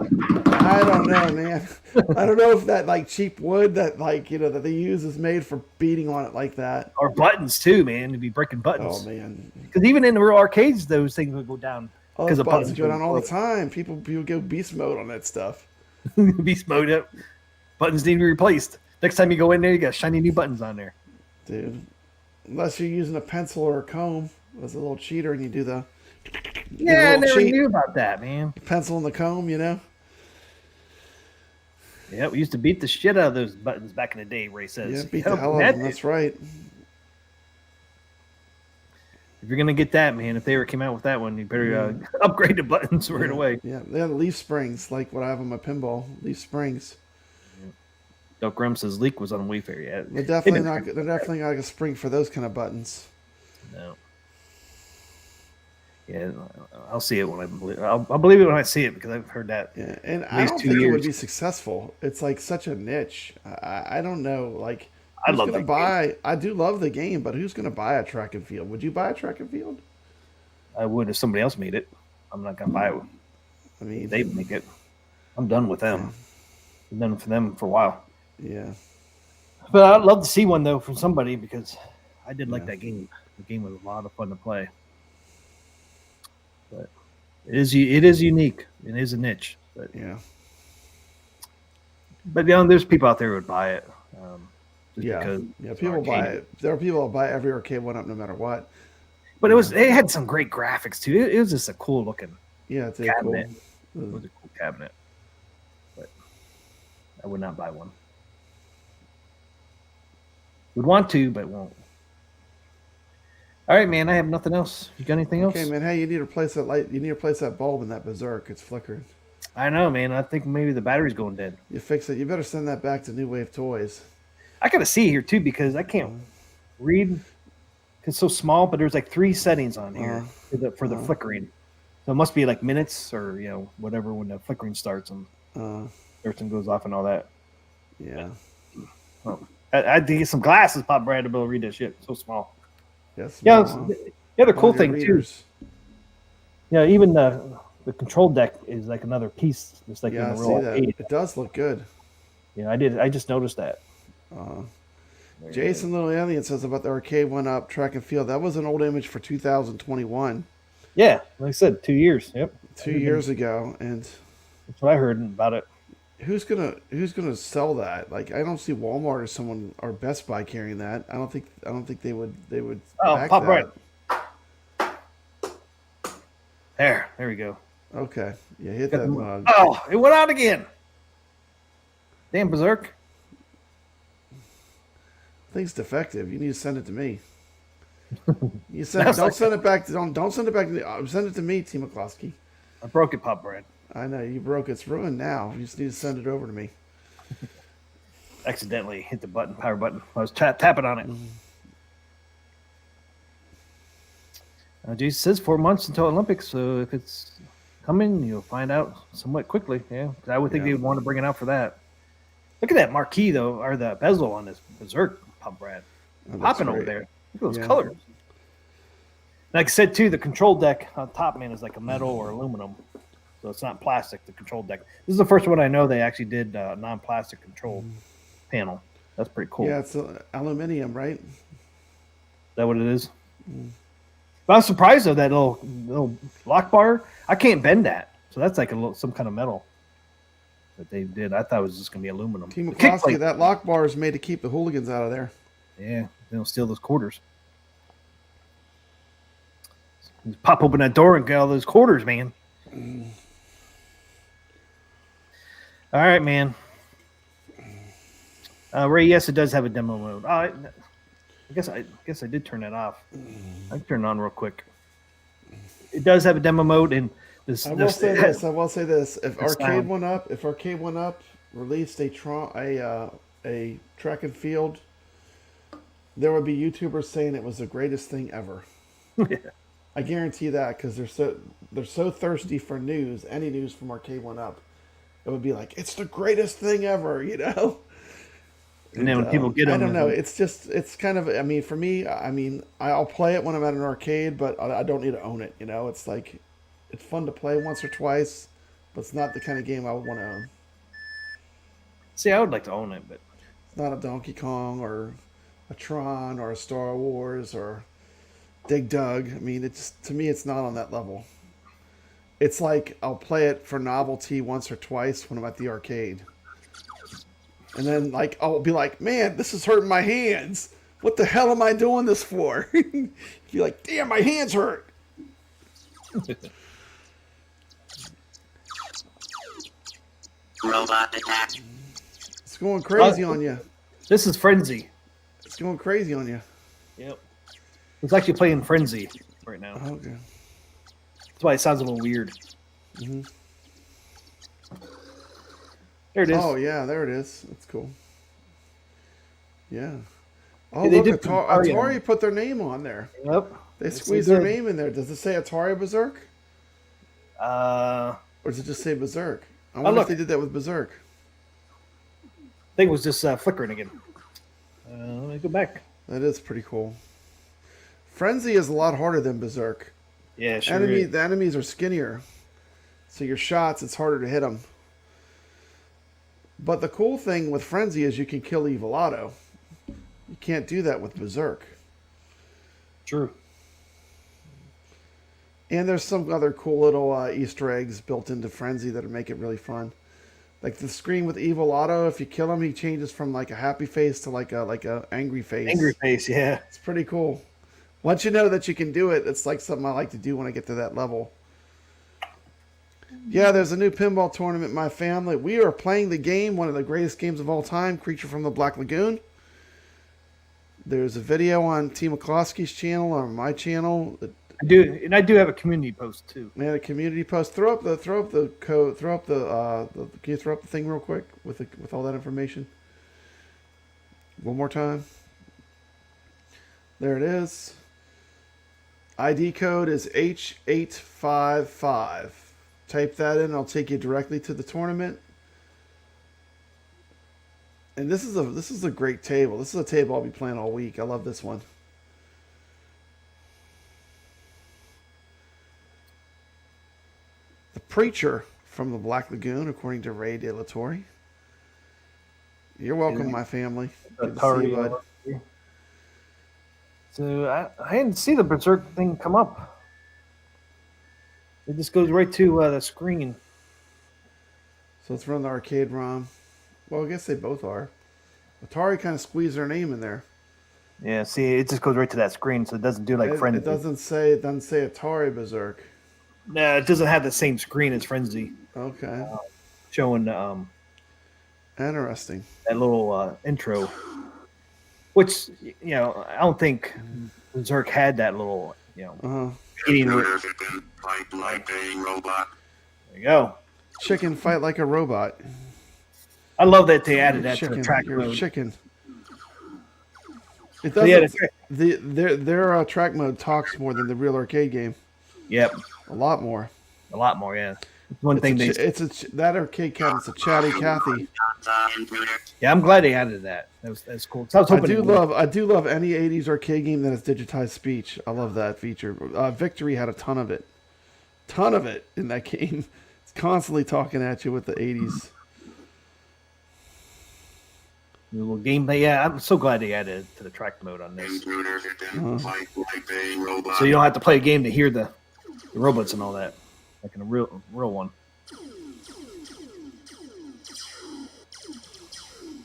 [SPEAKER 4] I don't know, man. I don't know if that like cheap wood that that they use is made for beating on it like that.
[SPEAKER 2] Or buttons too, man. To be breaking buttons.
[SPEAKER 4] Oh man,
[SPEAKER 2] Because even in the real arcades, those things would go down.
[SPEAKER 4] all
[SPEAKER 2] Because
[SPEAKER 4] those
[SPEAKER 2] of
[SPEAKER 4] buttons
[SPEAKER 2] buttons
[SPEAKER 4] go down all the time. People go beast mode on that stuff.
[SPEAKER 2] Beast mode up. Buttons need to be replaced. Next time you go in there, you got shiny new buttons on there.
[SPEAKER 4] Dude, unless you're using a pencil or a comb as a little cheater and you do the
[SPEAKER 2] Yeah, I
[SPEAKER 4] little
[SPEAKER 2] never
[SPEAKER 4] cheat.
[SPEAKER 2] knew about that, man.
[SPEAKER 4] Pencil and the comb,
[SPEAKER 2] Yeah, we used to beat the shit out of those buttons back in the day, Ray says.
[SPEAKER 4] Yeah, beat
[SPEAKER 2] Yep,
[SPEAKER 4] the hell out
[SPEAKER 2] that-
[SPEAKER 4] of them. That's right.
[SPEAKER 2] If you're going to get that, man, if they ever came out with that one, you better upgrade the buttons right away.
[SPEAKER 4] Yeah, they have leaf springs like what I have on my pinball. Leaf springs.
[SPEAKER 2] Doc Grim says leak was on Wayfair. Yeah,
[SPEAKER 4] They're definitely not. They're definitely not a spring for those kind of buttons.
[SPEAKER 2] No. Yeah, I'll see it when I believe. I'll believe it when I see it because I've heard that.
[SPEAKER 4] Yeah, and
[SPEAKER 2] At
[SPEAKER 4] I
[SPEAKER 2] least
[SPEAKER 4] don't
[SPEAKER 2] 2
[SPEAKER 4] think it would
[SPEAKER 2] years.
[SPEAKER 4] be successful. It's like such a niche. I don't know. Like,
[SPEAKER 2] I
[SPEAKER 4] who's
[SPEAKER 2] love
[SPEAKER 4] gonna
[SPEAKER 2] that
[SPEAKER 4] buy? I do love the game, but who's gonna buy a track and field? Would you buy a track and field?
[SPEAKER 2] I would if somebody else made it. I'm not gonna buy it.
[SPEAKER 4] I mean,
[SPEAKER 2] They make it. I'm done with them. I've done for them for a while.
[SPEAKER 4] yeah.
[SPEAKER 2] But I'd love to see one though from somebody because I did like
[SPEAKER 4] Yeah.
[SPEAKER 2] that game. The game was a lot of fun to play. But it is unique. It is a niche. But
[SPEAKER 4] Yeah.
[SPEAKER 2] there's people out there who would buy it. Just
[SPEAKER 4] Yeah.
[SPEAKER 2] because
[SPEAKER 4] Yeah.
[SPEAKER 2] it's
[SPEAKER 4] People buy
[SPEAKER 2] arcade.
[SPEAKER 4] it. There are people that buy every arcade 1-Up no matter what.
[SPEAKER 2] But it had some great graphics too. It was just a cool looking.
[SPEAKER 4] Yeah, it's
[SPEAKER 2] Cabinet.
[SPEAKER 4] cool.
[SPEAKER 2] It was a cool cabinet. But I would not buy one. Would want to, but won't. All right, man. I have nothing else. You got anything else?
[SPEAKER 4] Okay, man. Hey, you need to replace that light. You need to replace that bulb in that Berzek. It's flickering.
[SPEAKER 2] I know, man. I think maybe the battery's going dead.
[SPEAKER 4] You fix it. You better send that back to New Wave Toys.
[SPEAKER 2] I gotta see here too because I can't read. It's so small, but there's like 3 settings on here for the flickering. So it must be like minutes or whatever when the flickering starts and starts and goes off and all that.
[SPEAKER 4] Yeah.
[SPEAKER 2] Oh, I had to get some glasses, Pop Brad, to be able to read that shit. So small.
[SPEAKER 4] Yes.
[SPEAKER 2] Yeah.
[SPEAKER 4] well,
[SPEAKER 2] The other cool
[SPEAKER 4] one of your
[SPEAKER 2] thing too.
[SPEAKER 4] readers.
[SPEAKER 2] Yeah, even the control deck is like another piece, just like
[SPEAKER 4] Yeah, I
[SPEAKER 2] in the
[SPEAKER 4] see
[SPEAKER 2] real
[SPEAKER 4] that.
[SPEAKER 2] arcade.
[SPEAKER 4] It does look good.
[SPEAKER 2] I just noticed that.
[SPEAKER 4] Jason Little Alien says about the arcade 1-Up track and field. That was an old image for 2021,
[SPEAKER 2] Yeah, like I said, 2 years. Yep,
[SPEAKER 4] 2 years ago, and
[SPEAKER 2] that's what I heard about it.
[SPEAKER 4] who's gonna sell that? Like, I don't see Walmart or someone or Best Buy carrying that. I don't think they would.
[SPEAKER 2] Oh,
[SPEAKER 4] back
[SPEAKER 2] Pop
[SPEAKER 4] that.
[SPEAKER 2] Brad. There we go.
[SPEAKER 4] Okay, yeah, hit that mug.
[SPEAKER 2] Oh, it went out again. Damn Berserk.
[SPEAKER 4] Thing's defective. You need to send it to me. You don't send it back. Don't send it back. Send it to me, T. McCloskey.
[SPEAKER 2] I broke it, Pop Brad.
[SPEAKER 4] I know you broke it. It's ruined now. You just need to send it over to me.
[SPEAKER 2] Accidentally hit the power button. I was tapping on it. Jason says 4 months until Olympics, so if it's coming, you'll find out somewhat quickly. Yeah, 'cause I would think they would want to bring it out for that. Look at that marquee though, or the bezel on this Berserk, Pop Brad.
[SPEAKER 4] Oh, that's
[SPEAKER 2] Popping over
[SPEAKER 4] great.
[SPEAKER 2] there. Look at those
[SPEAKER 4] Yeah.
[SPEAKER 2] colors. Like I said too, the control deck on top, man, is like a metal or aluminum, so it's not plastic. The control deck. This is the first one I know they actually did non-plastic control panel. That's pretty cool.
[SPEAKER 4] Yeah, it's aluminium, right?
[SPEAKER 2] Is that what it is? But I was surprised though that little lock bar. I can't bend that, so that's like some kind of metal that they did. I thought it was just gonna be aluminum.
[SPEAKER 4] T.
[SPEAKER 2] The
[SPEAKER 4] McCloskey,
[SPEAKER 2] kickplate-
[SPEAKER 4] that lock bar is made to keep the hooligans out of there.
[SPEAKER 2] Yeah, they don't steal those quarters. Just pop open that door and get all those quarters, man. All right, man. Ray, yes, it does have a demo mode. I guess I did turn that off. I can turn it on real quick. It does have a demo mode, and this.
[SPEAKER 4] I will say this. If
[SPEAKER 2] It's
[SPEAKER 4] Arcade
[SPEAKER 2] sound.
[SPEAKER 4] One Up released a track and field, there would be YouTubers saying it was the greatest thing ever.
[SPEAKER 2] Yeah.
[SPEAKER 4] I guarantee that because they're so thirsty for news, any news from Arcade One Up, it would be like it's the greatest thing ever, you know.
[SPEAKER 2] And then when people get
[SPEAKER 4] I
[SPEAKER 2] on,
[SPEAKER 4] don't know. It's kind of. I mean, for me, I'll play it when I'm at an arcade, but I don't need to own it. You know, it's like it's fun to play once or twice, but it's not the kind of game I would want to own.
[SPEAKER 2] See, I would like to own it, but
[SPEAKER 4] It's not a Donkey Kong or a Tron or a Star Wars or Dig Dug. I mean, to me, it's not on that level. It's like I'll play it for novelty once or twice when I'm at the arcade. And then, like, I'll be like, man, this is hurting my hands. What the hell am I doing this for? Be like, damn, my hands hurt.
[SPEAKER 1] Robot attack.
[SPEAKER 4] It's going crazy on you.
[SPEAKER 2] this is Frenzy.
[SPEAKER 4] It's going crazy on you.
[SPEAKER 2] Yep. It's actually playing Frenzy right now.
[SPEAKER 4] Okay.
[SPEAKER 2] That's why it sounds a little weird.
[SPEAKER 4] Mhm.
[SPEAKER 2] There it is.
[SPEAKER 4] Oh, yeah, there it is. That's cool. Yeah. Oh,
[SPEAKER 2] Yeah, they
[SPEAKER 4] look,
[SPEAKER 2] did put Atari on
[SPEAKER 4] Atari
[SPEAKER 2] there.
[SPEAKER 4] put their name on there.
[SPEAKER 2] Yep.
[SPEAKER 4] They
[SPEAKER 2] Yes,
[SPEAKER 4] squeezed
[SPEAKER 2] they
[SPEAKER 4] their
[SPEAKER 2] did.
[SPEAKER 4] name in there. Does it say Atari Berserk?
[SPEAKER 2] I
[SPEAKER 4] Or does it just say Berserk? I wonder
[SPEAKER 2] look.
[SPEAKER 4] if they did that with Berserk.
[SPEAKER 2] think it was just flickering again. Let me go back.
[SPEAKER 4] That is pretty cool. Frenzy is a lot harder than Berserk.
[SPEAKER 2] Yeah, sure. is.
[SPEAKER 4] The enemies are skinnier. So your shots, it's harder to hit them. But the cool thing with Frenzy is you can kill Evil Otto. You can't do that with Berserk.
[SPEAKER 2] True.
[SPEAKER 4] And there's some other cool little Easter eggs built into Frenzy that make it really fun. Like the screen with Evil Otto, if you kill him, he changes from like a happy face to like a angry face.
[SPEAKER 2] Angry face, yeah.
[SPEAKER 4] It's pretty cool. Once you know that you can do it, it's like something I like to do when I get to that level. Yeah, there's a new pinball tournament in my family. We are playing the game, one of the greatest games of all time, Creature from the Black Lagoon. There's a video on T. McCloskey's channel, on my channel.
[SPEAKER 2] I do have a community post too.
[SPEAKER 4] Man, a community post. Throw up the code. Can you throw up the thing real quick with all that information? One more time. There it is. ID code is H855. Type that in. I'll take you directly to the tournament. And this is a great table. This is a table I'll be playing all week. I love this one. The Preacher from the Black Lagoon, according to Ray De La Torre. You're welcome, my family. Good to see you, bud.
[SPEAKER 2] So I didn't see the Berserk thing come up. It just goes right to the screen.
[SPEAKER 4] So let's run the arcade ROM. Well, I guess they both are. Atari kind of squeezed their name in there.
[SPEAKER 2] Yeah, see, it just goes right to that screen, so it doesn't do like Frenzy.
[SPEAKER 4] It doesn't say Atari Berserk.
[SPEAKER 2] No, it doesn't have the same screen as Frenzy,
[SPEAKER 4] Okay.
[SPEAKER 2] showing
[SPEAKER 4] Interesting.
[SPEAKER 2] that little intro. Which, I don't think Berserk had that little,
[SPEAKER 4] Uh-huh.
[SPEAKER 2] eating.
[SPEAKER 1] Intruder chicken, fight like a robot.
[SPEAKER 2] There you go.
[SPEAKER 4] Chicken fight like a robot.
[SPEAKER 2] I love that they added that to
[SPEAKER 4] Chicken.
[SPEAKER 2] the track
[SPEAKER 4] You're a
[SPEAKER 2] mode.
[SPEAKER 4] chicken. It
[SPEAKER 2] So, yeah,
[SPEAKER 4] doesn't. Their track mode talks more than the real arcade game.
[SPEAKER 2] Yep,
[SPEAKER 4] A lot more.
[SPEAKER 2] a lot more. Yeah, one thing
[SPEAKER 4] That arcade cabinet's a chatty Cathy.
[SPEAKER 1] Intruder.
[SPEAKER 2] Yeah, I'm glad they added that. That's cool. So I was
[SPEAKER 4] I
[SPEAKER 2] hoping
[SPEAKER 4] do
[SPEAKER 2] it would.
[SPEAKER 4] love any '80s arcade game that has digitized speech. I love that feature. Victory had a ton of it in that game. It's constantly talking at you with the '80s.
[SPEAKER 2] A little gameplay. Yeah, I'm so glad they added it to the track mode on this,
[SPEAKER 1] Intruder chicken, fight like a robot.
[SPEAKER 2] so you don't have to play a game to hear the robots and all that, like in a real one.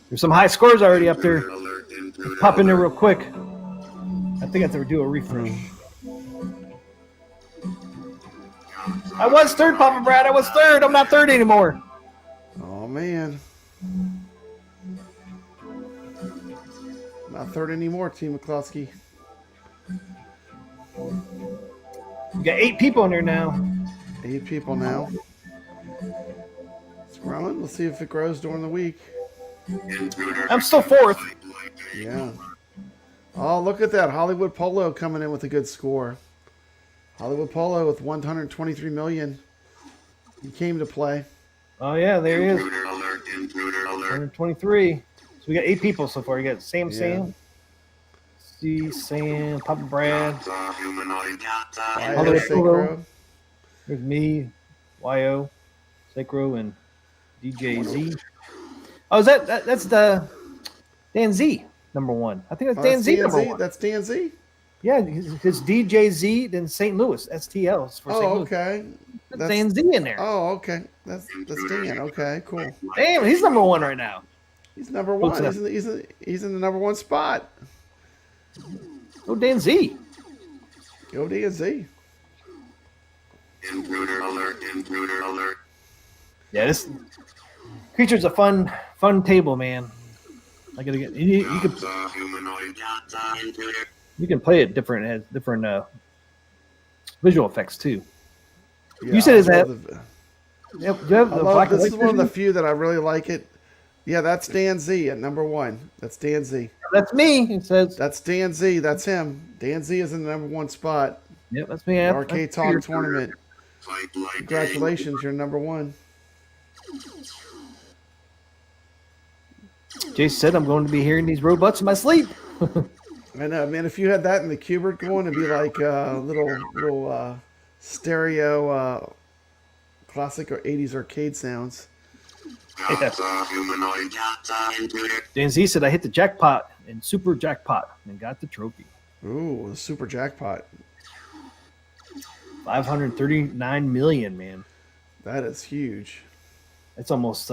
[SPEAKER 2] There's some high scores already up there.
[SPEAKER 1] Alert, intruder
[SPEAKER 2] Let's pop in there
[SPEAKER 1] alert.
[SPEAKER 2] real quick. I think I have to do a refresh. I was third, Papa Brad. I was third. I'm not third anymore.
[SPEAKER 4] Oh man. Not third anymore, Team McCluskey.
[SPEAKER 2] We got 8 people in there now.
[SPEAKER 4] 8 people now. It's growing. Let's see if it grows during the week.
[SPEAKER 2] I'm still 4th.
[SPEAKER 4] Yeah. Oh, look at that. Hollywood Polo coming in with a good score. Hollywood Polo with 123 million. He came to play.
[SPEAKER 2] Oh, yeah, there he is.
[SPEAKER 1] Intruder alert, intruder alert.
[SPEAKER 2] 123. So we got 8 people so far. You got Sam,
[SPEAKER 4] Yeah.
[SPEAKER 2] C, Sam, Papa Brad.
[SPEAKER 1] Humanoid.
[SPEAKER 2] Hollywood
[SPEAKER 4] Fio
[SPEAKER 2] Polo.
[SPEAKER 4] Sacro.
[SPEAKER 2] There's me, YO, Sacro, and DJ Z. Oh, that's the Dan Z #1. I think that's Dan Z #1.
[SPEAKER 4] That's Dan Z?
[SPEAKER 2] Yeah, it's DJ Z, then St. Louis, STL for St.
[SPEAKER 4] Oh,
[SPEAKER 2] Louis.
[SPEAKER 4] okay.
[SPEAKER 2] That's Dan Z in there.
[SPEAKER 4] Oh, okay. That's Dan. Okay, cool.
[SPEAKER 2] Damn, he's #1 right now.
[SPEAKER 4] He's number 1.
[SPEAKER 2] What's
[SPEAKER 4] He's in the number 1 spot.
[SPEAKER 2] Oh, Dan Z.
[SPEAKER 4] Go Dan Z.
[SPEAKER 1] Intruder alert, intruder alert.
[SPEAKER 2] Yeah, this Creature's a fun table, man. I gotta get you can
[SPEAKER 1] Humanoid. Intruder.
[SPEAKER 2] you can play it different. It has different visual effects too.
[SPEAKER 4] Yeah,
[SPEAKER 2] You said is
[SPEAKER 4] I
[SPEAKER 2] that
[SPEAKER 4] love the-
[SPEAKER 2] yep, you have
[SPEAKER 4] I
[SPEAKER 2] the
[SPEAKER 4] love,
[SPEAKER 2] black and
[SPEAKER 4] this
[SPEAKER 2] white
[SPEAKER 4] is one of the
[SPEAKER 2] version?
[SPEAKER 4] few that I really like it. Yeah, that's Dan Z at number 1. That's Dan Z.
[SPEAKER 2] That's me. It says
[SPEAKER 4] That's Dan Z. That's him. Dan Z is in the number 1 spot.
[SPEAKER 2] yep, that's me.
[SPEAKER 4] Arcade Talk Tournament.
[SPEAKER 1] Fight like
[SPEAKER 4] Congratulations, you're number 1.
[SPEAKER 2] Jason said I'm going to be hearing these robots in my sleep.
[SPEAKER 4] I know, man. If you had that in the Cubert going, it'd be like little stereo classic or 80s arcade sounds.
[SPEAKER 1] humanoid. Intruder.
[SPEAKER 2] Dan Z said I hit the jackpot and super jackpot and got the trophy.
[SPEAKER 4] Ooh, super jackpot.
[SPEAKER 2] 539 million, man.
[SPEAKER 4] That is huge.
[SPEAKER 2] That's almost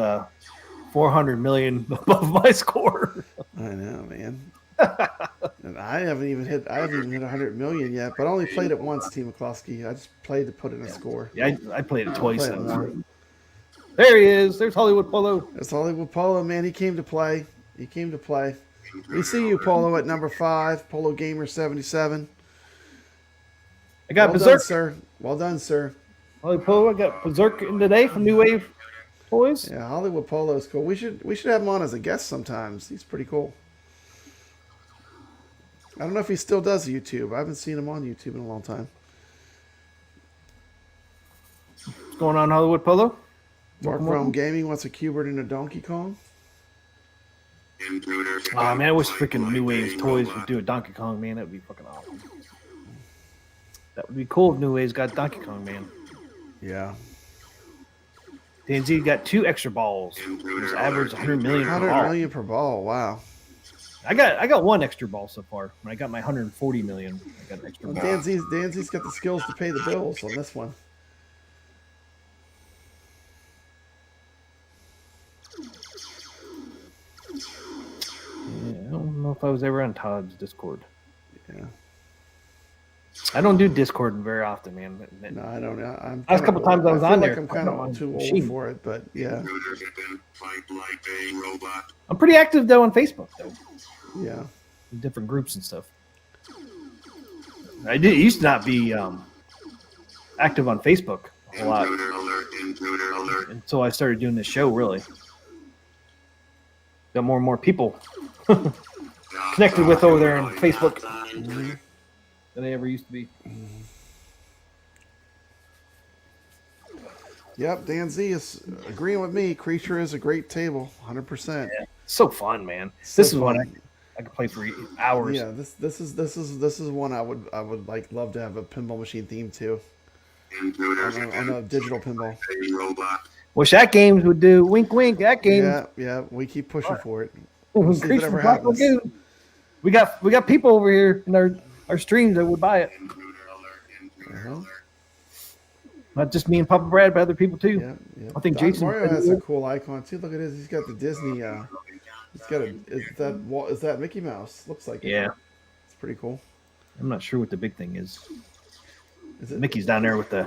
[SPEAKER 2] 400 million above my score.
[SPEAKER 4] I know, man. And I haven't even hit 100 million yet, but I only played it once, Team McCluskey. I just played to put in a score.
[SPEAKER 2] Yeah, I played it twice.
[SPEAKER 4] Played it once.
[SPEAKER 2] There he is. There's Hollywood Polo.
[SPEAKER 4] That's Hollywood Polo, man. He came to play. He came to play. We see you, Polo, at number 5. Polo Gamer 77.
[SPEAKER 2] I got
[SPEAKER 4] Well done,
[SPEAKER 2] Berzek.
[SPEAKER 4] sir. Well done, sir.
[SPEAKER 2] Hollywood Polo. I got Berzek in today from New Wave Toys.
[SPEAKER 4] Yeah, Hollywood Polo is cool. We should have him on as a guest sometimes. He's pretty cool. I don't know if he still does YouTube. I haven't seen him on YouTube in a long time.
[SPEAKER 2] What's going on, Hollywood Polo?
[SPEAKER 4] Dark
[SPEAKER 2] Welcome,
[SPEAKER 4] Realm
[SPEAKER 2] welcome.
[SPEAKER 4] Gaming wants a Cubert and a Donkey Kong.
[SPEAKER 1] Intruder.
[SPEAKER 2] Oh man, I wish freaking New Wave Toys would do a Donkey Kong, man. That would be fucking awesome. That would be cool if New Wave's got Donkey Kong, man.
[SPEAKER 4] Yeah.
[SPEAKER 2] DNZ got 2 extra balls. It's average 100 million per
[SPEAKER 4] 100
[SPEAKER 2] ball.
[SPEAKER 4] million per ball. Wow.
[SPEAKER 2] I got 1 extra ball so far. When I got my 140 million, I got an extra
[SPEAKER 4] Well,
[SPEAKER 2] ball.
[SPEAKER 4] Danzy's got the skills to pay the bills on this one.
[SPEAKER 2] Yeah, I don't know if I was ever on Todd's Discord.
[SPEAKER 4] Yeah.
[SPEAKER 2] I don't do Discord very often, man.
[SPEAKER 4] No, I don't know.
[SPEAKER 2] Last couple times I was
[SPEAKER 4] feel
[SPEAKER 2] on
[SPEAKER 4] like
[SPEAKER 2] there,
[SPEAKER 4] I'm kind
[SPEAKER 2] on
[SPEAKER 4] of too old
[SPEAKER 2] machine.
[SPEAKER 4] for it, but yeah.
[SPEAKER 1] Intruder hidden. Fight like a robot.
[SPEAKER 2] I'm pretty active though on Facebook though,
[SPEAKER 4] Yeah.
[SPEAKER 2] in different groups and stuff. I used to not be active on Facebook a lot
[SPEAKER 1] Intruder alert, intruder alert.
[SPEAKER 2] until I started doing this show. Really, got more and more people connected with over there on Facebook than I ever used to be.
[SPEAKER 4] Yep, Dan Z is agreeing with me. Creature is a great table, 100%.
[SPEAKER 2] So fun, man.
[SPEAKER 4] So
[SPEAKER 2] This is one
[SPEAKER 4] fun.
[SPEAKER 2] I could play for hours.
[SPEAKER 4] Yeah, this is one I would like love to have a pinball machine theme to
[SPEAKER 1] Intruder
[SPEAKER 4] on
[SPEAKER 1] hidden.
[SPEAKER 4] a digital pinball.
[SPEAKER 1] A robot.
[SPEAKER 2] Wish Atgames would do wink, wink. Atgames.
[SPEAKER 4] Yeah, we keep pushing for it. We'll see if it
[SPEAKER 2] Increase
[SPEAKER 4] ever
[SPEAKER 2] the Black
[SPEAKER 4] happens.
[SPEAKER 2] Lagoon. We got people over here in our streams that would buy it.
[SPEAKER 1] Intruder alert, intruder
[SPEAKER 4] Uh-huh.
[SPEAKER 1] alert.
[SPEAKER 2] Not just me and Papa Brad, but other people too.
[SPEAKER 4] Yeah.
[SPEAKER 2] I think
[SPEAKER 4] Don
[SPEAKER 2] Jason
[SPEAKER 4] Mario
[SPEAKER 2] said
[SPEAKER 4] has
[SPEAKER 2] he
[SPEAKER 4] a
[SPEAKER 2] would.
[SPEAKER 4] cool icon too. Look at this. He's got the Disney. He's got a. Is that Mickey Mouse? Looks like it.
[SPEAKER 2] Yeah,
[SPEAKER 4] It's pretty cool.
[SPEAKER 2] I'm not sure what the big thing is.
[SPEAKER 4] Is it
[SPEAKER 2] Mickey's down there with the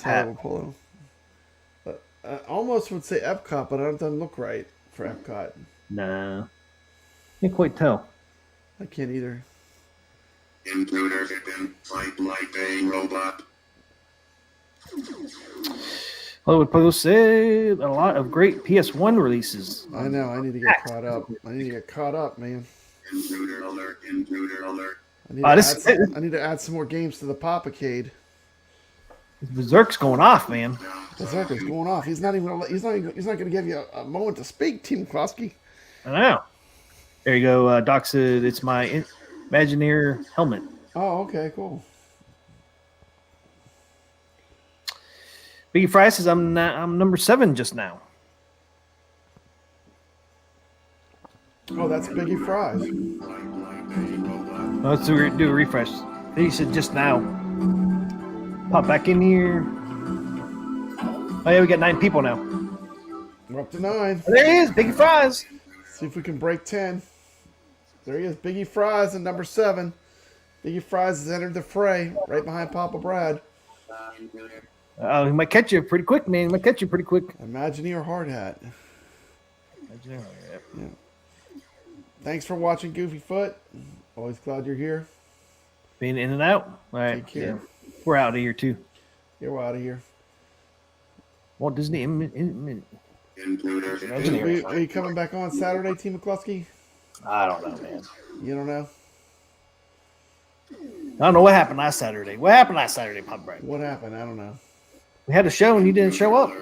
[SPEAKER 2] hat.
[SPEAKER 4] Hollywood Polo? I almost would say Epcot, but it doesn't look right for Epcot.
[SPEAKER 2] Nah, can't quite tell.
[SPEAKER 4] I can't either.
[SPEAKER 1] Intruder hidden. Fight like a robot.
[SPEAKER 2] Well, we posted a lot of great PS1 releases.
[SPEAKER 4] I know. I need to get caught up. I need to get caught up, man.
[SPEAKER 1] Intruder alert. Intruder alert.
[SPEAKER 4] I need to add some more games to the Popacade.
[SPEAKER 2] Berserk's going off, man.
[SPEAKER 4] Berserk is going off. He's not going to give you a moment to speak, Team McCloskey.
[SPEAKER 2] I know. There you go. Doc said it's my Imagineer helmet.
[SPEAKER 4] Oh, okay, cool.
[SPEAKER 2] Biggie Fry says I'm number 7 just now.
[SPEAKER 4] Oh, that's Biggie Fries.
[SPEAKER 2] Let's do a refresh. He said just now. Pop back in here. Oh yeah, we got 9 people now.
[SPEAKER 4] We're up to 9.
[SPEAKER 2] There he is, Biggie Fries.
[SPEAKER 4] See if we can break 10. There he is, Biggie Fries in number 7. Biggie Fries has entered the fray, right behind Papa Brad.
[SPEAKER 2] Oh, he might catch you pretty quick, man. He might catch you pretty quick.
[SPEAKER 4] Imagineer hard hat.
[SPEAKER 2] Yeah.
[SPEAKER 4] Thanks for watching, Goofy Foot. Always glad you're here.
[SPEAKER 2] Being in and out. All right.
[SPEAKER 4] Take care.
[SPEAKER 2] Yeah. We're out of here too.
[SPEAKER 4] You're out of here.
[SPEAKER 2] Walt Disney.
[SPEAKER 1] Intruder hidden.
[SPEAKER 4] Are you coming back on Saturday, Team McCluskey?
[SPEAKER 2] I don't know, man.
[SPEAKER 4] You don't know?
[SPEAKER 2] I don't know what happened last Saturday. What happened last Saturday, Pop Bright?
[SPEAKER 4] What happened? I don't know.
[SPEAKER 2] We had a show and you didn't show up.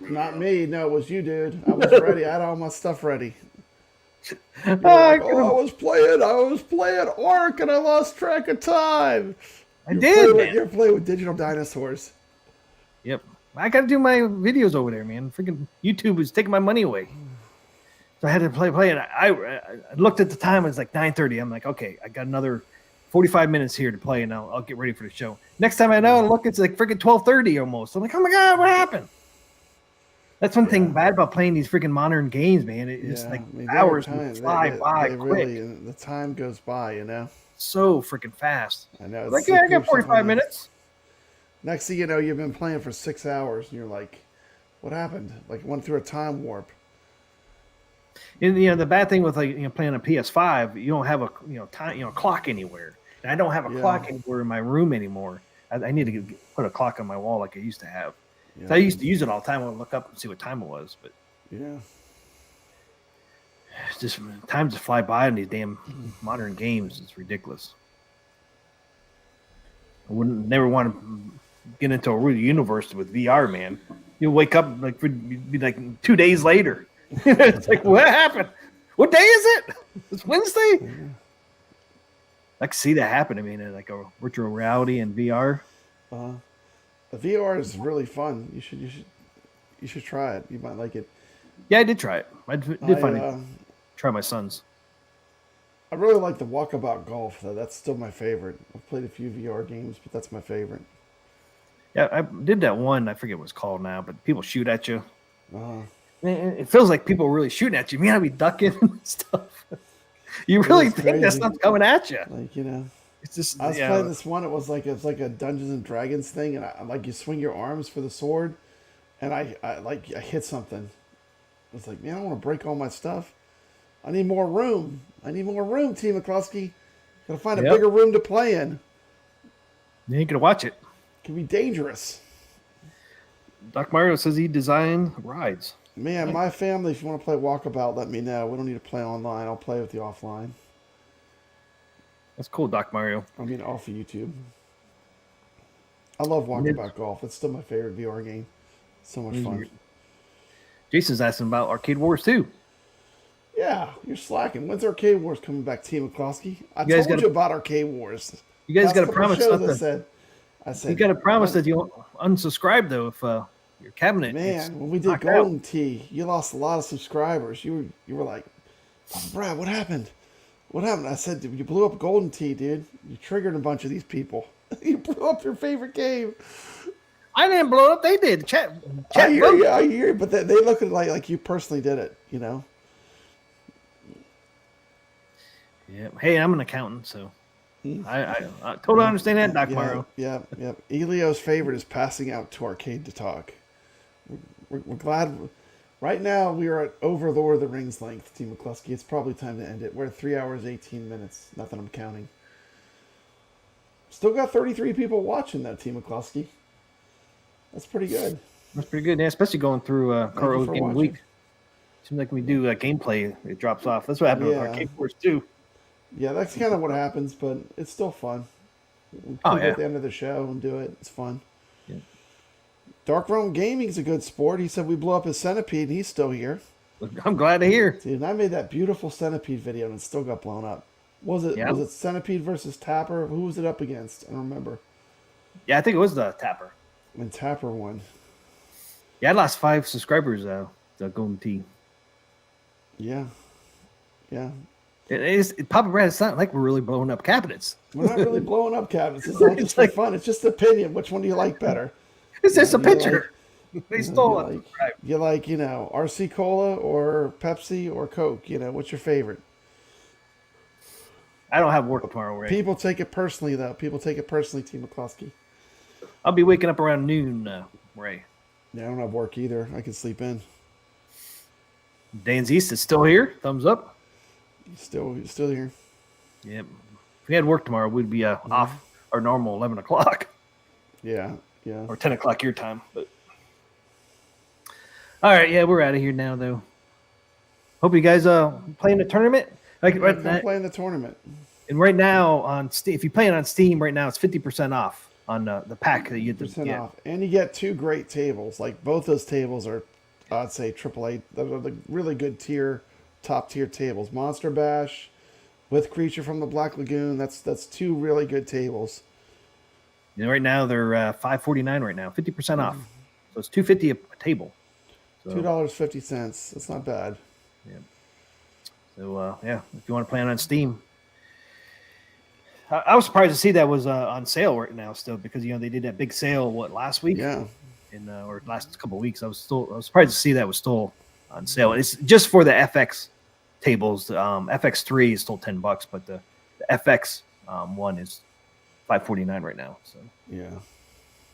[SPEAKER 4] Not me. No, it was you, dude. I was ready. I had all my stuff ready.
[SPEAKER 2] I
[SPEAKER 4] I was playing Ark and I lost track of time. You're playing with digital dinosaurs.
[SPEAKER 2] Yep. I got to do my videos over there, man. Freaking YouTube is taking my money away. So I had to play it. I looked at the time. It was like 9:30. I'm like, okay, I got another 45 minutes here to play, and I'll get ready for the show. Next time I know, look, it's like freaking 12:30 almost. I'm like, oh my god, what happened? That's one thing bad about playing these freaking modern games, man. It's like hours fly by quick.
[SPEAKER 4] Really, the time goes by, you know.
[SPEAKER 2] So freaking fast.
[SPEAKER 4] I know.
[SPEAKER 2] Like, yeah, I got 45 minutes.
[SPEAKER 4] Next thing you know, you've been playing for 6 hours, and you're like, what happened? Like, went through a time warp.
[SPEAKER 2] And, the bad thing with playing a PS5, you don't have a clock anywhere. And I don't have a clock anywhere in my room anymore. I need to put a clock on my wall like I used to have.
[SPEAKER 4] Yeah.
[SPEAKER 2] So I used to use it all the time. I would look up and see what time it was, but it's just time just fly by in these damn modern games. It's ridiculous. I wouldn't never want to get into a real universe with VR, man. You'll wake up be like 2 days later. It's like, what happened? What day is it? It's Wednesday. I can see that happen. I mean, like a virtual reality and VR.
[SPEAKER 4] The VR is really fun. You should try it. You might like it.
[SPEAKER 2] Yeah, I did try it. I did finally try my son's.
[SPEAKER 4] I really like the Walkabout Golf, though. That's still my favorite. I've played a few VR games, but that's my favorite.
[SPEAKER 2] Yeah, I did that one. I forget what it's called now, but people shoot at you.
[SPEAKER 4] Uh-huh.
[SPEAKER 2] It feels like people are really shooting at you. You gotta be ducking and stuff. You really think
[SPEAKER 4] crazy.
[SPEAKER 2] that stuff's coming at you.
[SPEAKER 4] Like,
[SPEAKER 2] it's just.
[SPEAKER 4] I was playing this one. It was like a Dungeons and Dragons thing, and you swing your arms for the sword, and I hit something. I was like, man, I don't want to break all my stuff. I need more room. Team McCluskey. Gotta find a bigger room to play in.
[SPEAKER 2] You ain't gonna watch it.
[SPEAKER 4] It can be dangerous.
[SPEAKER 2] Doc Mario says he designed rides.
[SPEAKER 4] Man, my family, if you want to play Walkabout, let me know. We don't need to play online. I'll play with you offline.
[SPEAKER 2] That's cool, Doc Mario.
[SPEAKER 4] I mean, off of YouTube. I love Walkabout Golf. It's still my favorite VR game. So much fun.
[SPEAKER 2] Jason's asking about Arcade Wars 2.
[SPEAKER 4] Yeah, you're slacking. When's Arcade Wars coming back, Team McCloskey? I told you about Arcade Wars.
[SPEAKER 2] You guys got to promise
[SPEAKER 4] something. I said,
[SPEAKER 2] you got to promise that you won't unsubscribe, though, if your cabinet.
[SPEAKER 4] Man, when we did Golden Tee, you lost a lot of subscribers. You were like, oh, Brad, what happened? What happened? I said, you blew up Golden Tee, dude. You triggered a bunch of these people. You blew up your favorite game.
[SPEAKER 2] I didn't blow it up. They did. Chat
[SPEAKER 4] I hear you. But they look at it like you personally did it,
[SPEAKER 2] Yeah. Hey, I'm an accountant, so I totally understand that, Doc Mario.
[SPEAKER 4] Yeah. Elio's favorite is passing out to Arcade to talk. We're glad Right now, we are at over Lord of the Rings length, Team McCluskey. It's probably time to end it. We're at 3 hours, 18 minutes. Not that I'm counting. Still got 33 people watching, though, Team McCluskey. That's pretty good.
[SPEAKER 2] That's pretty good, yeah, especially going through Carl's
[SPEAKER 4] for
[SPEAKER 2] Game of the
[SPEAKER 4] watching.
[SPEAKER 2] Week. Seems like when we do gameplay, it drops off. That's what happened with Arcade Force too.
[SPEAKER 4] Yeah, that's kind of what happens, but it's still fun. We
[SPEAKER 2] Oh,
[SPEAKER 4] peek
[SPEAKER 2] yeah.
[SPEAKER 4] at the end of the show and do it. It's fun.
[SPEAKER 2] Yeah.
[SPEAKER 4] Dark Realm Gaming's a good sport. He said we blew up his centipede, and he's still here.
[SPEAKER 2] I'm glad to hear.
[SPEAKER 4] Dude, and I made that beautiful centipede video, and it still got blown up. Was it centipede versus Tapper? Who was it up against? I don't remember.
[SPEAKER 2] Yeah, I think it was the Tapper.
[SPEAKER 4] And Tapper won.
[SPEAKER 2] Yeah, I lost 5 subscribers. The Golden Tee.
[SPEAKER 4] Yeah.
[SPEAKER 2] Papa Brad, it's not like we're really blowing up cabinets.
[SPEAKER 4] We're not really blowing up cabinets. It's not just for fun. It's just opinion. Which one do you like better?
[SPEAKER 2] It's just a picture. They stole it.
[SPEAKER 4] You like, RC Cola or Pepsi or Coke? What's your favorite?
[SPEAKER 2] I don't have work tomorrow, Ray.
[SPEAKER 4] People take it personally, though. People take it personally, Team McCluskey.
[SPEAKER 2] I'll be waking up around noon, Ray.
[SPEAKER 4] Yeah, I don't have work either. I can sleep in.
[SPEAKER 2] Dan's East is still here. Thumbs up.
[SPEAKER 4] Still here.
[SPEAKER 2] Yep. If we had work tomorrow, we'd be off our normal 11 o'clock.
[SPEAKER 4] Yeah.
[SPEAKER 2] Or 10 o'clock your time. But all right, yeah, we're out of here now, though. Hope you guys playing the tournament.
[SPEAKER 4] I'm playing the tournament.
[SPEAKER 2] And right now on Steam, if you play it on Steam right now, it's 50% off on the pack that you get.
[SPEAKER 4] Off. And you get 2 great tables. Like both those tables are, I'd say, AAA. They're the really good top tier tables. Monster Bash with Creature from the Black Lagoon. That's 2 really good tables.
[SPEAKER 2] And right now they're $5.49 right now, 50% off. So it's $2.50 a table. So,
[SPEAKER 4] $2.50. That's not bad.
[SPEAKER 2] Yeah. So if you want to play it on Steam. I was surprised to see that was on sale right now still because they did that big sale last week?
[SPEAKER 4] Yeah.
[SPEAKER 2] Or last couple of weeks. I was surprised to see that was still on sale. It's just for the FX tables. FX3 is still $10, but the FX one is $5.49 right now. So
[SPEAKER 4] yeah,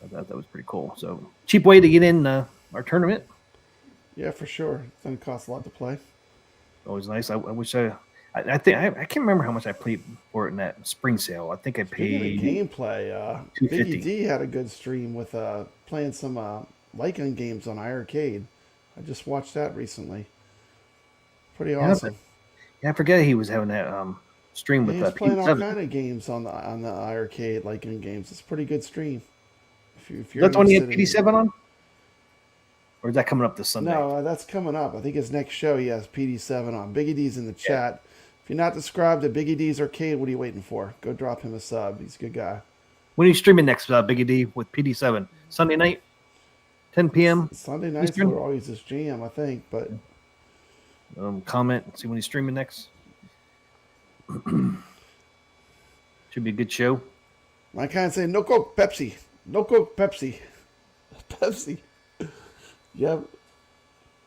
[SPEAKER 2] I thought that was pretty cool. So cheap way to get in our tournament.
[SPEAKER 4] Yeah, for sure. It doesn't cost a lot to play.
[SPEAKER 2] Always nice. I wish I can't remember how much I paid for it in that spring sale. I think I paid
[SPEAKER 4] gameplay. Biggie D had a good stream with playing some light gun games on iArcade. I just watched that recently. Pretty awesome.
[SPEAKER 2] Yeah, I forget he was having that stream with
[SPEAKER 4] he's playing all kind of games on the iArcade light gun games. It's a pretty good stream. If you're
[SPEAKER 2] that's the one he had PD7 on? Or is that coming up this Sunday?
[SPEAKER 4] No, that's coming up. I think his next show he has PD7 on. Biggie D's in the chat. If you're not subscribed to Biggie D's Arcade, what are you waiting for? Go drop him a sub. He's a good guy.
[SPEAKER 2] When are you streaming next, Biggie D, with PD7? Sunday night, 10 p.m.?
[SPEAKER 4] Sunday nights are always his jam, I think. But
[SPEAKER 2] comment, see when he's streaming next. Should be a good show.
[SPEAKER 4] I can't say no Coke Pepsi. No Coke Pepsi. Pepsi. Yep.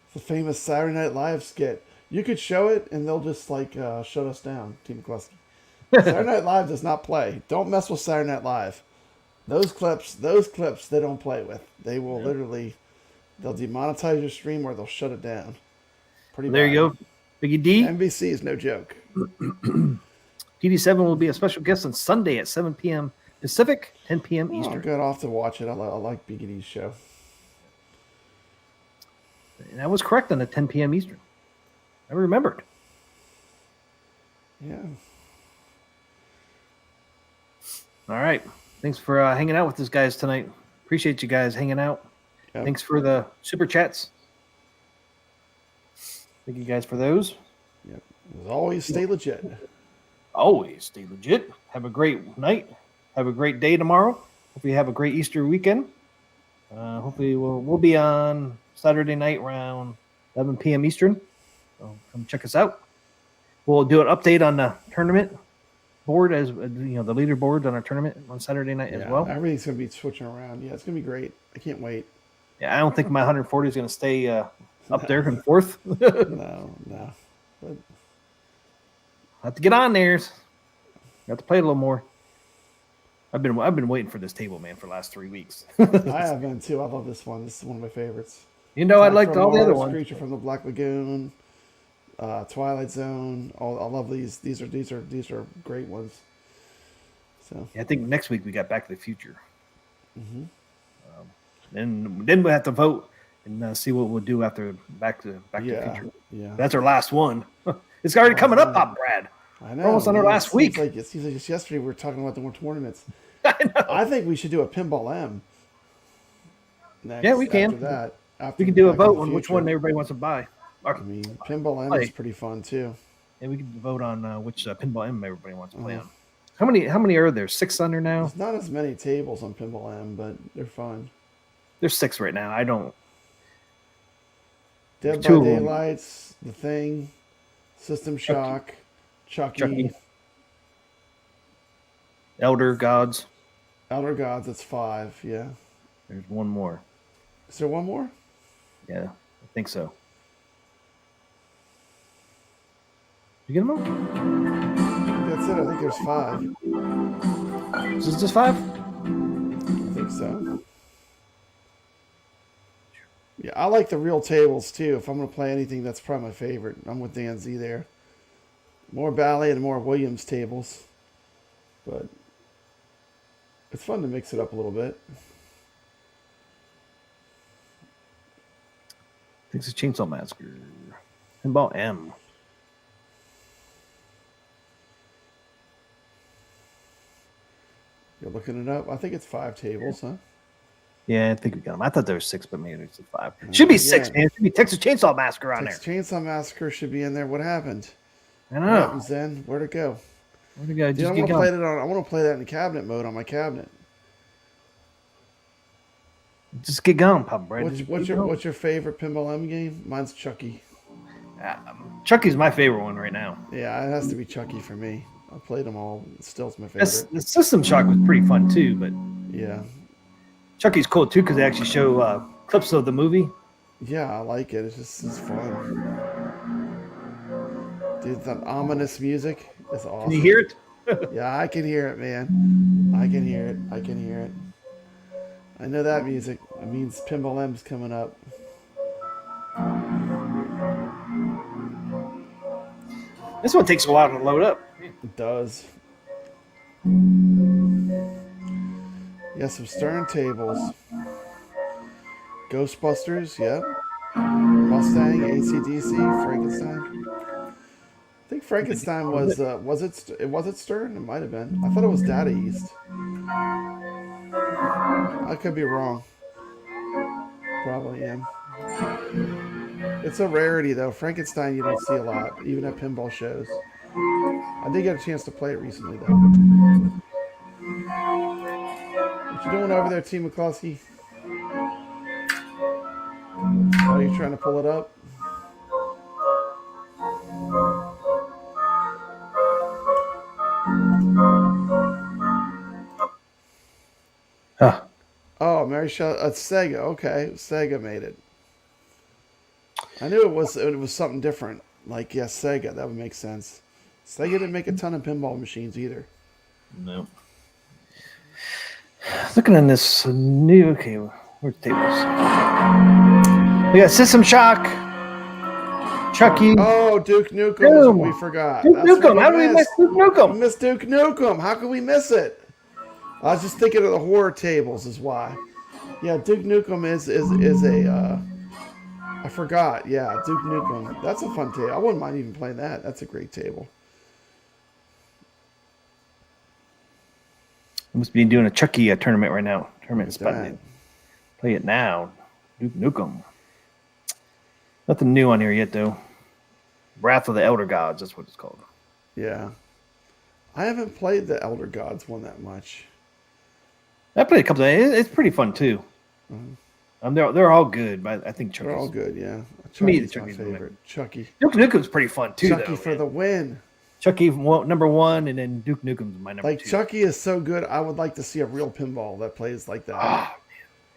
[SPEAKER 4] It's a famous Saturday Night Live skit. You could show it and they'll just shut us down, Team McCluskey. Saturday Night Live does not play. Don't mess with Saturday Night Live. Those clips they don't play with. They will literally, they'll demonetize your stream or they'll shut it down. Pretty
[SPEAKER 2] there
[SPEAKER 4] bad.
[SPEAKER 2] you go. Biggie D.
[SPEAKER 4] NBC is no joke.
[SPEAKER 2] PD7 will be a special guest on Sunday at 7 p.m. Pacific, 10 p.m. Eastern.
[SPEAKER 4] Good off to watch it. I like Biggie D's show.
[SPEAKER 2] And I was correct on the 10 p.m. Eastern. I remembered.
[SPEAKER 4] Yeah.
[SPEAKER 2] All right. Thanks for hanging out with us guys tonight. Appreciate you guys hanging out. Yep. Thanks for the super chats. Thank you guys for those.
[SPEAKER 4] Yep. As always, stay legit.
[SPEAKER 2] Always stay legit. Have a great night. Have a great day tomorrow. Hope you have a great Easter weekend. Hopefully we'll be on Saturday night around 11 p.m. Eastern. So come check us out. We'll do an update on the tournament board as the leaderboards on our tournament on Saturday night as well.
[SPEAKER 4] Everything's gonna be switching around. Yeah, it's gonna be great. I can't wait.
[SPEAKER 2] Yeah, I don't think my 140 is gonna stay up there in fourth.
[SPEAKER 4] No. But
[SPEAKER 2] I have to get on there. Got to play a little more. I've been waiting for this table, man, for the last 3 weeks.
[SPEAKER 4] I have been too. I love this one. This is one of my favorites.
[SPEAKER 2] You know, I
[SPEAKER 4] Attack
[SPEAKER 2] liked
[SPEAKER 4] from
[SPEAKER 2] all the other
[SPEAKER 4] Mars,
[SPEAKER 2] ones.
[SPEAKER 4] Creature from the Black Lagoon, Twilight Zone. I love these. These are great ones. So
[SPEAKER 2] Yeah, I think next week we got Back to the Future. Then we have to vote and see what we'll do after Back to the Future.
[SPEAKER 4] Yeah.
[SPEAKER 2] That's our last one. It's already coming up, Pop Brad.
[SPEAKER 4] I know.
[SPEAKER 2] We're almost on our last week.
[SPEAKER 4] It seems like just yesterday we were talking about the more tournaments.
[SPEAKER 2] I know.
[SPEAKER 4] I think we should do a Pinball M. Next,
[SPEAKER 2] Yeah, we can.
[SPEAKER 4] After that,
[SPEAKER 2] We can do a
[SPEAKER 4] Back to
[SPEAKER 2] vote
[SPEAKER 4] the
[SPEAKER 2] on which
[SPEAKER 4] Future.
[SPEAKER 2] one everybody wants to buy.
[SPEAKER 4] I mean, Pinball M is pretty fun too.
[SPEAKER 2] And we can vote on which Pinball M everybody wants to play
[SPEAKER 4] Uh-huh.
[SPEAKER 2] on. How many are there? 6 under now?
[SPEAKER 4] There's not as many tables on Pinball M, but they're fun.
[SPEAKER 2] There's 6 right now. I don't.
[SPEAKER 4] Dead
[SPEAKER 2] There's
[SPEAKER 4] by
[SPEAKER 2] 2 of them.
[SPEAKER 4] Daylights, The Thing, System Shock, Chucky.
[SPEAKER 2] Elder Gods.
[SPEAKER 4] Elder Gods. That's 5. Yeah.
[SPEAKER 2] There's one more.
[SPEAKER 4] Is there one more?
[SPEAKER 2] Yeah, I think so. You get them all?
[SPEAKER 4] That's it. I think there's 5.
[SPEAKER 2] Is this just 5?
[SPEAKER 4] I think so. Yeah, I like the real tables too. If I'm going to play anything, that's probably my favorite. I'm with Dan Z there. More Bally and more Williams tables. But it's fun to mix it up a little bit.
[SPEAKER 2] Texas Chainsaw Massacre. Pinball M.
[SPEAKER 4] You're looking it up? I think it's 5 tables, huh?
[SPEAKER 2] Yeah, I think we got them. I thought there was 6, but maybe it's 5. Should be 6,
[SPEAKER 4] Yeah.
[SPEAKER 2] man. Should be Texas Chainsaw Massacre on
[SPEAKER 4] Texas
[SPEAKER 2] there.
[SPEAKER 4] Chainsaw Massacre should be in there. What happened?
[SPEAKER 2] I
[SPEAKER 4] What
[SPEAKER 2] know.
[SPEAKER 4] happens then? Where'd it go?
[SPEAKER 2] Where'd the guy
[SPEAKER 4] Dude,
[SPEAKER 2] just
[SPEAKER 4] I
[SPEAKER 2] get
[SPEAKER 4] want to play
[SPEAKER 2] going?
[SPEAKER 4] that on. I want to play that in cabinet mode on my cabinet.
[SPEAKER 2] Just get going, Pop Brad.
[SPEAKER 4] What's your favorite Pinball M game? Mine's Chucky.
[SPEAKER 2] Chucky's my favorite one right now.
[SPEAKER 4] Yeah, it has to be Chucky for me. I played them all. It still's my favorite.
[SPEAKER 2] The System Shock was pretty fun too, but
[SPEAKER 4] Yeah.
[SPEAKER 2] Chucky's cool too because they actually show clips of the movie.
[SPEAKER 4] Yeah, I like it. It's fun. Dude, that ominous music is awesome.
[SPEAKER 2] Can you hear it?
[SPEAKER 4] Yeah, I can hear it, man. I can hear it. I know that music. It means Pinball M's coming up.
[SPEAKER 2] This one takes a while to load up.
[SPEAKER 4] It does. Yeah, some Stern tables. Ghostbusters, yep. Mustang, AC/DC, Frankenstein. I think Frankenstein was it Stern? It might have been. I thought it was Data East. I could be wrong. Probably am. It's a rarity though. Frankenstein you don't see a lot, even at pinball shows. I did get a chance to play it recently though. What you doing over there, T. McCluskey? Are you trying to pull it up?
[SPEAKER 2] Huh.
[SPEAKER 4] Oh, Mary Shelley. It's Sega. Okay, Sega made it. I knew it was something different. Like, yeah, Sega. That would make sense. Sega didn't make a ton of pinball machines either.
[SPEAKER 2] No. Looking at this new. Okay, where's the tables? We got System Shock, Chucky.
[SPEAKER 4] Oh, Duke Nukem is
[SPEAKER 2] Boom.
[SPEAKER 4] what we forgot.
[SPEAKER 2] Duke
[SPEAKER 4] That's what
[SPEAKER 2] Nukem. How do we miss Duke
[SPEAKER 4] We
[SPEAKER 2] Nukem?
[SPEAKER 4] missed Duke Nukem. How could we miss it? I was just thinking of the horror tables is why. Yeah, Duke Nukem is a I forgot. Yeah, Duke Nukem. That's a fun table. I wouldn't mind even playing that. That's a great table.
[SPEAKER 2] Must be doing a Chucky tournament right now. Tournament
[SPEAKER 4] Look at
[SPEAKER 2] spotting it. Play it now. Duke Nukem. Nothing new on here yet though. Wrath of the Elder Gods. That's what it's called.
[SPEAKER 4] Yeah. I haven't played the Elder Gods one that much.
[SPEAKER 2] I played a couple of. It's pretty fun too. They're all good, but I think Chucky's.
[SPEAKER 4] They're all good, yeah.
[SPEAKER 2] To me,
[SPEAKER 4] Chucky's my
[SPEAKER 2] Chucky's the
[SPEAKER 4] favorite. Chucky.
[SPEAKER 2] Duke Nukem's pretty fun too.
[SPEAKER 4] Chucky
[SPEAKER 2] though,
[SPEAKER 4] for
[SPEAKER 2] man.
[SPEAKER 4] the win.
[SPEAKER 2] Chucky number 1, and then Duke Nukem's my number 2.
[SPEAKER 4] Like, Chucky is so good, I would like to see a real pinball that plays like that.
[SPEAKER 2] Ah,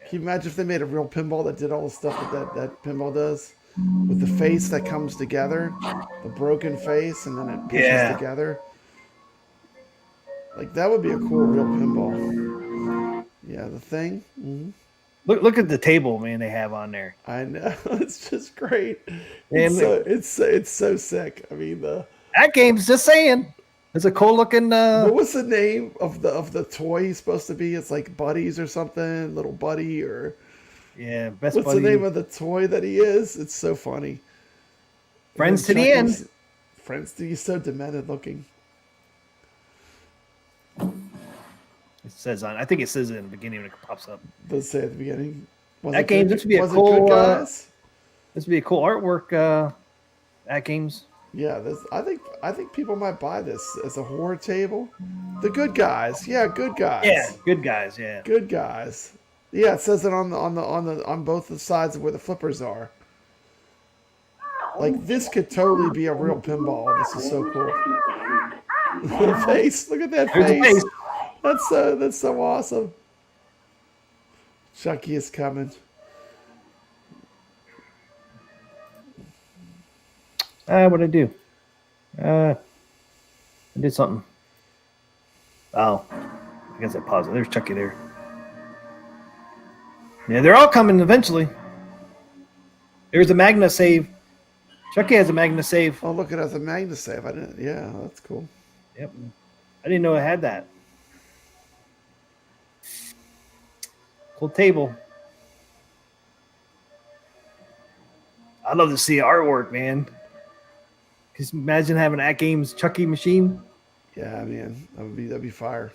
[SPEAKER 4] Can you imagine if they made a real pinball that did all the stuff that pinball does? With the face that comes together, the broken face, and then it pushes together. Like, that would be a cool real pinball. Yeah, the thing.
[SPEAKER 2] Look at the table, man. They have on there.
[SPEAKER 4] I know. It's just great.
[SPEAKER 2] And
[SPEAKER 4] It's so sick. I mean,
[SPEAKER 2] Atgames, just saying. It's a cool looking.
[SPEAKER 4] what was the name of the toy he's supposed to be? It's like Buddies or something, Little Buddy, or
[SPEAKER 2] Yeah, best
[SPEAKER 4] what's
[SPEAKER 2] buddy.
[SPEAKER 4] the name of the toy that he is? It's so funny.
[SPEAKER 2] Friends to the end.
[SPEAKER 4] Friends to, he's so demented looking.
[SPEAKER 2] It says on. I think it says it in the beginning when it pops up.
[SPEAKER 4] Does say at the beginning. Was
[SPEAKER 2] That
[SPEAKER 4] it
[SPEAKER 2] game,
[SPEAKER 4] good-
[SPEAKER 2] this would be a
[SPEAKER 4] was it
[SPEAKER 2] cool,
[SPEAKER 4] good, guys?
[SPEAKER 2] This would be a cool artwork. Atgames.
[SPEAKER 4] Yeah, I think people might buy this as a horror table. The Good Guys, yeah, Good Guys.
[SPEAKER 2] Yeah, good guys. Yeah.
[SPEAKER 4] Good Guys. Yeah, it says it on both the sides of where the flippers are. Like this could totally be a real pinball. This is so cool. The face, look at that
[SPEAKER 2] There's the
[SPEAKER 4] face.
[SPEAKER 2] face.
[SPEAKER 4] That's so awesome. Chucky is coming.
[SPEAKER 2] What'd I do? I did something. Oh, I guess I paused it. There's Chucky there. Yeah, they're all coming eventually. There's a Magna save. Chucky has a Magna save.
[SPEAKER 4] Oh, look, it has a Magna save. I didn't. Yeah, that's cool.
[SPEAKER 2] Yep. I didn't know it had that. Cool table. I'd love to see artwork, man. Just imagine having an Atgames Chucky machine.
[SPEAKER 4] Yeah, man, that'd be fire.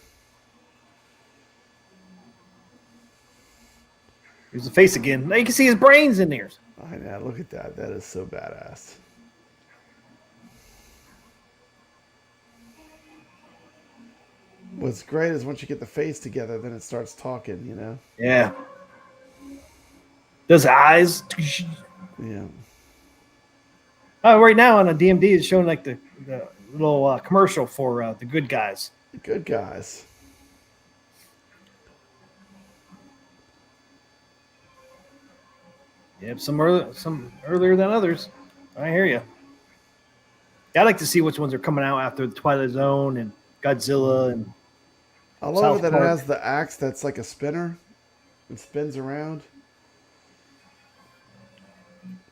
[SPEAKER 2] Here's the face again. Now you can see his brains in there.
[SPEAKER 4] I know. Look at that. That is so badass. What's great is once you get the face together, then it starts talking. You know.
[SPEAKER 2] Yeah. Those eyes.
[SPEAKER 4] Yeah.
[SPEAKER 2] Oh, right now on a DMD it's showing like the little commercial for the good guys.
[SPEAKER 4] Good Guys.
[SPEAKER 2] Yep, some earlier than others. I hear you. I like to see which ones are coming out after the Twilight Zone and Godzilla and
[SPEAKER 4] I love
[SPEAKER 2] South
[SPEAKER 4] it that
[SPEAKER 2] Park.
[SPEAKER 4] it has the axe that's like a spinner. It spins around.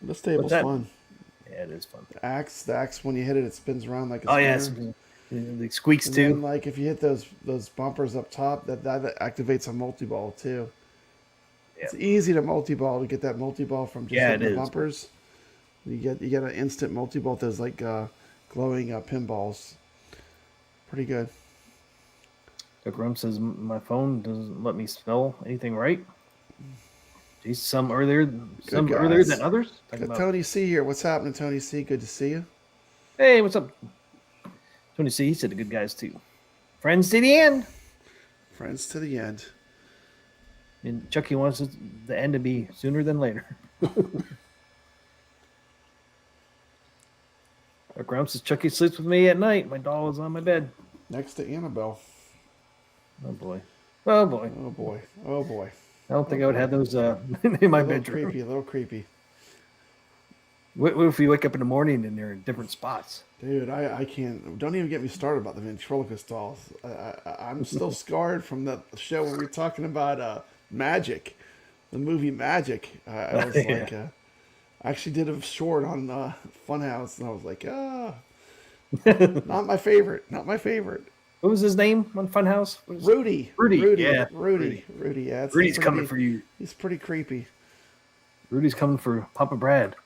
[SPEAKER 4] This table's
[SPEAKER 2] that?
[SPEAKER 4] fun.
[SPEAKER 2] yeah, it is fun.
[SPEAKER 4] The axe when you hit it, it spins around like a
[SPEAKER 2] Oh
[SPEAKER 4] spinner.
[SPEAKER 2] yeah, the squeaks
[SPEAKER 4] And
[SPEAKER 2] too.
[SPEAKER 4] then, like if you hit those bumpers up top, that activates a multi-ball too. It's easy to multi-ball to get that multi-ball from just
[SPEAKER 2] Yeah,
[SPEAKER 4] hitting
[SPEAKER 2] it
[SPEAKER 4] the
[SPEAKER 2] is.
[SPEAKER 4] bumpers. You get an instant multi-ball with those like glowing pinballs. Pretty good.
[SPEAKER 2] Doug Rum says my phone doesn't let me spell anything right. Geez, some earlier
[SPEAKER 4] guys.
[SPEAKER 2] than others. Talking
[SPEAKER 4] Got
[SPEAKER 2] about,
[SPEAKER 4] Tony C here. What's happening, Tony C? Good to see you.
[SPEAKER 2] hey, what's up? Tony C, he said the good guys too. Friends to the end.
[SPEAKER 4] Friends to the end.
[SPEAKER 2] And Chucky wants the end to be sooner than later. Grumps says Chucky sleeps with me at night. My doll is on my bed.
[SPEAKER 4] Next to Annabelle.
[SPEAKER 2] Oh boy. Oh boy.
[SPEAKER 4] Oh boy. Oh boy.
[SPEAKER 2] I don't think I would have those in my
[SPEAKER 4] A little
[SPEAKER 2] bedroom.
[SPEAKER 4] creepy. A little creepy.
[SPEAKER 2] What if you wake up in the morning and they're in different spots?
[SPEAKER 4] Dude, I can't. Don't even get me started about the ventriloquist dolls. I'm still scarred from the show when we were talking about Magic, the movie Magic. I was
[SPEAKER 2] Yeah.
[SPEAKER 4] like, I actually did a short on Funhouse, and I was like, not my favorite. Not my favorite.
[SPEAKER 2] What was his name on Funhouse? What was-
[SPEAKER 4] Rudy.
[SPEAKER 2] Rudy, yeah.
[SPEAKER 4] Rudy. Yeah.
[SPEAKER 2] Rudy's coming for you.
[SPEAKER 4] He's pretty creepy.
[SPEAKER 2] Rudy's coming for Papa Brad.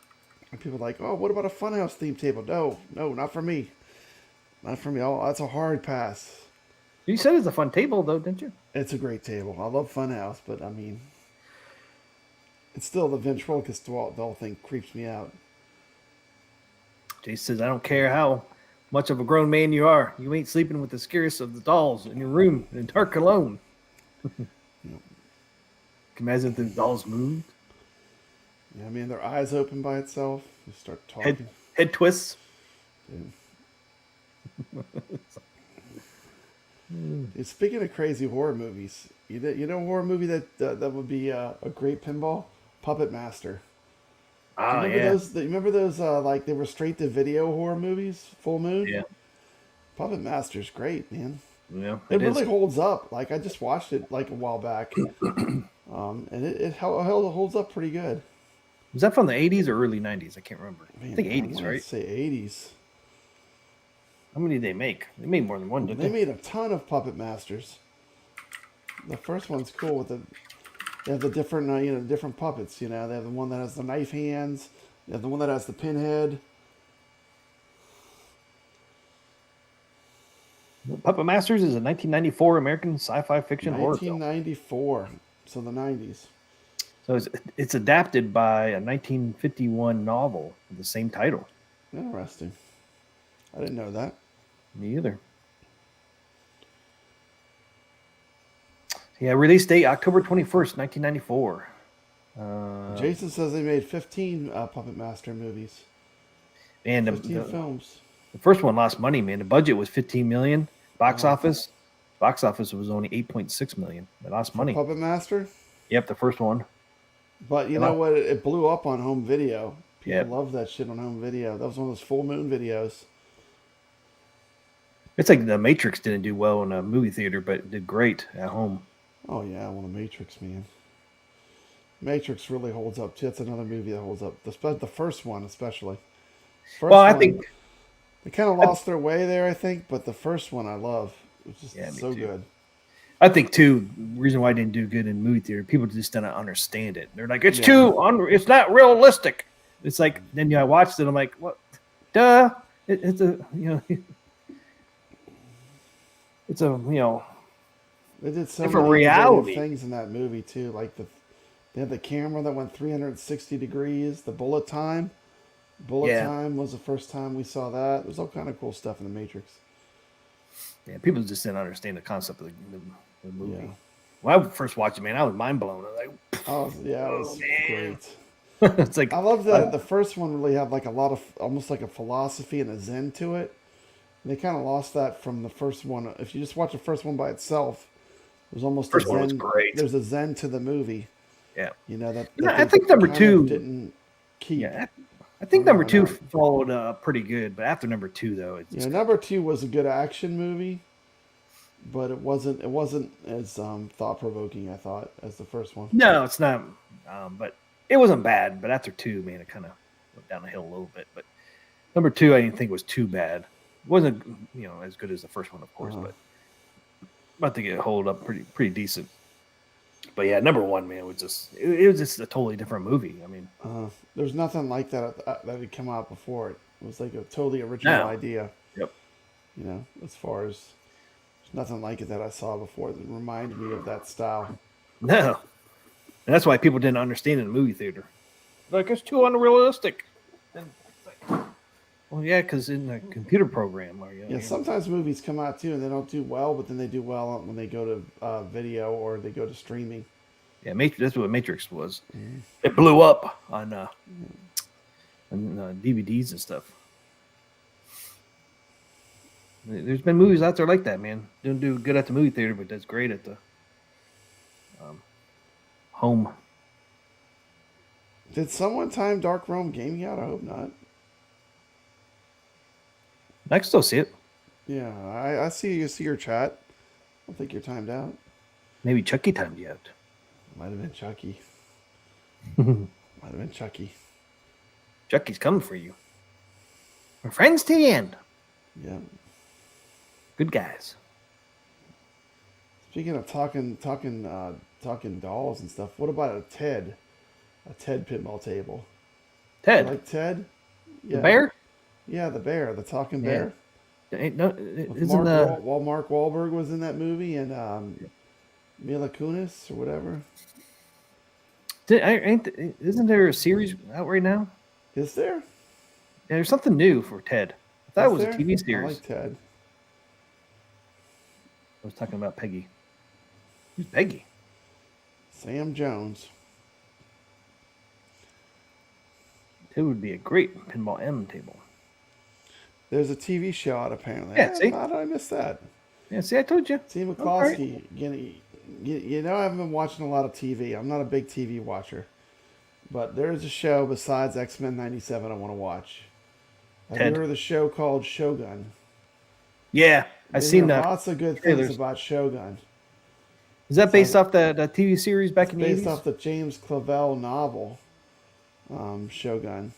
[SPEAKER 4] And people are like, oh, what about a Funhouse theme table? No, not for me. Not for me. Oh, that's a hard pass.
[SPEAKER 2] You said it's a fun table, though, didn't you?
[SPEAKER 4] It's a great table. I love Funhouse, but I mean, it's still the ventriloquist doll thing creeps me out.
[SPEAKER 2] Jay says, I don't care how much of a grown man you are. You ain't sleeping with the scariest of the dolls in your room in dark alone. Can you imagine if the dolls moved?
[SPEAKER 4] Yeah, I mean, their eyes open by itself. You start talking.
[SPEAKER 2] Head twists.
[SPEAKER 4] Dude, speaking of crazy horror movies, you know a horror movie that would be a great pinball? Puppet Master.
[SPEAKER 2] Oh,
[SPEAKER 4] Remember those like they were straight to video horror movies? Full Moon?
[SPEAKER 2] Yeah.
[SPEAKER 4] Puppet Master's great, man.
[SPEAKER 2] Yeah,
[SPEAKER 4] It really holds up. Like I just watched it like a while back. And it holds up pretty good.
[SPEAKER 2] Was that from the 80s or early 90s? I can't remember.
[SPEAKER 4] Man,
[SPEAKER 2] I think
[SPEAKER 4] I
[SPEAKER 2] 80s,
[SPEAKER 4] wanna
[SPEAKER 2] right?
[SPEAKER 4] say 80s.
[SPEAKER 2] How many did they make? They made more than one, didn't
[SPEAKER 4] They
[SPEAKER 2] they?
[SPEAKER 4] made a ton of Puppet Masters. The first one's cool with they have the different different puppets. You know, they have the one that has the knife hands. They have the one that has the pinhead.
[SPEAKER 2] Puppet Masters is a 1994 American sci-fi fiction horror film.
[SPEAKER 4] 1994, so the 90s.
[SPEAKER 2] So it's adapted by a 1951 novel with the same title.
[SPEAKER 4] Interesting. I didn't know that.
[SPEAKER 2] Me either. Yeah, release date October 21st, 1994.
[SPEAKER 4] Jason says they made 15 Puppet Master movies.
[SPEAKER 2] And
[SPEAKER 4] 15 films.
[SPEAKER 2] the first one lost money, man. The budget was 15 million. Box office was only 8.6 million. They lost money.
[SPEAKER 4] Puppet Master?
[SPEAKER 2] Yep, the first one.
[SPEAKER 4] But you know what? It blew up on home video. People
[SPEAKER 2] Yep.
[SPEAKER 4] love that shit on home video. That was one of those full moon videos.
[SPEAKER 2] It's like The Matrix didn't do well in a movie theater, but it did great at home.
[SPEAKER 4] Oh yeah, I want a Matrix, man. Matrix really holds up too. That's another movie that holds up. The first one especially. First
[SPEAKER 2] Well, I
[SPEAKER 4] one,
[SPEAKER 2] think
[SPEAKER 4] they kind of lost their way there, I think, but the first one I love. It's just
[SPEAKER 2] Yeah, me
[SPEAKER 4] so
[SPEAKER 2] too.
[SPEAKER 4] good.
[SPEAKER 2] I think too. The reason why I didn't do good in movie theater, people just didn't understand it. They're like, it's it's not realistic. It's like then I watched it. I'm like, what? Duh. It's a it's a
[SPEAKER 4] They did so
[SPEAKER 2] different
[SPEAKER 4] many innovative
[SPEAKER 2] reality.
[SPEAKER 4] things in that movie too. Like they had the camera that went 360 degrees. The bullet time. Bullet time was the first time we saw that. There's all kind of cool stuff in the Matrix.
[SPEAKER 2] Yeah, people just didn't understand the concept of the movie.
[SPEAKER 4] Yeah.
[SPEAKER 2] When I first watched it, man, I was mind blown. I was like,
[SPEAKER 4] Oh yeah, it was
[SPEAKER 2] man.
[SPEAKER 4] great.
[SPEAKER 2] it's like
[SPEAKER 4] I love that the first one really had like a lot of almost like a philosophy and a zen to it. And they kind of lost that from the first one. If you just watch the first one by itself, there's almost
[SPEAKER 2] First
[SPEAKER 4] a
[SPEAKER 2] one was
[SPEAKER 4] zen.
[SPEAKER 2] great.
[SPEAKER 4] There's a zen to the movie.
[SPEAKER 2] Yeah.
[SPEAKER 4] You know that.
[SPEAKER 2] Yeah,
[SPEAKER 4] that
[SPEAKER 2] I think number
[SPEAKER 4] kind of
[SPEAKER 2] two
[SPEAKER 4] didn't keep.
[SPEAKER 2] Yeah, I think number two followed pretty good, but after number two though, it's
[SPEAKER 4] Yeah, number two was a good action movie, but it wasn't as thought provoking, I thought, as the first one.
[SPEAKER 2] no, it's not. But it wasn't bad. But after two, man, it kind of went down the hill a little bit. But number two, I didn't think was too bad. It wasn't as good as the first one, of course, but I think it held up pretty decent. But yeah, number one, man, was it was just a totally different movie. I mean,
[SPEAKER 4] there's nothing like that had come out before it. It was like a totally original idea.
[SPEAKER 2] Yep.
[SPEAKER 4] You know, as far as there's nothing like it that I saw before that reminded me of that style.
[SPEAKER 2] no, and that's why people didn't understand it in the movie theater. Like it's too unrealistic. And it's like, well, yeah, because in the computer program,
[SPEAKER 4] Sometimes movies come out too and they don't do well, but then they do well when they go to video or they go to streaming.
[SPEAKER 2] Yeah, that's what Matrix was. Mm-hmm. It blew up on DVDs and stuff. There's been movies out there like that, man. Don't do good at the movie theater, but does great at the home.
[SPEAKER 4] Did someone time Dark Realm Gaming out? I hope not.
[SPEAKER 2] I can still see it.
[SPEAKER 4] Yeah, I see your chat. I don't think you're timed out.
[SPEAKER 2] Maybe Chucky timed you out.
[SPEAKER 4] Might have been Chucky. Might have been Chucky.
[SPEAKER 2] Chucky's coming for you. We're friends to the end.
[SPEAKER 4] Yeah.
[SPEAKER 2] Good guys.
[SPEAKER 4] Speaking of talking dolls and stuff, what about a Ted pinball table?
[SPEAKER 2] Ted?
[SPEAKER 4] You like Ted? Yeah.
[SPEAKER 2] The bear?
[SPEAKER 4] Yeah, the bear, the talking bear.
[SPEAKER 2] Mark Wahlberg
[SPEAKER 4] was in that movie, and Mila Kunis or whatever.
[SPEAKER 2] Isn't there a series out right now?
[SPEAKER 4] Is there?
[SPEAKER 2] Yeah, there's something new for Ted. I thought it was a TV series.
[SPEAKER 4] I like Ted.
[SPEAKER 2] I was talking about Peggy. Who's Peggy?
[SPEAKER 4] Sam Jones.
[SPEAKER 2] Ted would be a great Pinball M table.
[SPEAKER 4] There's a TV show out apparently.
[SPEAKER 2] Yeah, see?
[SPEAKER 4] How did I miss that?
[SPEAKER 2] Yeah, see, I told you.
[SPEAKER 4] T. McCloskey. You know, I haven't been watching a lot of TV. I'm not a big TV watcher. But there's a show besides X-Men 97 I want to watch. Have you heard of the show called Shogun?
[SPEAKER 2] Yeah, I've seen that.
[SPEAKER 4] Lots of good things about Shogun.
[SPEAKER 2] Is that based off the TV series back in the 80s?
[SPEAKER 4] Based off the James Clavell novel, Shogun.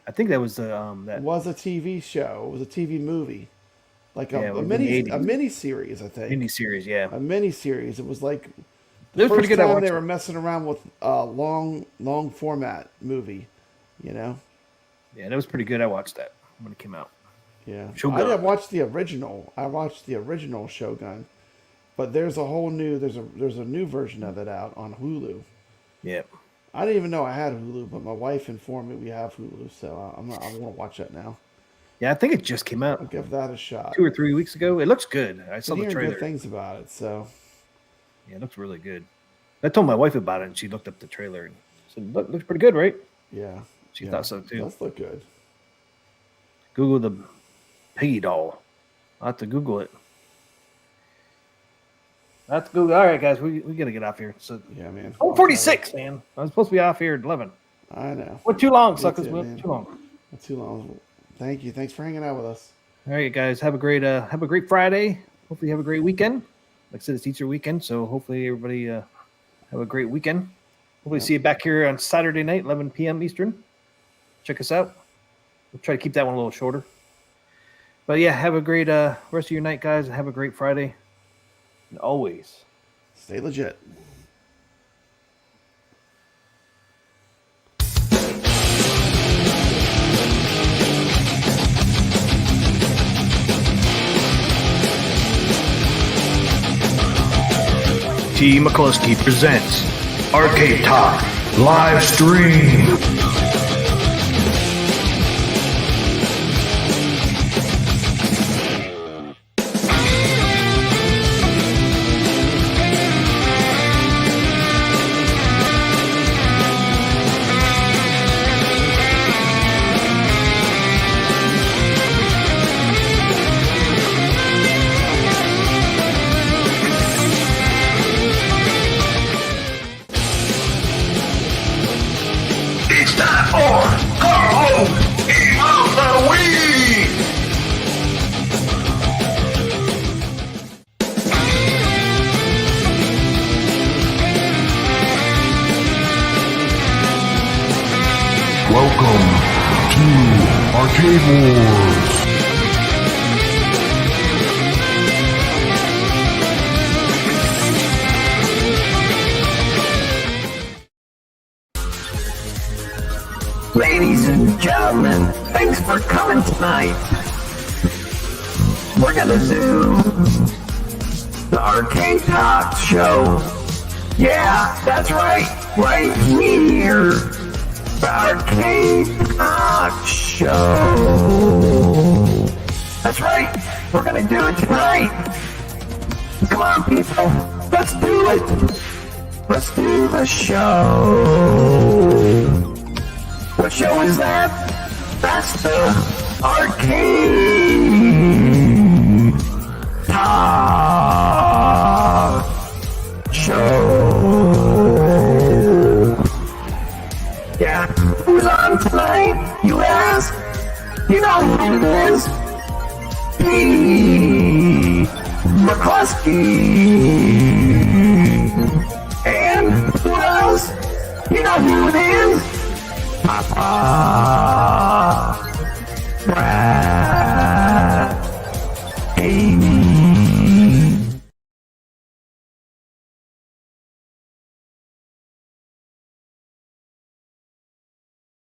[SPEAKER 2] I think that was the
[SPEAKER 4] It was a TV show. It was a TV movie, like
[SPEAKER 2] Yeah, it
[SPEAKER 4] a
[SPEAKER 2] was in the
[SPEAKER 4] mini
[SPEAKER 2] 80s.
[SPEAKER 4] a mini series. I think
[SPEAKER 2] miniseries. Yeah,
[SPEAKER 4] a mini series. It was like
[SPEAKER 2] it
[SPEAKER 4] the
[SPEAKER 2] was pretty
[SPEAKER 4] first
[SPEAKER 2] good. I
[SPEAKER 4] time
[SPEAKER 2] watched
[SPEAKER 4] they
[SPEAKER 2] it.
[SPEAKER 4] were messing around with long format movie. You know.
[SPEAKER 2] Yeah, that was pretty good. I watched that when it came out.
[SPEAKER 4] Yeah,
[SPEAKER 2] Shogun.
[SPEAKER 4] I didn't watch the original. I watched the original Shogun, but there's a new version of it out on Hulu.
[SPEAKER 2] Yeah.
[SPEAKER 4] I didn't even know I had Hulu, but my wife informed me we have Hulu, so I want to watch that now.
[SPEAKER 2] Yeah, I think it just came out
[SPEAKER 4] I'll give that a shot.
[SPEAKER 2] 2 or 3 weeks ago. It looks good. I saw
[SPEAKER 4] I'm
[SPEAKER 2] the
[SPEAKER 4] hearing
[SPEAKER 2] trailer.
[SPEAKER 4] good things about it, so
[SPEAKER 2] Yeah, it looks really good. I told my wife about it, and she looked up the trailer and said, "Looks pretty good, right?"
[SPEAKER 4] yeah.
[SPEAKER 2] She
[SPEAKER 4] yeah,
[SPEAKER 2] thought so too.
[SPEAKER 4] Does look good.
[SPEAKER 2] Google the piggy doll. I'll have to Google it. I have to Google. All right, guys, we gotta get off here. So
[SPEAKER 4] Yeah, man.
[SPEAKER 2] 46, man. I was supposed to be off here at 11.
[SPEAKER 4] I know.
[SPEAKER 2] What too long,
[SPEAKER 4] Me
[SPEAKER 2] suckers?
[SPEAKER 4] too,
[SPEAKER 2] What
[SPEAKER 4] man.
[SPEAKER 2] too long?
[SPEAKER 4] Not too long. Thank you. Thanks for hanging out with us.
[SPEAKER 2] All right, guys, have a great Friday. Hopefully, you have a great weekend. Like I said, it's Easter weekend, so hopefully everybody have a great weekend. Hopefully, see you back here on Saturday night, 11 p.m. Eastern. Check us out. We'll try to keep that one a little shorter. But yeah, have a great rest of your night, guys, and have a great Friday. And always
[SPEAKER 4] Stay legit.
[SPEAKER 5] T. McCluskey presents Arcade Talk live stream. It's time for Carl of the Week! Welcome to Arcade Wars.
[SPEAKER 6] Ladies and gentlemen, thanks for coming tonight. We're gonna do the Arcade Talk Show. Yeah, that's right here. The Arcade Talk Show. That's right, we're gonna do it tonight. Come on, people, let's do it. Let's do the show. What show is that? That's the Arcade Talk Show. Yeah, who's on tonight, you ask? You know who it is. P. McCluskey. And who else? You know who it is? Papa.